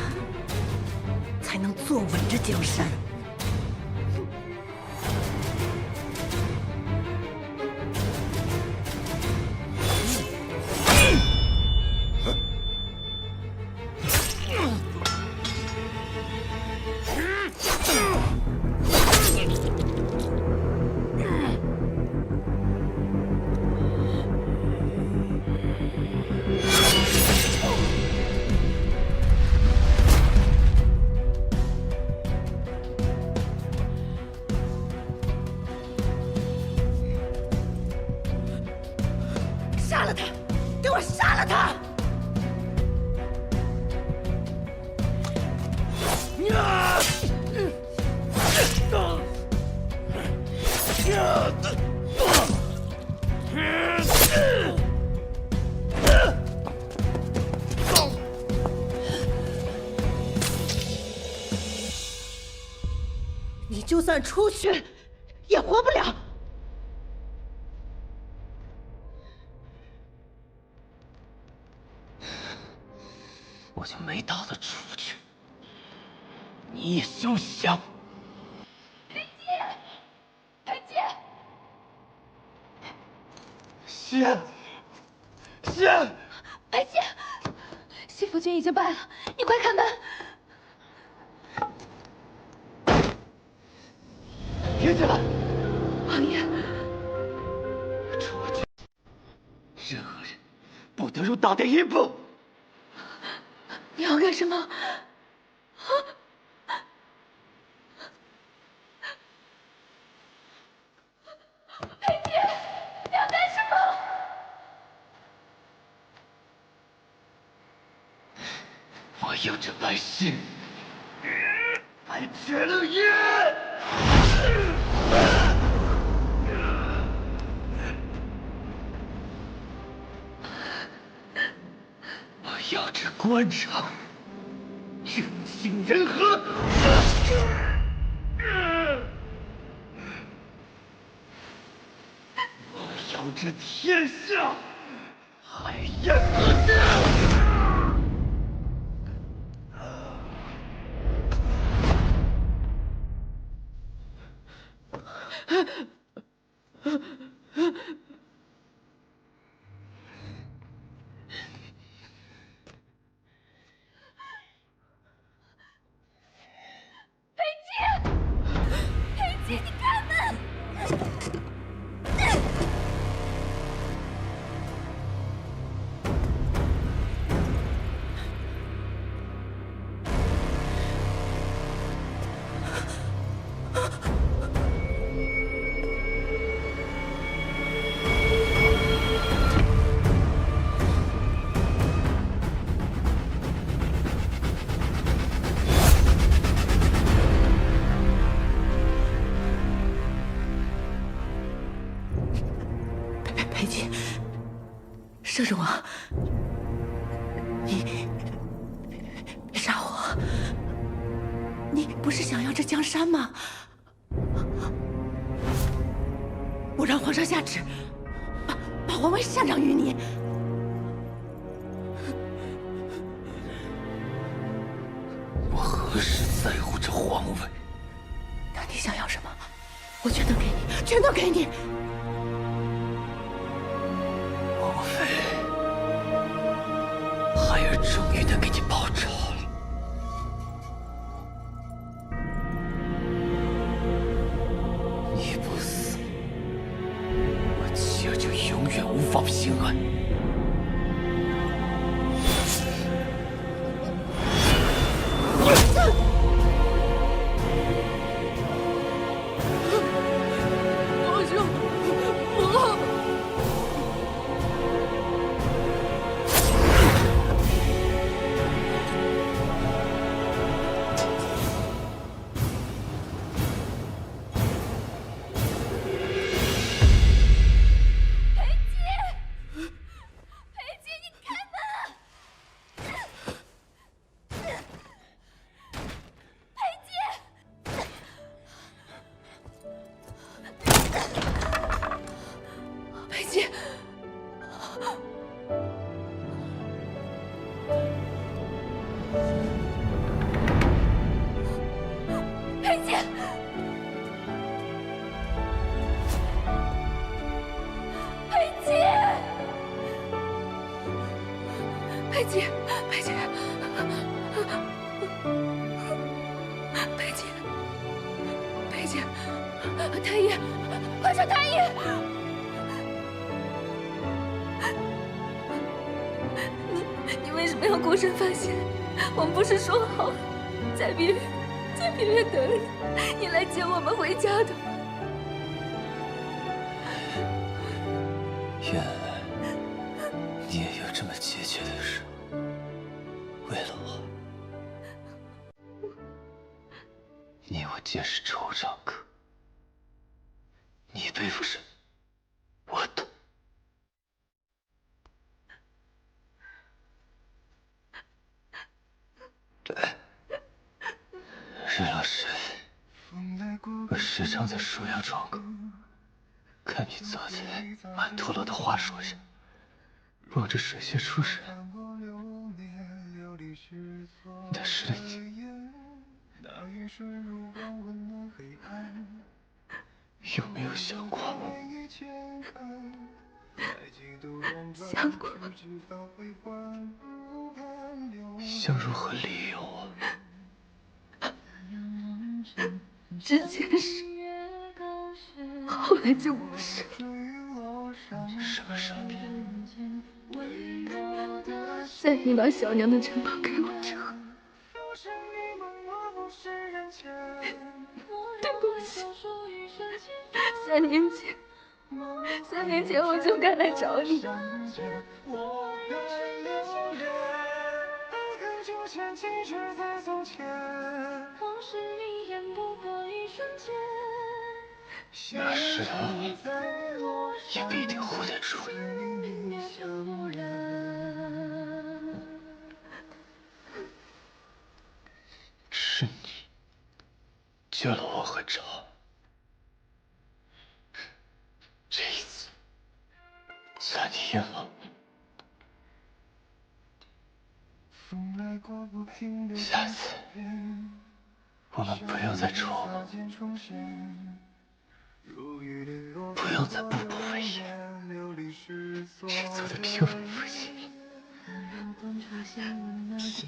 Speaker 15: 才能坐稳这江山。
Speaker 13: 杀了他！给我杀了他！
Speaker 15: 你就算出去，也活不了。
Speaker 12: 我就没打得出去，你也休想！
Speaker 13: 裴姐，裴姐，
Speaker 12: 仙，仙，
Speaker 13: 裴姐，西府军已经败了，你快开门！
Speaker 12: 别进来！
Speaker 13: 王爷，
Speaker 12: 出去！任何人不得入大殿一步！
Speaker 13: 你要干什么？裴姐，你要干什么？
Speaker 12: 我要这百姓安全乐业！我要这官场人心人和！我要这天下海晏和定！
Speaker 15: 裴寂，摄政王，你杀我！你不是想要这江山吗？我让皇上下旨，把王位禅让于你。
Speaker 20: 我何时在乎这皇位？
Speaker 15: 那你想要什么？我全能给你，全能给你。
Speaker 20: 王妃，孩儿终于能给你报仇了。你不死，我妻儿就永远无法平安。
Speaker 13: 太医，快说太医！你为什么要孤身犯险？我们不是说好在别院等你来接我们回家的吗？
Speaker 20: 原来你也有这么结切的事，为了我，你我皆是仇长客。你背负什么，我懂。对，日落时分，我时常在舒阳窗口看你坐在满脱落的花树上，望着水榭出神。那时的你，有没有想过？
Speaker 13: 想过。
Speaker 20: 想如何利用我？
Speaker 13: 之前是，后来就不是。
Speaker 20: 什么时候？
Speaker 13: 在你把小娘的城堡给我之后，对不起。3年前我就该来找你。
Speaker 20: 那时的我也不一定护得住你。是你救了我和昭儿，这一次算你冤枉。下次我们不用再重逢，不用再步步为营，只走得平稳无奇。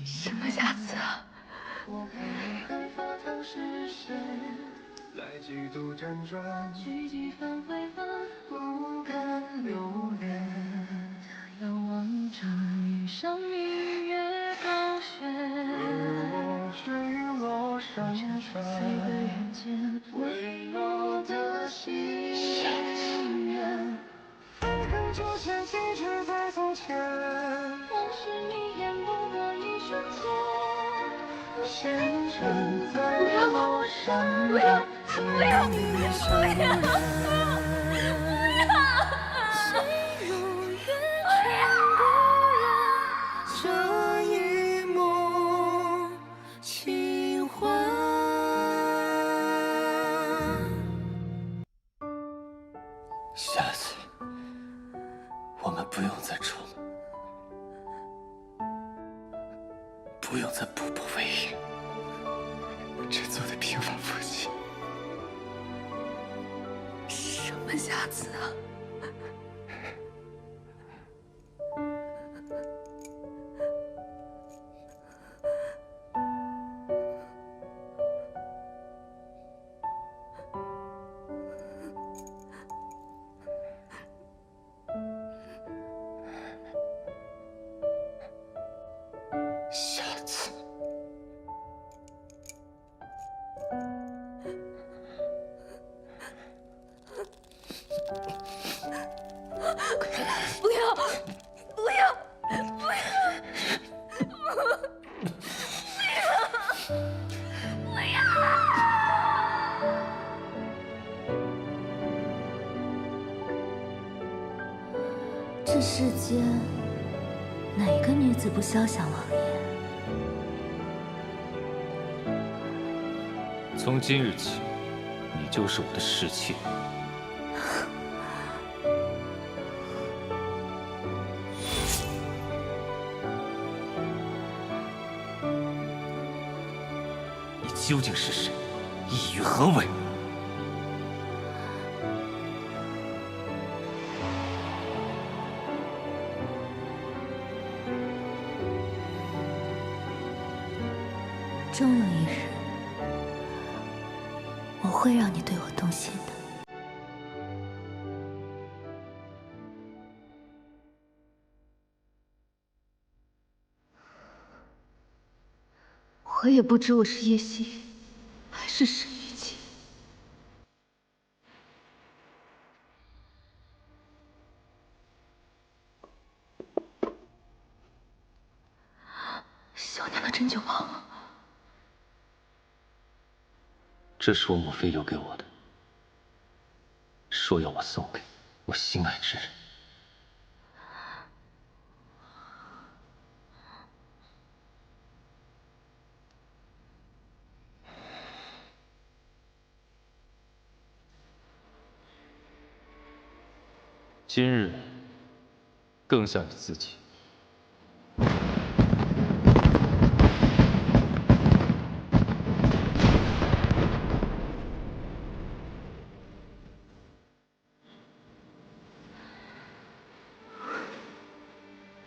Speaker 13: 什么下次啊？
Speaker 19: 来几度辗转，去几番回放，不敢留恋。遥望着遇上明月高悬，而我坠落山川，微弱的心愿。爱恨纠缠，静止在从前，往事迷眼，不过一瞬间。现身在我山巅。不要！
Speaker 20: 不用再装了，不用再步步为营，只做的平凡父亲。
Speaker 13: 什么瑕疵啊？
Speaker 20: 下次，
Speaker 13: 不要，不要，不要！
Speaker 5: 这世间哪个女子不肖想王爷？
Speaker 20: 从今日起，你就是我的侍妾。你究竟是谁？意欲何为？
Speaker 5: 终有一日，我会让你对我动心的。
Speaker 1: 我也不知我是叶夕，还是沈玉清。小娘的针灸棒。
Speaker 20: 这是我母妃留给我的，说要我送给我心爱之人。今日更像你自己。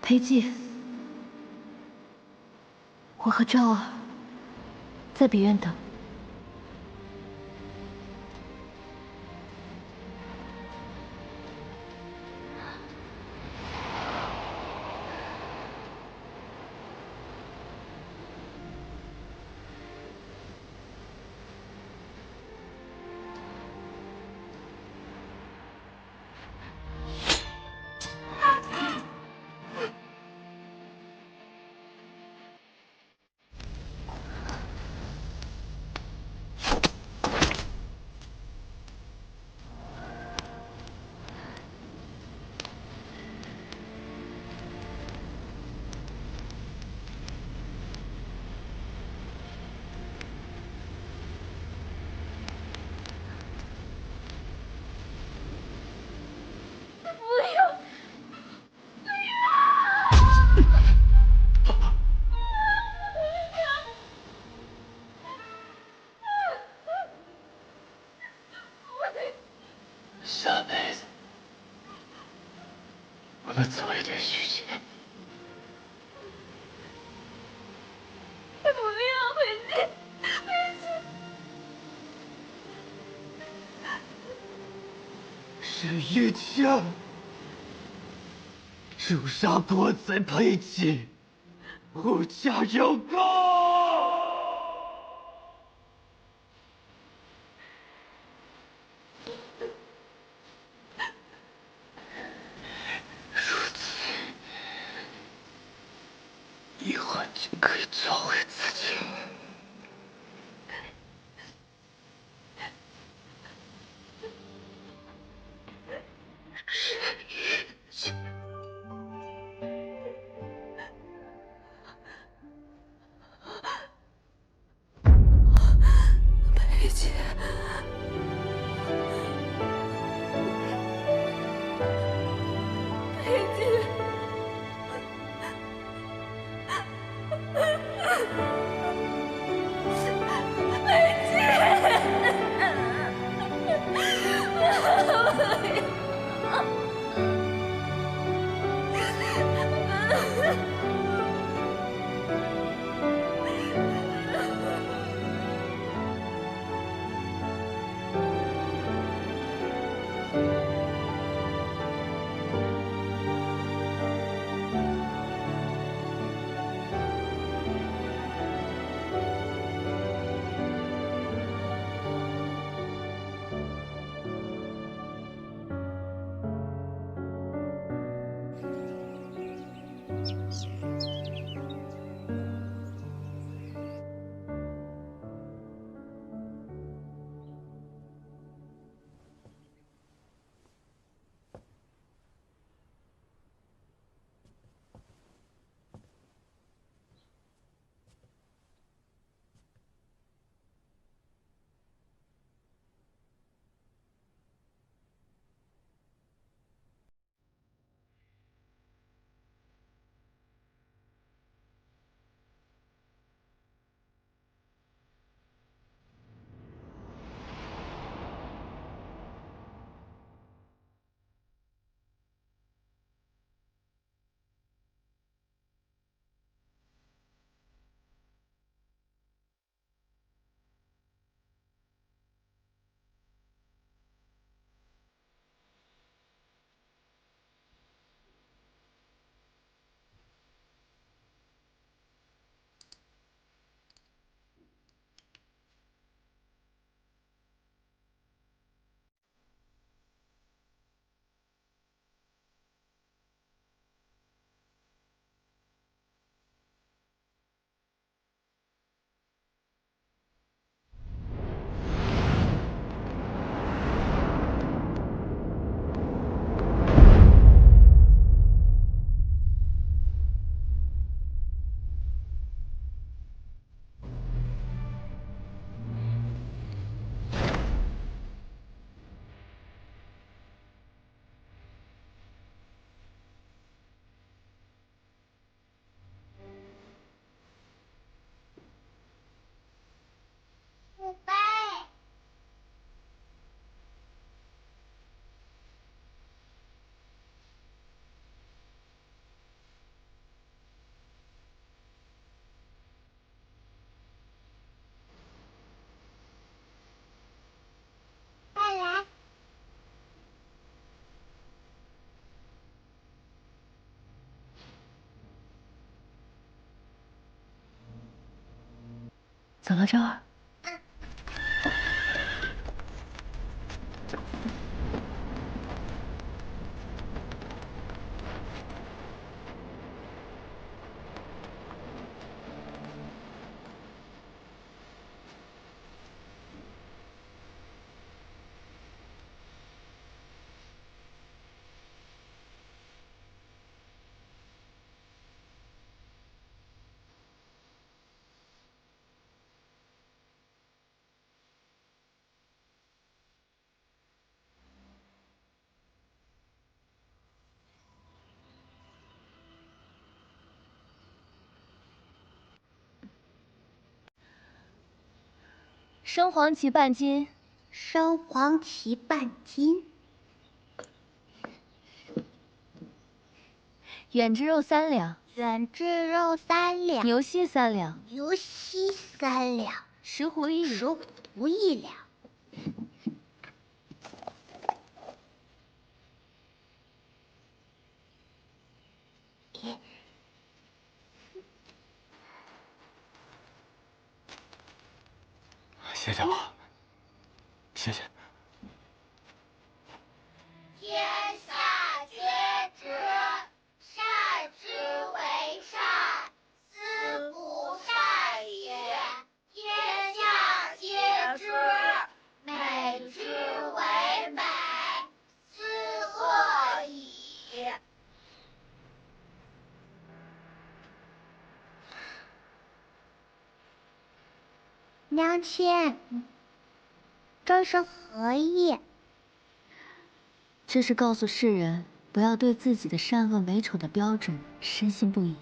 Speaker 1: 裴寂，我和昭儿在北院等。
Speaker 20: 下辈子我们早一点续结。
Speaker 13: 不要回去，回去！
Speaker 19: 沈玉清，诛杀国贼裴寂，无家有功。以后就可以做回自己了。沈玉清，
Speaker 13: 裴寂，裴
Speaker 21: 走了，昭儿。生黄芪半斤，
Speaker 10: 生黄芪半斤，
Speaker 21: 远志肉3两，
Speaker 10: 远志肉3两，
Speaker 21: 牛膝3两，
Speaker 10: 牛膝3两，
Speaker 21: 石斛1两，
Speaker 10: 石斛1两。
Speaker 12: 谢谢我，谢谢。
Speaker 10: 天下皆知，善之为善，斯不善也；天下皆知，美之为美，斯恶已。娘亲，这是何意？
Speaker 21: 这是告诉世人，不要对自己的善恶美丑的标准深信不疑。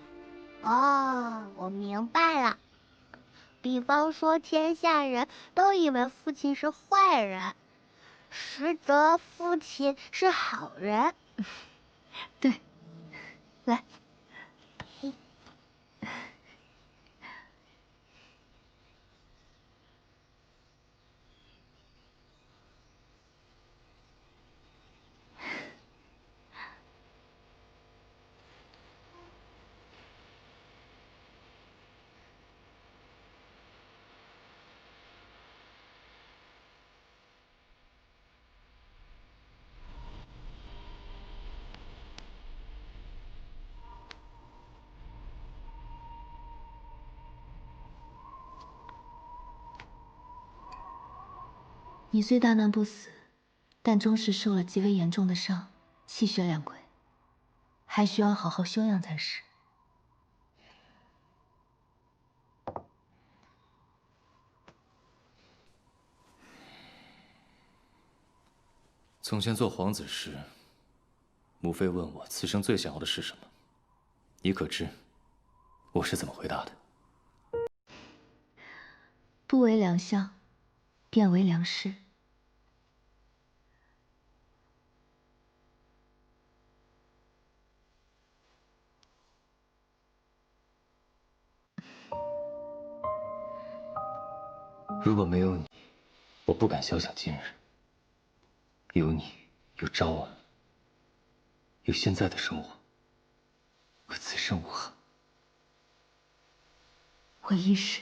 Speaker 10: 哦，我明白了。比方说，天下人都以为父亲是坏人，实则父亲是好人。
Speaker 21: 对，
Speaker 10: 来。
Speaker 21: 你虽大难不死，但终是受了极为严重的伤，气血两亏，还需要好好休养才是。
Speaker 20: 从前做皇子时，母妃问我此生最想要的是什么，你可知我是怎么回答的？
Speaker 21: 不为良相，便为良师。
Speaker 20: 如果没有你，我不敢肖想今日。有你，有昭儿，有现在的生活，我此生无憾。
Speaker 21: 我亦是。